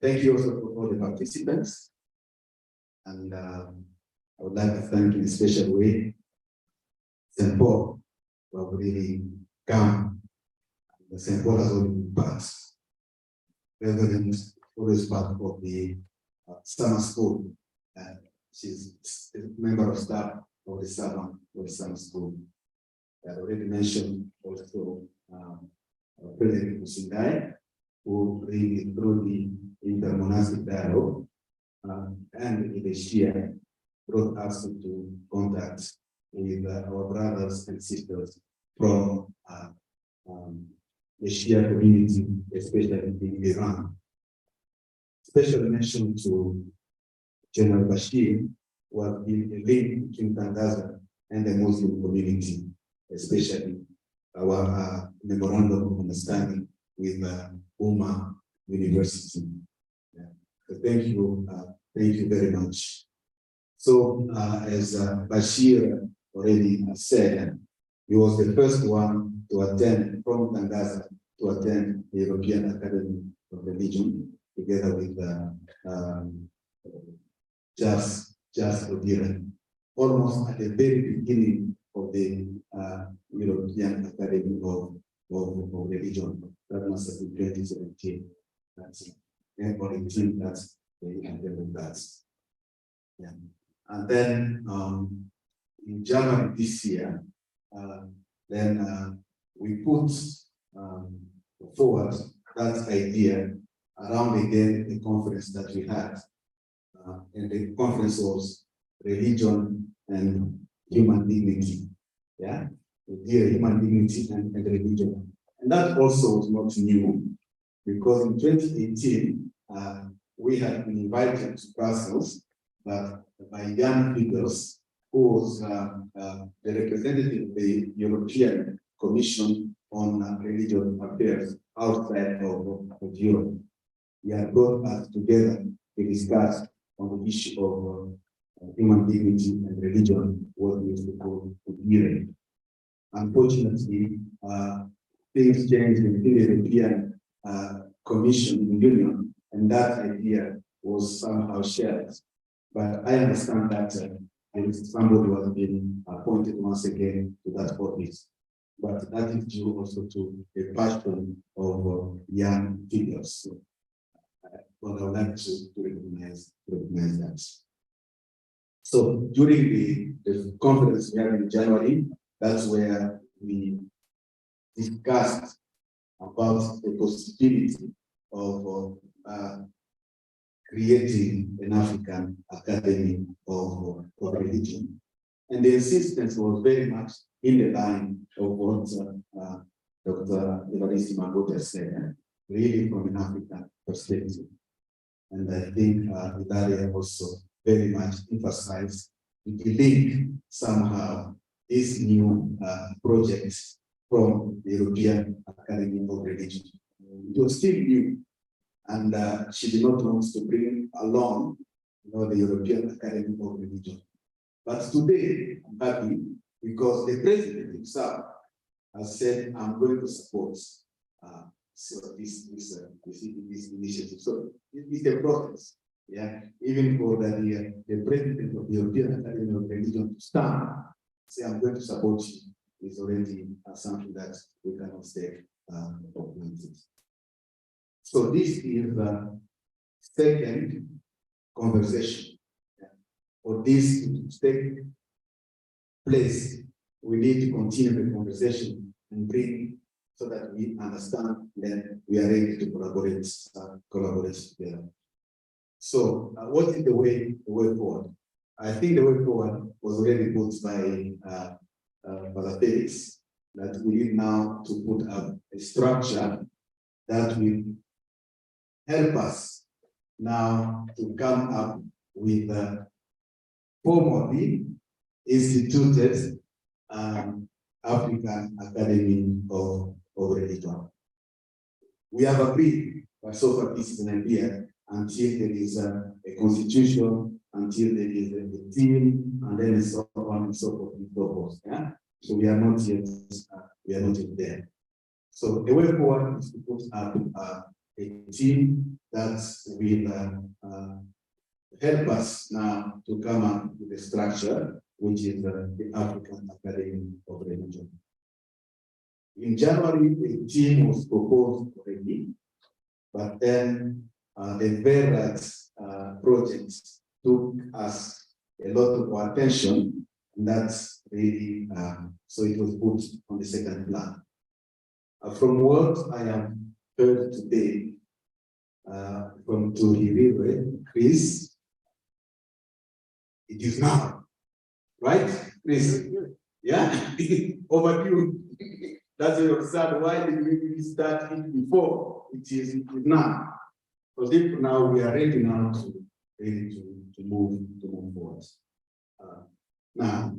Thank you also for all the participants, and I would like to thank in a special way St. Paul for really come. The St. Paul has already been part. Reverend always part of the summer school. She's a member of staff of the summer school. I already mentioned also President Musindai, who really through the intermonastic dialogue and in the year brought us into contact with our brothers and sisters from the Shia community, especially in Iran. Special mention to General Bashir, who has been a link between Tangaza and the Muslim community, especially our memorandum of understanding with Umma University. Yeah. So thank you very much. So as Bashir already said, he was the first one to attend from Tangaza to attend the European Academy of Religion together with Jas Odira, almost at the very beginning of the European Academy of Religion. That must have been 2017. That's only team that they attended that. Yeah. And then in January this year, we put forward that idea around again the conference that we had. And the conference was religion and human dignity. Yeah, human dignity and religion. And that also was not new, because in 2018, we had been invited to Brussels, but by young figures who was the representative of the European Commission on Religious Affairs outside of Europe. We had brought us together to discuss on the issue of human dignity and religion, what we used to call Udire. Unfortunately, things changed in the European Commission Union, and that idea was somehow shared. But I understand that somebody was being appointed once again to that office. But that is due also to the passion of young figures. So, but I would like to recognize that. So during the conference we had in January, that's where we discussed about the possibility of creating an African Academy of Religion. And the insistence was very much in the line of what Dr. Evariste Mangota said, really from an African perspective. And I think Idalia also very much emphasized the link somehow this new project from the European Academy of Religion. It was still new, and she did not want to bring along the European Academy of Religion. But today, I'm happy because the president himself has said, I'm going to support this initiative. So it's a process. Yeah, even for the president of the European Academy of Religion to stand, say, I'm going to support you, is already something that we cannot take for granted. So this is the second conversation. For this to take place, we need to continue the conversation and bring so that we understand that we are ready to collaborate together. So what is the way forward? I think the way forward was already put by Father Felix, that we need now to put up a structure that will help us now to come up with formally instituted African Academy of Religion. We have agreed, but so far this is an idea, until there is a constitution, until there is a team, and then so on and so forth and so forth. Yeah? So we are not yet there. So the way forward is to put up a team that will help us now to come up with a structure, which is the African Academy of Religion. In January, the team was proposed already, but then the various projects took us a lot of attention, and that's really, so it was put on the second plan. From what I have heard today from Tuhiriwe, Chris, it is now, right, Chris? Yeah, overdue. That's your son. Why did we start it before? It is now. Because if now we are ready now to move forward. Now,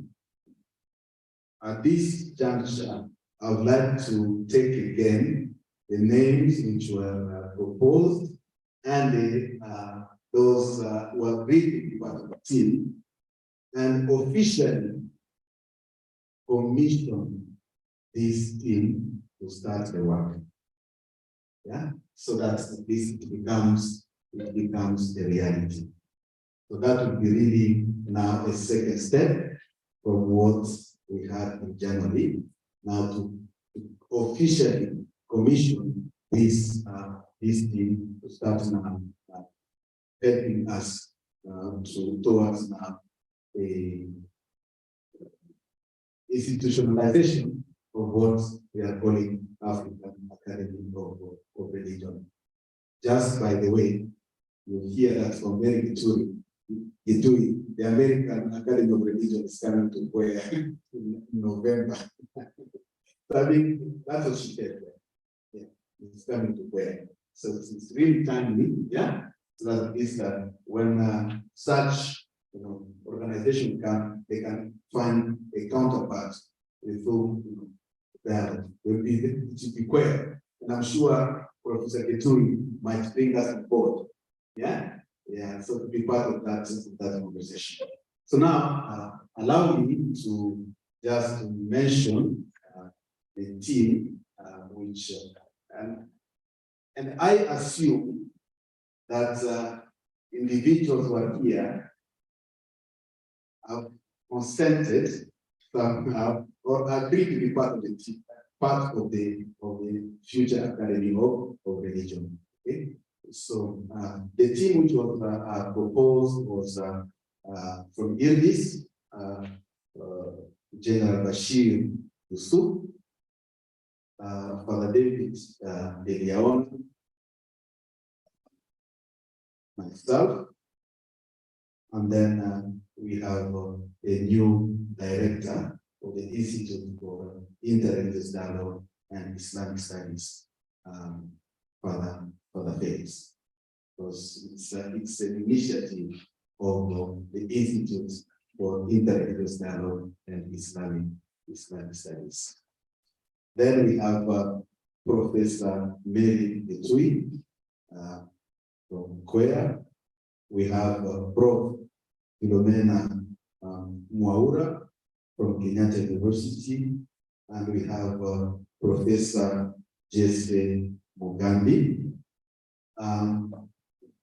at this juncture, I would like to take again the names which were proposed and those who are agreed by the team, and officially commission this team to start the work. Yeah, so that this becomes a reality. So that would be really now a second step from what we had in January, now to officially commission this team to start now helping us towards now a institutionalization of what we are calling African Academy of Religion. Just by the way, you hear that from Mary Gitui, the American Academy of Religion is coming to Korea in November. So I mean, that's what she said. Yeah, it's coming to Korea. So it's really timely, yeah. So that is that when such organization come, they can find a counterpart with whom that will be Korea. And I'm sure Professor Gitui might bring us on board. Yeah, yeah. So to be part of that conversation. So now, allow me to just mention the team, which and I assume that individuals who are here have consented somehow or agreed to be part of the team, part of the future Academy of Religion. Okay, so the team which was proposed was from IRDIS, General Bashir Yusuf, Father David De Leon, myself, and then we have a new director of the Institute for Interreligious Dialogue and Islamic Studies, Father Felix, because it's an initiative of the Institute for Interreligious Dialogue and Islamic Studies. Then we have Professor Mary Gitui from Korea. We have Prof. Philomena Mwaura from Kenyatta University, and we have Professor Jesse Mugambi.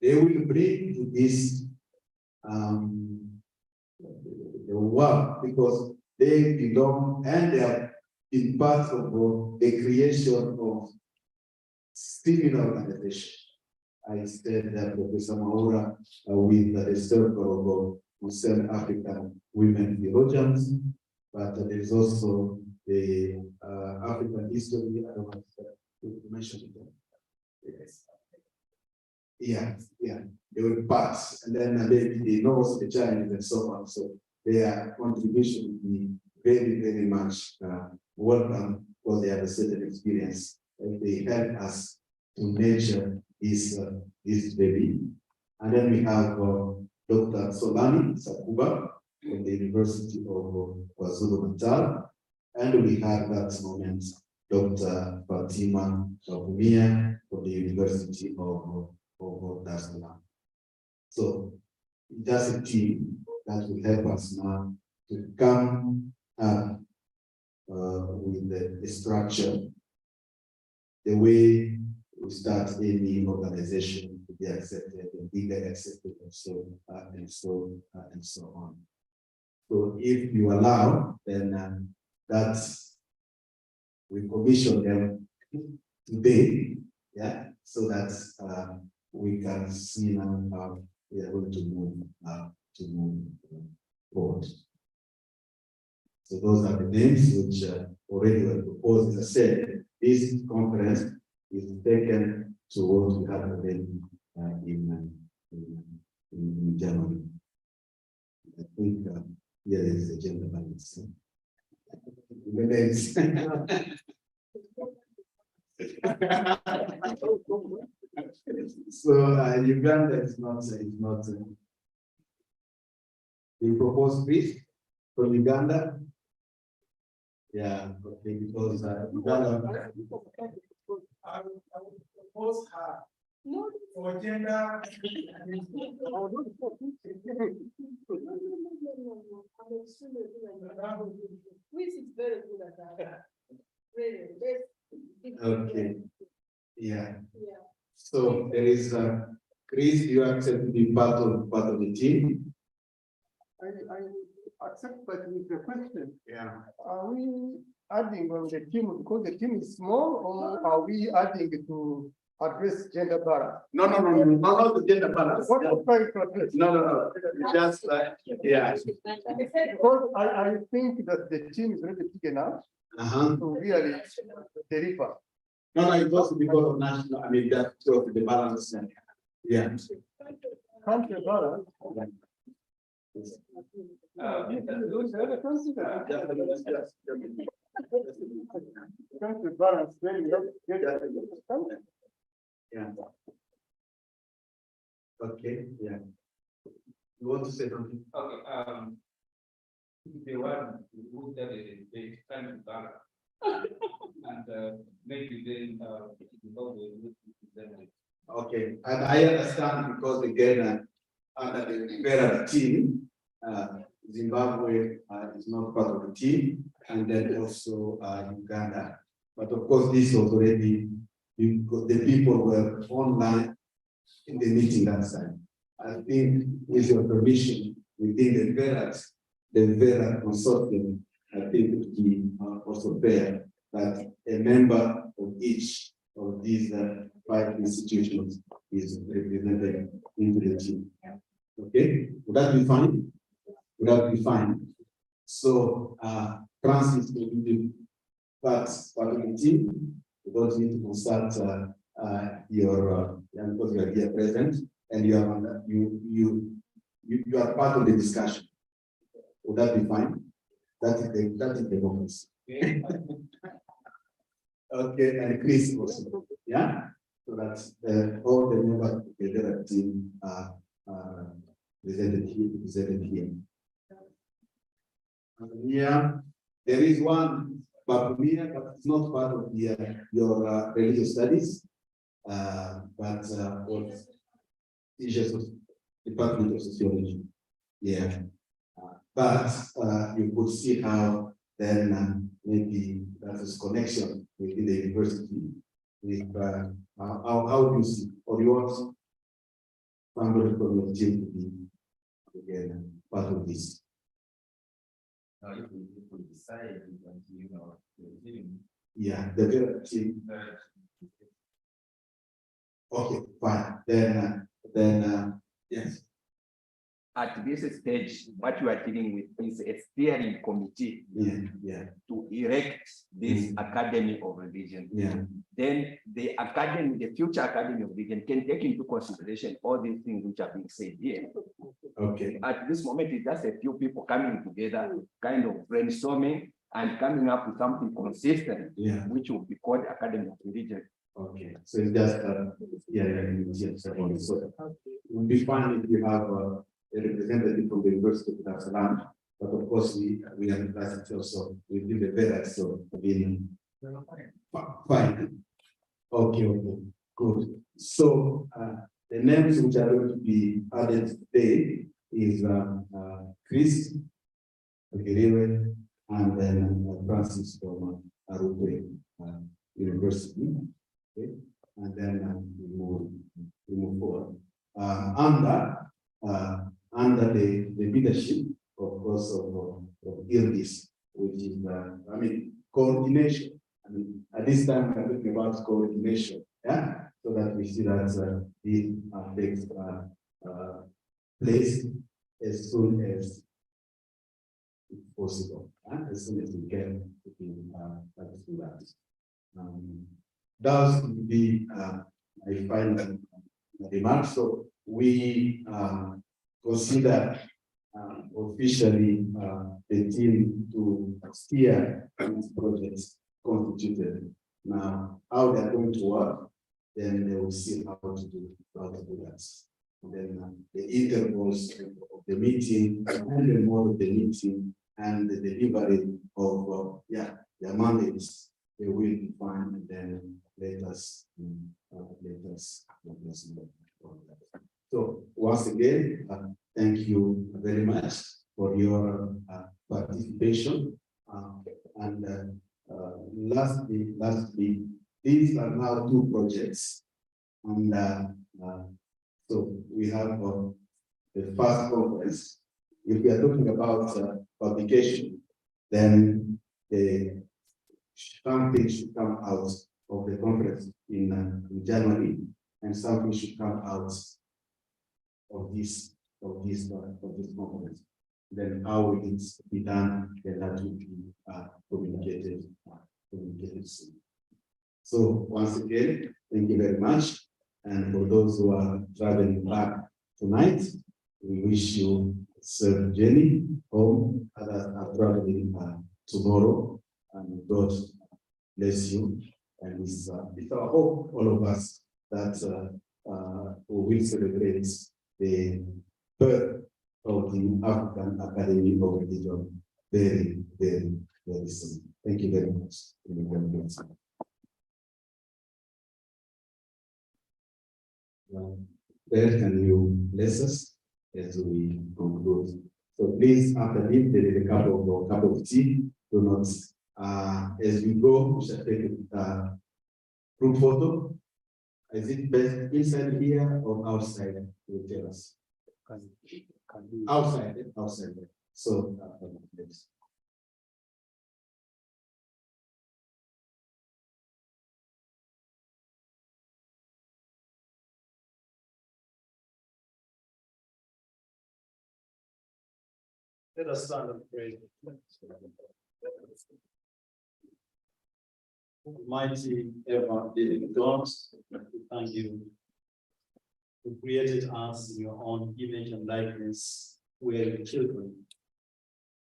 They will bring to this the work because they belong and they have been part of the creation of similar organization. I said that Professor Mwaura with the Circle of Concerned African Women Theologians, but there is also the African History. I don't want to mention it. Yes. Yeah, they will pass, and then maybe they know the challenges and so on. So their contribution will be very, very much welcome because they have a certain experience and they help us to nurture this baby. And then we have Dr. Solani Sakuba from the University of KwaZulu-Natal, And we had that moment Dr. Fatima Kaumia from the University of Dar es Salaam. So that's a team that will help us now to come up with the structure, the way we start any organization to be accepted and be accepted, and so on. So if you allow, then we commission them today, yeah, so that we can see now how we are going to move forward. So those are the names which already were proposed. As I said, this conference is taken to what we have already in January. I think here is the gender balance. So Uganda is not the proposed peace from Uganda. Yeah, okay, because Uganda. I would propose her for gender. Which is very good at that. Really, Okay. Yeah. Yeah. So there is Chris, you accept to be part of the team? I accept, but with the question. Yeah. Are we adding on the team because the team is small, or are we adding to address gender balance? No, not the gender balance. What are trying to address? No. Just yeah. Because I think that the team is really big enough to really deliver. No, it was because of national. I mean that of the balance. Yeah. Country balance. Country balance very yeah. Okay, yeah. You want to say something? Okay, the one who did it, they kind of balance. And maybe then okay, and I understand because again, under the Vera team, Zimbabwe is not part of the team, and then also Uganda. But of course, this was already, the people were online in the meeting last time. I think with your permission, within the Vera consortium, I think it would be also fair that a member of each of these 5 institutions is represented into the team. Okay, would that be fine? Would that be fine? So, Francis will be part of the team. You don't need to consult because you are here present and you are part of the discussion. Would that be fine? That is the bonus. Okay, and Chris also. Yeah, so that all the members of the team are presented here. Yeah, there is one Babumia, but it's not part of your religious studies, but teachers of Department of Sociology. Yeah, but you could see how then maybe that is connection within the university. With how do you see, or you want somebody from your team to be again part of this? if we decide, Yeah, the team. Okay, fine. Then yes. At this stage, what you are dealing with is a steering committee to erect this Academy of Religion. Yeah. Then the academy, the future Academy of Religion can take into consideration all these things which are being said here. Okay. At this moment, it's just a few people coming together, kind of brainstorming and coming up with something consistent, which will be called Academy of Religion. Okay, so it's just so it would be fine if you have a representative from the University of Dar es Salaam but of course we are the also within the barracks, so been fine. Okay, good. So the names which are going to be added today is Chris Ogiriwe and then Francis from Arugwe University. Okay, and then we move forward. Under the leadership, of course, of IRDIS, which is coordination. I mean, at this time we're talking about coordination, yeah, so that we see that these takes place as soon as possible, as soon as we can do that. That would be my final remarks. So we consider officially the team to steer these projects constituted. Now, how they are going to work, then they will see how to do that. And then the intervals of the meeting and the mode of the meeting and the delivery of their mandates, they will define and then let us know. So once again, thank you very much for your participation. Lastly, these are now 2 projects, and so we have the first conference. If we are talking about publication, then something should come out of the conference in January, and something should come out of this conference. Then how will it be done? Then that will be communicated soon. So once again, thank you very much. And for those who are traveling back tonight, we wish you a safe journey home. Others are traveling tomorrow, and God bless you. And it's our hope, all of us, that we will celebrate the birth of the African Academy of Religion very, very, very soon. Thank you very much. Where can you bless us as we conclude? So please, after leave, there is a cup of tea. Do not, as we go, we shall take a group photo. Is it best inside here or outside? You tell us. Outside. So, please. Let us stand and pray. Mighty ever living God, we thank you. You created us in your own image and likeness. We are your children.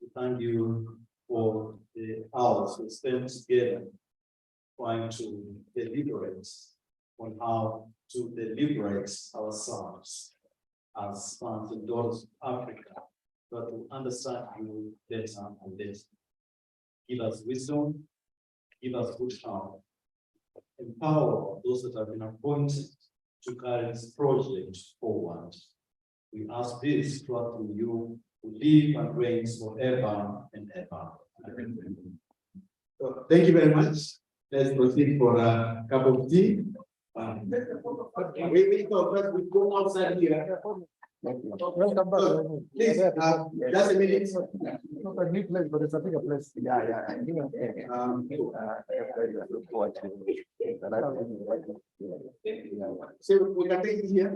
We thank you for the hours we spent together trying to deliberate on how to liberate ourselves as sons and daughters of Africa, but to understand you better and better. Give us wisdom, give us good health, empower those that have been appointed to carry this project forward. We ask this through you, who live and reign forever and ever. So, thank you very much. Let's proceed for a cup of tea. We go outside here. Please, just a minute. Not a new place, but it's a bigger place. So we can take it here.